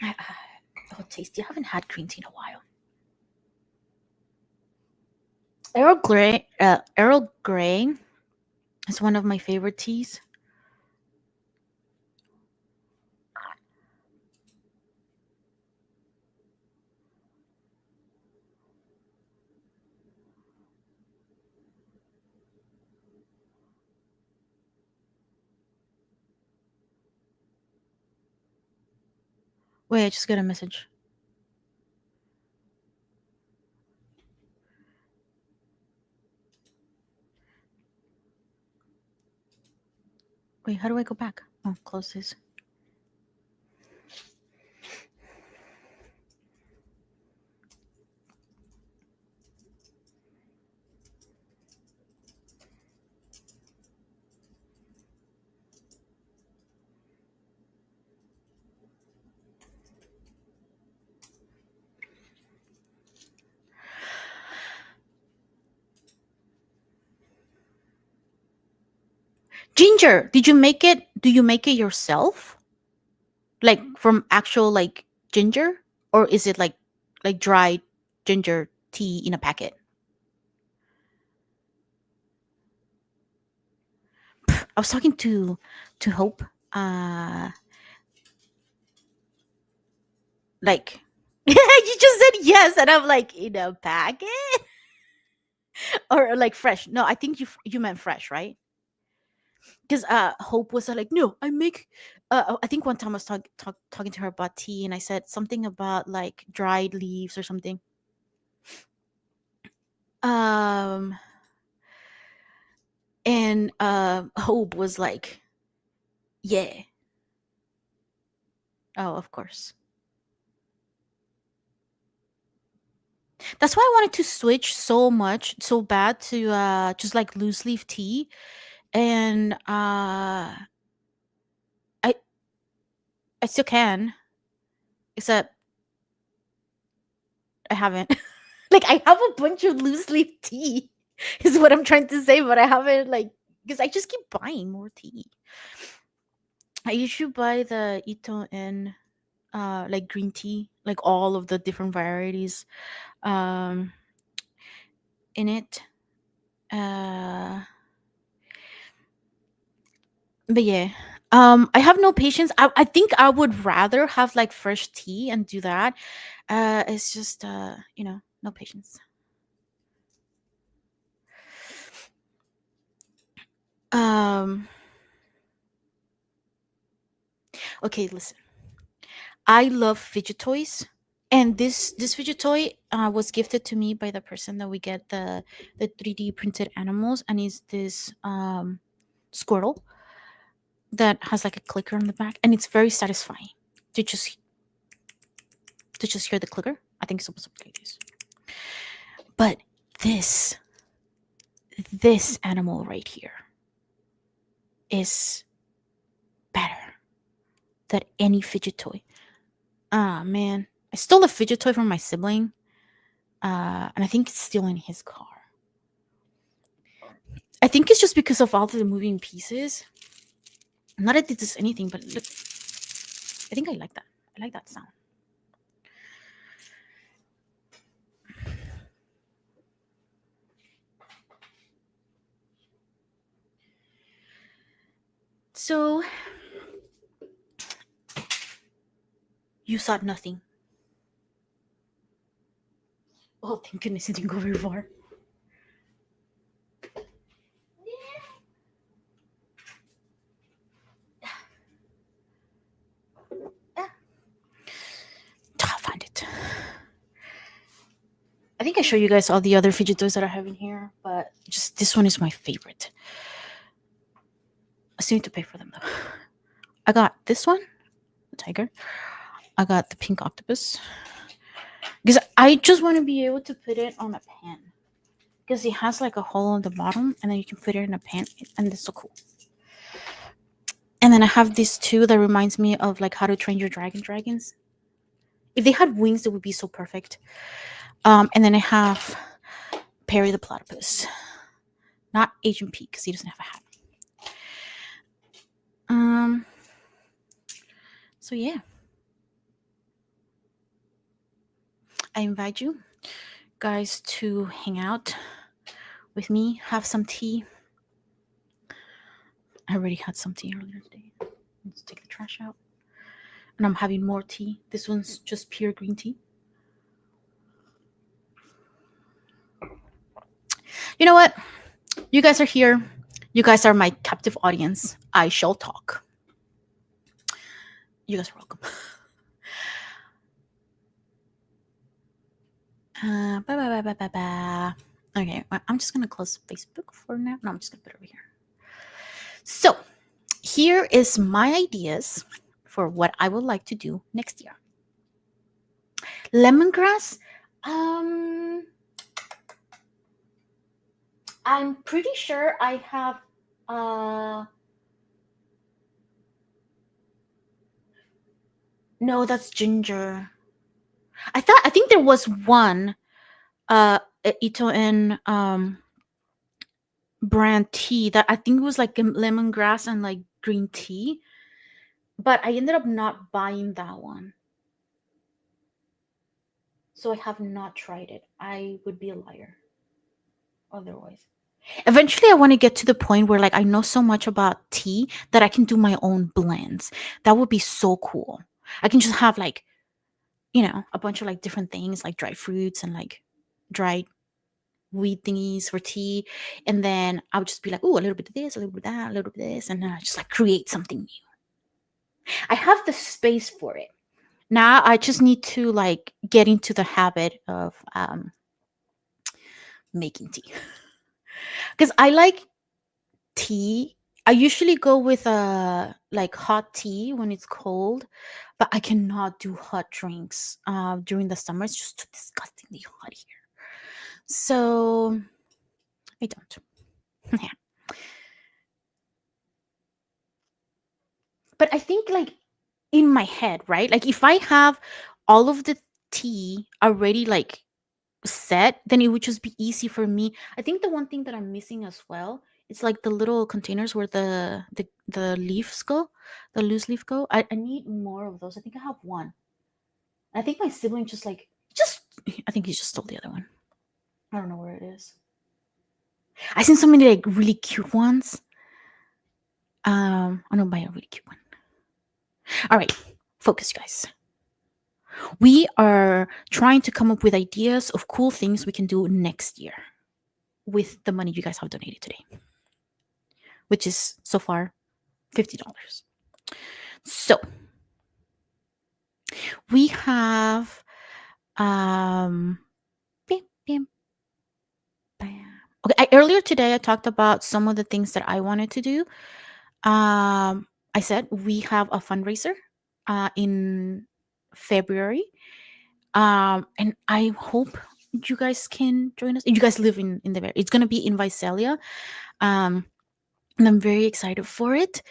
Oh, tasty. I haven't had green tea in a while. Earl Grey is one of my favorite teas. Wait, I just got a message. Wait, how do I go back? Oh, close this. Ginger, did you make it? Do you make it yourself? Like from actual like ginger, or is it like dried ginger tea in a packet? I was talking to Hope. Uh, like you just said yes, and I'm like in a packet or like fresh. No, I think you meant fresh, right? Because Hope was like, no, I make. I think one time I was talking to her about tea, and I said something about like dried leaves or something. Um, and Hope was like, yeah. Oh, of course. That's why I wanted to switch so much, so bad to just like loose leaf tea, and I still can, except I haven't. Like I have a bunch of loose leaf tea, is what I'm trying to say, but I haven't like because I just keep buying more tea. I usually buy the Ito and like green tea, like all of the different varieties um in it. Uh but yeah. I have no patience. I think I would rather have like fresh tea and do that. It's just no patience. Um okay, listen. I love fidget toys. And this fidget toy was gifted to me by the person that we get the 3D printed animals, and is this squirrel that has like a clicker on the back, and it's very satisfying to just hear the clicker. I think it's supposed to be like this. But this this animal right here is better than any fidget toy. Ah man, I stole a fidget toy from my sibling, and I think it's still in his car. I think it's just because of all the moving pieces. Not that this is anything, but look, I think I like that. I like that sound. So you thought nothing. Oh, thank goodness it didn't go very far. Ah, I'll find it. I think I show you guys all the other fidget toys that I have in here, but just this one is my favorite. I still need to pay for them though. I got this one, the tiger. I got the pink octopus because I just want to be able to put it on a pan because it has like a hole on the bottom, and then you can put it in a pan, and it's so cool. And then I have this too that reminds me of like How to Train Your Dragons. If they had wings, it would be so perfect. And then I have Perry the Platypus, not Agent P because he doesn't have a hat. Um. So yeah, I invite you guys to hang out with me, have some tea. I already had some tea earlier today. Let's take the trash out. And I'm having more tea. This one's just pure green tea. You know what? You guys are here. You guys are my captive audience. I shall talk. You guys are welcome. Bye bye bye bye bye bye. Okay, well, I'm just gonna close Facebook for now. No, I'm just gonna put it over here. So here is my ideas for what I would like to do next year. Lemongrass. Um, I'm pretty sure I have. No, that's ginger. I think there was one Ito and brand tea that I think was like lemongrass and like green tea, but I ended up not buying that one. So I have not tried it. I would be a liar otherwise. Eventually I want to get to the point where like I know so much about tea that I can do my own blends. That would be so cool. I can just have like, a bunch of like different things like dried fruits and like dried weed thingies for tea. And then I would just be like, oh, a little bit of this, a little bit of that, a little bit of this. And then I just like create something new. I have the space for it. Now I just need to like get into the habit of making tea. Because I like tea I usually go with like hot tea when it's cold, but I cannot do hot drinks during the summer. It's just too disgustingly hot here. So I don't. Yeah. But I think like in my head, right? Like if I have all of the tea already like set, then it would just be easy for me. I think the one thing that I'm missing as well, it's like the little containers where the leaves go, the loose leaf go. I need more of those. I think I have one. I think my sibling just I think he just stole the other one. I don't know where it is. I seen so many like really cute ones. I'm gonna buy a really cute one. All right, focus, you guys. We are trying to come up with ideas of cool things we can do next year with the money you guys have donated today, which is so far $50. So we have bim, bim, bam. Okay, earlier today I talked about some of the things that I wanted to do. I said we have a fundraiser in February. And I hope you guys can join us. You guys live in the it's gonna be in Visalia. Um and I'm very excited for it.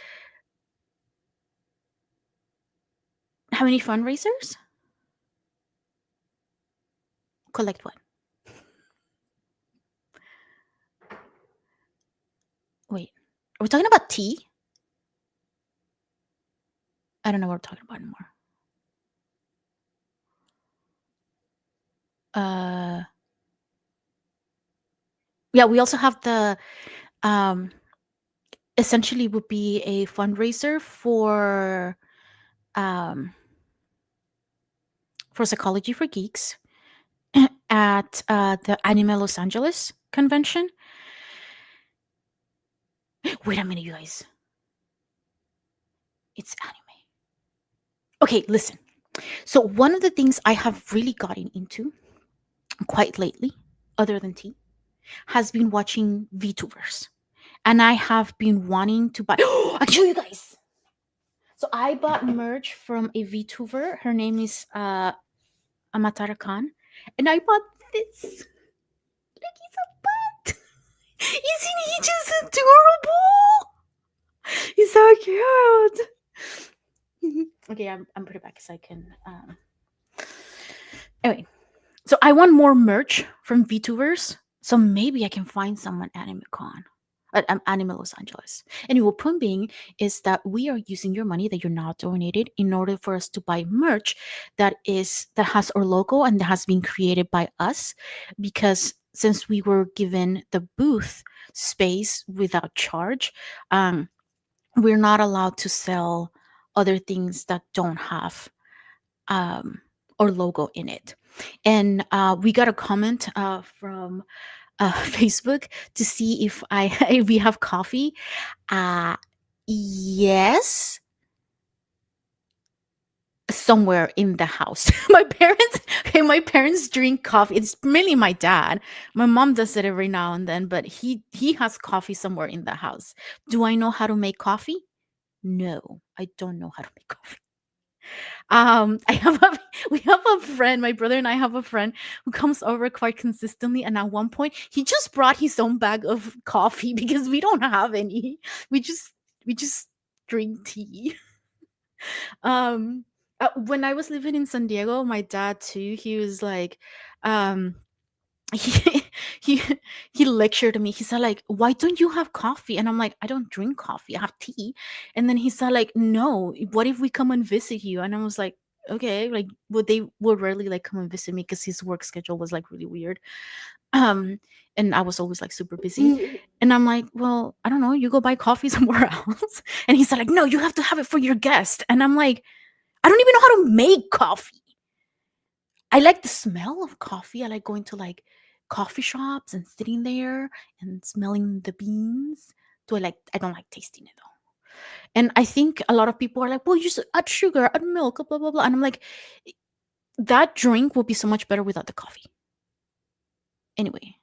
How many fundraisers? Collect what? Wait, are we talking about tea? I don't know what we're talking about anymore. Uh, yeah, we also have the um, essentially would be a fundraiser um, for Psychology for Geeks at the Anime Los Angeles convention. Wait a minute, you guys. It's anime. Okay, listen. So one of the things I have really gotten into quite lately, other than tea, has been watching VTubers. And I have been wanting to buy I can show you guys. So I bought merch from a VTuber. Her name is Amatara Khan. And I bought this. Look, he's a butt. Isn't he just adorable? He's so cute. Okay, I'm put it back so I can anyway. So I want more merch from VTubers. So maybe I can find someone at AnimeCon. At Anime Los Angeles. Anyway, point being is that we are using your money that you're not donated in order for us to buy merch that has our logo and that has been created by us, because since we were given the booth space without charge, we're not allowed to sell other things that don't have um, our logo in it. And we got a comment from Facebook to see if I if we have coffee. Yes, somewhere in the house. My parents drink coffee. It's mainly my dad. My mom does it every now and then, but he has coffee somewhere in the house. Do I know how to make coffee? No, I don't know how to make coffee. I have a we have a friend, my brother and I have a friend who comes over quite consistently, and at one point he just brought his own bag of coffee because we don't have any. We just we just drink tea. um when I was living in San Diego, my dad too, he was like um he he he lectured me. He said like, why don't you have coffee? And I'm like, I don't drink coffee, I have tea. And then he said like, no, what if we come and visit you? And I was like, okay, like would rarely like come and visit me because his work schedule was like really weird. um and I was always like super busy. And I'm like, well, I don't know, you go buy coffee somewhere else. And he said like, no, you have to have it for your guest. And I'm like, I don't even know how to make coffee. I like the smell of coffee. I like going to like coffee shops and sitting there and smelling the beans. I don't like tasting it though. And I think a lot of people are like, well, you just add sugar, add milk, blah blah blah. And I'm like, that drink will be so much better without the coffee. Anyway.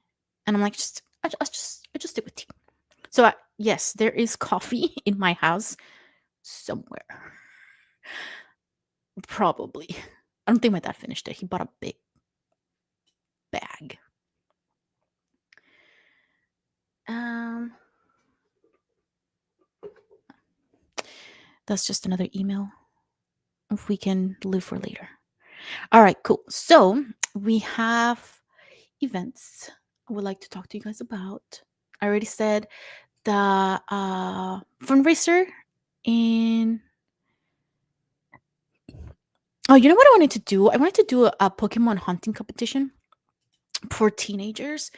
And I'm like, I just stick with tea. So Yes, there is coffee in my house somewhere. Probably. I don't think my dad finished it. He bought a big bag. Um, that's just another email. If we can live for later. All right, cool. So we have events I would like to talk to you guys about. I already said the fundraiser in. Oh, you know what I wanted to do? I wanted to do a Pokemon hunting competition for teenagers,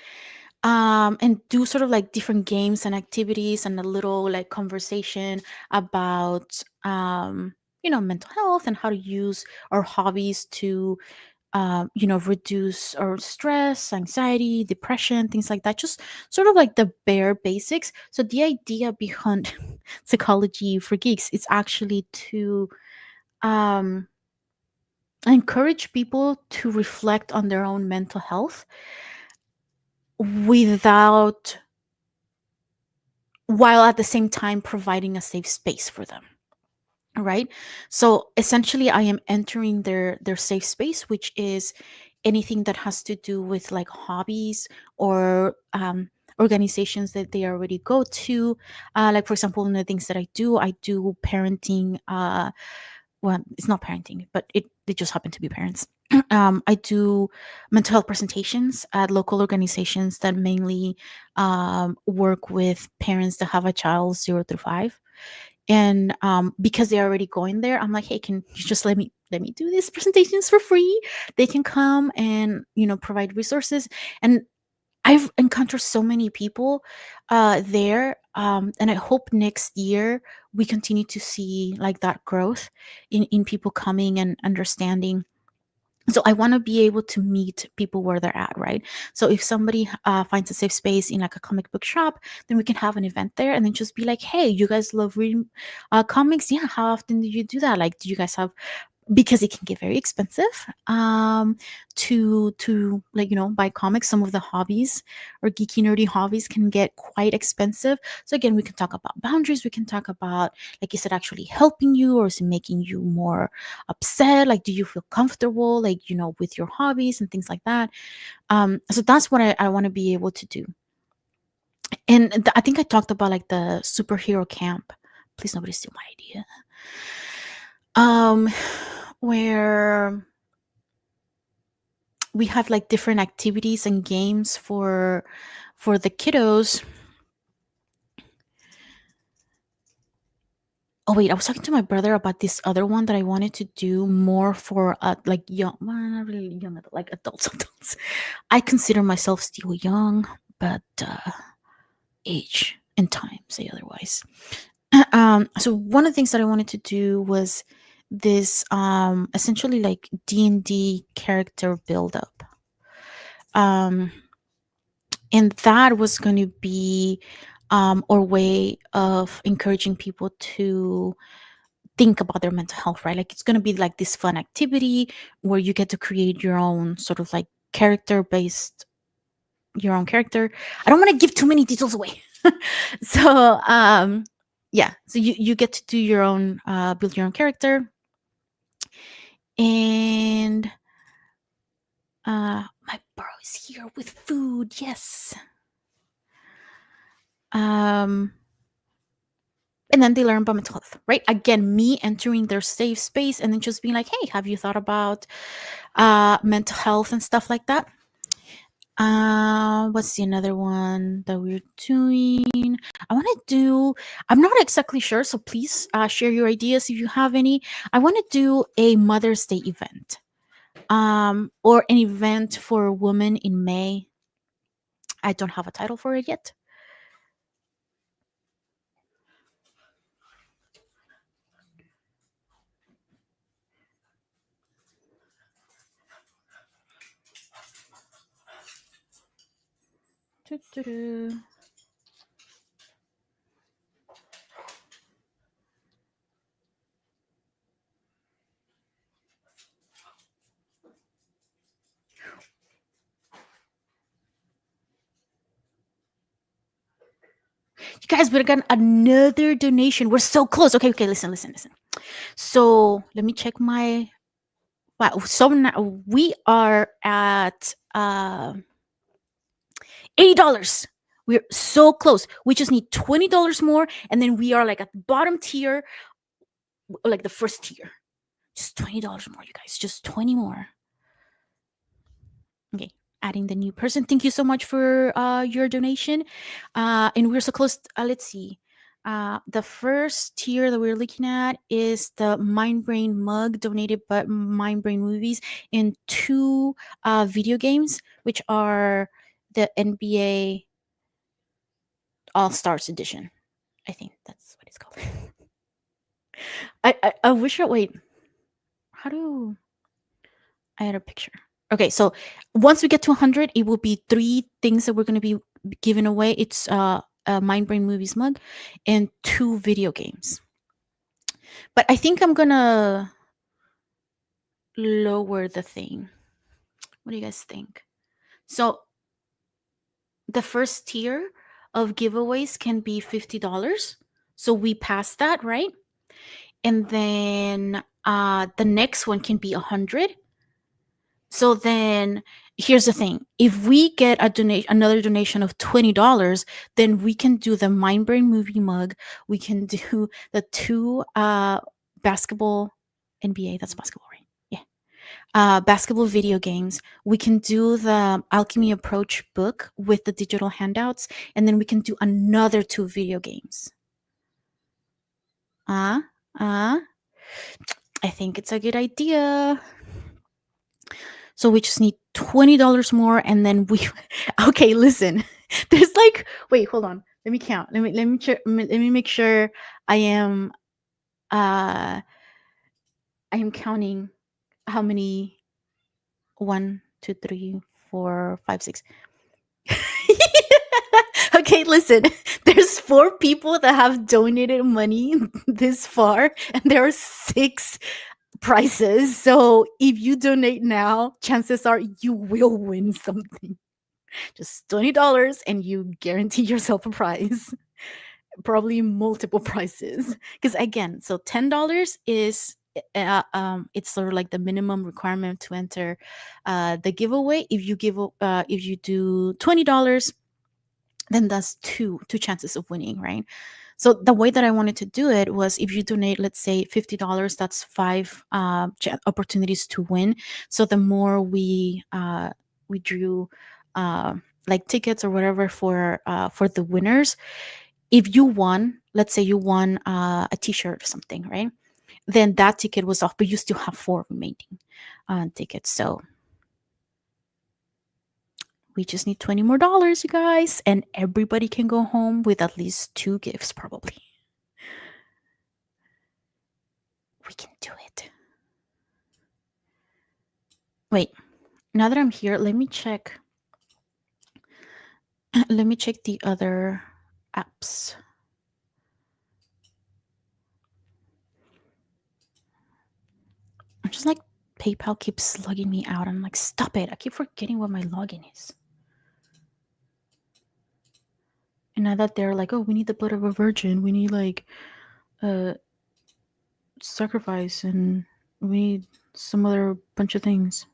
and do sort of like different games and activities and a little like conversation about mental health and how to use our hobbies to reduce our stress, anxiety, depression, things like that. Just sort of like the bare basics. So the idea behind psychology for geeks is actually to um, encourage people to reflect on their own mental health without while at the same time providing a safe space for them. All right. So essentially I am entering their safe space, which is anything that has to do with like hobbies or organizations that they already go to. Like for example, one of the things that I do parenting. Well, it's not parenting, but they just happen to be parents. I do mental health presentations at local organizations that mainly work with parents that have a child 0 through 5. And because they're already going there, I'm like, hey, can you just let me do these presentations for free? They can come and provide resources. And I've encountered so many people there, and I hope next year we continue to see like that growth in people coming and understanding. So I want to be able to meet people where they're at, right? So if somebody finds a safe space in like a comic book shop, then we can have an event there and then just be like, hey, you guys love reading comics? Yeah, how often do you do that? Like, do you guys have, because it can get very expensive to like buy comics. Some of the hobbies or geeky nerdy hobbies can get quite expensive. So again, we can talk about boundaries. We can talk about, like, is it actually helping you or is it making you more upset? Like, do you feel comfortable like with your hobbies and things like that? So that's what I want to be able to do. And I think I talked about like the superhero camp. Please nobody steal my idea. um where we have like different activities and games for the kiddos. Oh wait, I was talking to my brother about this other one that I wanted to do more for like young, well, not really young, like adults. Adults. I consider myself still young, but age and time say otherwise. So one of the things that I wanted to do was this essentially like D&D character build up. Um and that was going to be our way of encouraging people to think about their mental health, right? Like it's going to be like this fun activity where you get to create your own sort of like character based, your own character. I don't want to give too many details away. So yeah, so you get to do your own build your own character. And my bro is here with food. Yes. um and then they learn about mental health, right? Again, me entering their safe space and then just being like, hey, have you thought about mental health and stuff like that? What's the another one that we're doing? I want to do, I'm not exactly sure, so please share your ideas if you have any. I want to do a Mother's Day event, or an event for women in May. I don't have a title for it yet. Doo-doo-doo. You guys, we got another donation. We're so close. Okay, okay, listen, listen, listen. So let me check my. Wow, so now we are at $80. We're so close. We just need $20 more, and then we are like at the bottom tier, like the first tier. Just $20 more, you guys. Just 20 more. Okay, adding the new person. Thank you so much for your donation. And we're so close. Let's see. The first tier that we're looking at is the Mind Brain mug donated by Mind Brain Movies in two video games, which are the NBA All Stars Edition. I think that's what it's called. I wish I wait. How do I add a picture? Okay, so once we get to 100, it will be three things that we're going to be giving away. It's a Mind Brain Movies mug and two video games. But I think I'm going to lower the thing. What do you guys think? So the first tier of giveaways can be $50. So we passed that, right? And then the next one can be 100. So then here's the thing. If we get another donation of $20, then we can do the Mind Brain movie mug. We can do the two basketball NBA, that's basketball, right? Yeah. Basketball video games. We can do the Alchemy Approach book with the digital handouts, and then we can do another two video games. I think it's a good idea. So we just need $20 more, and then we. Okay, listen. There's like, wait, hold on. Let me count. Let me make sure I am. I am counting how many. 1, 2, 3, 4, 5, 6. Okay, listen. There's 4 people that have donated money this far, and there are 6 prizes. So if you donate now, chances are you will win something. Just $20 and you guarantee yourself a prize. Probably multiple prizes. Because again, so $10 is it's sort of like the minimum requirement to enter the giveaway. If you do $20, then that's two chances of winning, right? So the way that I wanted to do it was, if you donate, let's say $50, that's 5 opportunities to win. So the more we drew like tickets or whatever for the winners, if you won, let's say you won a T-shirt or something, right? Then that ticket was off, but you still have 4 remaining tickets. So we just need $20 more, you guys, and everybody can go home with at least 2 gifts, probably. We can do it. Wait, now that I'm here, let me check. Let me check the other apps. I'm just like, PayPal keeps slugging me out. I'm like, stop it. I keep forgetting what my login is. And now that they're like, oh, we need the blood of a virgin. We need like sacrifice, and we need some other bunch of things.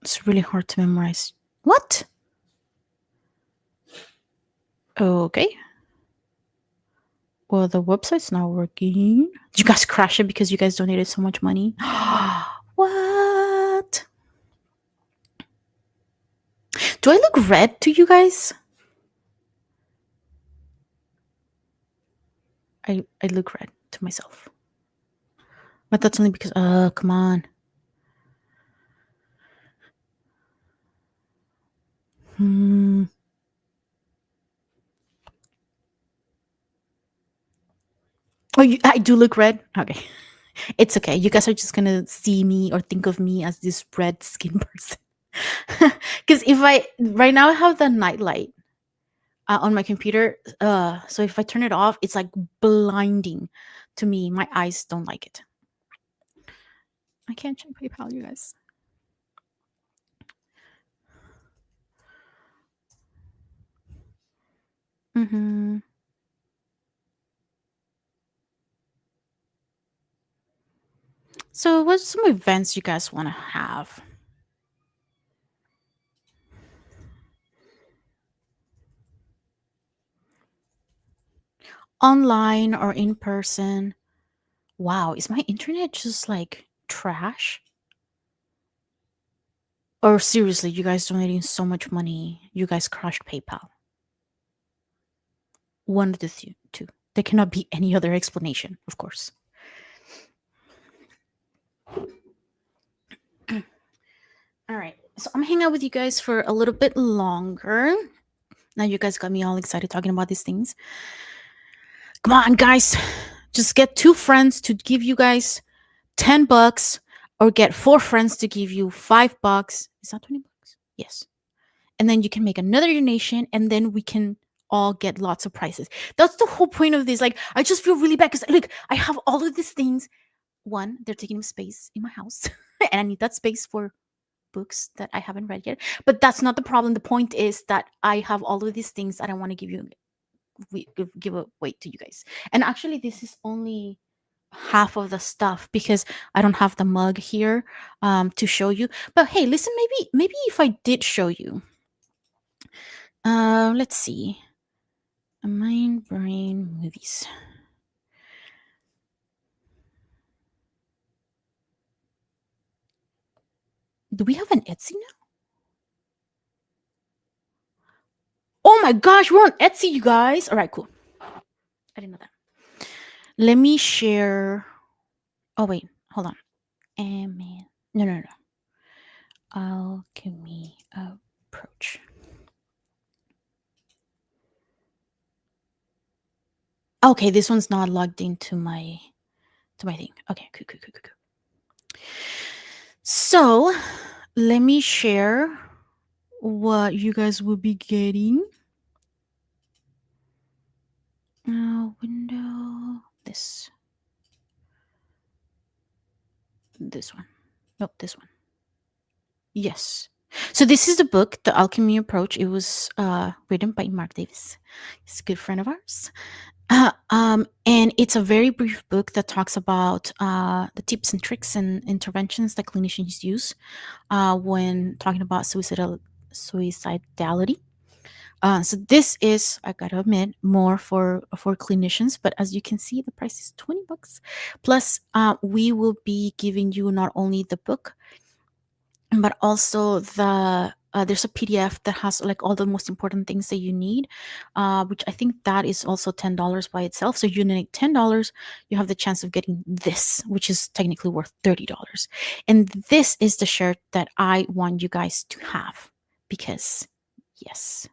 It's really hard to memorize. What? Okay. Well, the website's not working. Did you guys crash it because you guys donated so much money? What? Do I look red to you guys? I look red to myself. But that's only because, come on. Oh, I do look red? Okay. It's okay. You guys are just gonna see me or think of me as this red skin person. Because right now I have the nightlight on my computer. So if I turn it off, it's like blinding to me. My eyes don't like it. I can't check PayPal, you guys. Mm-hmm. So, what's some events you guys want to have? Online or in person? Wow, is my internet just like trash? Or seriously, you guys donating so much money, you guys crushed PayPal? One of the two. There cannot be any other explanation, of course. All right. So I'm hanging out with you guys for a little bit longer. Now you guys got me all excited talking about these things. Come on, guys. Just get two friends to give you guys $10 or get four friends to give you $5. Is that $20? Yes. And then you can make another donation and then we can all get lots of prizes. That's the whole point of this. Like, I just feel really bad because look, I have all of these things. One, they're taking up space in my house, and I need that space for books that I haven't read yet. But that's not the problem. The point is that I have all of these things that I want to give away to you guys. And actually, this is only half of the stuff because I don't have the mug here to show you. But hey, listen, maybe if I did show you, let's see, Mind Brain Movies. Do we have an Etsy now? Oh my gosh, we're on Etsy, you guys. All right, cool. I didn't know that. Let me share. Oh wait, hold on. Man, no. Alchemy approach. Okay, this one's not logged into my thing. Okay, cool. So let me share what you guys will be getting. Window. This one. Nope, this one. Yes. So this is the book, The Alchemy Approach. It was written by Mark Davis. He's a good friend of ours. And it's a very brief book that talks about the tips and tricks and interventions that clinicians use when talking about suicidality. So this is, I gotta admit, more for clinicians, but as you can see, the price is $20. Plus, we will be giving you not only the book, but also there's a PDF that has like all the most important things that you need, which I think that is also $10 by itself. So you donate $10, you have the chance of getting this, which is technically worth $30. And this is the shirt that I want you guys to have because, yes,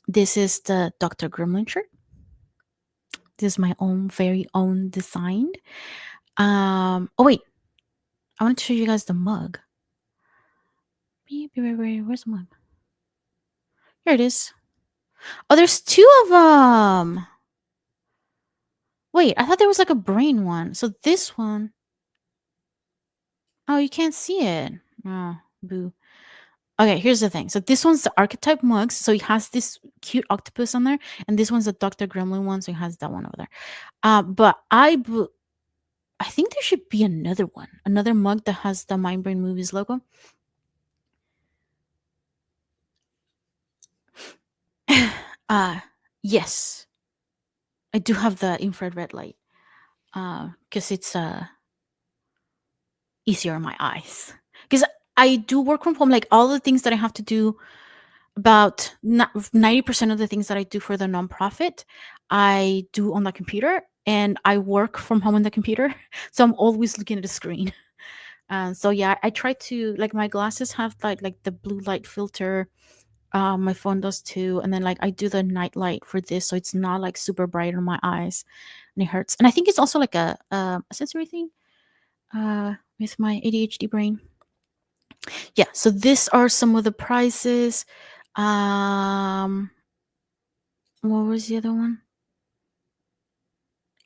this is the Dr. Gremlin shirt. This is my very own design. Oh wait, I want to show you guys the mug. Where's the mug? Here it is. Oh, there's two of them. Wait, I thought there was like a brain one. So this one. Oh, you can't see it. Oh, boo. Okay, here's the thing. So this one's the archetype mugs. So it has this cute octopus on there, and this one's the Dr. Gremlin one. So it has that one over there. But I think there should be another one, another mug that has the Mind Brain Movies logo. Yes, I do have the infrared red light. Because it's easier on my eyes. Because I do work from home, like all the things that I have to do. About 90% of the things that I do for the nonprofit, I do on the computer, and I work from home on the computer, so I'm always looking at the screen. So yeah, I try to, like, my glasses have like the blue light filter. My phone does too, and then like I do the night light for this, so it's not like super bright on my eyes, and it hurts. And I think it's also like a sensory thing with my ADHD brain. Yeah, so these are some of the prices. Um, what was the other one?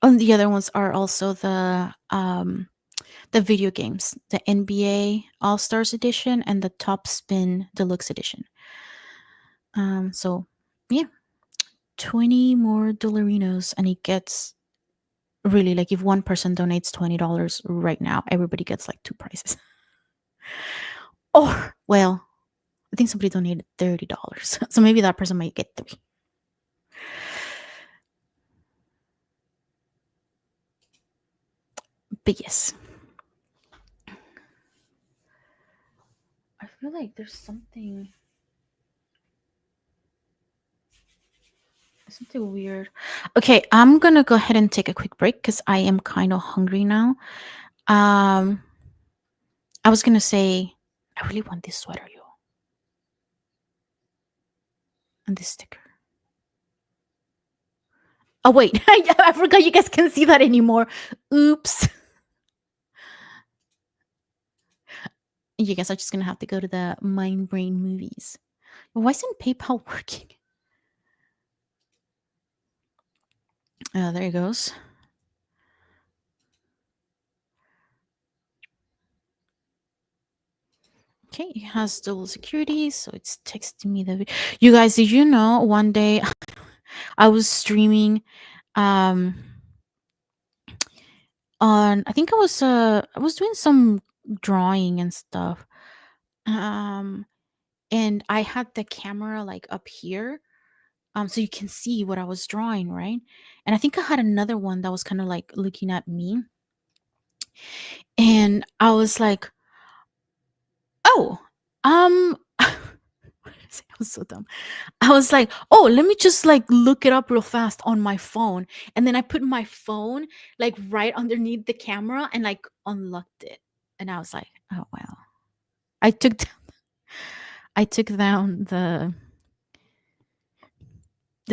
Oh, the other ones are also the video games, the NBA All Stars edition and the Top Spin Deluxe edition. So Yeah, 20 more Dollarinos, and it gets really like if one person donates $20 right now, everybody gets like two prizes. Or, well, I think somebody donated $30. So maybe that person might get three. But yes. I feel like there's something weird. Okay, I'm gonna go ahead and take a quick break because I am kind of hungry now. Um, I was gonna say I really want this sweater, yo, and this sticker. Oh wait, I forgot you guys can't see that anymore. Oops. You guys are just gonna have to go to the Mind Brain movies. Why isn't PayPal working? There it goes. Okay, it has double security, so it's texting me the. You guys, did you know one day I was streaming, um, on I think I was doing some drawing and stuff, um, and I had the camera like up here, so you can see what I was drawing, right? And I think I had another one that was kind of like looking at me, and I was like, oh, um. I was so dumb. I was like, "Oh, let me just like look it up real fast on my phone." And then I put my phone like right underneath the camera and like unlocked it. And I was like, "Oh wow." I took d- I took down the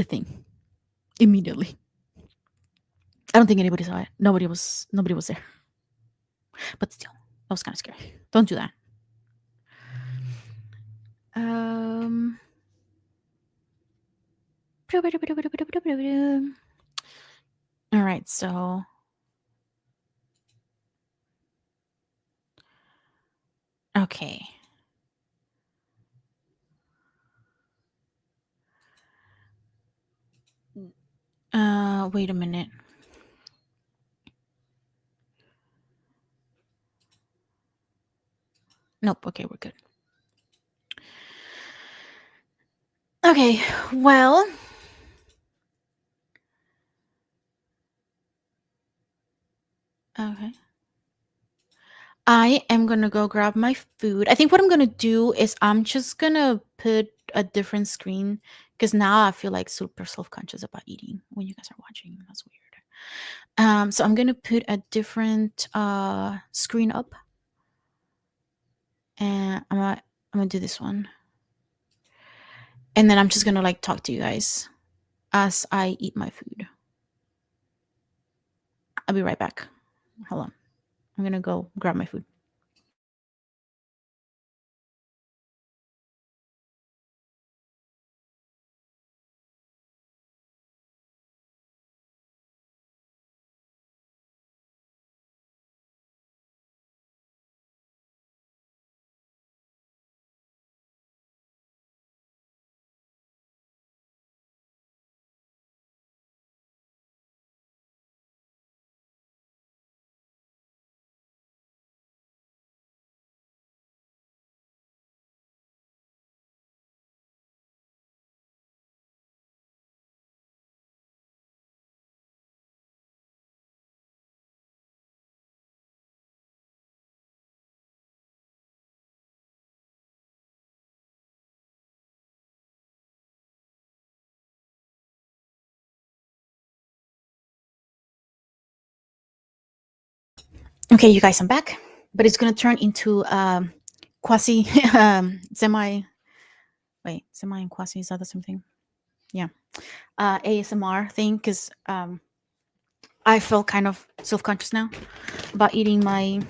thing immediately. I don't think anybody saw it. Nobody was there. But still, that was kind of scary. Don't do that. Um All right, so okay. Wait a minute. Nope, okay, we're good. Okay, well, okay. I am gonna go grab my food. I think what I'm gonna do is I'm just gonna put a different screen because now I feel like super self-conscious about eating when you guys are watching. That's weird. So I'm gonna put a different screen up, and I'm gonna do this one, and then I'm just gonna like talk to you guys as I eat my food. I'll be right back. Hold on. I'm gonna go grab my food. Okay, you guys, I'm back, but it's gonna turn into quasi semi. Wait, semi and quasi, is that the same thing? Yeah. ASMR thing because I feel kind of self-conscious now about eating my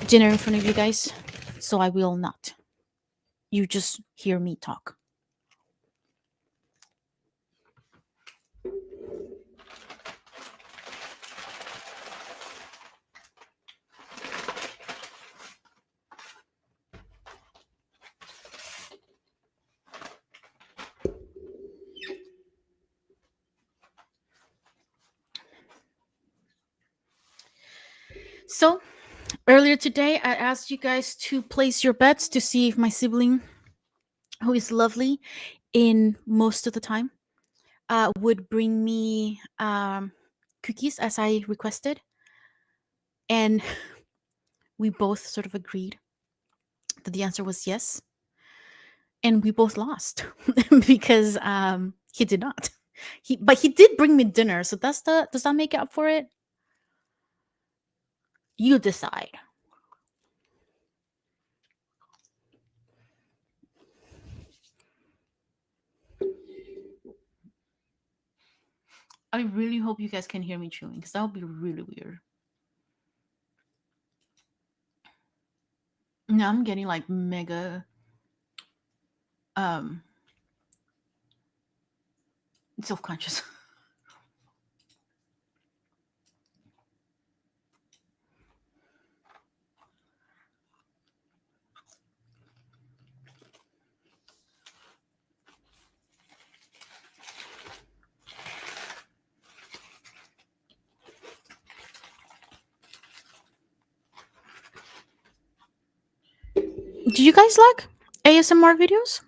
dinner in front of you guys, so I will not. You just hear me talk. So earlier today, I asked you guys to place your bets to see if my sibling, who is lovely in most of the time, would bring me cookies as I requested. And we both sort of agreed that the answer was yes. And we both lost because he did not. But he did bring me dinner, so does that make up for it? You decide. I really hope you guys can hear me chewing because that would be really weird. Now I'm getting like mega um self-conscious. Do you guys like ASMR videos?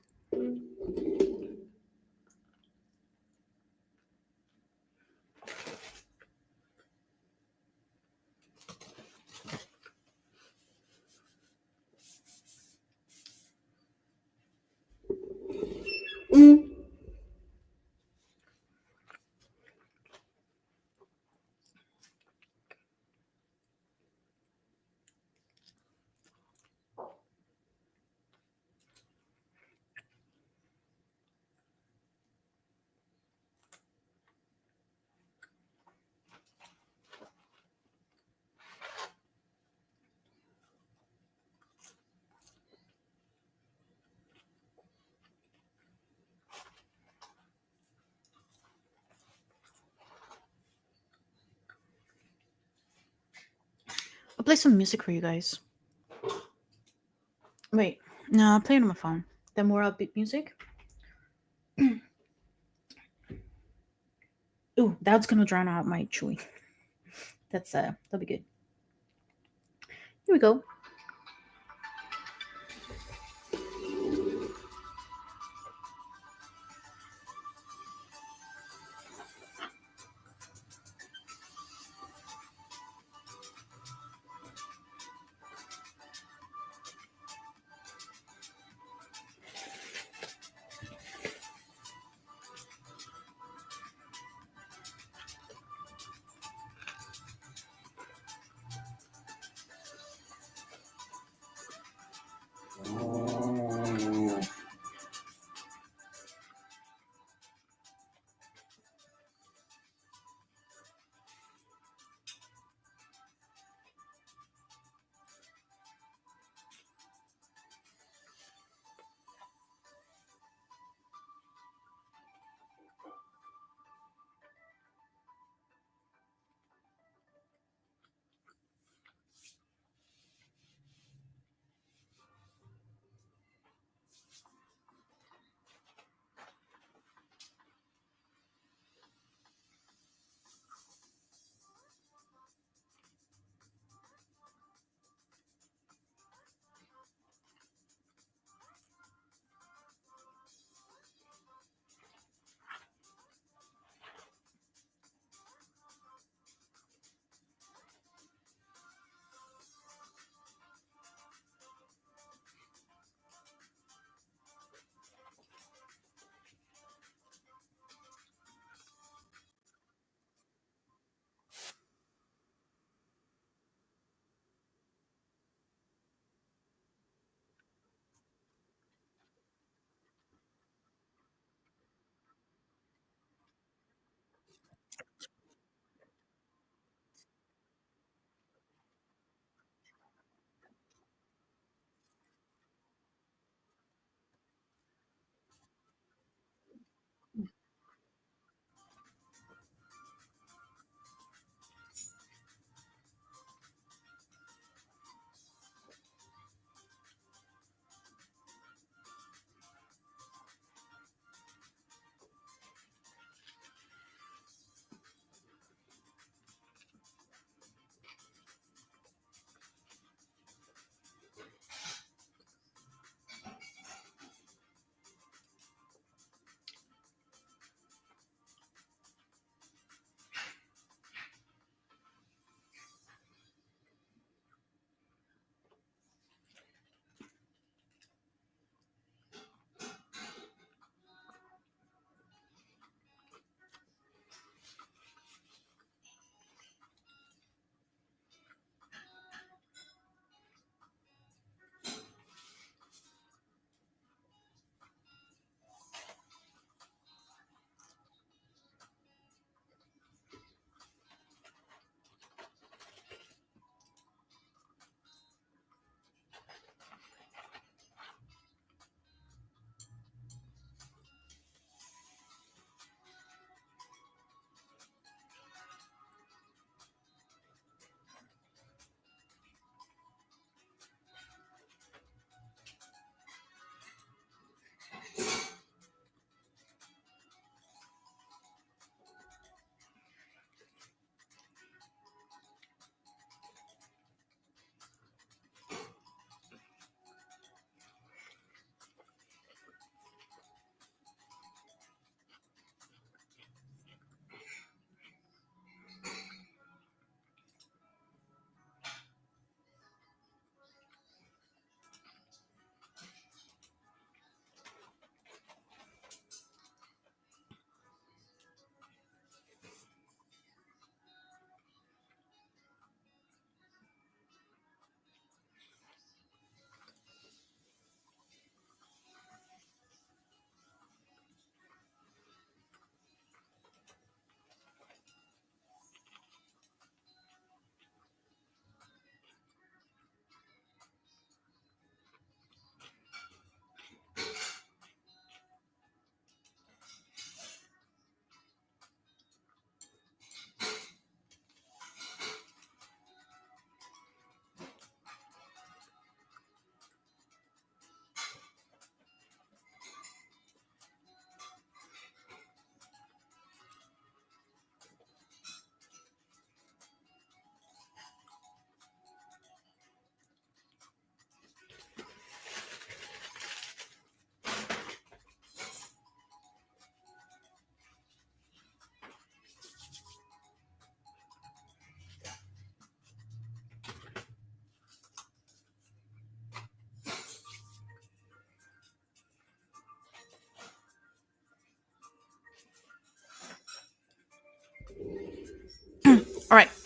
I'll play some music for you guys. Wait, no, I'll play it on my phone. The more upbeat music. Ooh, that's gonna drown out my chewing. That'll be good. Here we go.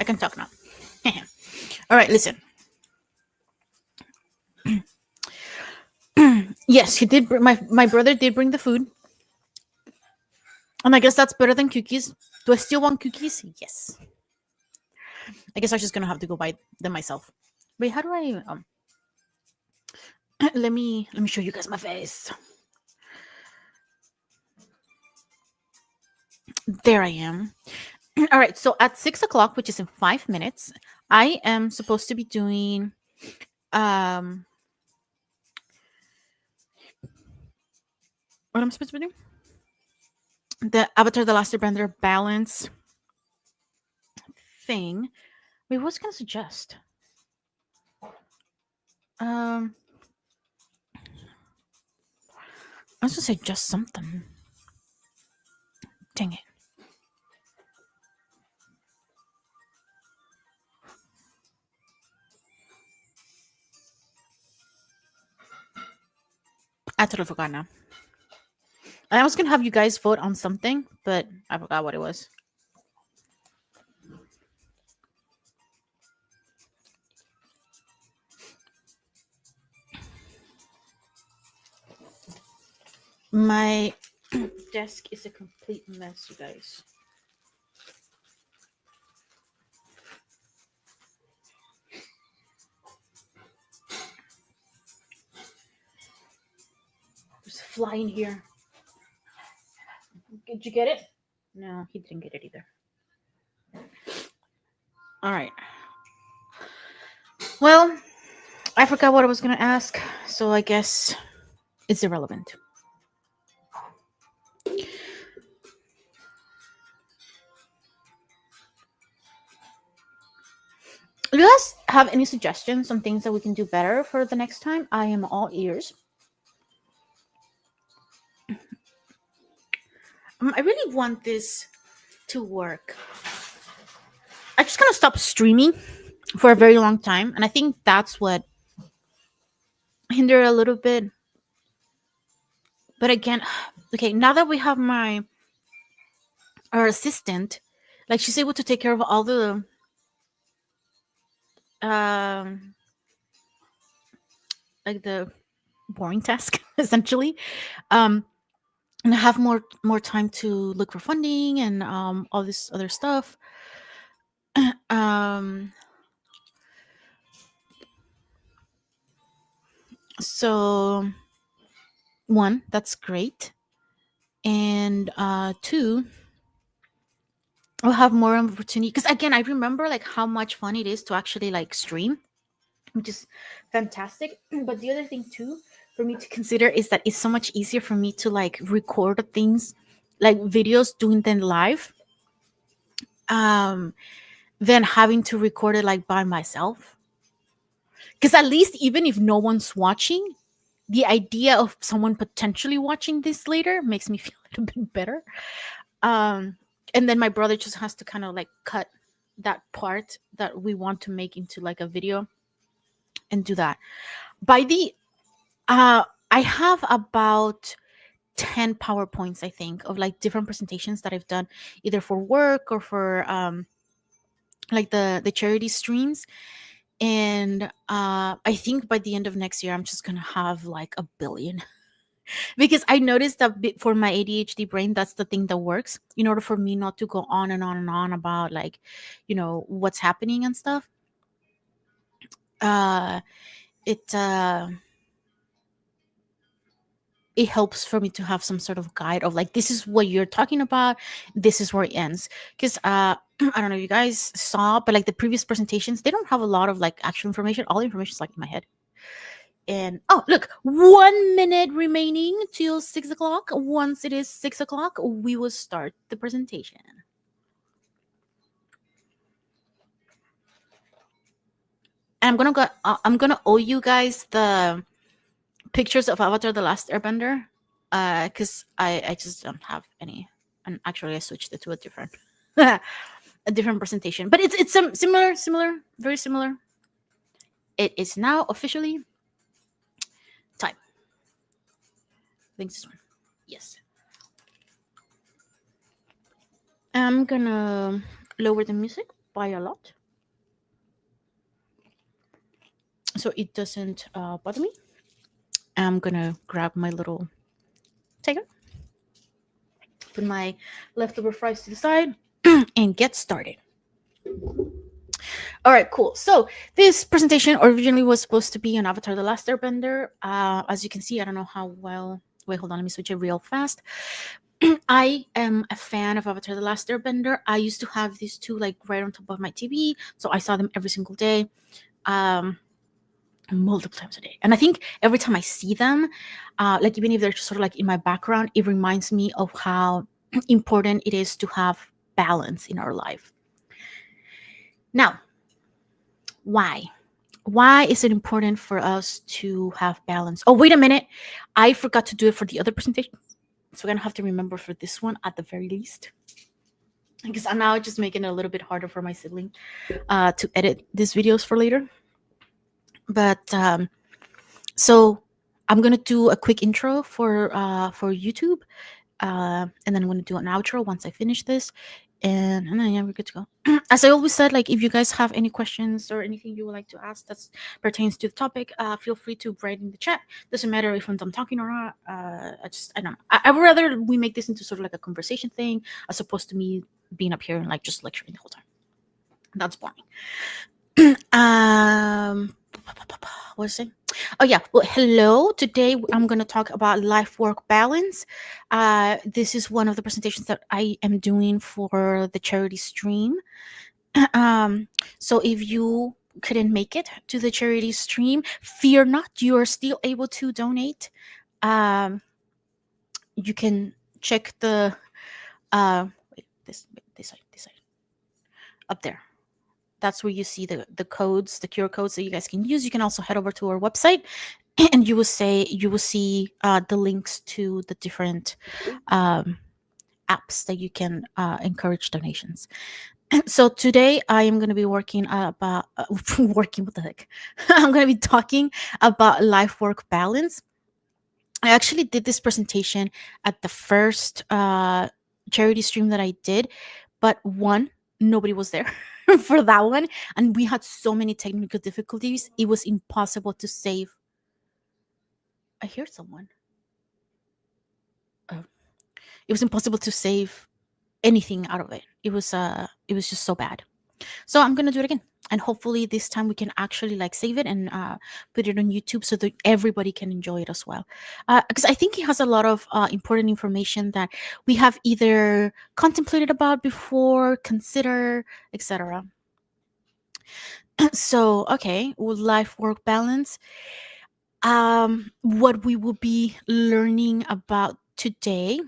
can talk now. All right, listen. Yes, he did. My brother did bring the food, and I guess that's better than cookies. Do I still want cookies? Yes. I guess I'm just gonna have to go buy them myself. Wait, how do I? Let me show you guys my face. There I am. All right. So at 6 o'clock, which is in 5 minutes, I am supposed to be doing um what I'm supposed to be doing. The Avatar: The Last Airbender balance thing. Wait, what was I gonna suggest? Um, I was gonna say just something. Dang it. I totally forgot now. I was gonna have you guys vote on something, but I forgot what it was. My desk is a complete mess, you guys. There's a fly in here. Did you get it? No, he didn't get it either. All right. Well, I forgot what I was gonna ask, so I guess it's irrelevant. Do you guys have any suggestions on things that we can do better for the next time? I am all ears. I really want this to work. I just gonna stop streaming for a very long time, and I think that's what hindered a little bit. But again, okay, now that we have our assistant, like she's able to take care of all the um like the boring task essentially. Um and I have more time to look for funding and all this other stuff. um so one, that's great. And two, I'll have more opportunity because again, I remember like how much fun it is to actually like stream, which is fantastic. But the other thing too for me to consider is that it's so much easier for me to like record things like videos doing them live um than having to record it like by myself. Because at least even if no one's watching, the idea of someone potentially watching this later makes me feel a little bit better. um and then my brother just has to kind of like cut that part that we want to make into like a video and do that by the I have about 10 PowerPoints, I think, of like different presentations that I've done either for work or for like the charity streams. And I think by the end of next year I'm just gonna have like a billion. Because I noticed that for my ADHD brain, that's the thing that works in order for me not to go on and on and on about like, what's happening and stuff. Uh, it it helps for me to have some sort of guide of like, this is what you're talking about, this is where it ends. Because I don't know if you guys saw, but like the previous presentations, they don't have a lot of like actual information. All the information is like in my head. And oh, look, 1 minute remaining till 6 o'clock. Once it is 6 o'clock, we will start the presentation. And I'm gonna owe you guys the pictures of Avatar: The Last Airbender, because I just don't have any. And actually, I switched it to a different a different presentation. But it's some similar, very similar. It is now officially time. I think this one. Yes. I'm gonna lower the music by a lot. so it doesn't bother me. I'm gonna grab my little tiger, put my leftover fries to the side, and get started. All right, cool. So this presentation originally was supposed to be on Avatar: The Last Airbender. As you can see, I don't know how well. Wait, hold on. Let me switch it real fast. I am a fan of Avatar: The Last Airbender. I used to have these two like right on top of my TV, so I saw them every single day, um, multiple times a day. And I think every time I see them, like even if they're just sort of like in my background, it reminds me of how important it is to have balance in our life. Now, why? Why is it important for us to have balance? Oh, wait a minute. I forgot to do it for the other presentation. So we're going to have to remember for this one at the very least. Because I'm now just making it a little bit harder for my sibling to edit these videos for later. But so I'm going to do a quick intro for YouTube. And then I'm going to do an outro once I finish this. And then yeah, we're good to go. As I always said, like if you guys have any questions or anything you would like to ask that pertains to the topic, feel free to write in the chat. Doesn't matter if I'm done talking or not. I don't know. I would rather we make this into sort of like a conversation thing as opposed to me being up here and like just lecturing the whole time. That's boring. What was it? Oh yeah. Well, hello. Today I'm going to talk about life-work balance. This is one of the presentations that I am doing for the charity stream. So if you couldn't make it to the charity stream, fear not. You are still able to donate. You can check the wait, this side up there. That's where you see the codes, the QR codes that you guys can use. You can also head over to our website, and you will see the links to the different apps that you can encourage donations. So today I am going to be working about working. What the heck? I'm going to be talking about life-work balance. I actually did this presentation at the first charity stream that I did, but nobody was there for that one, and we had so many technical difficulties. It was impossible to save. I hear someone. Oh. It was impossible to save anything out of it. It was just so bad. So I'm gonna do it again, and hopefully this time we can actually like save it and put it on YouTube so that everybody can enjoy it as well. Because I think it has a lot of important information that we have either contemplated about before, consider, etc. So okay, with life-work balance, what we will be learning about today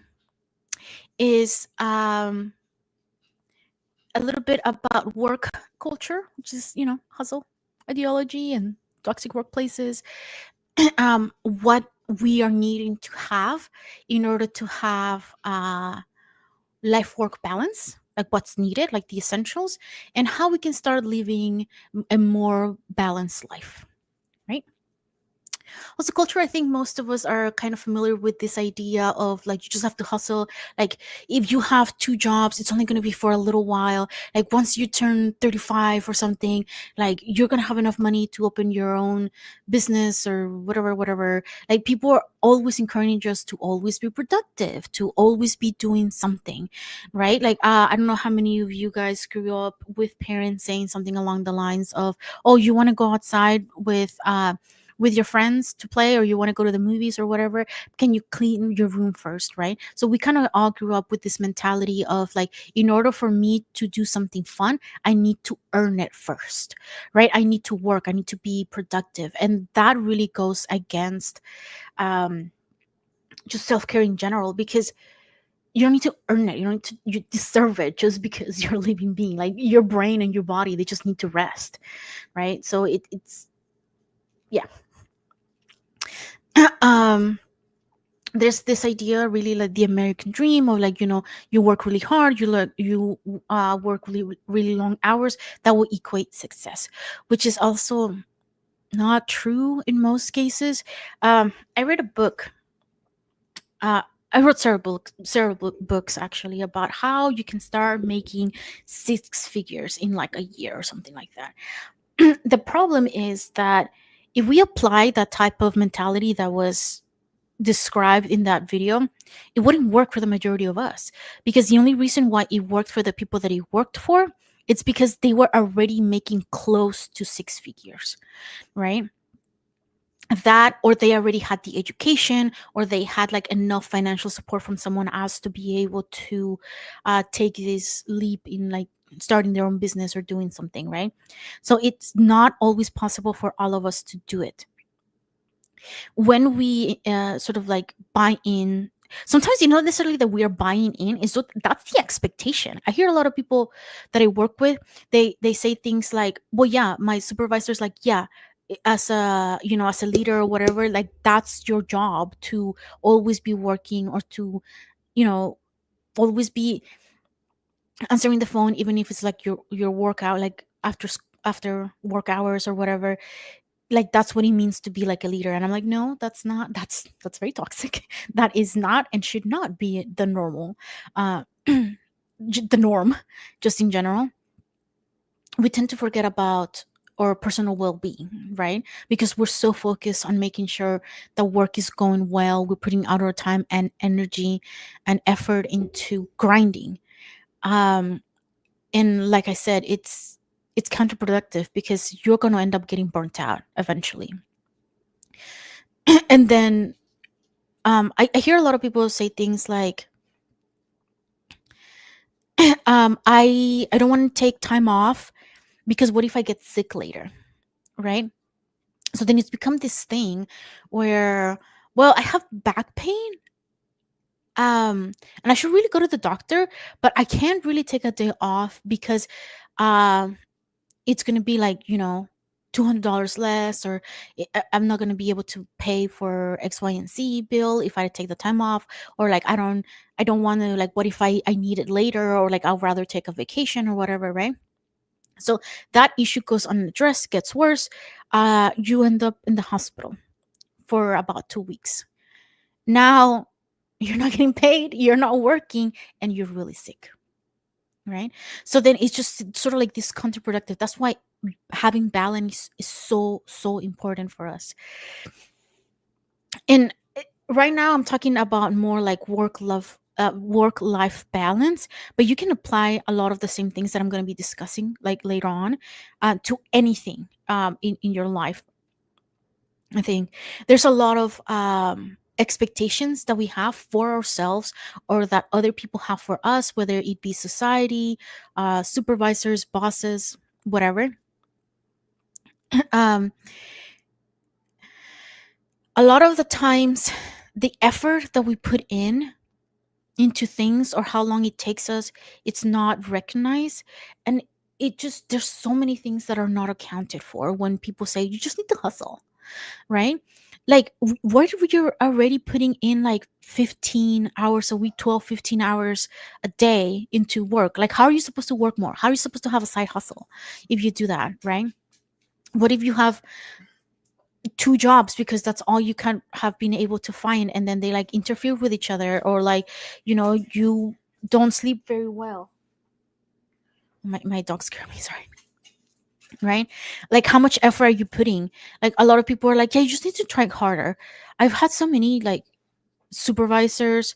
is a little bit about work culture, which is, hustle ideology and toxic workplaces, what we are needing to have in order to have life work balance, like what's needed, like the essentials, and how we can start living a more balanced life, right? Also, culture, I think most of us are kind of familiar with this idea of like you just have to hustle. Like if you have two jobs, it's only going to be for a little while. Like once you turn 35 or something, like you're going to have enough money to open your own business or whatever, whatever. Like people are always encouraging us to always be productive, to always be doing something, right? Like I don't know how many of you guys grew up with parents saying something along the lines of, "Oh, you want to go outside with your friends to play, or you want to go to the movies or whatever, can you clean your room first?" Right? So we kind of all grew up with this mentality of like, in order for me to do something fun, I need to earn it first, right? I need to work, I need to be productive, and that really goes against just self-care in general, because you don't need to earn it, you deserve it just because you're a living being. Like your brain and your body, they just need to rest, right? So it's yeah. um there's this idea, really, like the American dream of like, you work really hard, you work really really long hours, that will equate success, which is also not true in most cases. I read a book, I wrote several books actually, about how you can start making six figures in like a year or something like that. The problem is that If we apply that type of mentality that was described in that video, it wouldn't work for the majority of us, because the only reason why it worked for the people that it worked for, it's because they were already making close to six figures, right? That, or they already had the education, or they had like enough financial support from someone else to be able to take this leap in like starting their own business or doing something, right? So it's not always possible for all of us to do it. When we sort of like buy in, sometimes not necessarily that we are buying in, is that's the expectation. I hear a lot of people that I work with, they say things like, well, yeah, my supervisor's like, yeah, as a, as a leader or whatever, like that's your job to always be working, or to, you know always be answering the phone, even if it's like your workout, like after work hours or whatever. Like that's what it means to be like a leader. And I'm like, no, that's not, that's very toxic. That is not and should not be the normal, uh the norm, just in general. We tend to forget about our personal well-being, right? Because we're so focused on making sure the work is going well, we're putting out our time and energy and effort into grinding. um and like I said, it's counterproductive, because you're going to end up getting burnt out eventually. And then I hear a lot of people say things like, I don't want to take time off because what if I get sick later, right? So then it's become this thing where, well, I have back pain, and I should really go to the doctor, but I can't really take a day off because um it's going to be like, $200 less, or I'm not going to be able to pay for X, Y, and Z bill if I take the time off. Or like, I don't want to, like, what if I need it later, or like I'll rather take a vacation or whatever, right? So that issue goes unaddressed, gets worse. You end up in the hospital for about 2 weeks. Now you're not getting paid, you're not working, and you're really sick, right? So then it's just sort of like this counterproductive. That's why having balance is so important for us. And right now I'm talking about more like work life balance, but you can apply a lot of the same things that I'm going to be discussing like later on, to anything in your life. I think there's a lot of expectations that we have for ourselves, or that other people have for us, whether it be society, supervisors, bosses, whatever. um, a lot of the times, the effort that we put in into things, or how long it takes us, it's not recognized. And it just, there's so many things that are not accounted for when people say you just need to hustle, right? Like, what if you're already putting in like 15 hours a week, 12, 15 hours a day into work? Like, how are you supposed to work more? How are you supposed to have a side hustle if you do that, right? What if you have two jobs because that's all you can have been able to find, and then they like interfere with each other, or like, you don't sleep very well. My dog scared me, sorry. Right? Like, how much effort are you putting? Like, a lot of people are like, yeah, you just need to try harder. I've had so many like supervisors,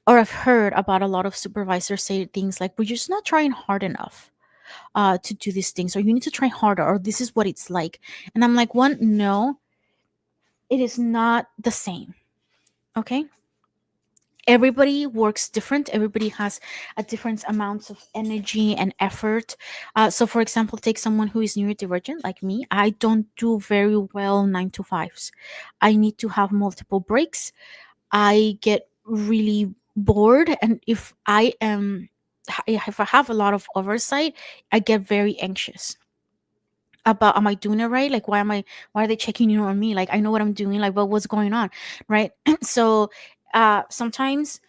or I've heard about a lot of supervisors say things like, we're just not trying hard enough to do these things, or you need to try harder, or this is what it's like. And I'm like, one, no, it is not the same. Okay, everybody works different, everybody has a different amounts of energy and effort. So for example, take someone who is neurodivergent like me. I don't do very well 9 to 5s. I need to have multiple breaks. I get really bored, and if I have a lot of oversight, I get very anxious about, am I doing it right? Like, why are they checking in on me? Like, I know what I'm doing, like, what's going on, right? So sometimes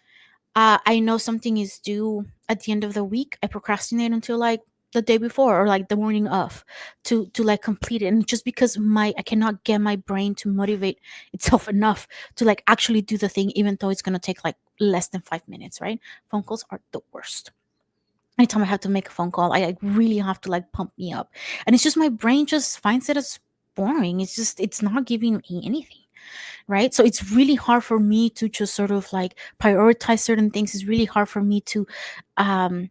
I know something is due at the end of the week. I procrastinate until like the day before, or like the morning of, to like complete it. And just because my I cannot get my brain to motivate itself enough to like actually do the thing, even though it's gonna take like less than 5 minutes, right? Phone calls are the worst. Anytime I have to make a phone call, I like really have to like pump me up. And it's just my brain just finds it as boring. It's not giving me anything, right? So it's really hard for me to just sort of like prioritize certain things. It's really hard for me um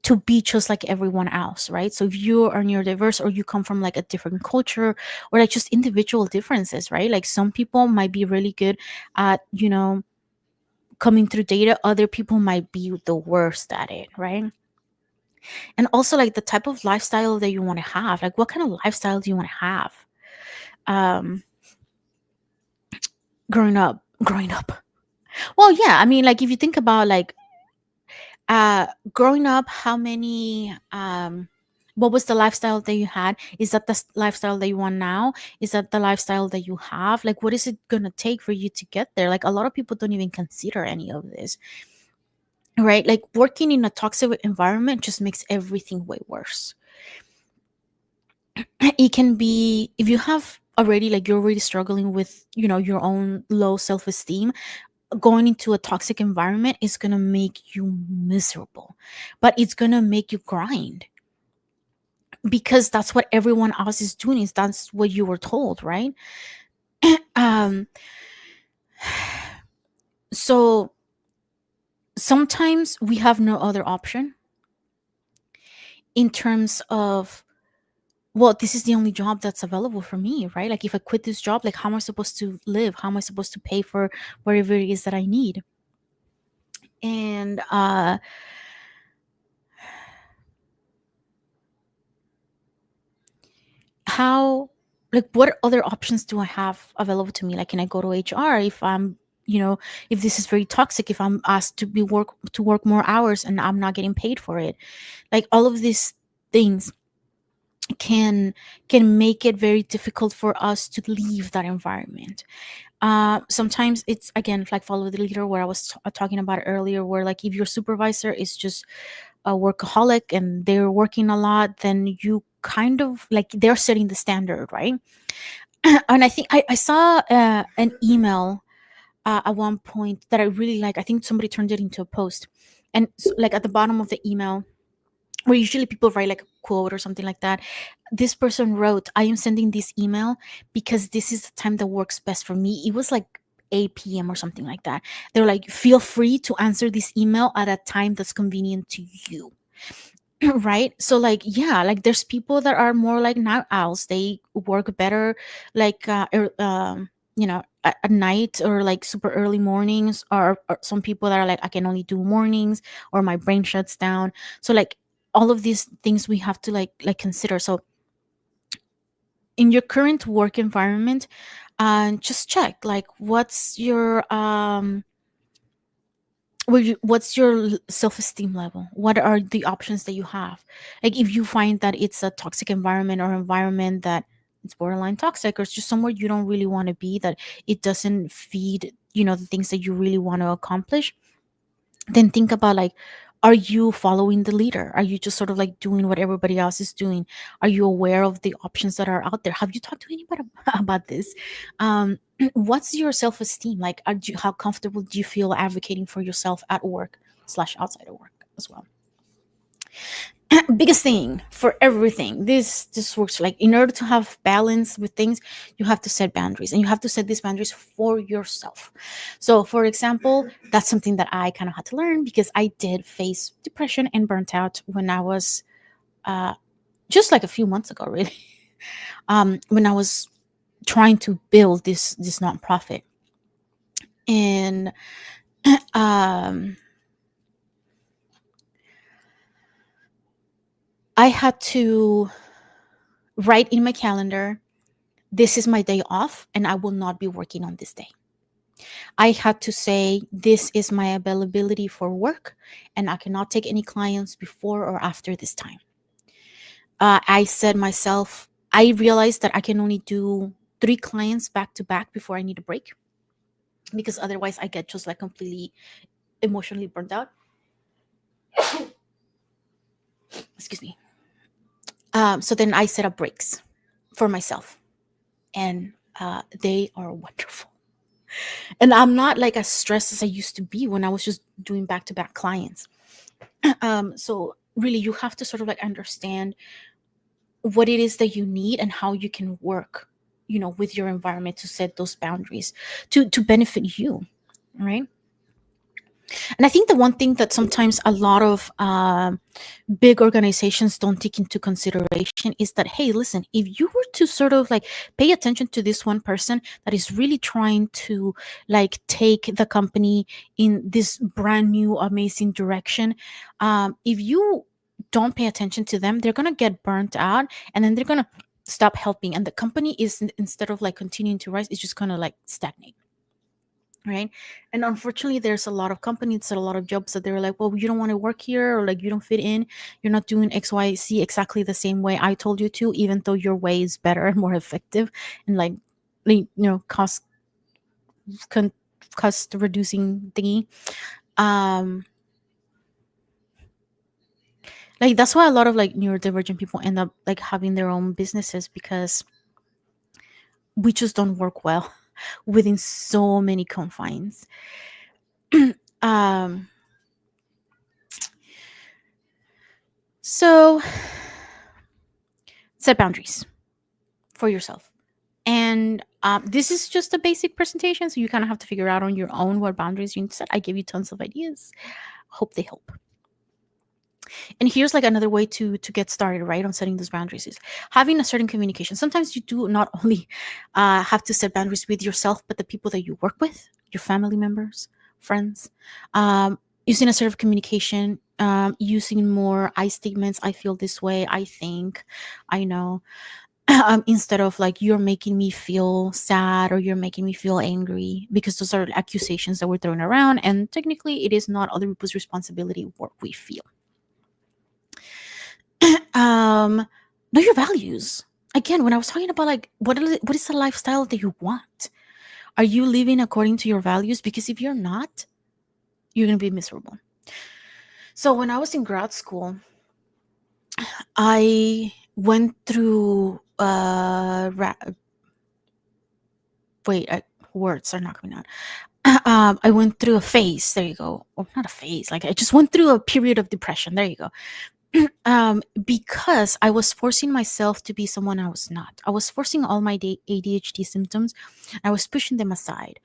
to be just like everyone else, right? So if you are neurodiverse or you come from like a different culture, or like just individual differences, right? Like some people might be really good at, coming through data, other people might be the worst at it, right? And also like the type of lifestyle that you want to have, like what kind of lifestyle do you want to have um growing up. Well, yeah, I mean, like if you think about like growing up, how many what was the lifestyle that you had? Is that the lifestyle that you want now? Is that the lifestyle that you have? Like what is it gonna take for you to get there? Like a lot of people don't even consider any of this, right? Like working in a toxic environment just makes everything way worse. It can be, if you have already, like you're already struggling with, your own low self-esteem, going into a toxic environment is going to make you miserable, but it's going to make you grind, because that's what everyone else is doing, is that's what you were told, right? um so sometimes we have no other option in terms of, well, this is the only job that's available for me, right? Like if I quit this job, like how am I supposed to live? How am I supposed to pay for whatever it is that I need? And how, like what other options do I have available to me? Like can I go to HR if I'm, if this is very toxic, if I'm asked to work more hours and I'm not getting paid for it? Like all of these things can make it very difficult for us to leave that environment. Sometimes it's, again, like follow the leader, where I was talking about earlier, where like if your supervisor is just a workaholic and they're working a lot, then you kind of like, they're setting the standard, right? And I think I saw an email at one point that I really like. I think somebody turned it into a post, and like at the bottom of the email, where usually people write like a quote or something like that, this person wrote, "I am sending this email because this is the time that works best for me." It was like 8 p.m. or something like that. They're like, "Feel free to answer this email at a time that's convenient to you." Right? So like, yeah, like there's people that are more like night owls. They work better like at night, or like super early mornings, or some people that are like, I can only do mornings, or my brain shuts down. So like all of these things we have to like consider. So in your current work environment, just check like what's your self-esteem level. What are the options that you have? Like if you find that it's a toxic environment, or environment that it's borderline toxic, or it's just somewhere you don't really want to be, that it doesn't feed the things that you really want to accomplish, then think about like, are you following the leader? Are you just sort of like doing what everybody else is doing? Are you aware of the options that are out there? Have you talked to anybody about this? What's your self-esteem like? How comfortable do you feel advocating for yourself at work slash outside of work as well? Biggest thing for everything, this works, like in order to have balance with things, you have to set boundaries, and you have to set these boundaries for yourself. So for example, that's something that I kind of had to learn, because I did face depression and burnt out when I was uh just like a few months ago, really. When I was trying to build this nonprofit. And um I had to write in my calendar, this is my day off and I will not be working on this day. I had to say, this is my availability for work, and I cannot take any clients before or after this time. I said myself, I realized that I can only do 3 clients back to back before I need a break, because otherwise I get just like completely emotionally burnt out. Excuse me. So then I set up breaks for myself, and they are wonderful. And I'm not like as stressed as I used to be when I was just doing back to back clients. So really, you have to sort of like understand what it is that you need and how you can work, with your environment to set those boundaries to benefit you, right? And I think the one thing that sometimes a lot of big organizations don't take into consideration is that, hey, listen, if you were to sort of like pay attention to this one person that is really trying to like take the company in this brand new amazing direction, if you don't pay attention to them, they're going to get burnt out, and then they're going to stop helping, and the company is, instead of like continuing to rise, it's just going to like stagnate, right? And unfortunately, there's a lot of companies and a lot of jobs that they're like, well, you don't want to work here, or like you don't fit in, you're not doing XYZ exactly the same way I told you to, even though your way is better and more effective, and cost con- cost reducing thingy. um like that's why a lot of like neurodivergent people end up like having their own businesses, because we just don't work well within so many confines. um so set boundaries for yourself. And this is just a basic presentation, so you kind of have to figure out on your own what boundaries you need to set. I gave you tons of ideas. Hope they help. And here's like another way to get started, right, on setting those boundaries is having a certain communication. Sometimes you do not only have to set boundaries with yourself, but the people that you work with, your family members, friends. Using a sort of communication, using more I statements. I feel this way. I think. I know. Instead of like, you're making me feel sad or you're making me feel angry, because those are accusations that we're throwing around, and technically it is not other people's responsibility what we feel. um know your values. Again, when I was talking about like what is the lifestyle that you want, are you living according to your values? Because if you're not, you're going to be miserable. So when I was in grad school, I went through words are not coming out. I went through a phase. There you go. Or not a phase. Like I just went through a period of depression. There you go. Because I was forcing myself to be someone I was not. I was forcing all my ADHD symptoms. I was pushing them aside.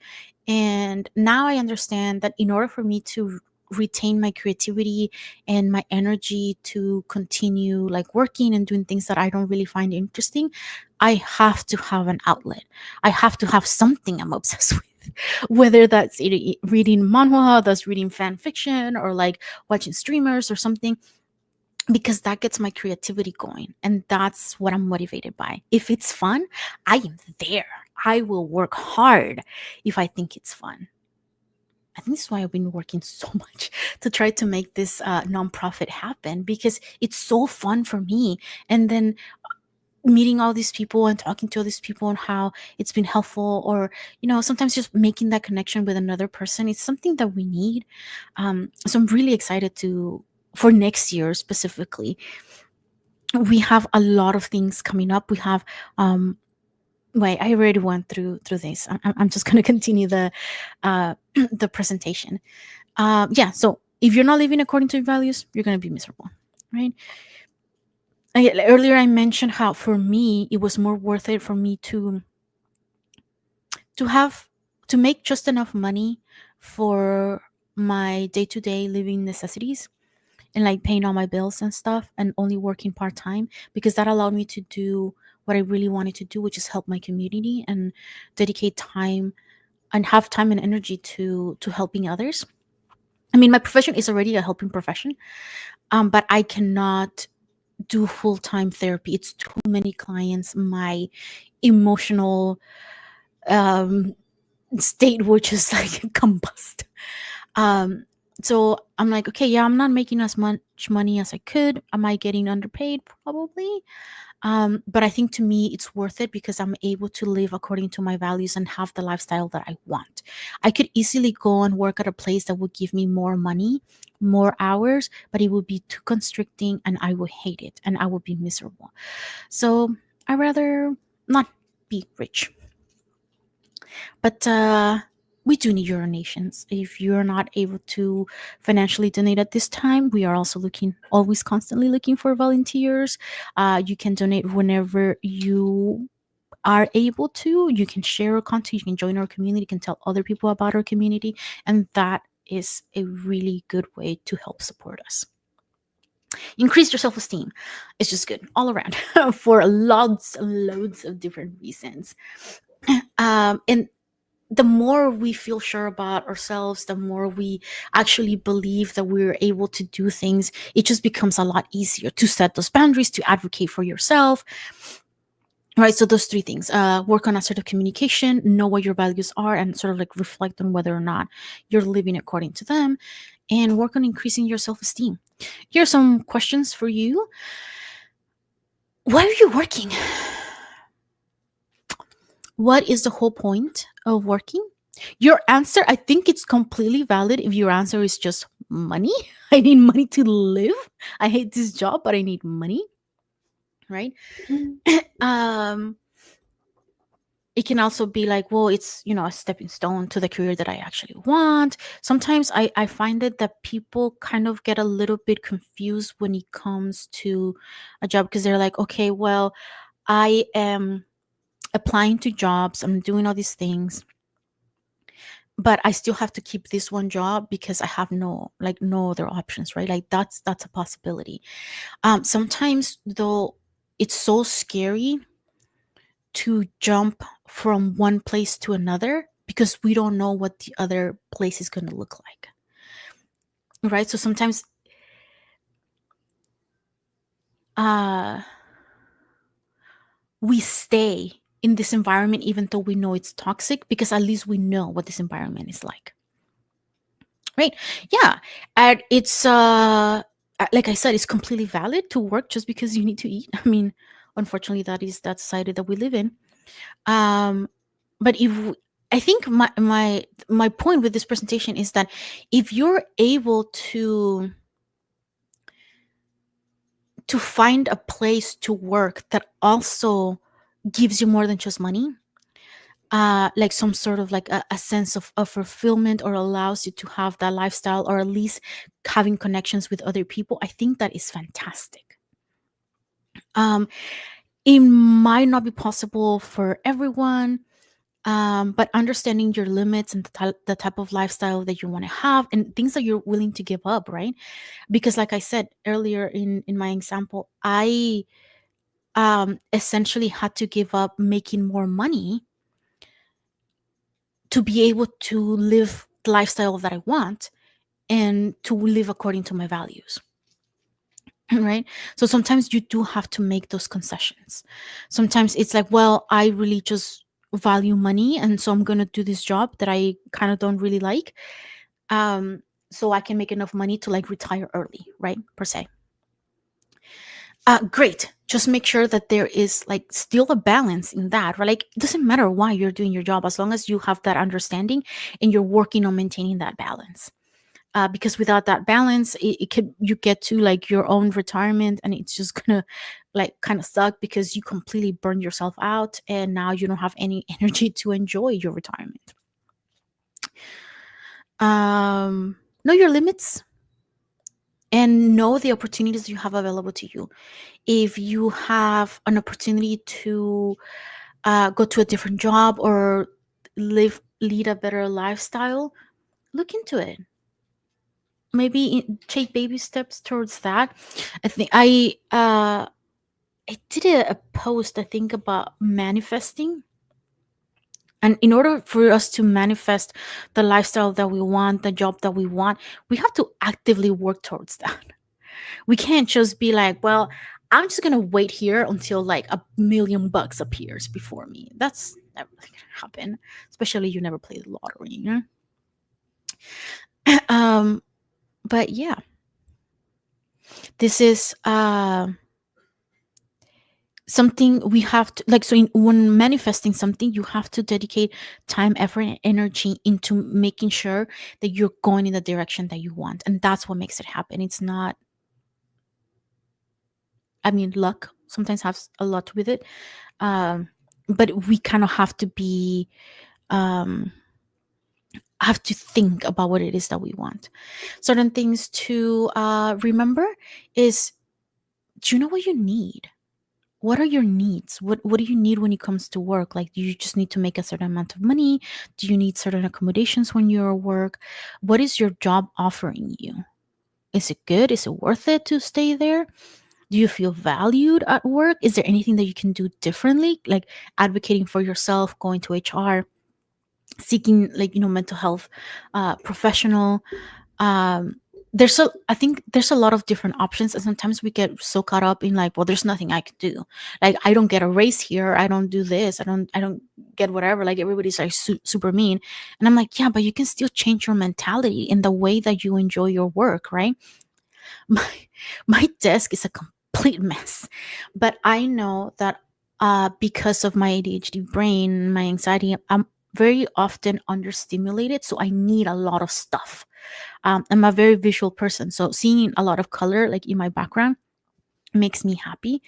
And now I understand that in order for me to retain my creativity and my energy to continue like working and doing things that I don't really find interesting, I have to have an outlet. I have to have something I'm obsessed with, whether that's reading manhwa, that's reading fan fiction, or like watching streamers or something, because that gets my creativity going, and that's what I'm motivated by. If it's fun, I am there. I will work hard if I think it's fun. I think this is why I've been working so much to try to make this nonprofit happen, because it's so fun for me. And then meeting all these people and talking to all these people and how it's been helpful, or sometimes just making that connection with another person, it's something that we need. So I'm really excited for next year specifically. We have a lot of things coming up. We have wait, I already went through this. I'm just going to continue the presentation. Yeah, so if you're not living according to your values, you're going to be miserable, right? Earlier I mentioned how for me it was more worth it for me have to make just enough money for my day-to-day living necessities, and like paying all my bills and stuff, and only working part-time, because that allowed me to do what I really wanted to do, which is help my community and dedicate time and have time and energy to helping others. I mean, my profession is already a helping profession, but I cannot do full-time therapy. It's too many clients. My emotional um, state would just like combust. Um, so I'm like, okay, yeah, I'm not making as much money as I could. Am I getting underpaid? Probably. But I think to me it's worth it, because I'm able to live according to my values and have the lifestyle that I want. I could easily go and work at a place that would give me more money, more hours, but it would be too constricting and I would hate it and I would be miserable. So I rather not be rich. But we do need your donations. If you're not able to financially donate at this time, we are also looking, always constantly looking for volunteers. You can donate whenever you are able to. You can share our content, you can join our community, you can tell other people about our community, and that is a really good way to help support us. Increase your self-esteem. It's just good all around for lots and loads of different reasons. And the more we feel sure about ourselves, the more we actually believe that we're able to do things, it just becomes a lot easier to set those boundaries, to advocate for yourself. Right. So those three things, work on assertive communication, know what your values are, and sort of like reflect on whether or not you're living according to them, and work on increasing your self-esteem. Here are some questions for you. Why are you working? What is the whole point of working? Your answer, I think it's completely valid if your answer is just money. I need money to live. I hate this job, but I need money. Right? Mm. um it can also be like, well, it's, a stepping stone to the career that I actually want. Sometimes I find it that people kind of get a little bit confused when it comes to a job, because they're like, okay, well, I am applying to jobs, I'm doing all these things, but I still have to keep this one job because I have no other options, right? Like that's a possibility. Sometimes though, it's so scary to jump from one place to another because we don't know what the other place is going to look like. Right? So sometimes uh we stay in this environment even though we know it's toxic, because at least we know what this environment is like. Right? Yeah. And it's like I said, it's completely valid to work just because you need to eat. I mean, unfortunately that is that society that we live in. Um but I think my point with this presentation is that if you're able to find a place to work that also gives you more than just money, like some sort of like a sense of fulfillment, or allows you to have that lifestyle, or at least having connections with other people, I think that is fantastic. um it might not be possible for everyone, but understanding your limits and the type of lifestyle that you want to have and things that you're willing to give up, right? Because like I said earlier in my example, I essentially had to give up making more money to be able to live the lifestyle that I want and to live according to my values. Right? So sometimes you do have to make those concessions. Sometimes it's like, well, I really just value money, and so I'm going to do this job that I kind of don't really like, so I can make enough money to like retire early, right? Per se. Great. Just make sure that there is like still a balance in that, right? Like it doesn't matter why you're doing your job, as long as you have that understanding and you're working on maintaining that balance. Because without that balance, it could, you get to like your own retirement and it's just gonna like kind of suck because you completely burn yourself out and now you don't have any energy to enjoy your retirement. Know your limits and know the opportunities you have available to you. If you have an opportunity to go to a different job or lead a better lifestyle, look into it. Maybe take baby steps towards that. I think I did a post, I think, about manifesting. And in order for us to manifest the lifestyle that we want, the job that we want, we have to actively work towards that. We can't just be like, well, I'm just gonna wait here until like $1 million appears before me. That's never gonna happen. Especially you never play the lottery, um, but yeah, this is something we have to like. So when manifesting something, you have to dedicate time, effort, and energy into making sure that you're going in the direction that you want, and that's what makes it happen. It's not, I mean, luck sometimes has a lot with it, um, but we kind of have to be um, have to think about what it is that we want. Certain things to remember is, do you know what you need? What are your needs? What do you need when it comes to work? Like, do you just need to make a certain amount of money? Do you need certain accommodations when you're at work? What is your job offering you? Is it good? Is it worth it to stay there? Do you feel valued at work? Is there anything that you can do differently, like advocating for yourself, going to HR, seeking, like, mental health professional? um I think there's a lot of different options, and sometimes we get so caught up in, like, well, there's nothing I can do. Like, I don't get a raise here, I don't do this, I don't get whatever, like everybody's like super mean. And I'm like, yeah, but you can still change your mentality in the way that you enjoy your work, right? my my desk is a complete mess, but I know that because of my ADHD brain, my anxiety, I'm very often understimulated, so I need a lot of stuff. I'm a very visual person, so seeing a lot of color, like, in my background, makes me happy.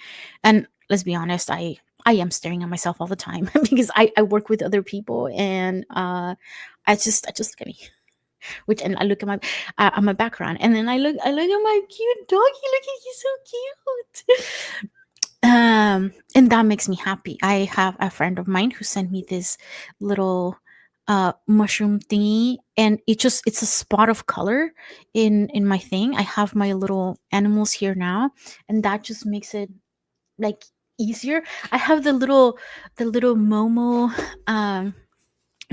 And let's be honest, I am staring at myself all the time because I work with other people, and I just look at me, which, and I look at my background, and then I look at my cute doggy. Look at, he's so cute. And that makes me happy. I have a friend of mine who sent me this little mushroom thingy, and it's a spot of color in my thing. I have my little animals here now, and that just makes it, like, easier. I have the little Momo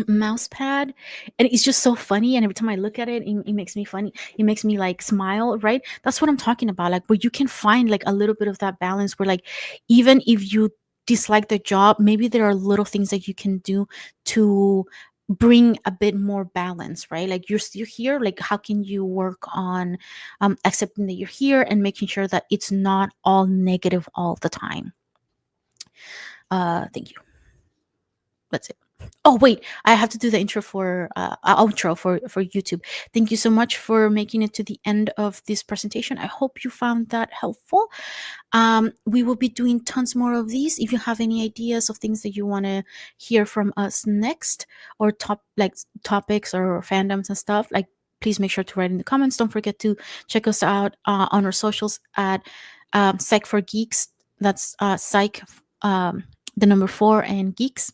mouse pad, and it's just so funny, and every time I look at it, it makes me funny. It makes me, like, smile, right? That's what I'm talking about, like, where you can find, like, a little bit of that balance, where, like, even if you dislike the job, maybe there are little things that you can do to bring a bit more balance, right? Like, you're still here, like, how can you work on accepting that you're here and making sure that it's not all negative all the time. Thank you. That's it. Oh wait, I have to do the intro for outro for YouTube. Thank you so much for making it to the end of this presentation. I hope you found that helpful. We will be doing tons more of these. If you have any ideas of things that you want to hear from us next, or topics or fandoms and stuff, like, please make sure to write in the comments. Don't forget to check us out on our socials at Psych for Geeks. That's Psych, the number 4, and Geeks.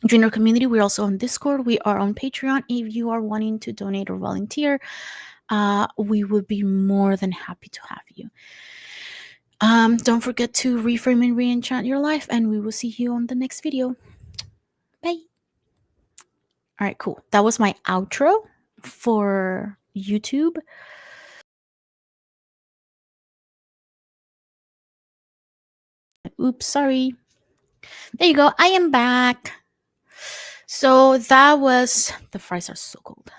Join our community. We're also on Discord. We are on Patreon. If you are wanting to donate or volunteer, we would be more than happy to have you. Don't forget to reframe and re-enchant your life, and we will see you on the next video. Bye. All right, cool. That was my outro for YouTube. Oops, sorry. There you go. I am back. So that was, the fries are so cold.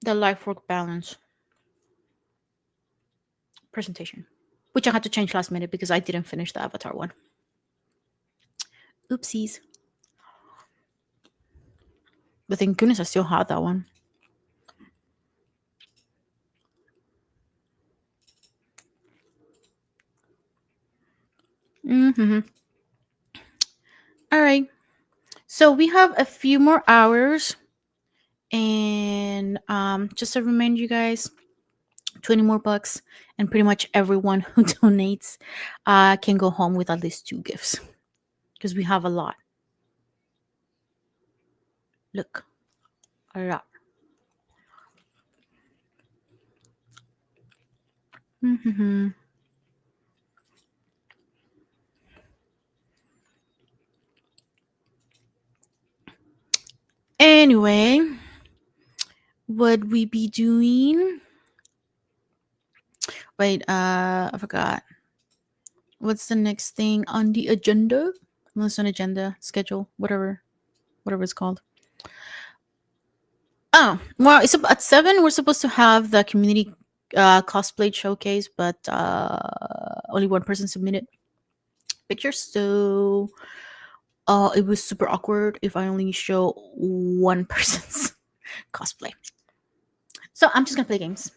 The life work balance presentation, which I had to change last minute because I didn't finish the Avatar one. Oopsies. But thank goodness I still had that one. Mm-hmm. All right. So we have a few more hours. And just to remind you guys, 20 more bucks, and pretty much everyone who donates can go home with at least 2 gifts, because we have a lot. Look, a lot. Mm-hmm. Anyway, what we be doing? Wait, I forgot. What's the next thing on the agenda? What's an agenda, schedule, whatever it's called. Oh, well, it's at 7. We're supposed to have the community cosplay showcase, but only one person submitted pictures, so it was super awkward if I only show one person's cosplay. So I'm just gonna play games.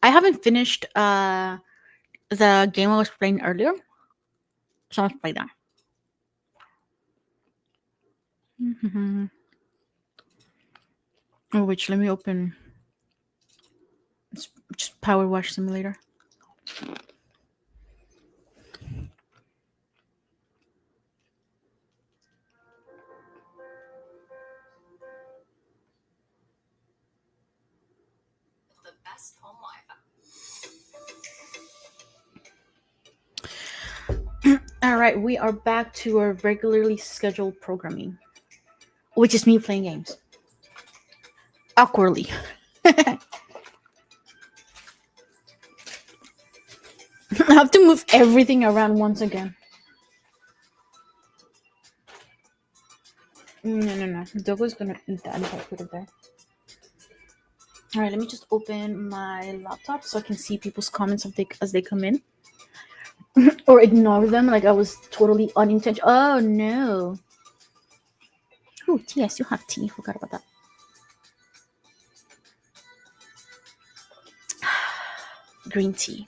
I haven't finished the game I was playing earlier, so I'll play that. Mhm. Oh, which let me open just Power Wash Simulator. All right, we are back to our regularly scheduled programming, which is me playing games awkwardly. I have to move everything around once again. No. Dogo's gonna eat that if I put it there. All right, let me just open my laptop so I can see people's comments as they come in, or ignore them like I was totally unintentional. Oh no! Oh, tea. I still have tea. Forgot about that. Green tea.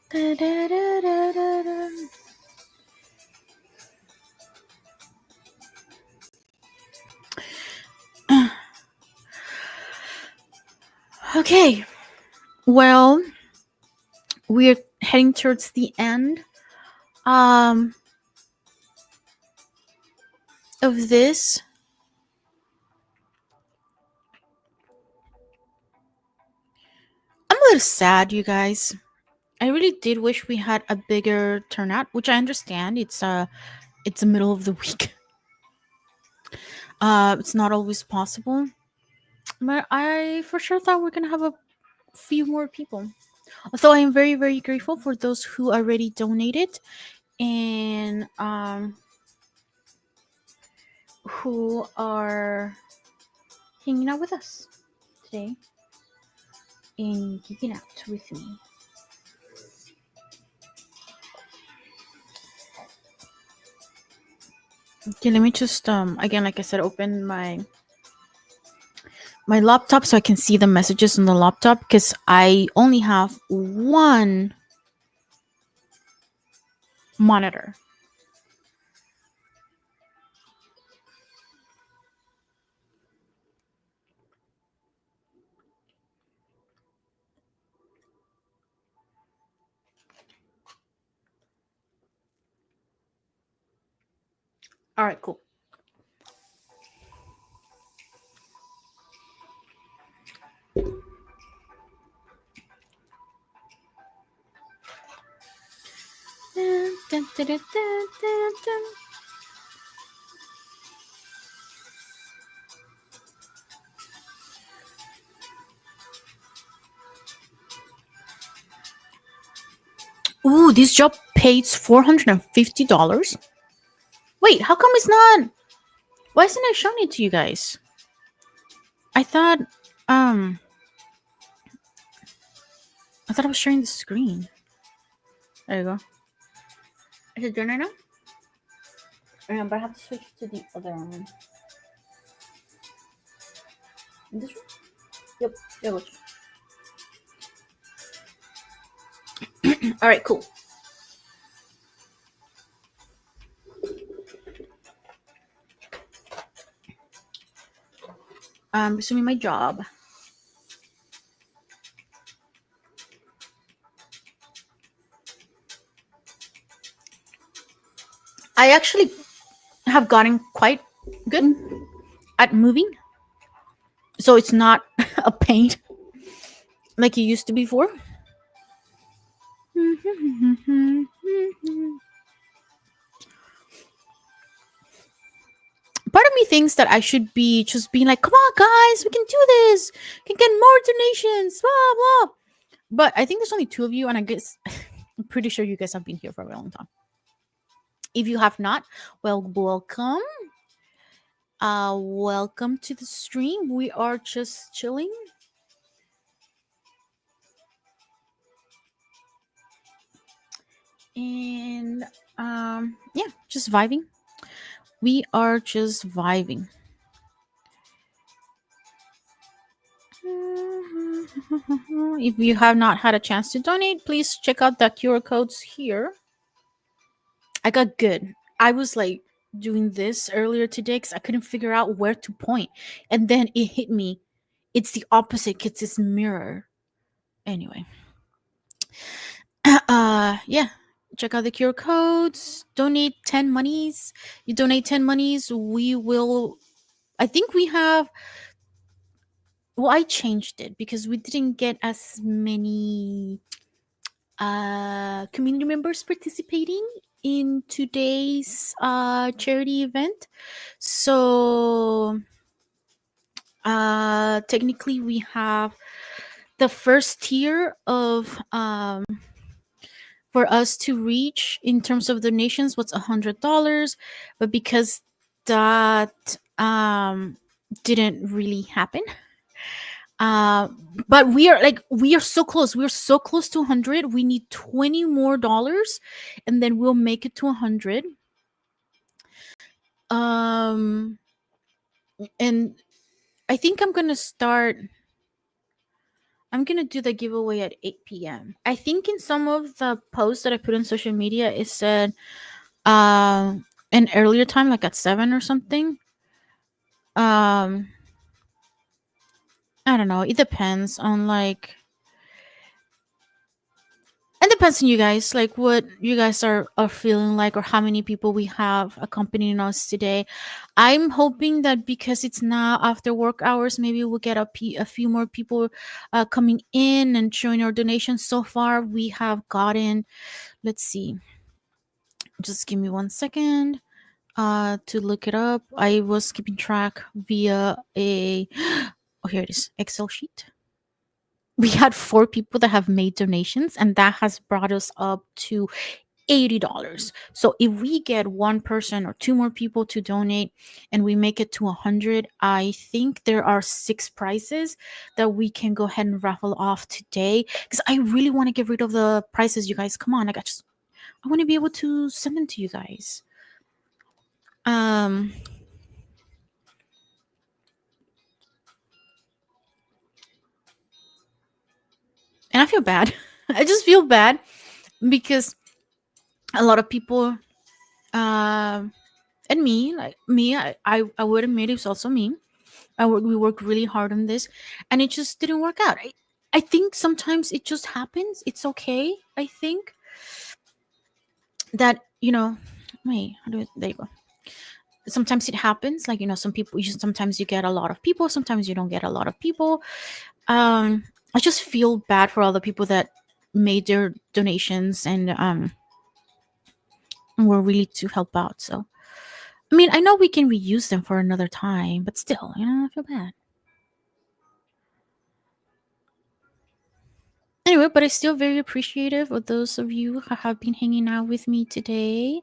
Da, da, da, da, da, da. Okay. Well, we're heading towards the end um of this. I'm a little sad, you guys. I really did wish we had a bigger turnout, which I understand. It's the middle of the week. It's not always possible. But I for sure thought we're gonna have a few more people. So I am very, very grateful for those who already donated and who are hanging out with us today and geeking out with me. Okay, let me just again, like I said, open my laptop so I can see the messages on the laptop because I only have one monitor. All right, cool. Dun, dun, dun, dun, dun, dun. Ooh, this job pays $450. Wait, how come it's not? Why isn't it showing it to you guys? I thought, um, I was sharing the screen. There you go. Is it doing right now? But I have to switch to the other one. This one? Yep. There we go. All right, cool. Resuming my job. I actually have gotten quite good at moving, so it's not a pain like it used to be before. Part of me thinks that I should be just being like, come on, guys, we can do this. We can get more donations, blah, blah. But I think there's only two of you, and I guess I'm pretty sure you guys have been here for a very long time. If you have not, well, welcome. Welcome to the stream. We are just chilling. And yeah, just vibing. We are just vibing. If you have not had a chance to donate, please check out the QR codes here. I got good. I was like doing this earlier today because I couldn't figure out where to point, and then it hit me. It's the opposite. It's this mirror. Anyway, yeah. Check out the QR codes. Donate 10 monies. You donate 10 monies, we will. I think we have. Well, I changed it because we didn't get as many community members participating in today's charity event. So technically, we have the first tier of for us to reach in terms of donations was $100, but because that didn't really happen, uh but we are so close. We're so close to 100. We need 20 more dollars and then we'll make it to 100. um and I think I'm gonna do the giveaway at 8 p.m. I think in some of the posts that I put on social media it said an earlier time, like at 7 or something. um I don't know, it depends on like it depends on you guys, like what you guys are feeling like, or how many people we have accompanying us today. I'm hoping that because it's now after work hours, maybe we'll get a few more people coming in and showing our donations. So far we have gotten, let's see, just give me 1 second to look it up. I was keeping track via a oh, here it is, Excel sheet. We had 4 people that have made donations, and that has brought us up to $80. So if we get one person or two more people to donate and we make it to 100, I think there are 6 prizes that we can go ahead and raffle off today, because I really want to get rid of the prizes, you guys. Come on, I want to be able to send them to you guys. Um and I feel bad. I just feel bad because a lot of people, um and me, like me, I would admit it's also me. We worked really hard on this, and it just didn't work out. I think sometimes it just happens. It's okay. I think that wait, how do there you go. Sometimes it happens. Like some people, sometimes you get a lot of people. Sometimes you don't get a lot of people. I just feel bad for all the people that made their donations and were really to help out. So I mean, I know we can reuse them for another time, but still, I feel bad. Anyway, but I'm still very appreciative of those of you who have been hanging out with me today,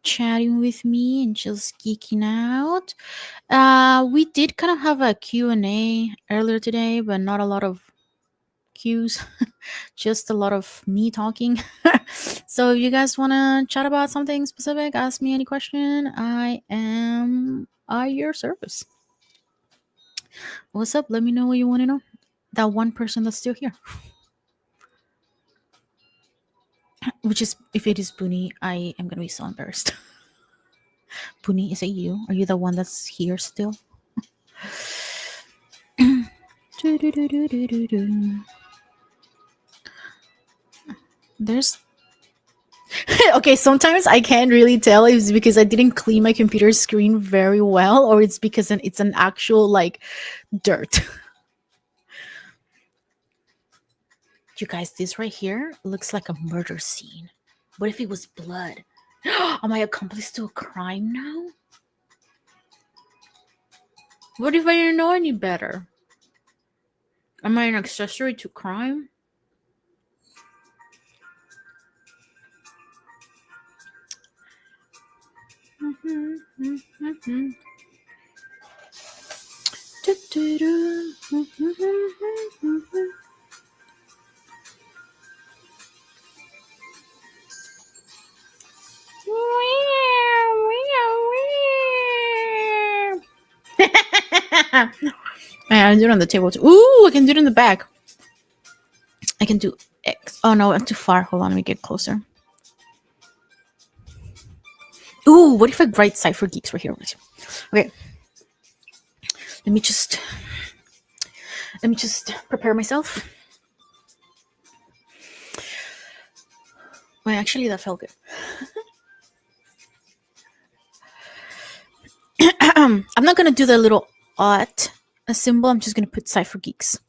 chatting with me and just geeking out. We did kind of have a Q&A earlier today, but not a lot of Q's, just a lot of me talking. So if you guys want to chat about something specific, ask me any question. I am at your service. What's up? Let me know what you want to know. That one person that's still here. Which is, if it is Booney, I am gonna be so embarrassed. Booney, is it you? Are you the one that's here still? There's okay. Sometimes I can't really tell if it's because I didn't clean my computer screen very well, or it's because it's an actual like dirt. You guys, this right here looks like a murder scene. What if it was blood? Am I accomplice to a crime now? What if I didn't know any better? Am I an accessory to crime? I do it on the table too. Ooh, I can do it in the back. I can do X. Oh no, I'm too far. Hold on, let me get closer. Ooh, what if I write Cypher Geeks right here? Okay, let me just prepare myself. Wait, actually, that felt good. I'm not gonna do the little odd symbol. I'm just gonna put Cypher Geeks.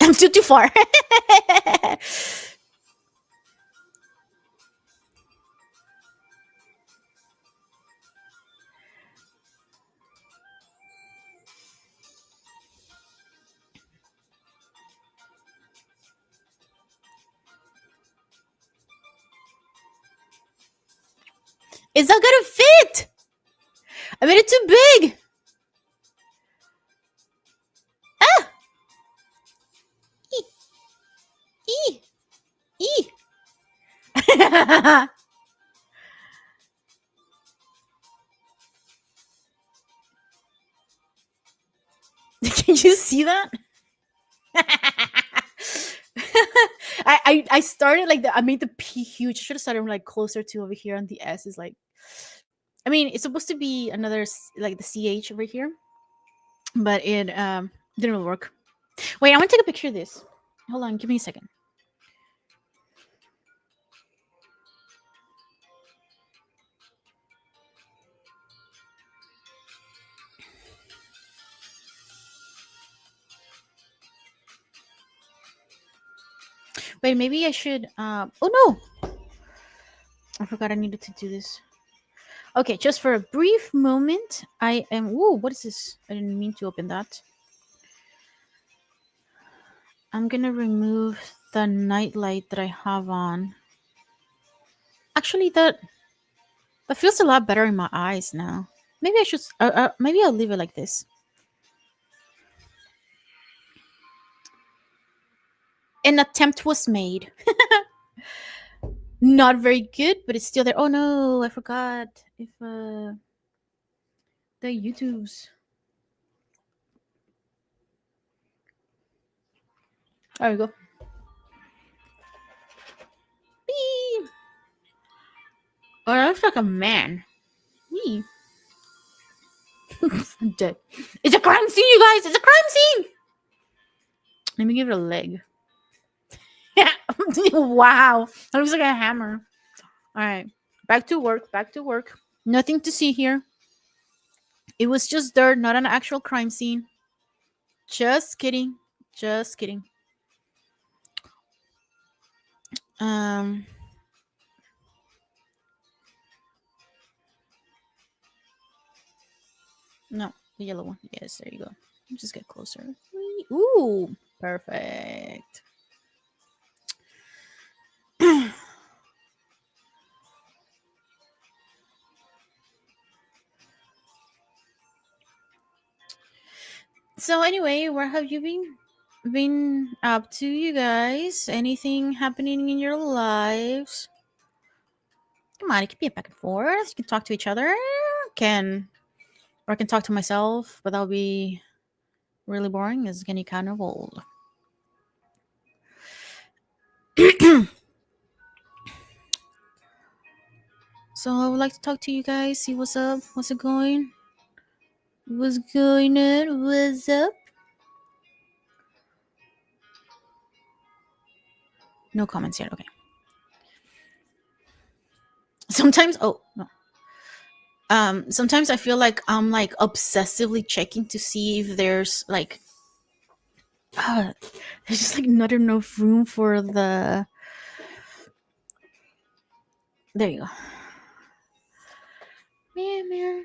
I'm still too far. It's not gonna fit. I made it too big. Ah! E. E. E. Can you see that? I started like I made the P huge. I should have started like closer to over here, and the S is like. I mean, it's supposed to be another like the CH over here, but it didn't really work. Wait, I want to take a picture of this. Hold on, give me a second. Wait, maybe I should. Oh no, I forgot I needed to do this. Okay, just for a brief moment, I am. Whoa, what is this? I didn't mean to open that. I'm gonna remove the night light that I have on. Actually, that feels a lot better in my eyes now. Maybe I should. Maybe I'll leave it like this. An attempt was made. Not very good, but it's still there. Oh no, I forgot if the YouTube's. There we go. Beep. Oh, that looks like a man. Me. I'm dead. It's a crime scene, you guys. It's a crime scene. Let me give it a leg. Yeah. Wow. That looks like a hammer. All right. Back to work. Back to work. Nothing to see here. It was just dirt, not an actual crime scene. Just kidding. Just kidding. Um. No, the yellow one. Yes, there you go. Just get closer. Ooh, perfect. So anyway, what have you been up to, you guys? Anything happening in your lives? Come on, it can be a back and forth. You can talk to each other. I can talk to myself, but that'll be really boring. It's getting kind of old. So I would like to talk to you guys, see what's up, what's it going, what's going on, what's up. No comments yet. Okay. Sometimes, oh no. Sometimes I feel like I'm like obsessively checking to see if there's like, there's just like not enough room for the. There you go. Meow.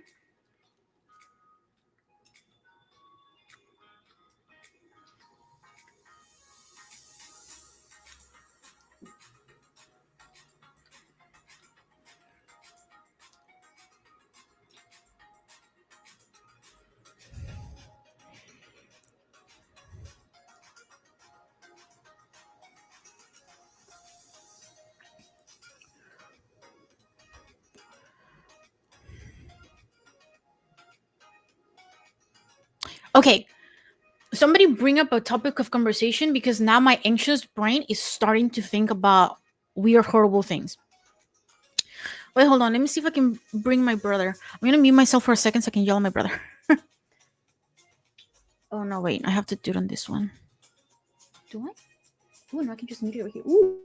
Okay, Somebody bring up a topic of conversation because now my anxious brain is starting to think about weird, horrible things. Wait, hold on. Let me see if I can bring my brother. I'm gonna mute myself for a second so I can yell at my brother. Oh no, wait. I have to do it on this one. Do I? Oh no, I can just mute it over here. Ooh.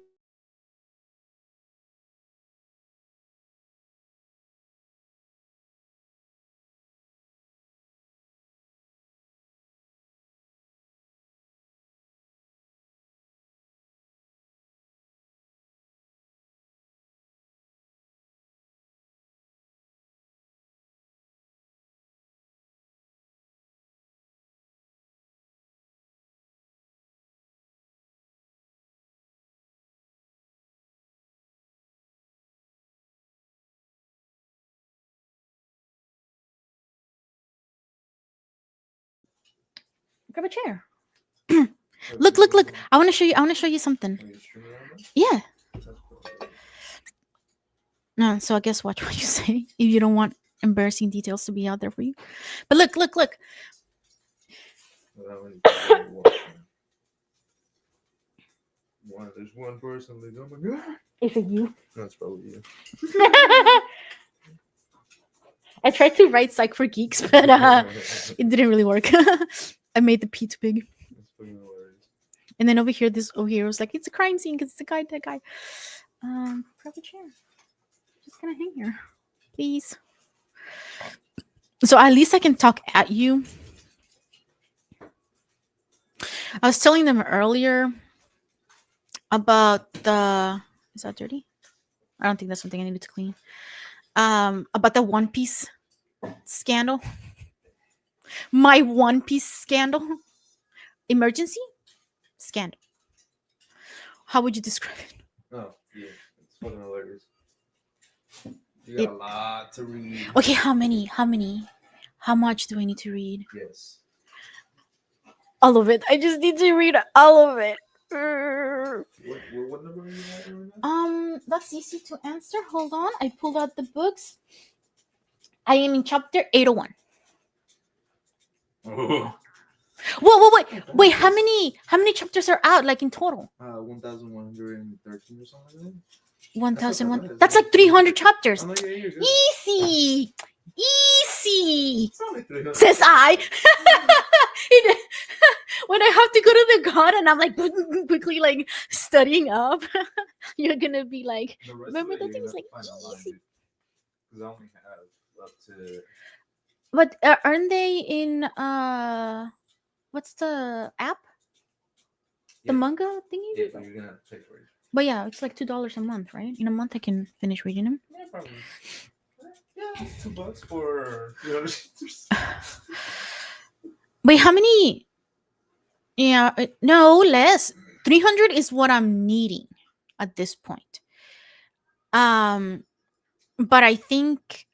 Grab a chair. Look, look, look. I want to show you. I want to show you something. Yeah. No, so I guess watch what you say if you don't want embarrassing details to be out there for you. But look, look, look. There's one person like, oh my god. Is it you? That's probably you. I tried to write psych for geeks, but it didn't really work. I made the P too big. That's fucking hilarious. And then over here was like, it's a crime scene because it's a guy, that guy. Grab a chair. Just gonna hang here, please. So at least I can talk at you. I was telling them earlier about the. Is that dirty? I don't think that's something I needed to clean. About the One Piece scandal. My One Piece scandal. Emergency scandal. How would you describe it? Oh, yeah. It's fucking hilarious. You got a lot to read. Okay, how many? How much do I need to read? Yes. All of it. I just need to read all of it. What number are you at right now? That's easy to answer. Hold on. I pulled out the books. I am in chapter 801. Oh. Wait. How many chapters are out, like in total? 1,113 or something like that. 1,001. That's like 300 chapters. Oh, yeah, you're good. Easy. It's only 300. Says I. When I have to go to the god and I'm like quickly like studying up, you're gonna be like, remember the things like easy. Because I only have up to. But aren't they in what's the app? The manga thingy? Yeah, but you're gonna have to pay for it. But yeah, it's like $2 a month, right? In a month I can finish reading them. Yeah, probably. Yeah, $2 for 300 chapters. Wait, how many? Yeah, no, less. 300 is what I'm needing at this point. But I think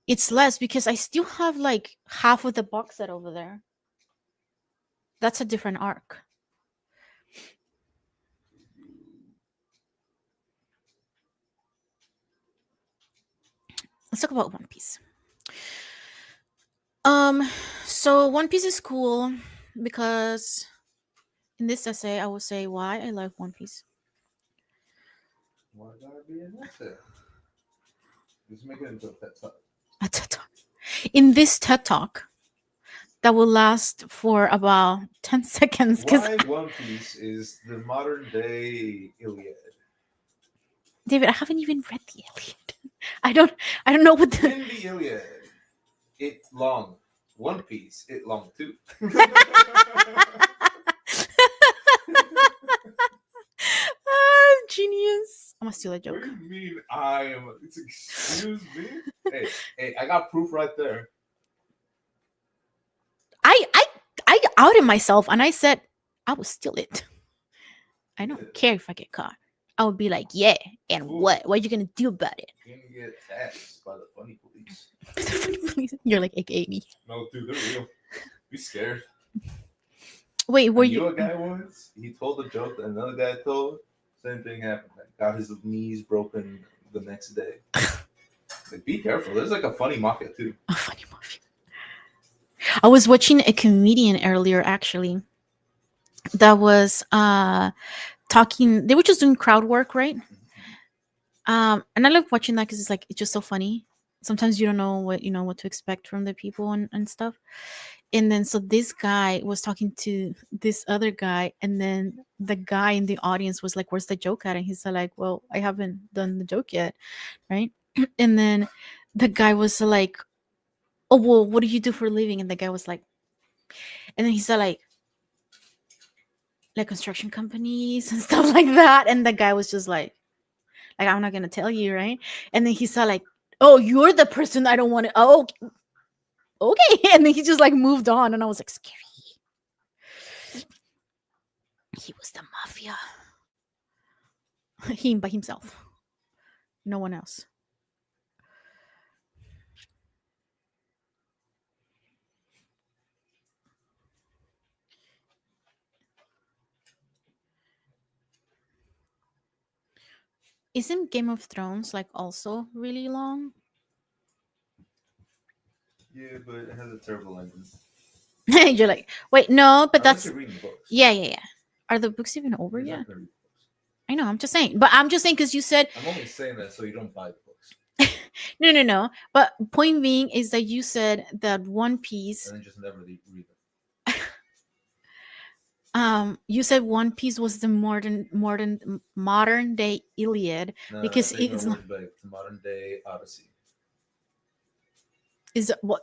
it's less because I still have like half of the box set over there. That's a different arc. Let's talk about One Piece. So One Piece is cool because in this essay I will say why I like One Piece. Why gotta be an essay? Just make it into a TED Talk. A TED Talk. In this TED Talk that will last for about 10 seconds. Why One Piece is the modern day Iliad. David, I haven't even read the Iliad. I don't know what the. In the Iliad, it long. One Piece, it long too. Genius. I'm gonna steal a joke. What do you mean I am? Excuse me? Hey, I got proof right there. I outed myself and I said I will steal it. I don't care if I get caught. I would be like, yeah, and Ooh. what? What are you gonna do about it? You're gonna get taxed by the funny police. The funny police. You're like AKA me. No, dude, they're real. Be scared. Wait, were you a guy once? He told a joke that another guy told. Same thing happened. Like, got his knees broken the next day. Like, be careful. There's like a funny mafia too. A funny mafia. I was watching a comedian earlier actually that was talking. They were just doing crowd work, right? And I love watching that because it's just so funny. Sometimes you don't know what to expect from the people and stuff. And then so this guy was talking to this other guy, and then the guy in the audience was like, "Where's the joke at?" And he's like, "Well, I haven't done the joke yet, right?" And then the guy was like, "Oh, well, what do you do for a living?" And the guy was like, and then he said like construction companies and stuff like that. And the guy was just like I'm not gonna tell you, right? And then he said like, "Oh, you're the person I don't want to." Oh, okay. And then he just like moved on, and I was like, scary. He was the mafia. Him by himself, no one else. Isn't Game of Thrones like also really long? Yeah, but it has a terrible ending. You're like, wait, no, but I went to that's reading the books. yeah. Are the books even over You're yet? not gonna read the books. I know. I'm just saying, but I'm just saying because you said I'm only saying that so you don't buy the books no. But point being is that you said that One Piece. and then just never read them. You said One Piece was the modern day Iliad No, because take my it's not. word back. It's a modern day Odyssey. Is what?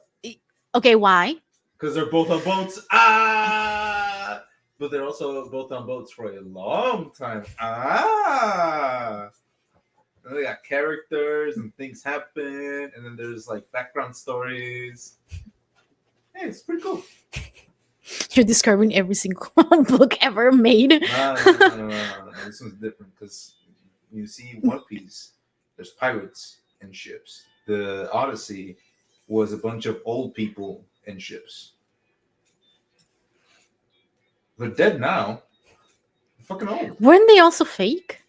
Okay, why? Because they're both on boats. Ah! But they're also both on boats for a long time. Ah! And they got characters and things happen, and then there's like background stories. Hey, it's pretty cool. You're describing every single book ever made. No. This one's different because you see One Piece, there's pirates and ships. The Odyssey was a bunch of old people and ships. They're dead now. They're fucking old. Weren't they also fake?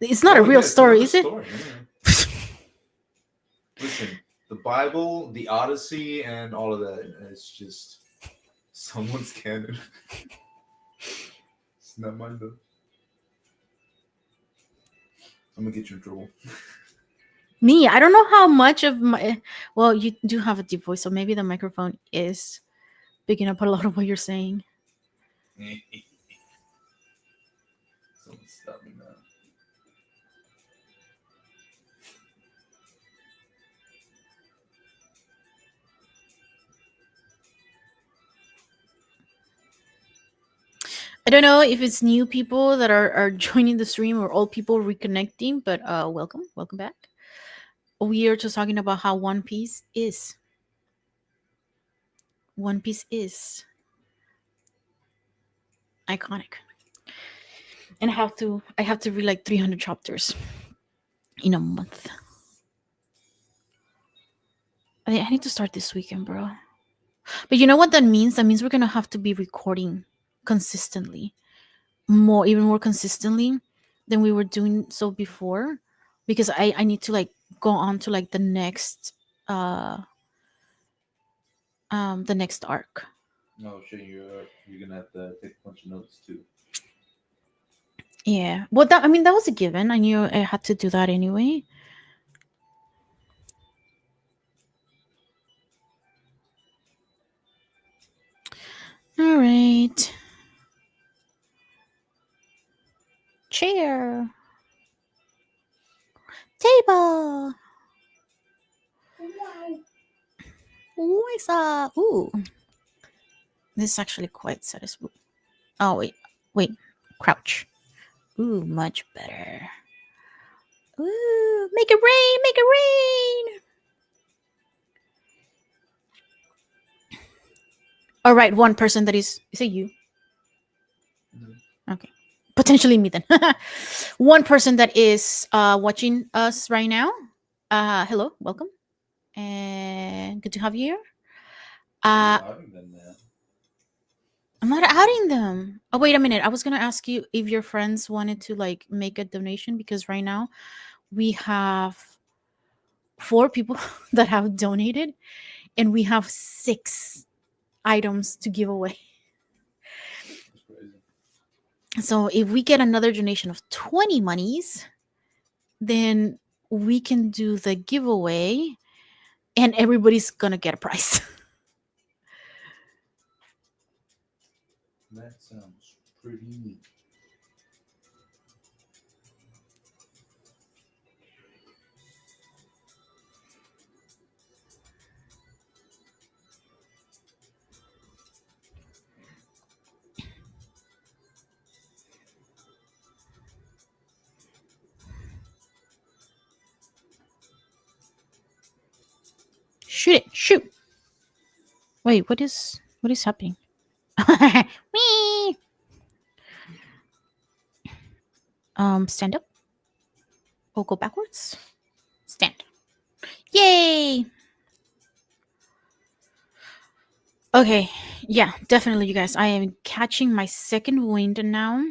It's not a real It's story, another is it? story. Yeah. Listen, the Bible, the Odyssey, and all of that, it's just someone's canon. It's not mine though. I'm gonna get you in trouble. Me, I don't know how much of my. Well, you do have a deep voice, so maybe the microphone is picking up a lot of what you're saying. Someone stop me now. I don't know if it's new people that are joining the stream or old people reconnecting, but welcome back. We are just talking about how One Piece is. One Piece is iconic, and I have to read like 300 chapters in a month. I need to start this weekend, bro. But you know what that means? That means we're gonna have to be recording consistently, even more consistently than we were doing so before, because I need to like go on to like uh the next arc. No, shit, you're gonna have to take a bunch of notes too. Yeah. Well, that I mean that was a given. I knew I had to do that anyway. All right. Chair. Table. Lisa. Ooh. This is actually quite satisfying. Oh wait. Crouch. Ooh, much better. Ooh, make it rain, make it rain. All right, one person that is it you? Okay. Potentially me then. One person that is watching us right now. Hello, welcome. And good to have you here. Uh I'm not outing them. Oh wait a minute. I was gonna ask you if your friends wanted to like make a donation because right now we have 4 people that have donated and we have 6 items to give away. That's crazy. So if we get another donation of 20 monies, then we can do the giveaway and everybody's gonna get a prize. That sounds pretty neat. Shoot it, shoot. Wait, what is happening? Whee! Stand up. Oh, go backwards. Stand. Yay! Okay, yeah, definitely, you guys. I am catching my second wind now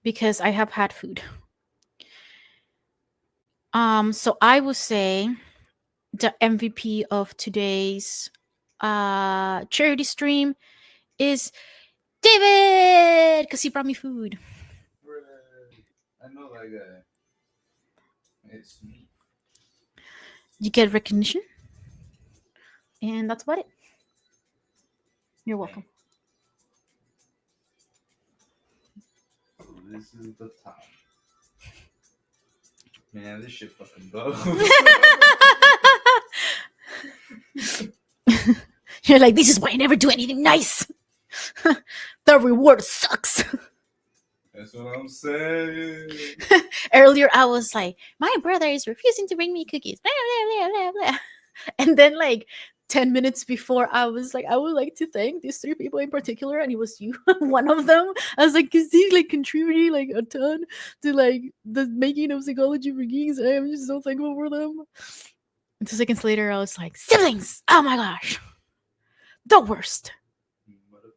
because I have had food. So I would say the MVP of today's charity stream is David because he brought me food. Hooray. I know that guy. It's me. You get recognition, and that's about it. You're welcome. So this is the top. Man, this shit fucking blows. You're like, this is why I never do anything nice. The reward sucks. That's what I'm saying. Earlier, I was like, my brother is refusing to bring me cookies. Blah, blah, blah, blah, blah. And then, like, 10 minutes before, I was like, I would like to thank these 3 people in particular, and it was you, one of them. I was like, is he like contributing like a ton to like the making of psychology for geeks? I am just so thankful for them. And 2 seconds later, I was like, siblings! Oh my gosh, the worst. Motherfuckers.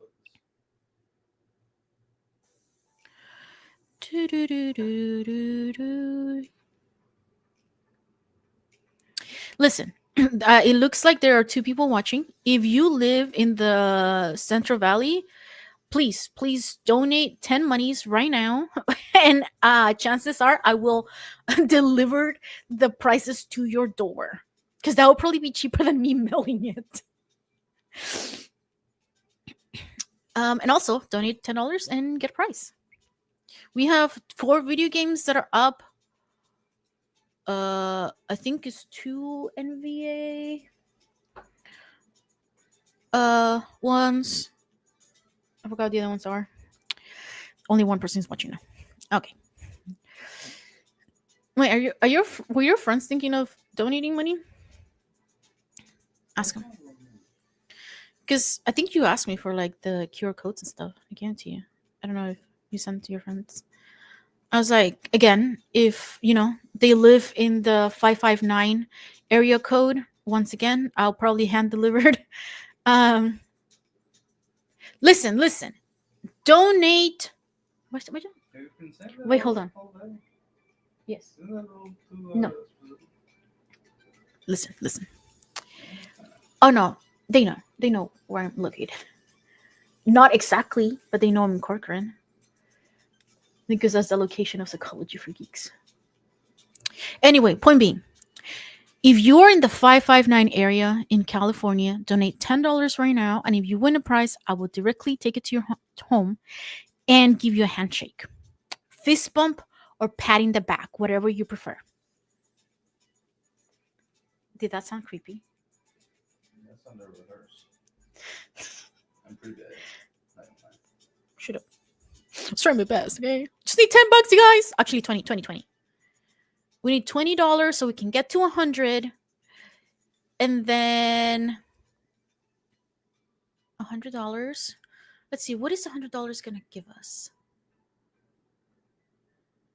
Listen, it looks like there are 2 people watching. If you live in the Central Valley, please donate 10 monies right now. And chances are I will deliver the prices to your door because that will probably be cheaper than me mailing it. And also donate $10 and get a prize. We have 4 video games that are up. I think it's 2 NVA. Ones. I forgot what the other ones are. Only one person's watching now. Okay. Wait, were your friends thinking of donating money? Ask them. Because I think you asked me for like the QR codes and stuff. I gave it to you. I don't know if you sent it to your friends. I was like, again, if they live in the 559 area code, once again, I'll probably hand delivered. Listen. Donate. Wait, wait, hold on. Yes. No. Listen. Oh no, they know where I'm located. Not exactly, but they know I'm in Corcoran because that's the location of Psychology for Geeks. Anyway, point being, if you're in the 559 area in California, donate $10 right now, and if you win a prize, I will directly take it to your home and give you a handshake, fist bump, or patting the back, whatever you prefer. Did that sound creepy? That sounded rehearsed. I'm pretty bad. Shut up. I'm trying my best, okay? Just need $10, you guys. Actually, 20. We need $20 so we can get to 100. And then $100. Let's see, what is $100 gonna give us?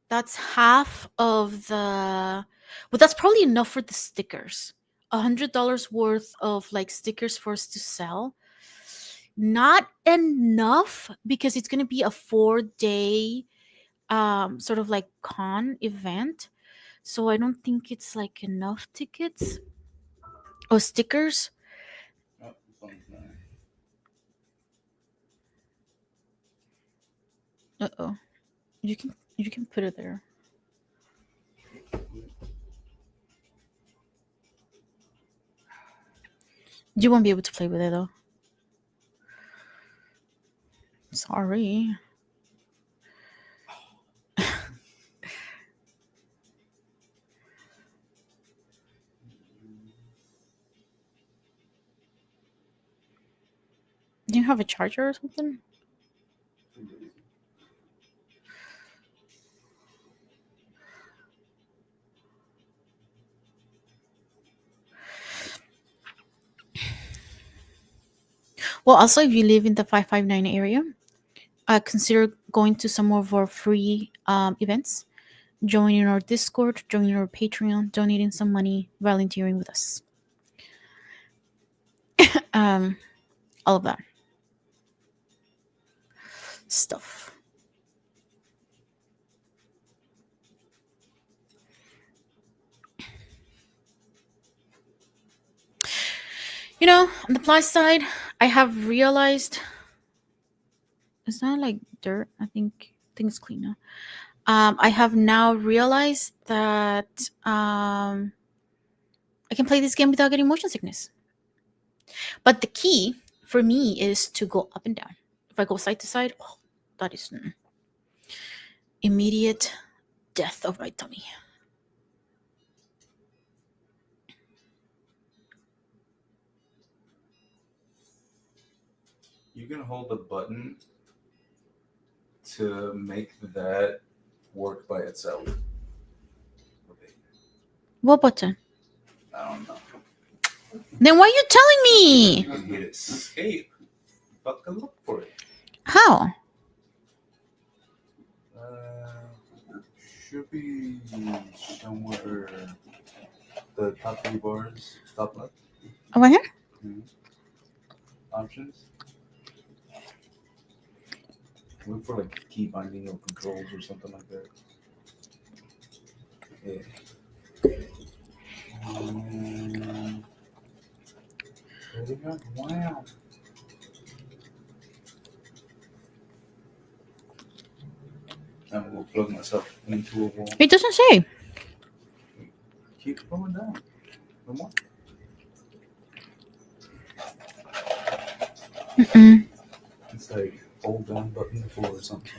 That's half of the. Well, that's probably enough for the stickers. $100 worth of like stickers for us to sell. Not enough because it's gonna be a 4-day sort of like con event. So I don't think it's like enough tickets or stickers. Uh-oh. You can put it there. You won't be able to play with it though. Sorry. Do you have a charger or something? Well, also, if you live in the 559 area, consider going to some of our free events, joining our Discord, joining our Patreon, donating some money, volunteering with us. Um, all of that stuff. On the plus side, I have realized it's not like dirt. I think it's clean now. I have now realized that I can play this game without getting motion sickness. But the key for me is to go up and down. If I go side to side, oh, that is immediate death of my tummy. You can hold the button to make that work by itself. What button? I don't know. Then why are you telling me? You can hit escape. Fucking look for it. How? Should be somewhere. The top three bars, top left. Over here? Options. Look for like key binding or controls or something like that. Yeah. Wow. I'm gonna plug myself into a wall. It doesn't say. Keep going down. No more. Mm-mm. It's like hold down button for something.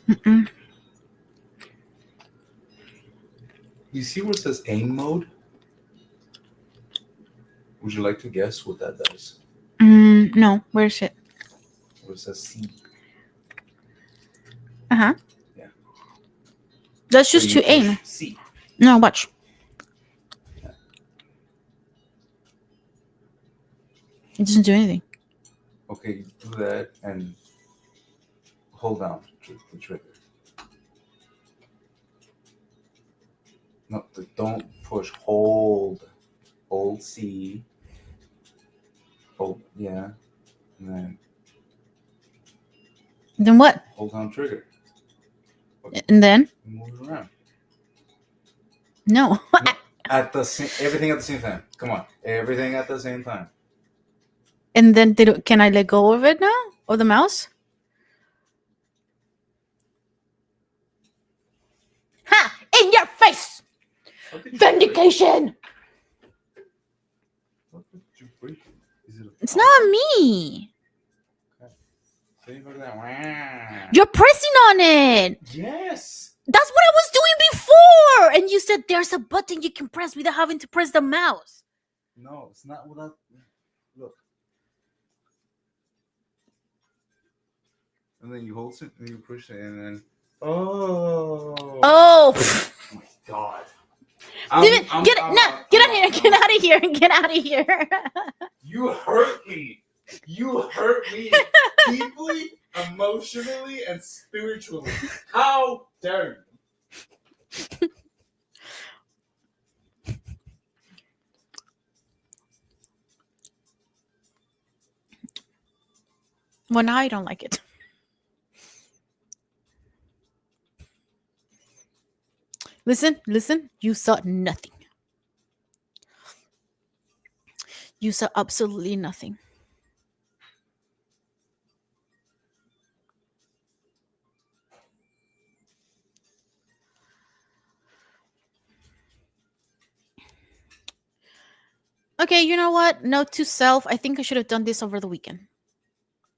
Mm-mm. You see where it says aim mode? Would you like to guess what that does? No. Where's it? Where it says C. Uh-huh. Yeah. That's So just you to aim. push C. No, watch. Yeah. It doesn't do anything. Okay, do that and hold down the trigger. No, don't push. Hold. Hold C. Hold, yeah. And then Then what? hold down trigger. And then? Move it around. No. No, everything at the same time. Come on, everything at the same time. And then can I let go of it now? Of the mouse? Ha! In your face! Vindication! What did you break? Is it It's not me. So you look at that. Wow. You're pressing on it. Yes. That's what I was doing before. And you said there's a button you can press without having to press the mouse. No, it's not without. Look. And then you hold it and you push it and then. Oh. Oh. Oh my god. Get out here. Get out of here. Get out of here. You hurt me. You hurt me deeply, emotionally, and spiritually. How dare you? Well, now I don't like it. Listen. You saw nothing. You saw absolutely nothing. Okay, you know what? Note to self: I think I should have done this over the weekend.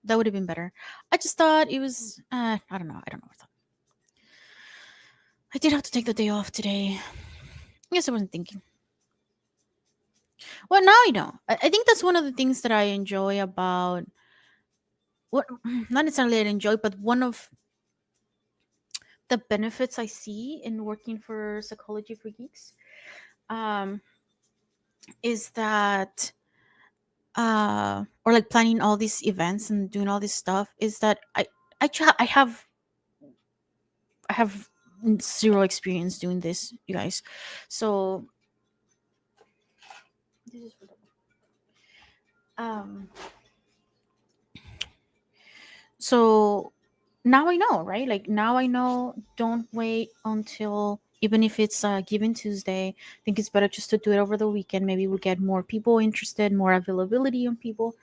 That would have been better. I just thought it was. I don't know. I don't know. I did have to take the day off today. I guess I wasn't thinking. Well, now I know. I think that's one of the things that I enjoy about what, not necessarily I enjoy, but one of the benefits I see in working for Psychology for Geeks, um, is that, or like planning all these events and doing all this stuff, is that I have zero experience doing this, you guys. So this is for um so now I know, right? Like now I know, don't wait until, even if it's given Tuesday. I think it's better just to do it over the weekend. Maybe we'll get more people interested, more availability on people.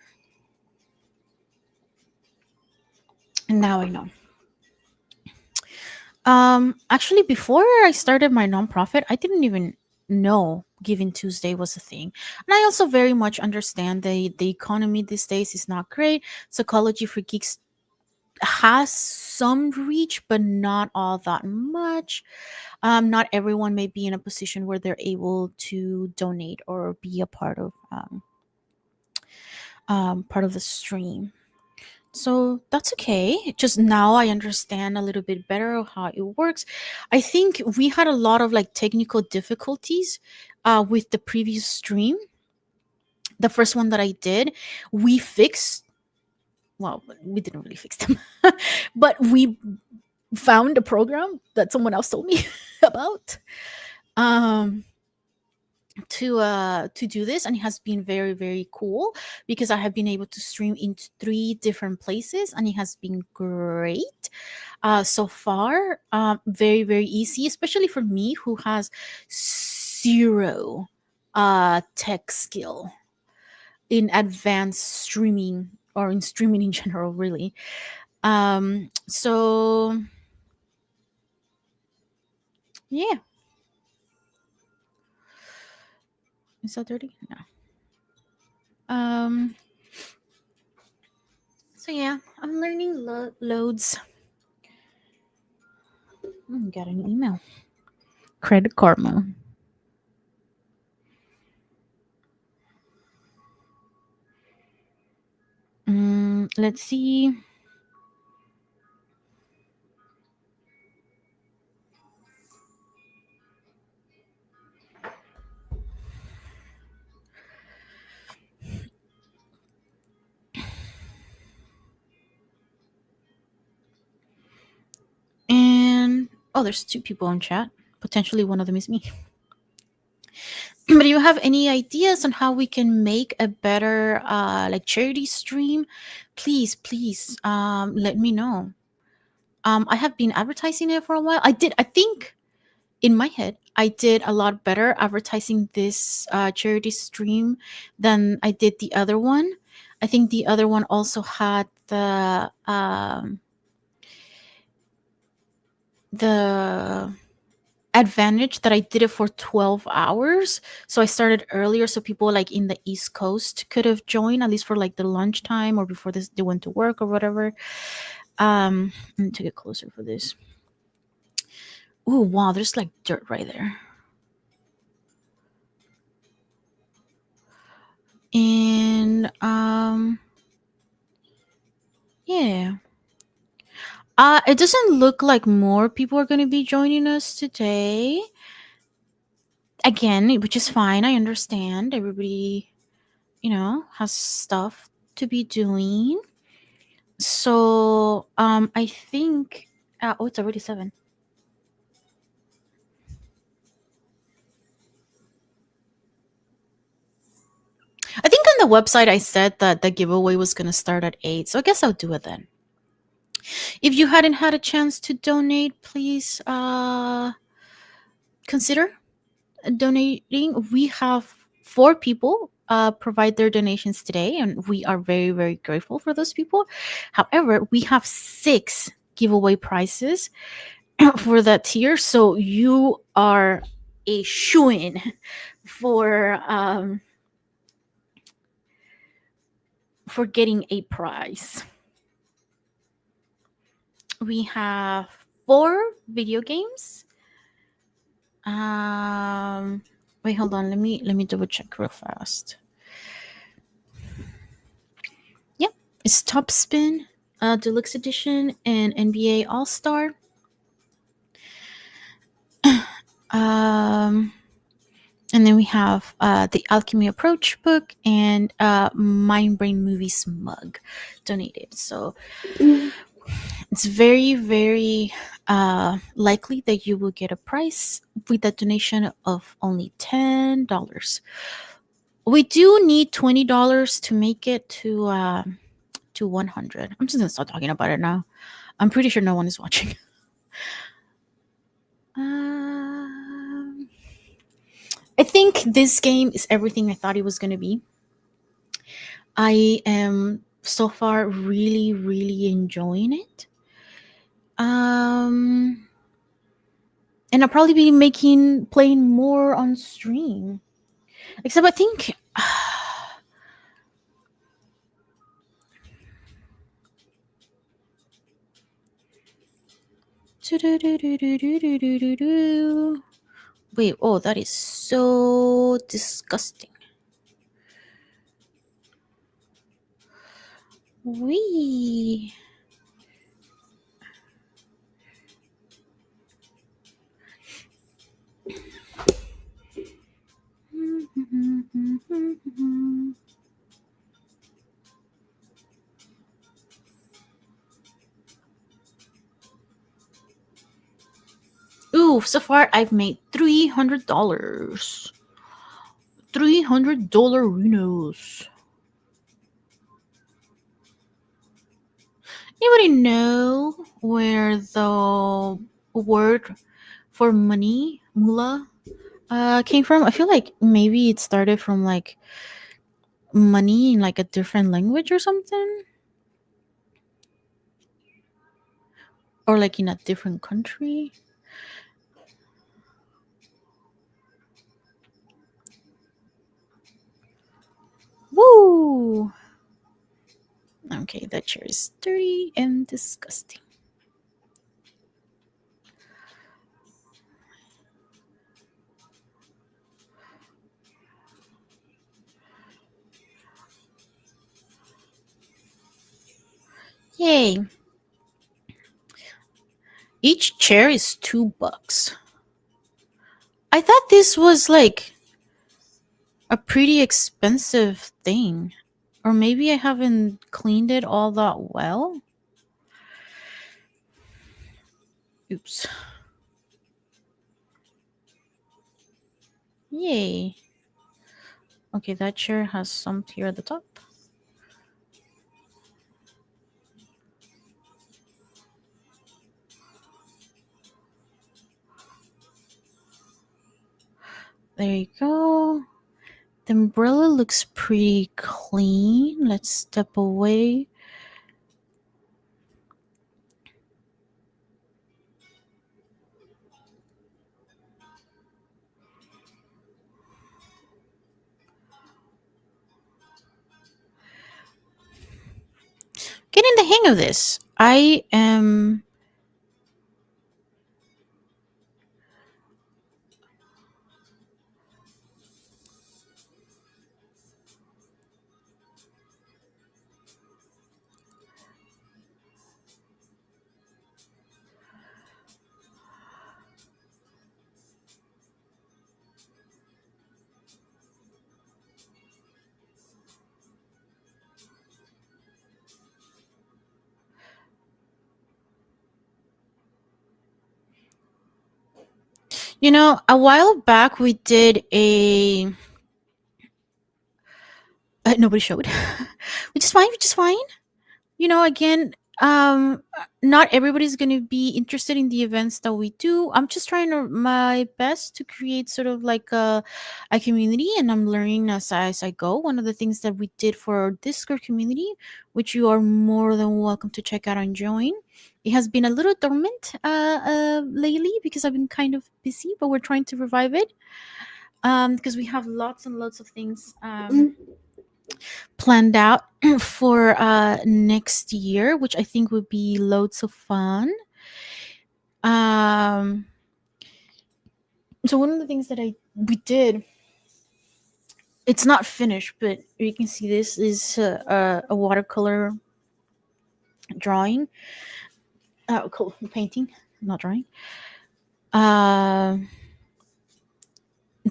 And now I know. Actually, before I started my nonprofit, I didn't even know Giving Tuesday was a thing. And I also very much understand the economy these days is not great. Psychology for Geeks has some reach, but not all that much. Not everyone may be in a position where they're able to donate or be a part of the stream. So that's okay. Just now I understand a little bit better of how it works. I think we had a lot of like technical difficulties with the previous stream. The first one that I did, we fixed. Well, we didn't really fix them, but we found a program that someone else told me about. Um, to do this, and it has been very very cool because I have been able to stream into three different places, and it has been great so far. Very very easy, especially for me who has zero tech skill in advanced streaming, or in streaming in general, really. So yeah. Is that dirty? No. um so yeah, I'm learning loads. Got an email. Credit Karma. Let's see. And oh, there's two people in chat. Potentially one of them is me. But do you have any ideas on how we can make a better like charity stream? Please, let me know. I have been advertising it for a while. I think in my head, I did a lot better advertising this charity stream than I did the other one. I think the other one also had the advantage that I did it for 12 hours. So I started earlier, so people like in the East Coast could have joined, at least for like the lunchtime or before they went to work or whatever. Let me take it closer for this. Oh wow, there's like dirt right there. And yeah. It doesn't look like more people are going to be joining us today. Again, which is fine. I understand everybody, has stuff to be doing. So, I think. Oh, it's already 7. I think on the website I said that the giveaway was going to start at 8. So I guess I'll do it then. If you hadn't had a chance to donate, please consider donating. We have 4 people provide their donations today, and we are very very grateful for those people. However, we have 6 giveaway prizes for that tier, so you are a shoo-in for for getting a prize. We have four video games. Um, Wait, hold on. Let me double check real fast. Yep, it's Top Spin, Deluxe Edition, and NBA All Star. Um, and then we have the Alchemy Approach book and Mind Brain Movies mug donated. So it's very, very likely that you will get a prize with a donation of only $10. We do need $20 to make it to 100. I'm just gonna start talking about it now. I'm pretty sure no one is watching. Um, I think this game is everything I thought it was gonna be. I am so far really, really enjoying it. Um, and I'll probably be playing more on stream. Except I think wait, oh, that is so disgusting. Wee. Ooh, so far I've made $300. $300 Renos. Anybody know where the word for money, mula, came from? I feel like maybe it started from like money in like a different language or something, or like in a different country. Woo! Okay, that chair is dirty and disgusting. Yay! Each chair is $2. I thought this was like a pretty expensive thing. Or maybe I haven't cleaned it all that well. Oops. Yay. Okay, that chair has some here at the top. There you go. The umbrella looks pretty clean. Let's step away. Getting the hang of this. I am a while back we did a nobody showed. Which is fine, which is fine. Again, not everybody's going to be interested in the events that we do. I'm just trying my best to create sort of like a community, and I'm learning as I go. One of the things that we did for our Discord community, which you are more than welcome to check out and join. It has been a little dormant lately because I've been kind of busy, but we're trying to revive it because we have lots and lots of things planned out for next year, which I think would be loads of fun. Um, so one of the things that I we did, it's not finished, but you can see this is a watercolor drawing, painting, not drawing. Uh,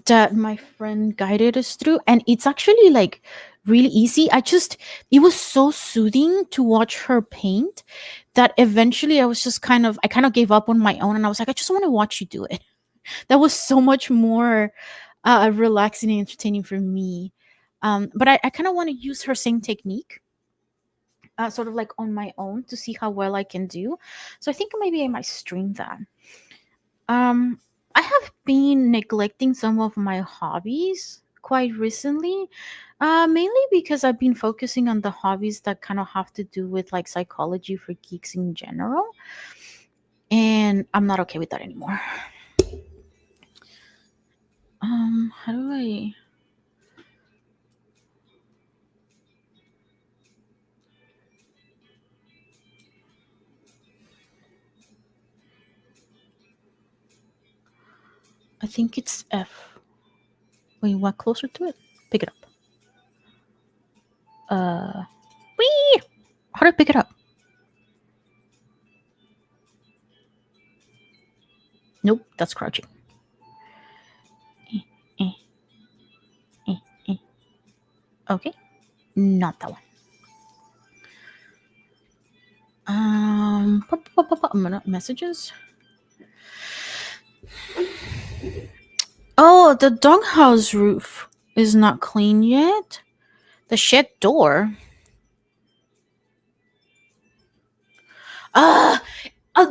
that my friend guided us through, and it's actually like really easy. It was so soothing to watch her paint that eventually I kind of gave up on my own, and I was like, I just want to watch you do it. That was so much more relaxing and entertaining for me. But I kind of want to use her same technique, sort of like on my own, to see how well I can do. So I think maybe I might stream that. Um, I have been neglecting some of my hobbies quite recently, mainly because I've been focusing on the hobbies that kind of have to do with like psychology for geeks in general, and I'm not okay with that anymore. How do I? I think it's F. Wait, what closer to it? Pick it up. Wee! How do I pick it up? Nope, that's crouching. Eh, eh, eh, eh. Okay, not that one. Messages. Oh, the doghouse roof is not clean yet. The shed door. Ah,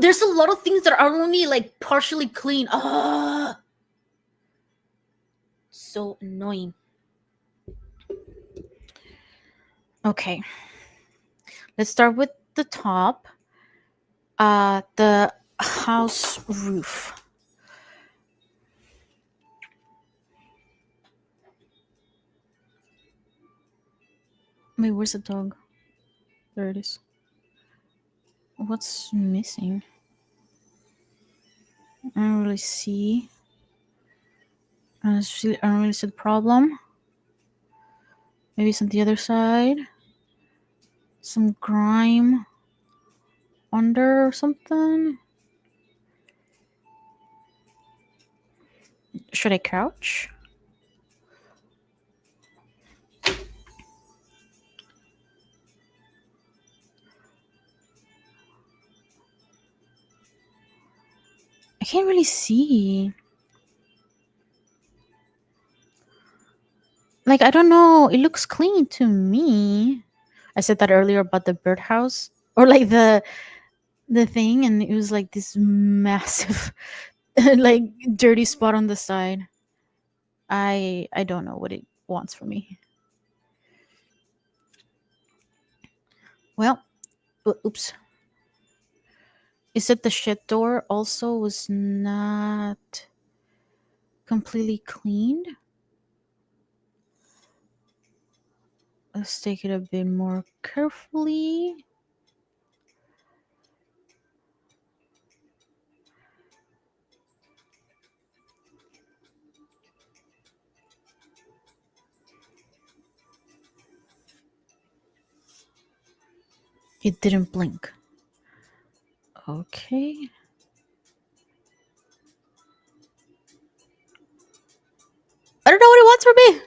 there's a lot of things that are only like partially clean. Ah, so annoying. Okay, let's start with the top. The house roof. Wait, where's the dog? There it is. What's missing? I don't really see. I don't really see the problem. Maybe it's on the other side. Some grime under or something. Should I crouch? I can't really see. Like, I don't know. It looks clean to me. I said that earlier about the birdhouse, or like the thing, and it was like this massive like dirty spot on the side. I don't know what it wants from me. Well, oops. It said the shed door also was not completely cleaned. Let's take it a bit more carefully. It didn't blink. Okay. I don't know what it wants from me.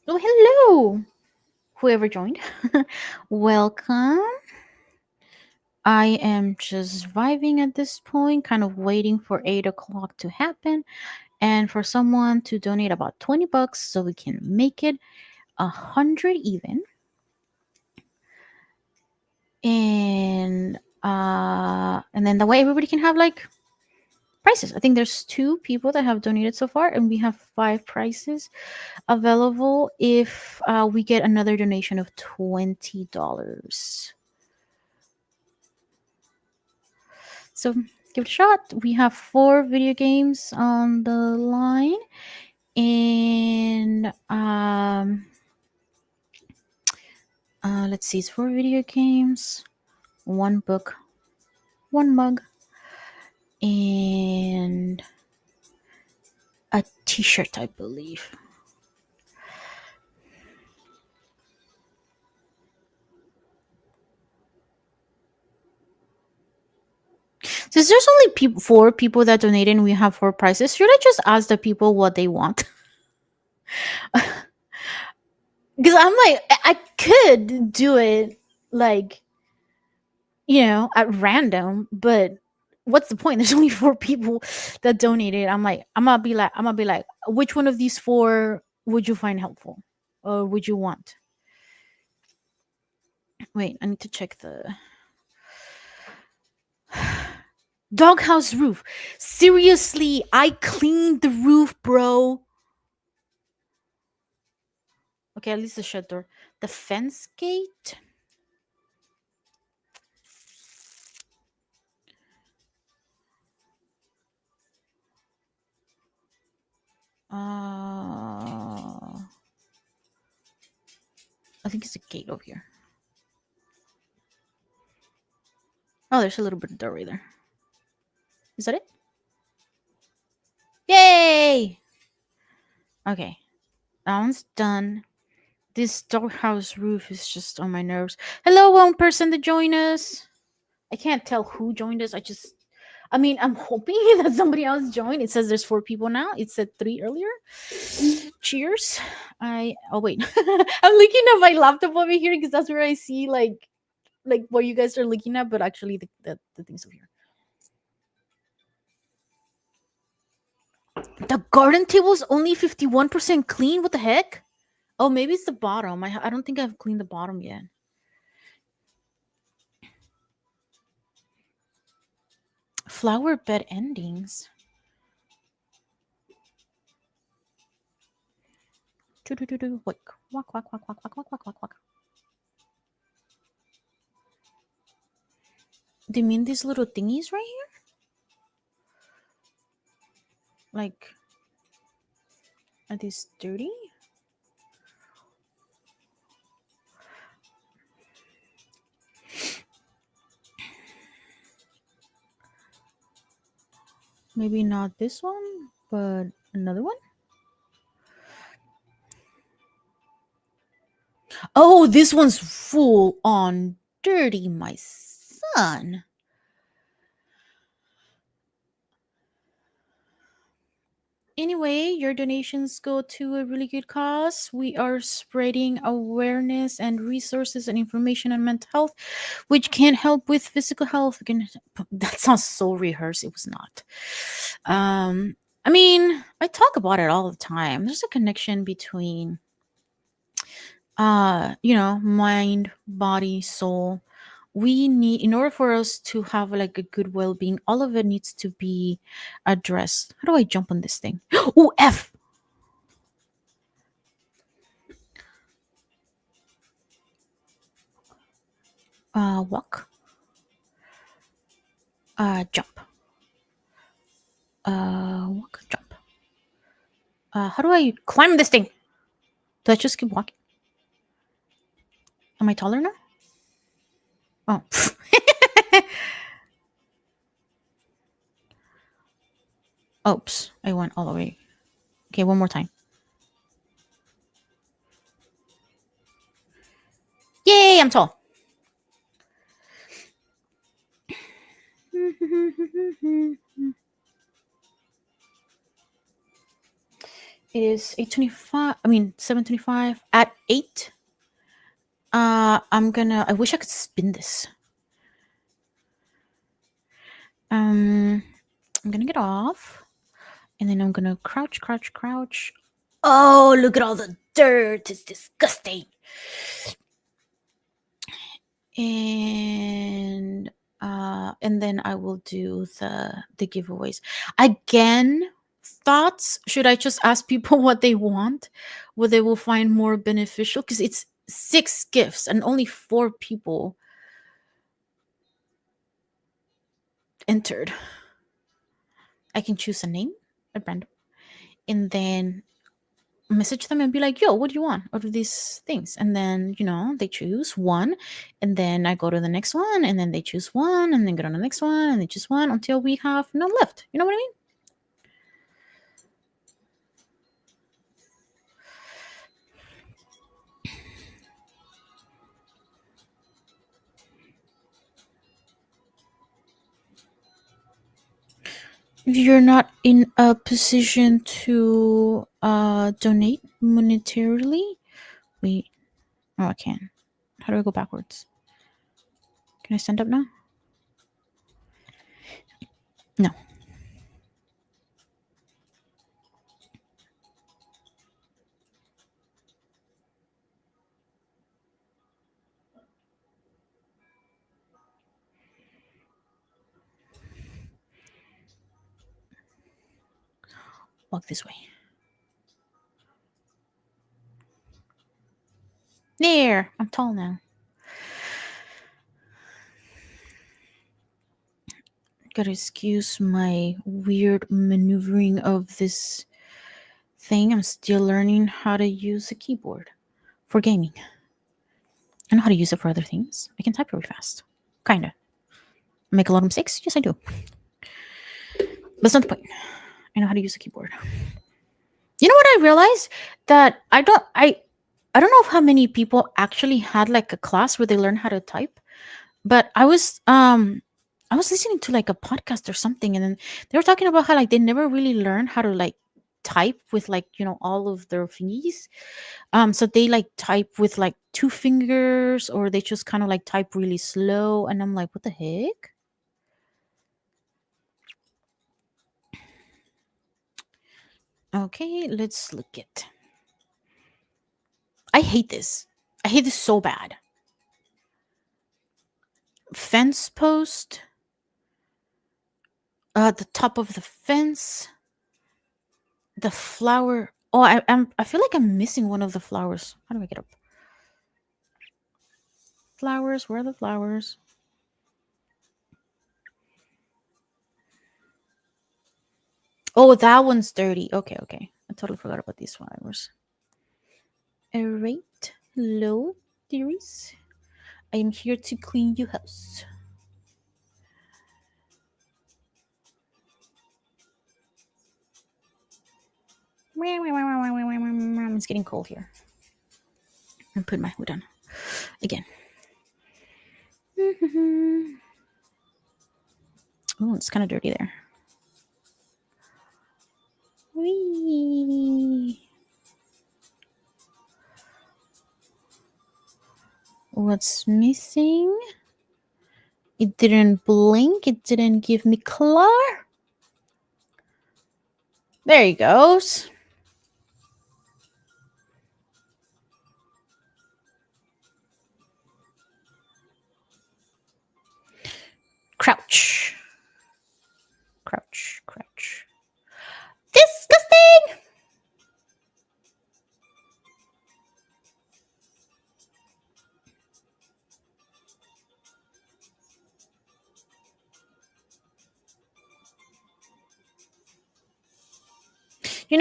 Oh, hello, whoever joined. Welcome. I am just vibing at this point, kind of waiting for 8 o'clock to happen and for someone to donate about 20 bucks so we can make it 100 even. And then that way everybody can have like prices. I think there's two people that have donated so far, and we have five prices available if we get another donation of $20. So give it a shot. We have four video games on the line, and let's see, it's four video games, one book, one mug, and a T-shirt, I believe. Since there's only four people that donated and we have four prizes, should I just ask the people what they want? Because I'm like, I could do it like, at random, but what's the point? There's only four people that donated. I'm gonna be like, which one of these four would you find helpful, or would you want? Wait, I need to check the doghouse roof. Seriously, I cleaned the roof, bro. Okay, at least the shed door. The fence gate. I think it's a gate over here. Oh, there's a little bit of doorway there. Is that it? Yay! Okay, that one's done. This doghouse roof is just on my nerves. Hello, one person to join us. I can't tell who joined us. I'm hoping that somebody else joined. It says there's four people now. It said three earlier. Cheers. Oh wait, I'm looking at my laptop over here because that's where I see like what you guys are looking at, but actually the things over here. The garden table's only 51% clean. What the heck? Oh, maybe it's the bottom. I don't think I've cleaned the bottom yet. Flower bed endings. Do walk walk walk walk walk walk walk walk walk walk. Do you mean these little thingies right here? Like, are these dirty? Maybe not this one, but another one. Oh, this one's full on dirty, my son. Anyway, your donations go to a really good cause. We are spreading awareness and resources and information on mental health, which can help with physical health. Again, that sounds so rehearsed. It was not. I talk about it all the time. There's a connection between mind, body, soul. We need, in order for us to have like a good well-being, all of it needs to be addressed. How do I jump on this thing? Oh, F. Walk. Jump. Walk, jump. How do I climb this thing? Do I just keep walking? Am I taller now? Oh. Oops, I went all the way. Okay, one more time. Yay, I'm tall. It is 8:25. I mean 7:25. At 8, I'm gonna. I wish I could spin this. Um, I'm gonna get off, and then I'm gonna crouch, crouch, crouch. Oh, look at all the dirt! It's disgusting. And then I will do the giveaways again. Thoughts? Should I just ask people what they want, what they will find more beneficial? Because it's 6 gifts and only 4 people entered. I can choose a name at random, and then message them and be like, "Yo, what do you want out of these things?" And then they choose one, and then I go to the next one, and then they choose one, and then go to the next one, and they choose one until we have none left. You know what I mean? If you're not in a position to donate monetarily, wait. Oh, I can. How do I go backwards? Can I stand up now? No. Walk this way. There. I'm tall now. Gotta excuse my weird maneuvering of this thing. I'm still learning how to use a keyboard for gaming. I know how to use it for other things. I can type really fast. Kinda. Make a lot of mistakes? Yes, I do. But that's not the point. I know how to use a keyboard. You know what I realized? That I don't know how many people actually had like a class where they learn how to type, but I was listening to like a podcast or something, and then they were talking about how like they never really learned how to like type with like all of their fingers. So they like type with like 2 fingers, or they just kind of like type really slow, and I'm like, what the heck? Okay, let's look it. I hate this. I hate this so bad. Fence post. The top of the fence. The flower. Oh, I feel like I'm missing one of the flowers. How do I get up? Flowers. Where are the flowers? Oh, that one's dirty. Okay, okay. I totally forgot about these flowers. Alright. Hello, dearies. I am here to clean your house. It's getting cold here. I'm putting my hood on again. Oh, it's kind of dirty there. Whee! What's missing? It didn't blink. It didn't give me color. There he goes. Crouch. Crouch, crouch. Disgusting!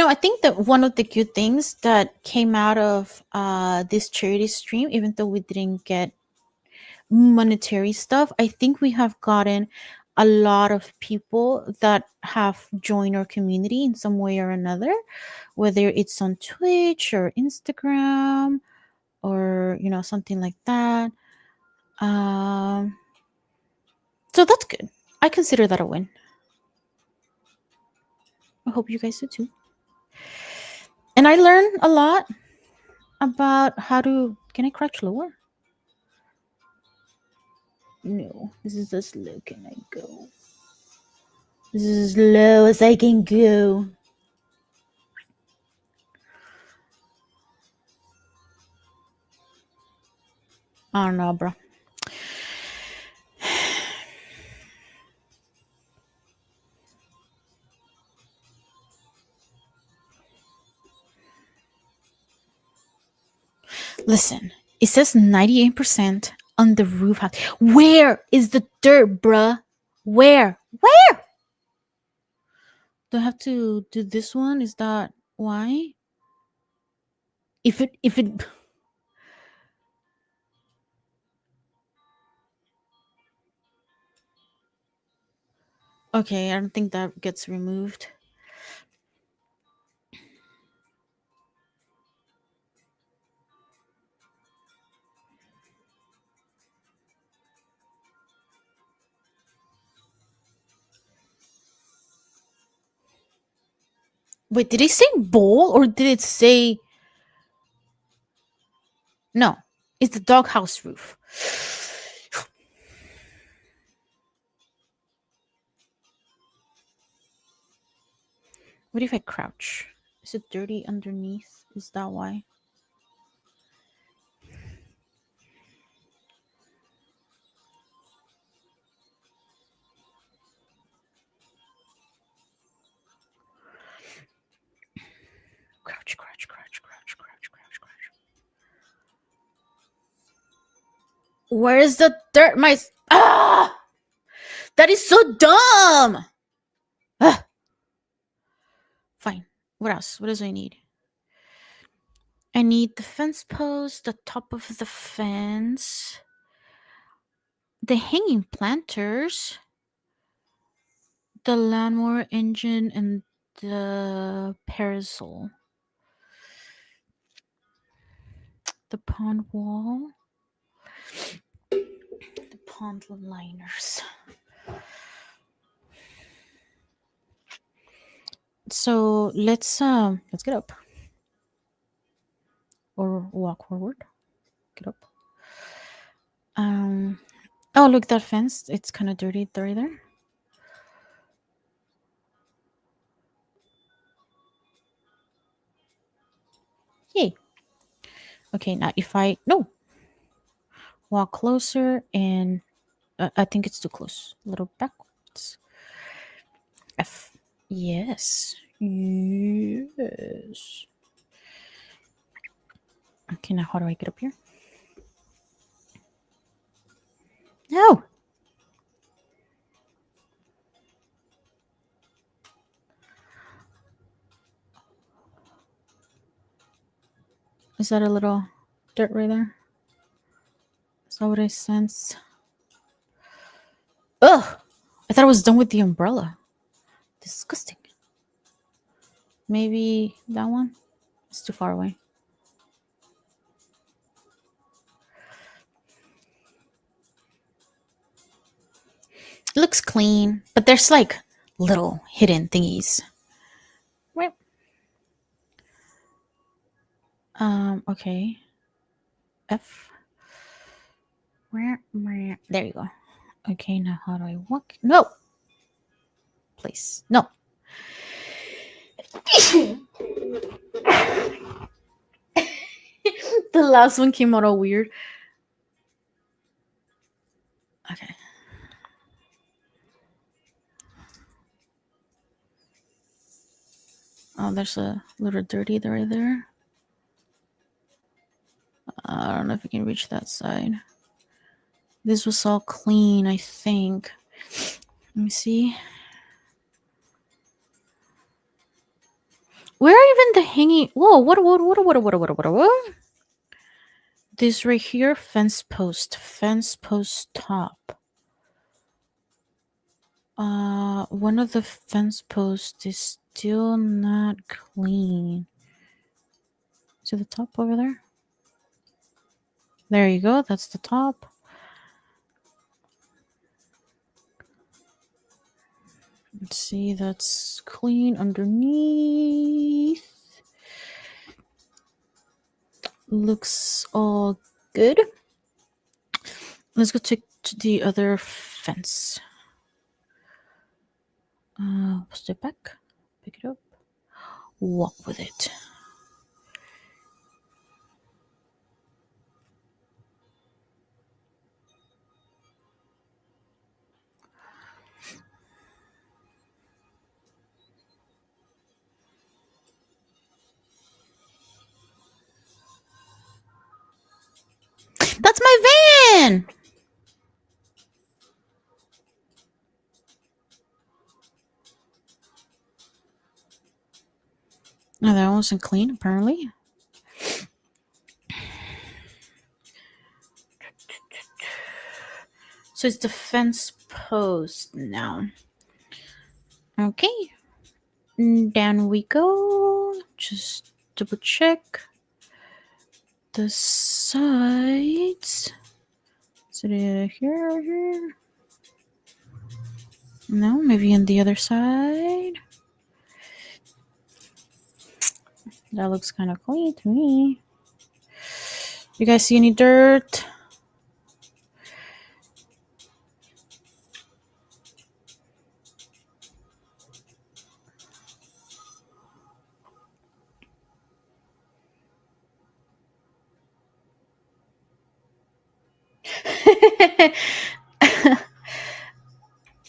I think that one of the good things that came out of this charity stream, even though we didn't get monetary stuff, I think we have gotten a lot of people that have joined our community in some way or another, whether it's on Twitch or Instagram or something like that. Um, so that's good. I consider that a win. I hope you guys do too. And I learned a lot about how to. Can I crouch lower? No, this is as low can I go. This is as low as I can go. I don't know, bro. Listen, it says 98% on the roof house. Where is the dirt, bruh? Where? Where? Do I have to do this one? Is that why? If it okay, I don't think that gets removed. Wait, did it say bowl or did it say no? It's the doghouse roof. What if I crouch? Is it dirty underneath? Is that why? Crouch, crouch, crouch, crouch, crouch, crouch, crouch. Where is the dirt? Ah! That is so dumb. Ah, fine. What else? What else do I need? I need the fence post, the top of the fence, the hanging planters, the lawnmower engine, and the parasol. The pond wall, the pond liners. So let's get up or walk forward. Get up. Um. Oh, look that fence. It's kind of dirty right there. Yay. Okay, now if I no walk closer and I think it's too close. A little backwards. F. Yes. Yes. Okay, now how do I get up here? No. Is that a little dirt right there? Is that what I sense? Ugh! I thought I was done with the umbrella. Disgusting. Maybe that one? It's too far away. It looks clean, but there's like little hidden thingies. Right. Okay. F. There you go. Okay, now how do I walk? No! Place. No. The last one came out all weird. Okay. Oh, there's a little dirty right there. I don't know if you can reach that side. This was all clean, I think. Let me see. Where are even the hanging? Whoa! What? This right here, fence post top. One of the fence posts is still not clean. To the top over there. There you go. That's the top. Let's see. That's clean underneath. looks all good. Let's go to the other fence. Step back, pick it up, walk with it. That's my van! No, that wasn't clean, apparently. So it's the fence post now. Okay. Down we go. Just double check the sides. Is it here or here? No, maybe on the other side. That looks kind of clean to me. You guys see any dirt?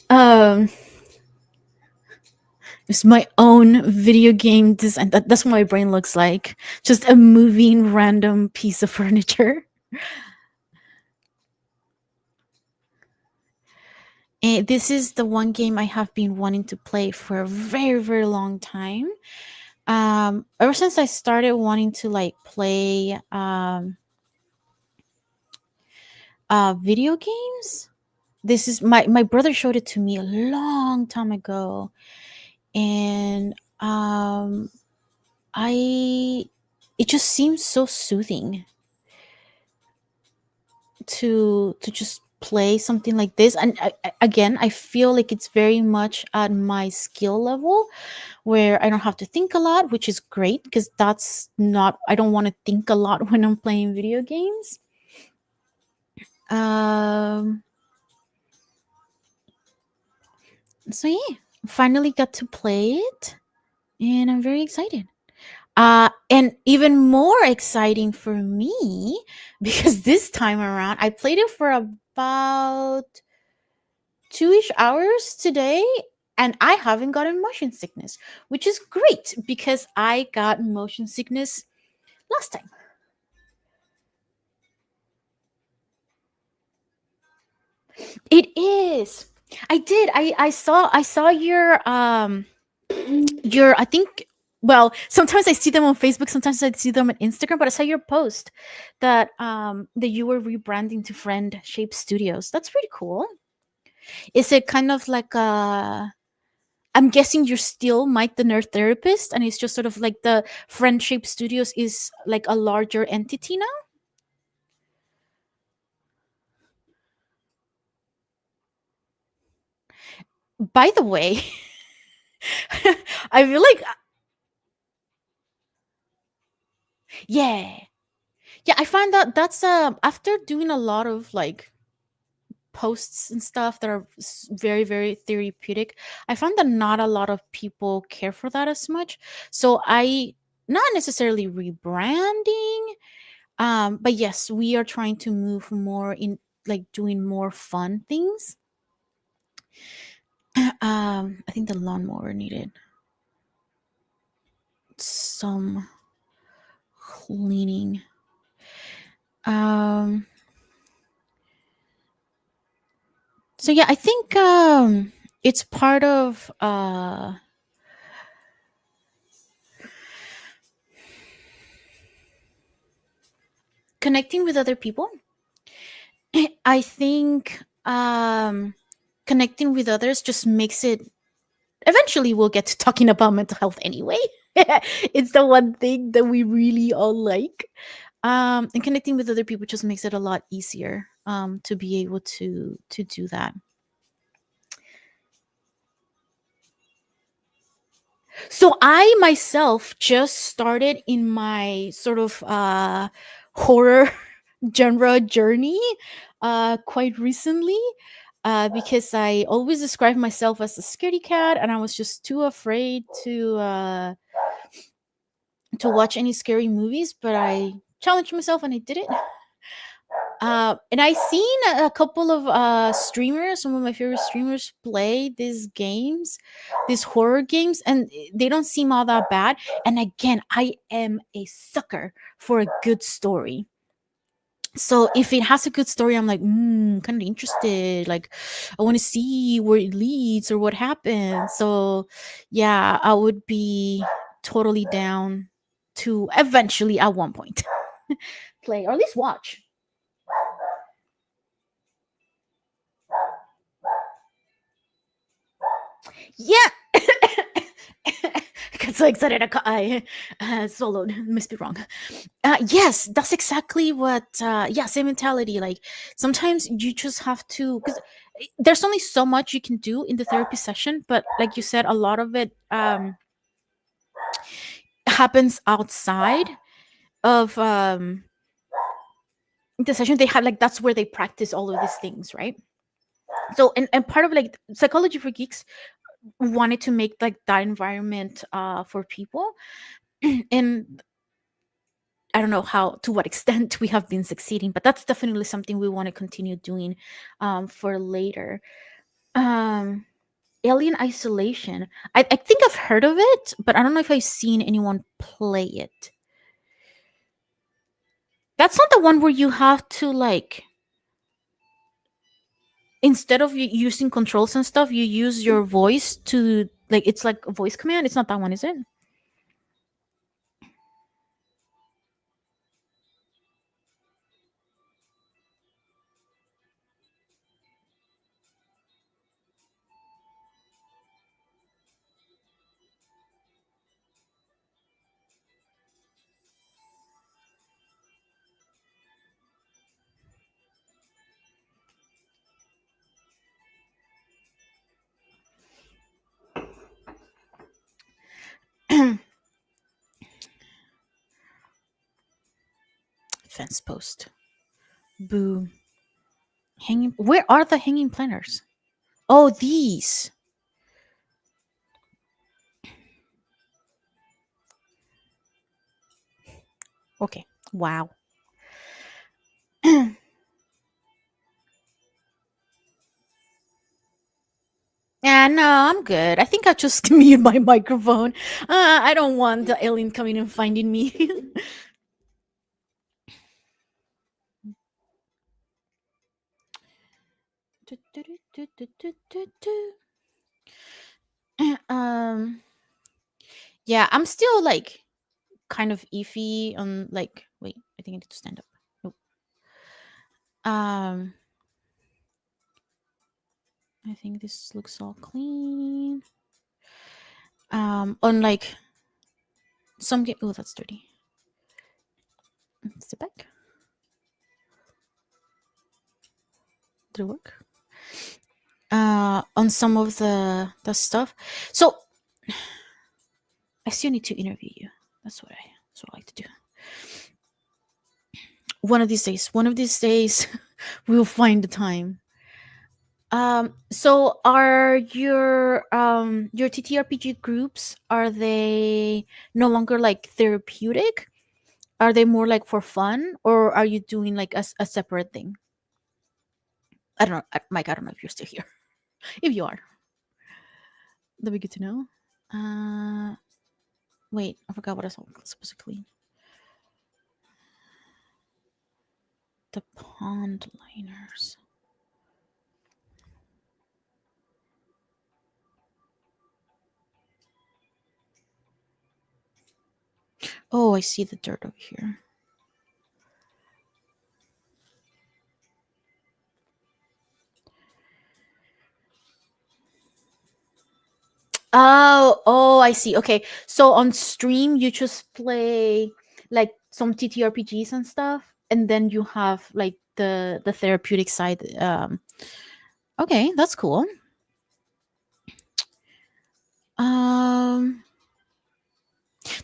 um, it's my own video game design. That's what my brain looks like. Just a moving random piece of furniture. And this is the one game I have been wanting to play for a very, very long time. Ever since I started wanting to like play video games. This is my brother showed it to me a long time ago, and I it just seems so soothing to just play something like this. And again, I feel like it's very much at my skill level where I don't have to think a lot, which is great because that's not I don't want to think a lot when I'm playing video games. Um so yeah, finally got to play it and I'm very excited. And even more exciting for me because this time around I played it for about 2-ish hours today and I haven't gotten motion sickness, which is great because I got motion sickness last time. It is. I did. I saw your I think well, sometimes I see them on Facebook, sometimes I see them on Instagram, but I saw your post that you were rebranding to Friend Shape Studios. That's pretty cool. Is it kind of like I'm guessing you're still Mike the Nerd Therapist, and it's just sort of like the Friendship Studios is like a larger entity now. By the way, I feel like yeah, yeah. I find that that's after doing a lot of like posts and stuff that are very very therapeutic. I found that not a lot of people care for that as much. So I not necessarily rebranding, but yes, we are trying to move more in like doing more fun things. I think the lawnmower needed some cleaning. Um, so yeah, I think it's part of connecting with other people. I think connecting with others just makes it. Eventually, we'll get to talking about mental health anyway. It's the one thing that we really all like. And connecting with other people just makes it a lot easier to be able to do that. So I myself just started in my sort of horror genre journey quite recently, because I always describe myself as a scaredy cat, and I was just too afraid to watch any scary movies. But I challenged myself and I did it. And I seen a couple of streamers, some of my favorite streamers, play these games, these horror games, and they don't seem all that bad. And again, I am a sucker for a good story. So if it has a good story, I'm like, kind of interested. Like, I want to see where it leads or what happens. So, yeah, I would be totally down to eventually, at one point, play or at least watch. Yeah. I got so excited I swallowed. Must be wrong. Yes, that's exactly what. Yeah, same mentality. Like sometimes you just have to, because there's only so much you can do in the therapy session. But like you said, a lot of it happens outside of the session. They have like that's where they practice all of these things, right? So and part of like psychology for geeks wanted to make like that environment for people. And I don't know how to what extent we have been succeeding, but that's definitely something we want to continue doing for later. Um, Alien Isolation. I think I've heard of it, but I don't know if I've seen anyone play it. That's not the one where you have to like instead of using controls and stuff, you use your voice to like it's like a voice command. It's not that one, is it? Fence post. Boo. Hanging. Where are the hanging planners? Oh, these. Okay. Wow. Yeah, no, I'm good. I think I'll just mute my microphone. I don't want the alien coming and finding me. um, yeah, I'm still like kind of iffy on like. Wait, I think I need to stand up. Nope. Um, I think this looks all clean. On like some game. Oh, that's dirty. Step back. Did it work? On some of the stuff. So I still need to interview you. That's what I like to do. One of these days, we'll find the time. So are your TTRPG groups, are they no longer like therapeutic? Are they more like for fun, or are you doing like a separate thing? I don't know, Mike. I don't know if you're still here. If you are, that'd be good to know. Uh, Wait, I forgot what I was supposed to clean. The pond liners. Oh, I see the dirt over here. Oh, I see. Okay. So on stream, you just play like some TTRPGs and stuff, and then you have like the therapeutic side. Okay, that's cool. Um,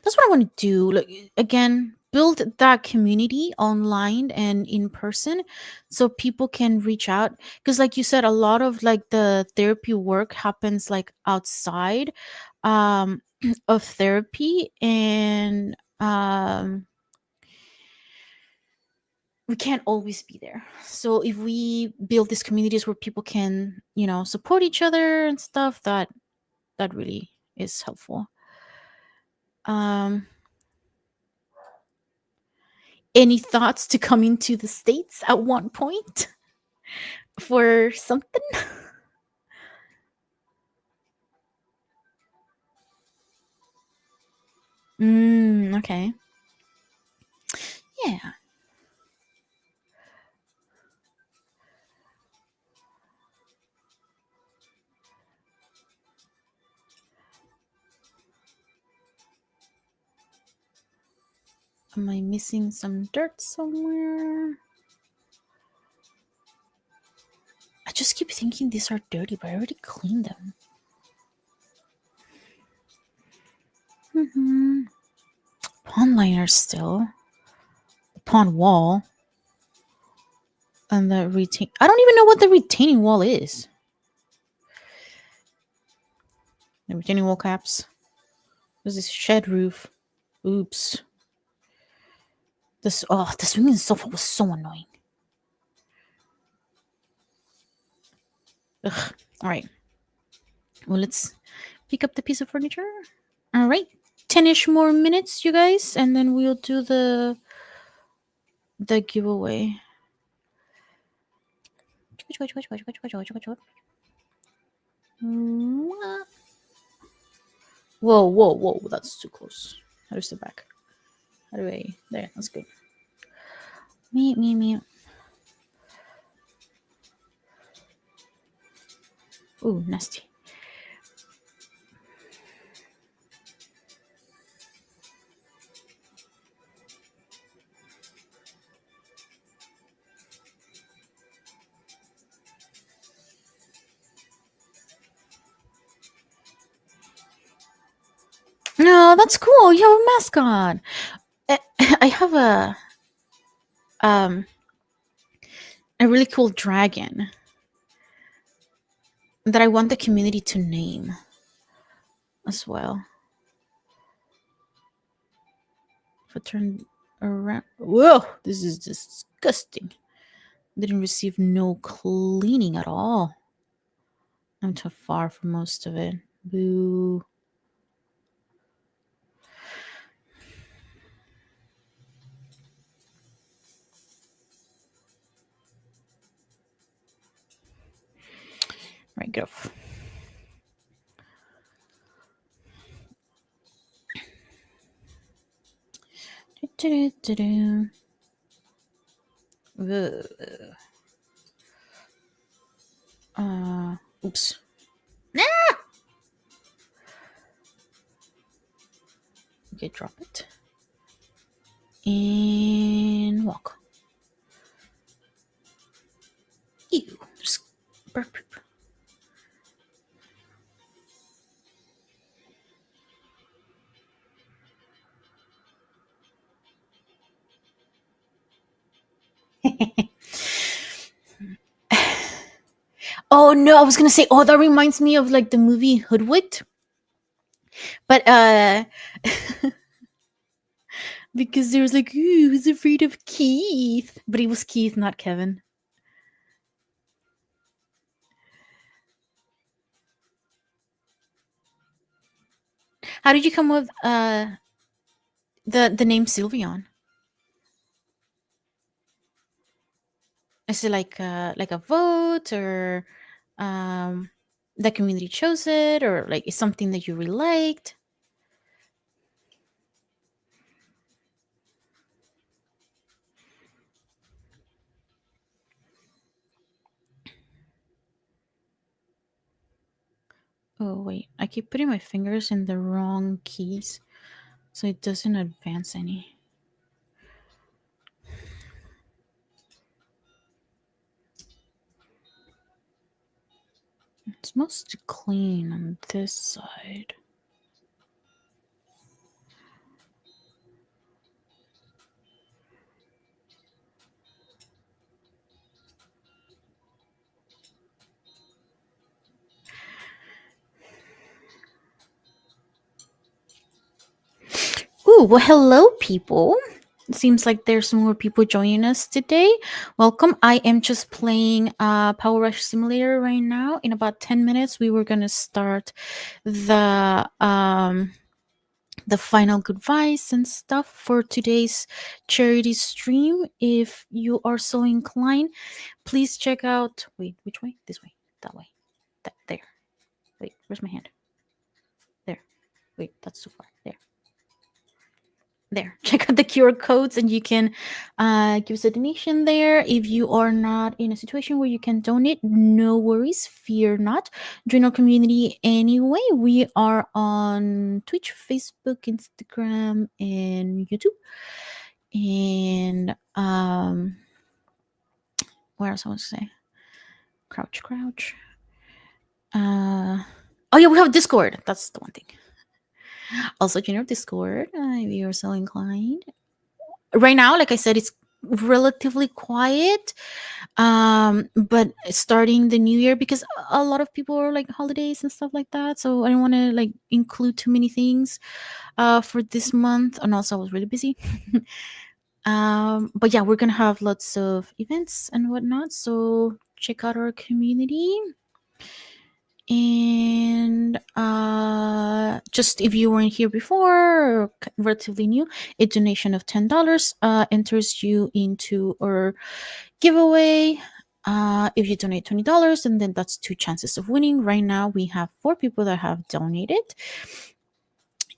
That's what I want to do. Like, again, build that community online and in person, so people can reach out. Because, like you said, a lot of like the therapy work happens like outside um, of therapy, and we can't always be there. So if we build these communities where people can, support each other and stuff, that really is helpful. Um, any thoughts to coming to the States at one point for something? Okay. Yeah. Am I missing some dirt somewhere? I just keep thinking these are dirty, but I already cleaned them. Pond liner still. The pond wall. And the retain. I don't even know what the retaining wall is. The retaining wall caps. There's this shed roof. Oops. The swinging sofa was so annoying. Ugh. All right. Well, let's pick up the piece of furniture. All right. 10-ish more minutes, you guys, and then we'll do the giveaway. Whoa, whoa, whoa. That's too close. How do I step back? How do I? There, that's good. Me. Ooh, nasty. No, that's cool. You have a mascot. I have um a really cool dragon that I want the community to name as well. If I turn around, whoa, this is disgusting. Didn't receive no cleaning at all. I'm too far for most of it. Boo. Right, get off. Oops. Ah! Okay, drop it. And walk. Ew, there's bird poop. Oh no, I was gonna say, oh, that reminds me of like the movie Hoodwinked. But because there was like, ooh, who's afraid of Keith? But he was Keith, not Kevin. How did you come with the name Sylveon? Is it like a vote, or um the community chose it, or like it's something that you really liked? Oh wait, I keep putting my fingers in the wrong keys, so it doesn't advance any. It's mostly clean on this side. Well, hello, people. Seems like there's more people joining us today. Welcome. I am just playing Power Rush Simulator right now. In about 10 minutes, we were going to start the the final goodbyes and stuff for today's charity stream. If you are so inclined, please check out. Wait, which way? This way. That way. There. Wait, where's my hand? There. Wait, that's too far. There, check out the QR codes and you can give us a donation there. If you are not in a situation where you can donate, no worries, fear not. Join our community anyway. We are on Twitch, Facebook, Instagram, and YouTube. And what else I want to say? Crouch. Oh yeah, we have Discord. That's the one thing. Also join our Discord if you're so inclined. Right now, like I said, it's relatively quiet, but starting the new year, because a lot of people are like holidays and stuff like that, so I don't want to like include too many things for this month, and also I was really busy. But yeah, we're gonna have lots of events and whatnot, so check out our community. And just if you weren't here before or relatively new, a donation of $10 enters you into our giveaway. If you donate $20, and then that's two chances of winning. Right now we have 4 people that have donated,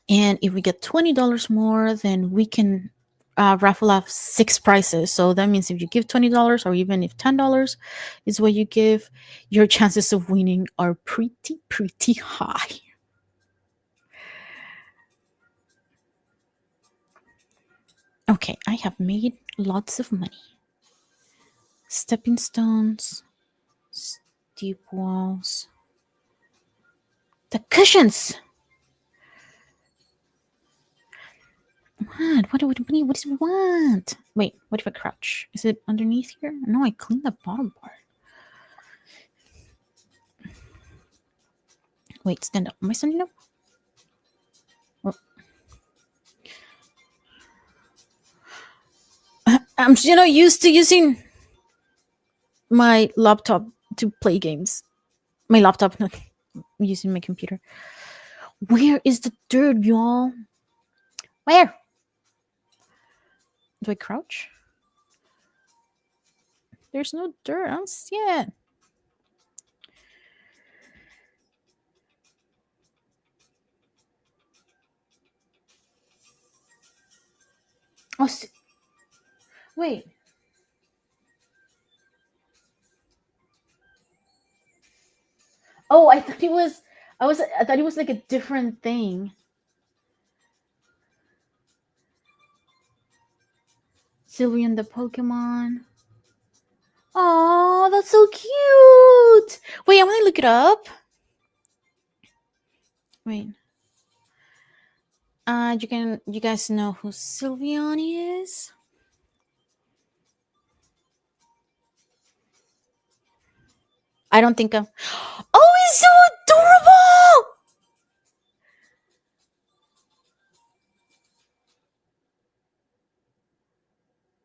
and if we get $20 more, then we can raffle off 6 prizes. So that means if you give $20, or even if $10 is what you give, your chances of winning are pretty high. Okay, I have made lots of money. Stepping stones, steep walls, the cushions. What do you what does it want? Wait, what if I crouch? Is it underneath here? No, I cleaned the bottom part. Wait, stand up. Am I standing up? Oh. I'm used to using my laptop to play games. My laptop, not using my computer. Where is the dirt, y'all? Where? Do I crouch? There's no dirt. I don't see it. Oh, wait. Oh, I thought it was. I thought it was like a different thing. Sylveon the Pokemon. Oh, that's so cute. Wait, I want to look it up. Wait. You guys know who Sylveon is? I don't think I'm. Oh, he's so adorable.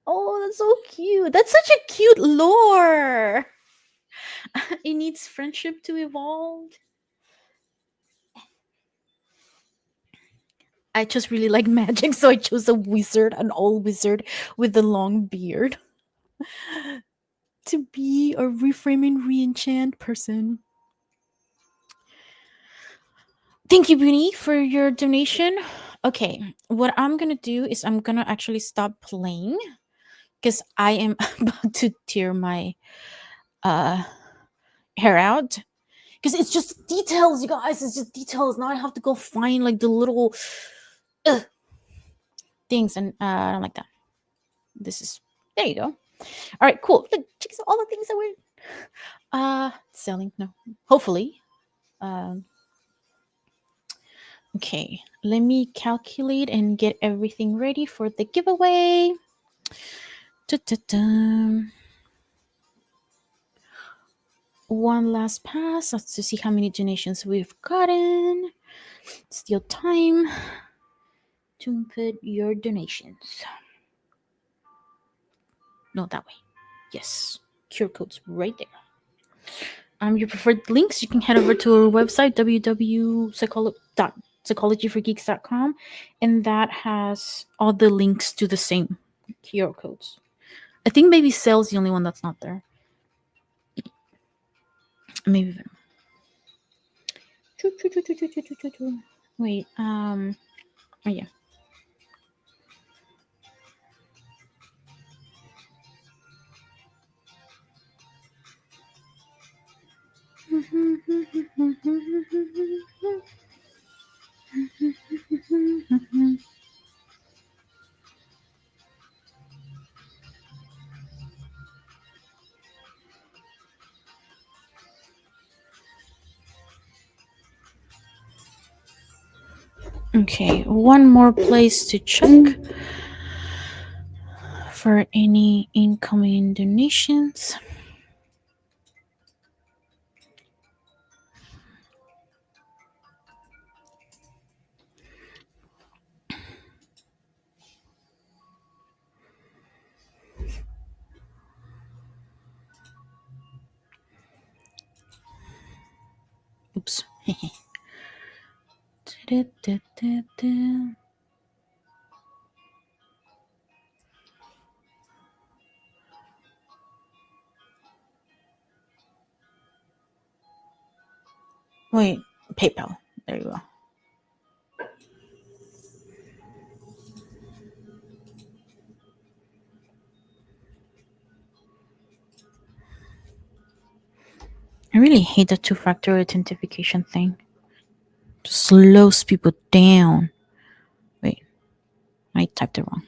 Oh, that's so cute. That's such a cute lore. It needs friendship to evolve. I just really like magic, so I chose a wizard, an old wizard with a long beard, to be a reframe and re-enchant person. Thank you, Booney, for your donation. Okay, what I'm gonna do is I'm gonna actually stop playing because I am about to tear my uh hair out. Because it's just details, you guys. It's just details. Now I have to go find like the little things, and I don't like that. This is there. You go. All right, cool. Look, check out all the things that we're selling. No, hopefully. Um, okay, let me calculate and get everything ready for the giveaway. Da-da-da. One last pass to see how many donations we've gotten. Still time. to input your donations. No, that way. Yes. QR codes right there. Your preferred links, you can head over to our website, www.psychologyforgeeks.com, and that has all the links to the same QR codes. I think maybe sales the only one that's not there. Maybe Venom. Wait, oh yeah. Okay, one more place to check for any incoming donations. Oops. Wait, PayPal. There you go. I really hate the two-factor authentication thing. Just slows people down. Wait, I typed it wrong.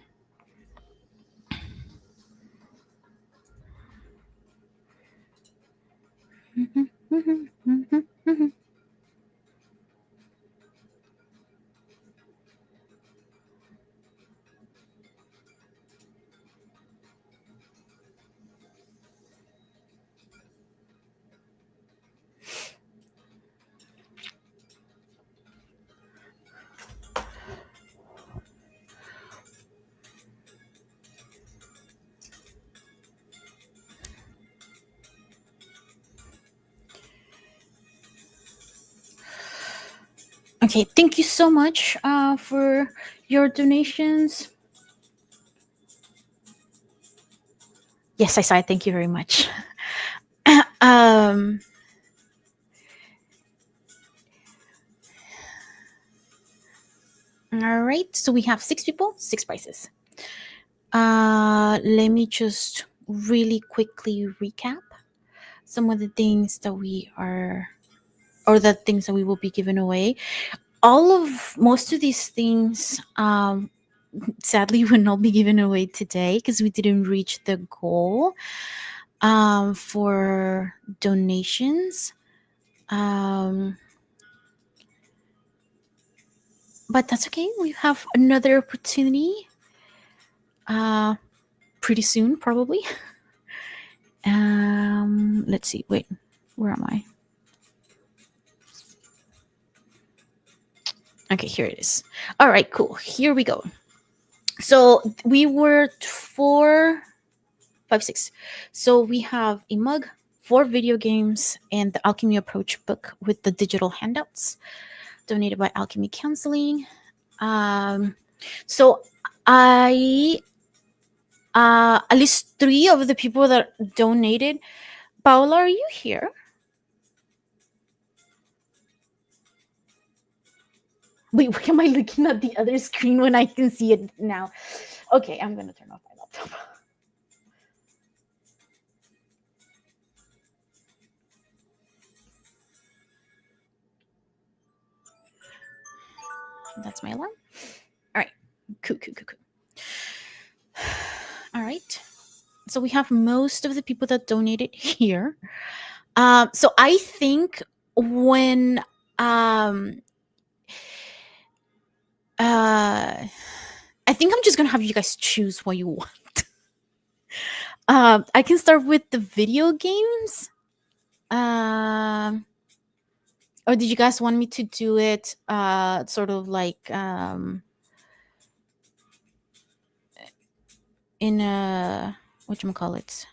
Okay, thank you so much for your donations. Yes, I saw it. Thank you very much. um, all right, so we have 6 people, 6 prices. Let me just really quickly recap some of the things that we are, or the things that we will be giving away. Most of these things, sadly, will not be given away today because we didn't reach the goal for donations. But that's okay. We have another opportunity pretty soon, probably. Let's see. Wait, where am I? Okay, here it is. All right, cool. Here we go. So we were 4, 5, 6. So we have a mug, 4 video games, and the Alchemy Approach book with the digital handouts donated by Alchemy Counseling. So I, at least 3 of the people that donated. Paula, are you here? Wait, why am I looking at the other screen when I can see it now? Okay, I'm gonna turn off my laptop. That's my alarm. All right, cool. All right, so we have most of the people that donated here. So I think when I think I'm just gonna have you guys choose what you want. I can start with the video games. Or did you guys want me to do it sort of like in a what you call it?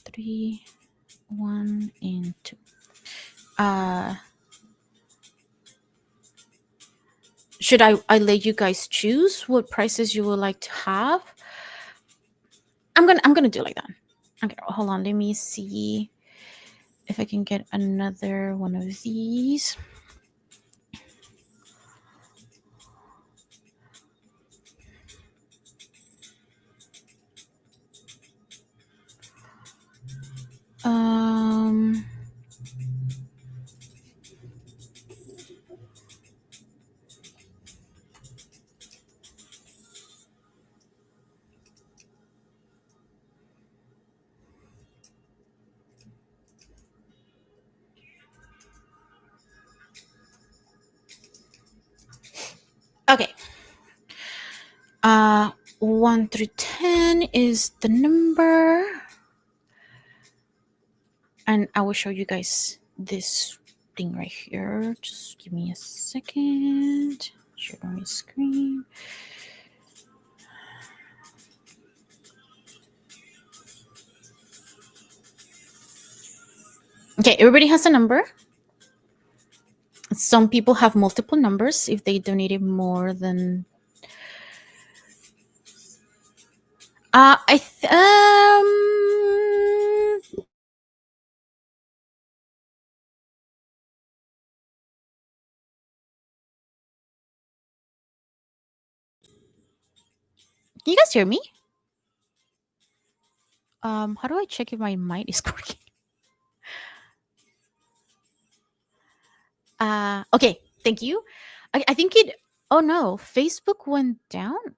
3, 1, and 2. Uh, should I let you guys choose what prices you would like to have? I'm gonna do like that. Okay, hold on. Let me see if I can get another one of these. Um. Okay. 1 through 10 is the number, and I will show you guys this thing right here. Just give me a second. Share my screen. Okay, everybody has a number. Some people have multiple numbers if they donated more than. I Can you guys hear me? How do I check if my mic is working? Okay, thank you. I think it. Oh no, Facebook went down.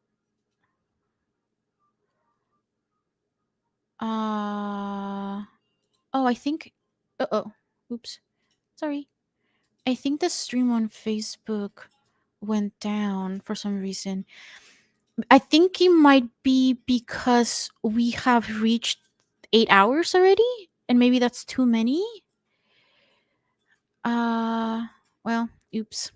Oh, I think. Oh, oops. Sorry. I think the stream on Facebook went down for some reason. I think it might be because we have reached 8 hours already, and maybe that's too many. Uh, well, oops.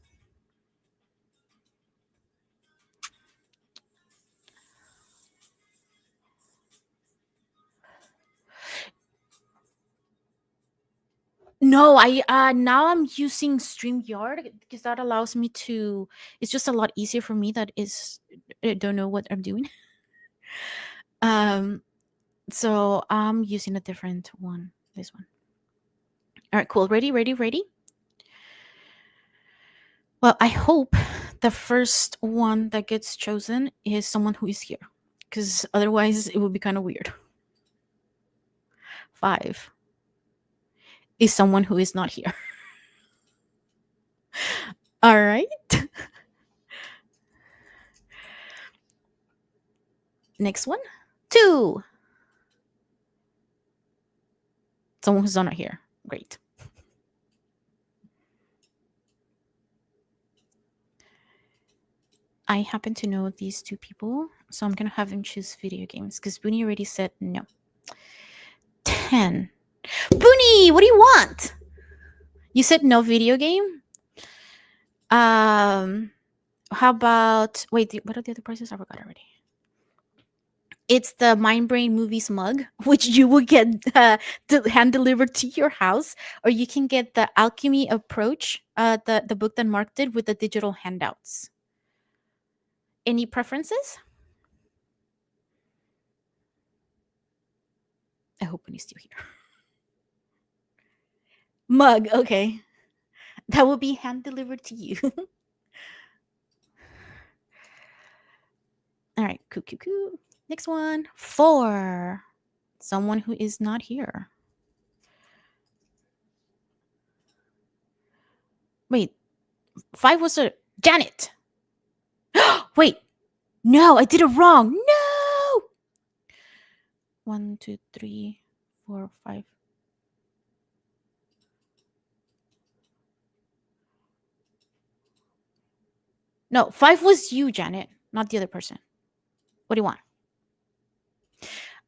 No, I now I'm using StreamYard because that allows me to. It's just a lot easier for me. That is, I don't know what I'm doing. Um, so I'm using a different one. This one. All right, cool. Ready, ready, ready. Well, I hope the first one that gets chosen is someone who is here, because otherwise it would be kind of weird. 5 is someone who is not here. All right. Next one. 2. Someone who's not here. Great. I happen to know these two people, so I'm gonna have them choose video games because Booney already said no. 10. Booney, what do you want? You said no video game. How about what are the other prices? I forgot already. It's the Mind Brain Movies mug, which you will get hand delivered to your house, or you can get the Alchemy Approach, the book that Mark did with the digital handouts. Any preferences? I hope he's still here. Mug, okay. That will be hand delivered to you. All right, coo. Next one, 4. Someone who is not here. Wait, 5 was a Janet. Wait, no, I did it wrong. No. 1, 2, 3, 4, 5. No, 5 was you, Janet, not the other person. What do you want?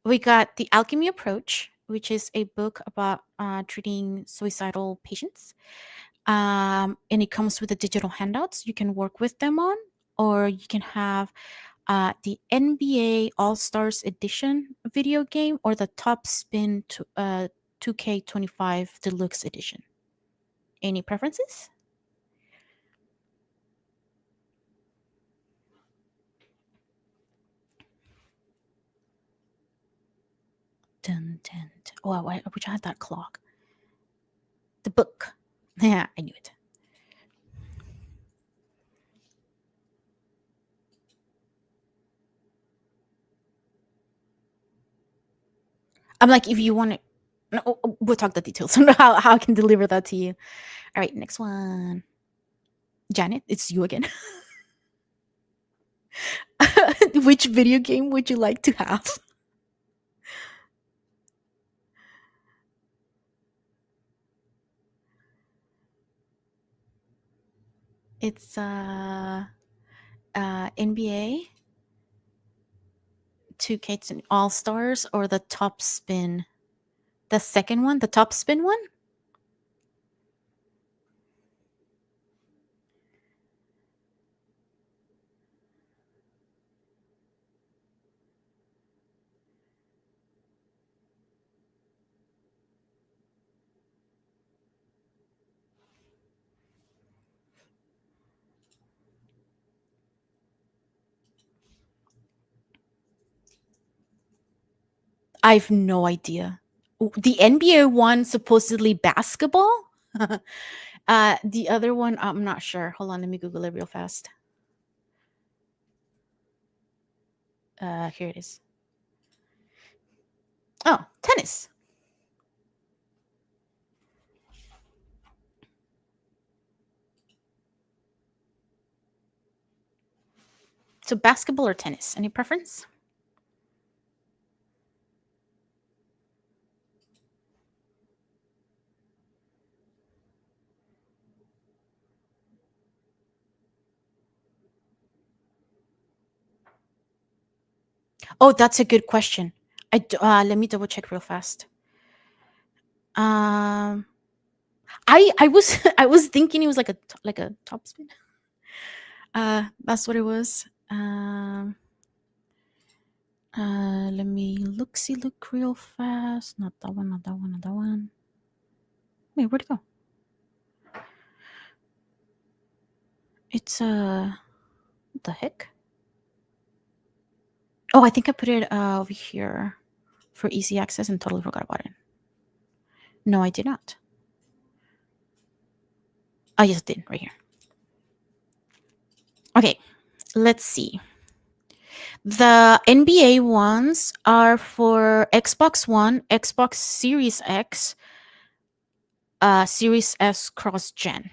We got The Alchemy Approach, which is a book about treating suicidal patients. And it comes with the digital handouts you can work with them on, or you can have The NBA All Stars Edition video game or the Top Spin 2K25 Deluxe Edition? Any preferences? Dun, dun, dun. Oh, I wish I had that clock. The book. Yeah, I knew it. I'm like, if you want it, no, we'll talk the details on how I can deliver that to you. All right, next one. Janet, it's you again. Which video game would you like to have? It's NBA 2K All Stars or the Top Spin. The second one, the Top Spin one? I have no idea. The NBA one supposedly basketball. The other one I'm not sure. Hold on, let me Google it real fast. Here it is. Oh, tennis. So basketball or tennis? Any preference? Oh, that's a good question. Let me double check real fast. Um, I was I was thinking it was like a top spin. That's what it was. Let me look real fast. Not that one. Not that one. Not that one. Wait, where'd it go? It's what the heck? Oh, I think I put it over here for easy access and totally forgot about it. No, I did not. Oh, yes, I did right here. Okay, let's see. The NBA ones are for Xbox One, Xbox Series X, Series S cross gen.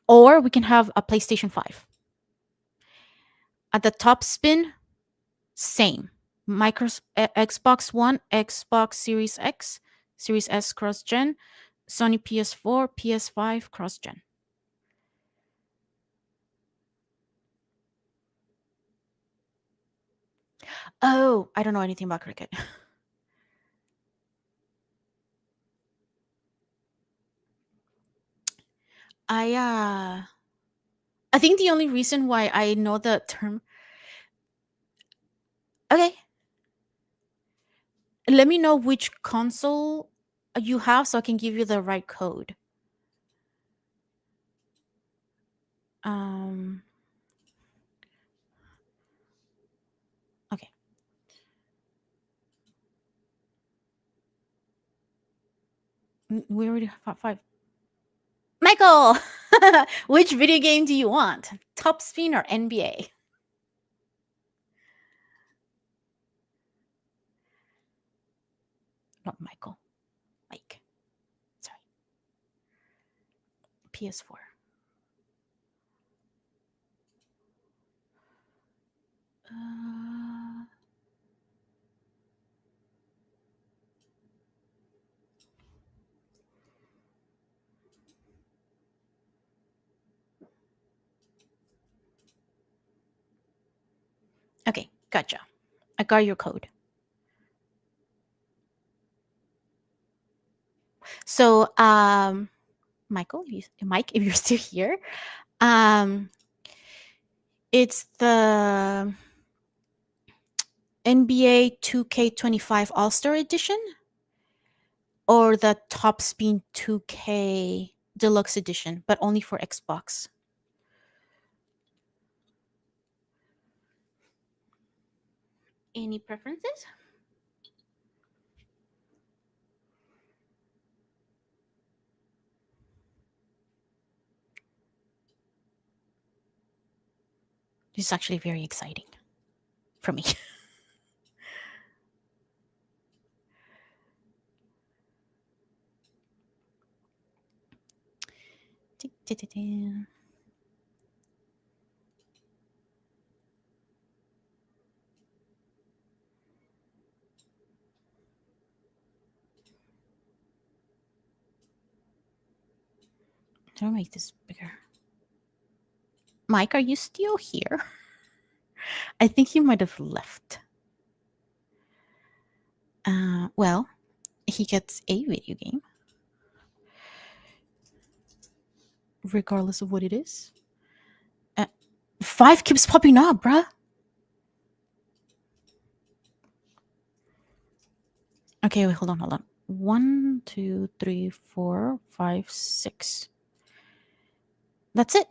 Or we can have a PlayStation 5. At the top spin, same. Xbox One, Xbox Series X, Series S cross gen, Sony PS4, PS5 cross gen. Oh, I don't know anything about cricket. I think the only reason why I know the term. Okay, let me know which console you have so I can give you the right code. Um. Okay. We already have five. Michael, which video game do you want? Top Spin or NBA? Not Michael. Mike. Sorry. PS4. Uh, okay, gotcha. I got your code. So, Michael, Mike, if you're still here, um, It's the NBA 2K25 All Star Edition or the Top Spin 2K Deluxe Edition, but only for Xbox. Any preferences? This is actually very exciting for me. I'll make this bigger. Mike, are you still here? I think he might have left. Well, he gets a video game, regardless of what it is. 5 keeps popping up, bruh. Okay, wait, hold on. 1, 2, 3, 4, 5, 6. That's it.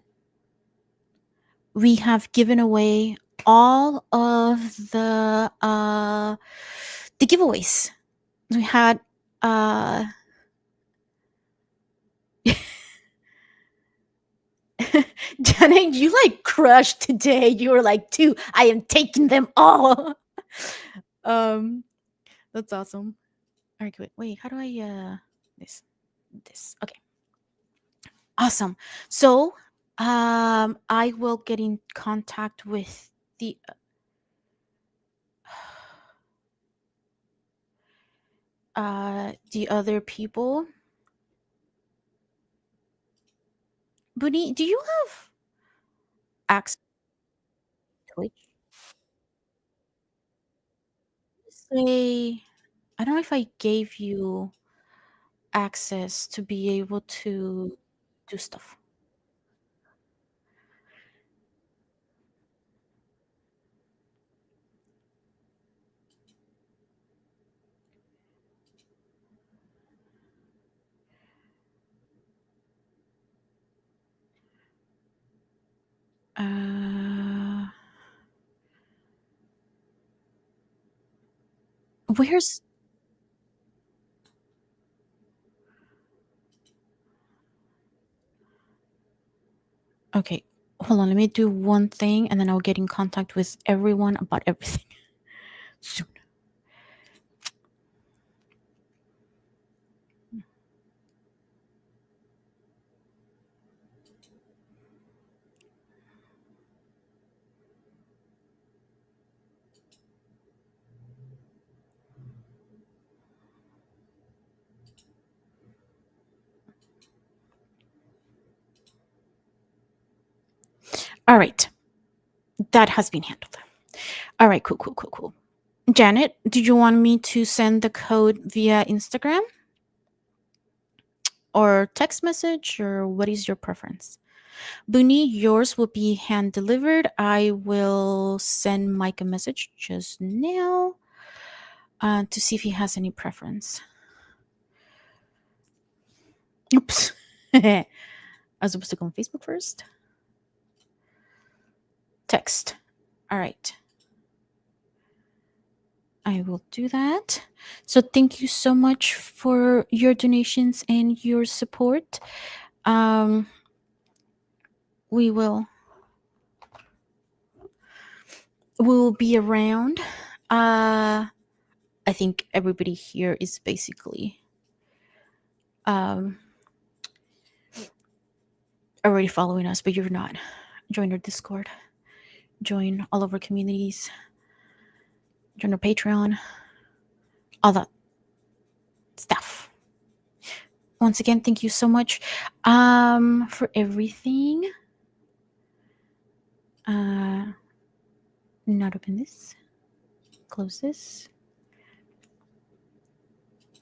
We have given away all of the giveaways. We had Janet, you like crushed today. You were like, 2, I am taking them all. um that's awesome. All right, wait, how do I this? Okay. Awesome. So, I will get in contact with the other people. Bunny, do you have access to Twitch? Say, I don't know if I gave you access to be able to do stuff. Uh, where's Okay, hold on. Let me do one thing, and then I'll get in contact with everyone about everything soon. All right, that has been handled. All right, cool. Janet, did you want me to send the code via Instagram or text message, or what is your preference? Booney, yours will be hand delivered. I will send Mike a message just now to see if he has any preference. Oops. I was supposed to go on Facebook first. Text. All right. I will do that. So thank you so much for your donations and your support. We will be around. I think everybody here is basically already following us, but you're not. Join our Discord. Join all of our communities. Join our Patreon. All that stuff. Once again, thank you so much for everything. Not open this. Close this.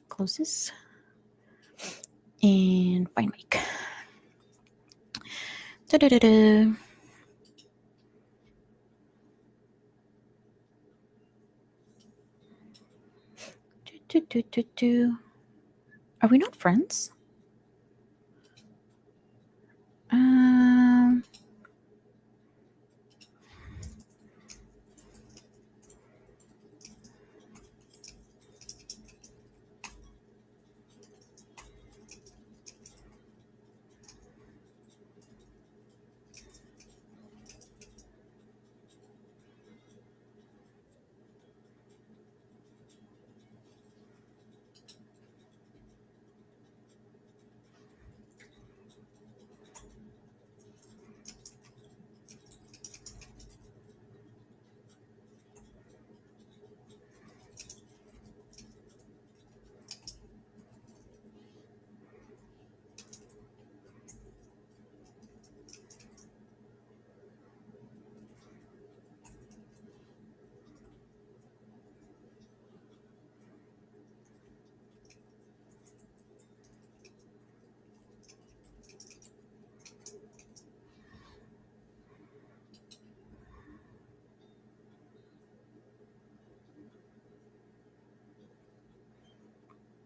Close this. And find mic. Da-da-da-da. Do, do, do, do. Are we not friends? Um.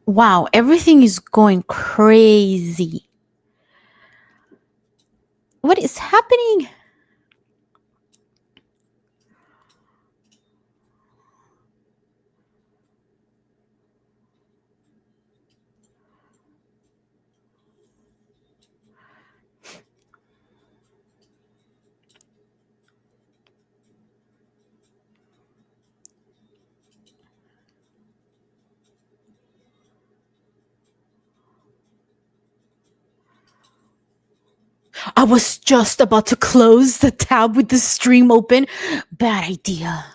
Wow, everything is going crazy. What is happening? I was just about to close the tab with the stream open. Bad idea.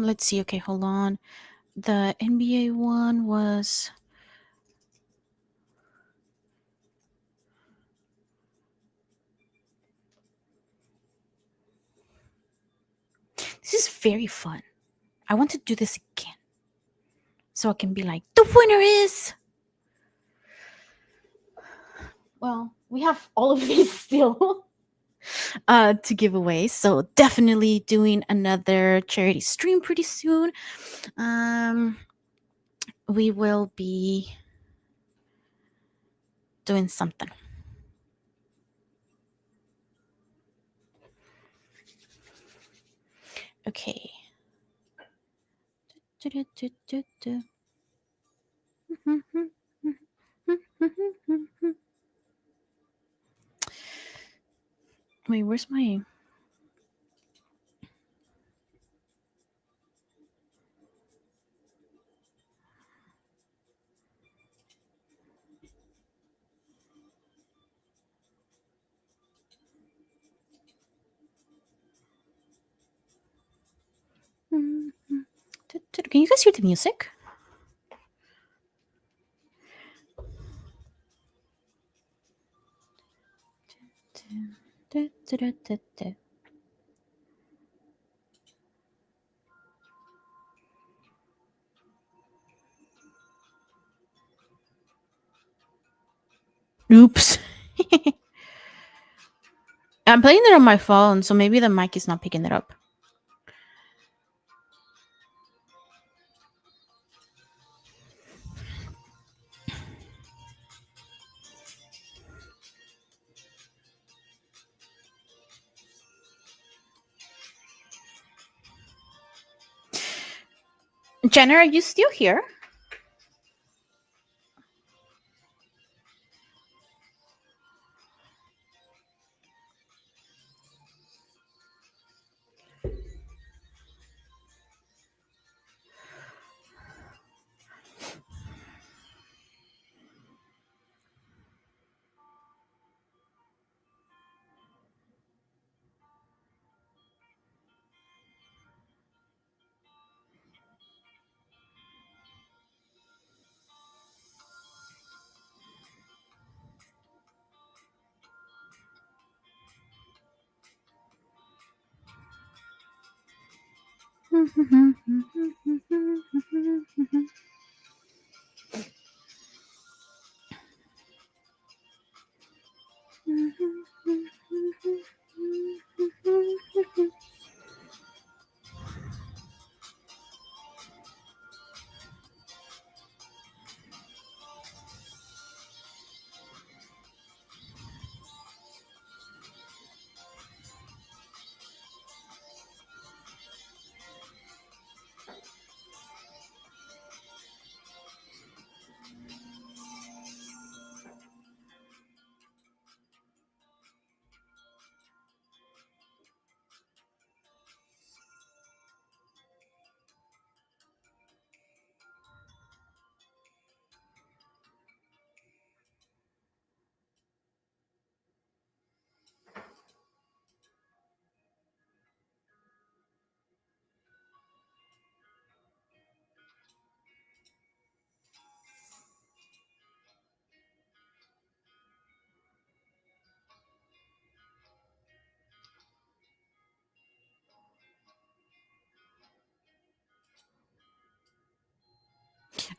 Let's see. Okay, hold on. The NBA one was. This is very fun. I want to do this again. So I can be like, the winner is. Well, we have all of these still to give away. So definitely doing another charity stream pretty soon. Um, we will be doing something. Okay. Wait, where's my. Can you guys hear the music? Oops. I'm playing it on my phone, so maybe the mic is not picking it up. Jenna, are you still here?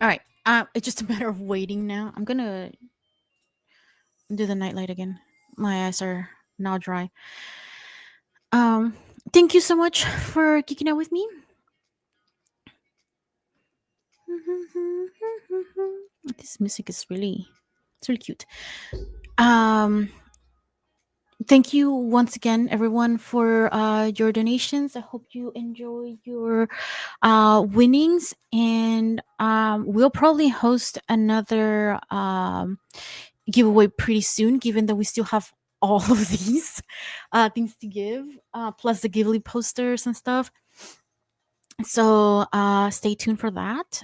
All right. It's just a matter of waiting now. I'm gonna do the nightlight again. My eyes are now dry. Um, thank you so much for geeking out with me. This music is it's really cute. Um, thank you once again, everyone, for your donations. I hope you enjoy your winnings, and we'll probably host another giveaway pretty soon, given that we still have all of these things to give, plus the giveaway posters and stuff. So stay tuned for that.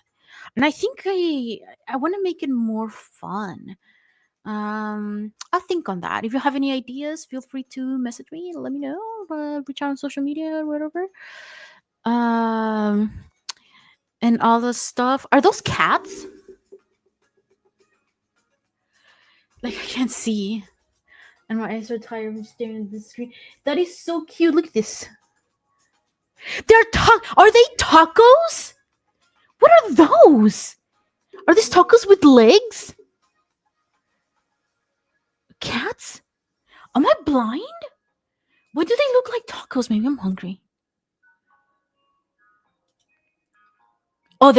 And I think I want to make it more fun. I'll think on that. If you have any ideas, feel free to message me. Let me know. Reach out on social media or whatever. Um, and all the stuff. Are those cats? Like I can't see, and my eyes are tired of staring at the screen. That is so cute. Look at this. Are they tacos? What are those? Are these tacos with legs? Cats? Am I blind? Why do they look like tacos? Maybe I'm hungry. Oh,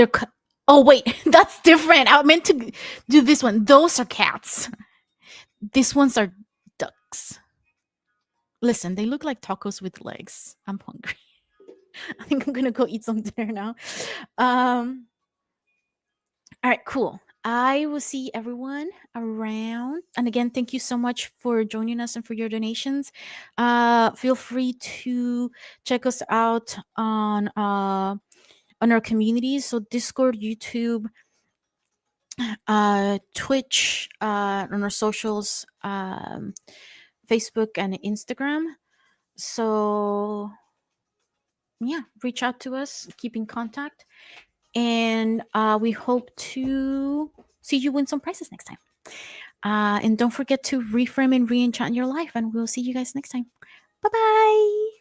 oh wait, that's different. I meant to do this one. Those are cats. These ones are ducks. Listen, they look like tacos with legs. I'm hungry. I think I'm gonna go eat some dinner now. Um. All right, cool. I will see everyone around. And again, thank you so much for joining us and for your donations. Feel free to check us out on our communities. So Discord, YouTube, Twitch, on our socials, Facebook and Instagram. So yeah, reach out to us, keep in contact, and we hope to see you win some prizes next time. And don't forget to reframe and re-enchant your life, and we'll see you guys next time. Bye bye.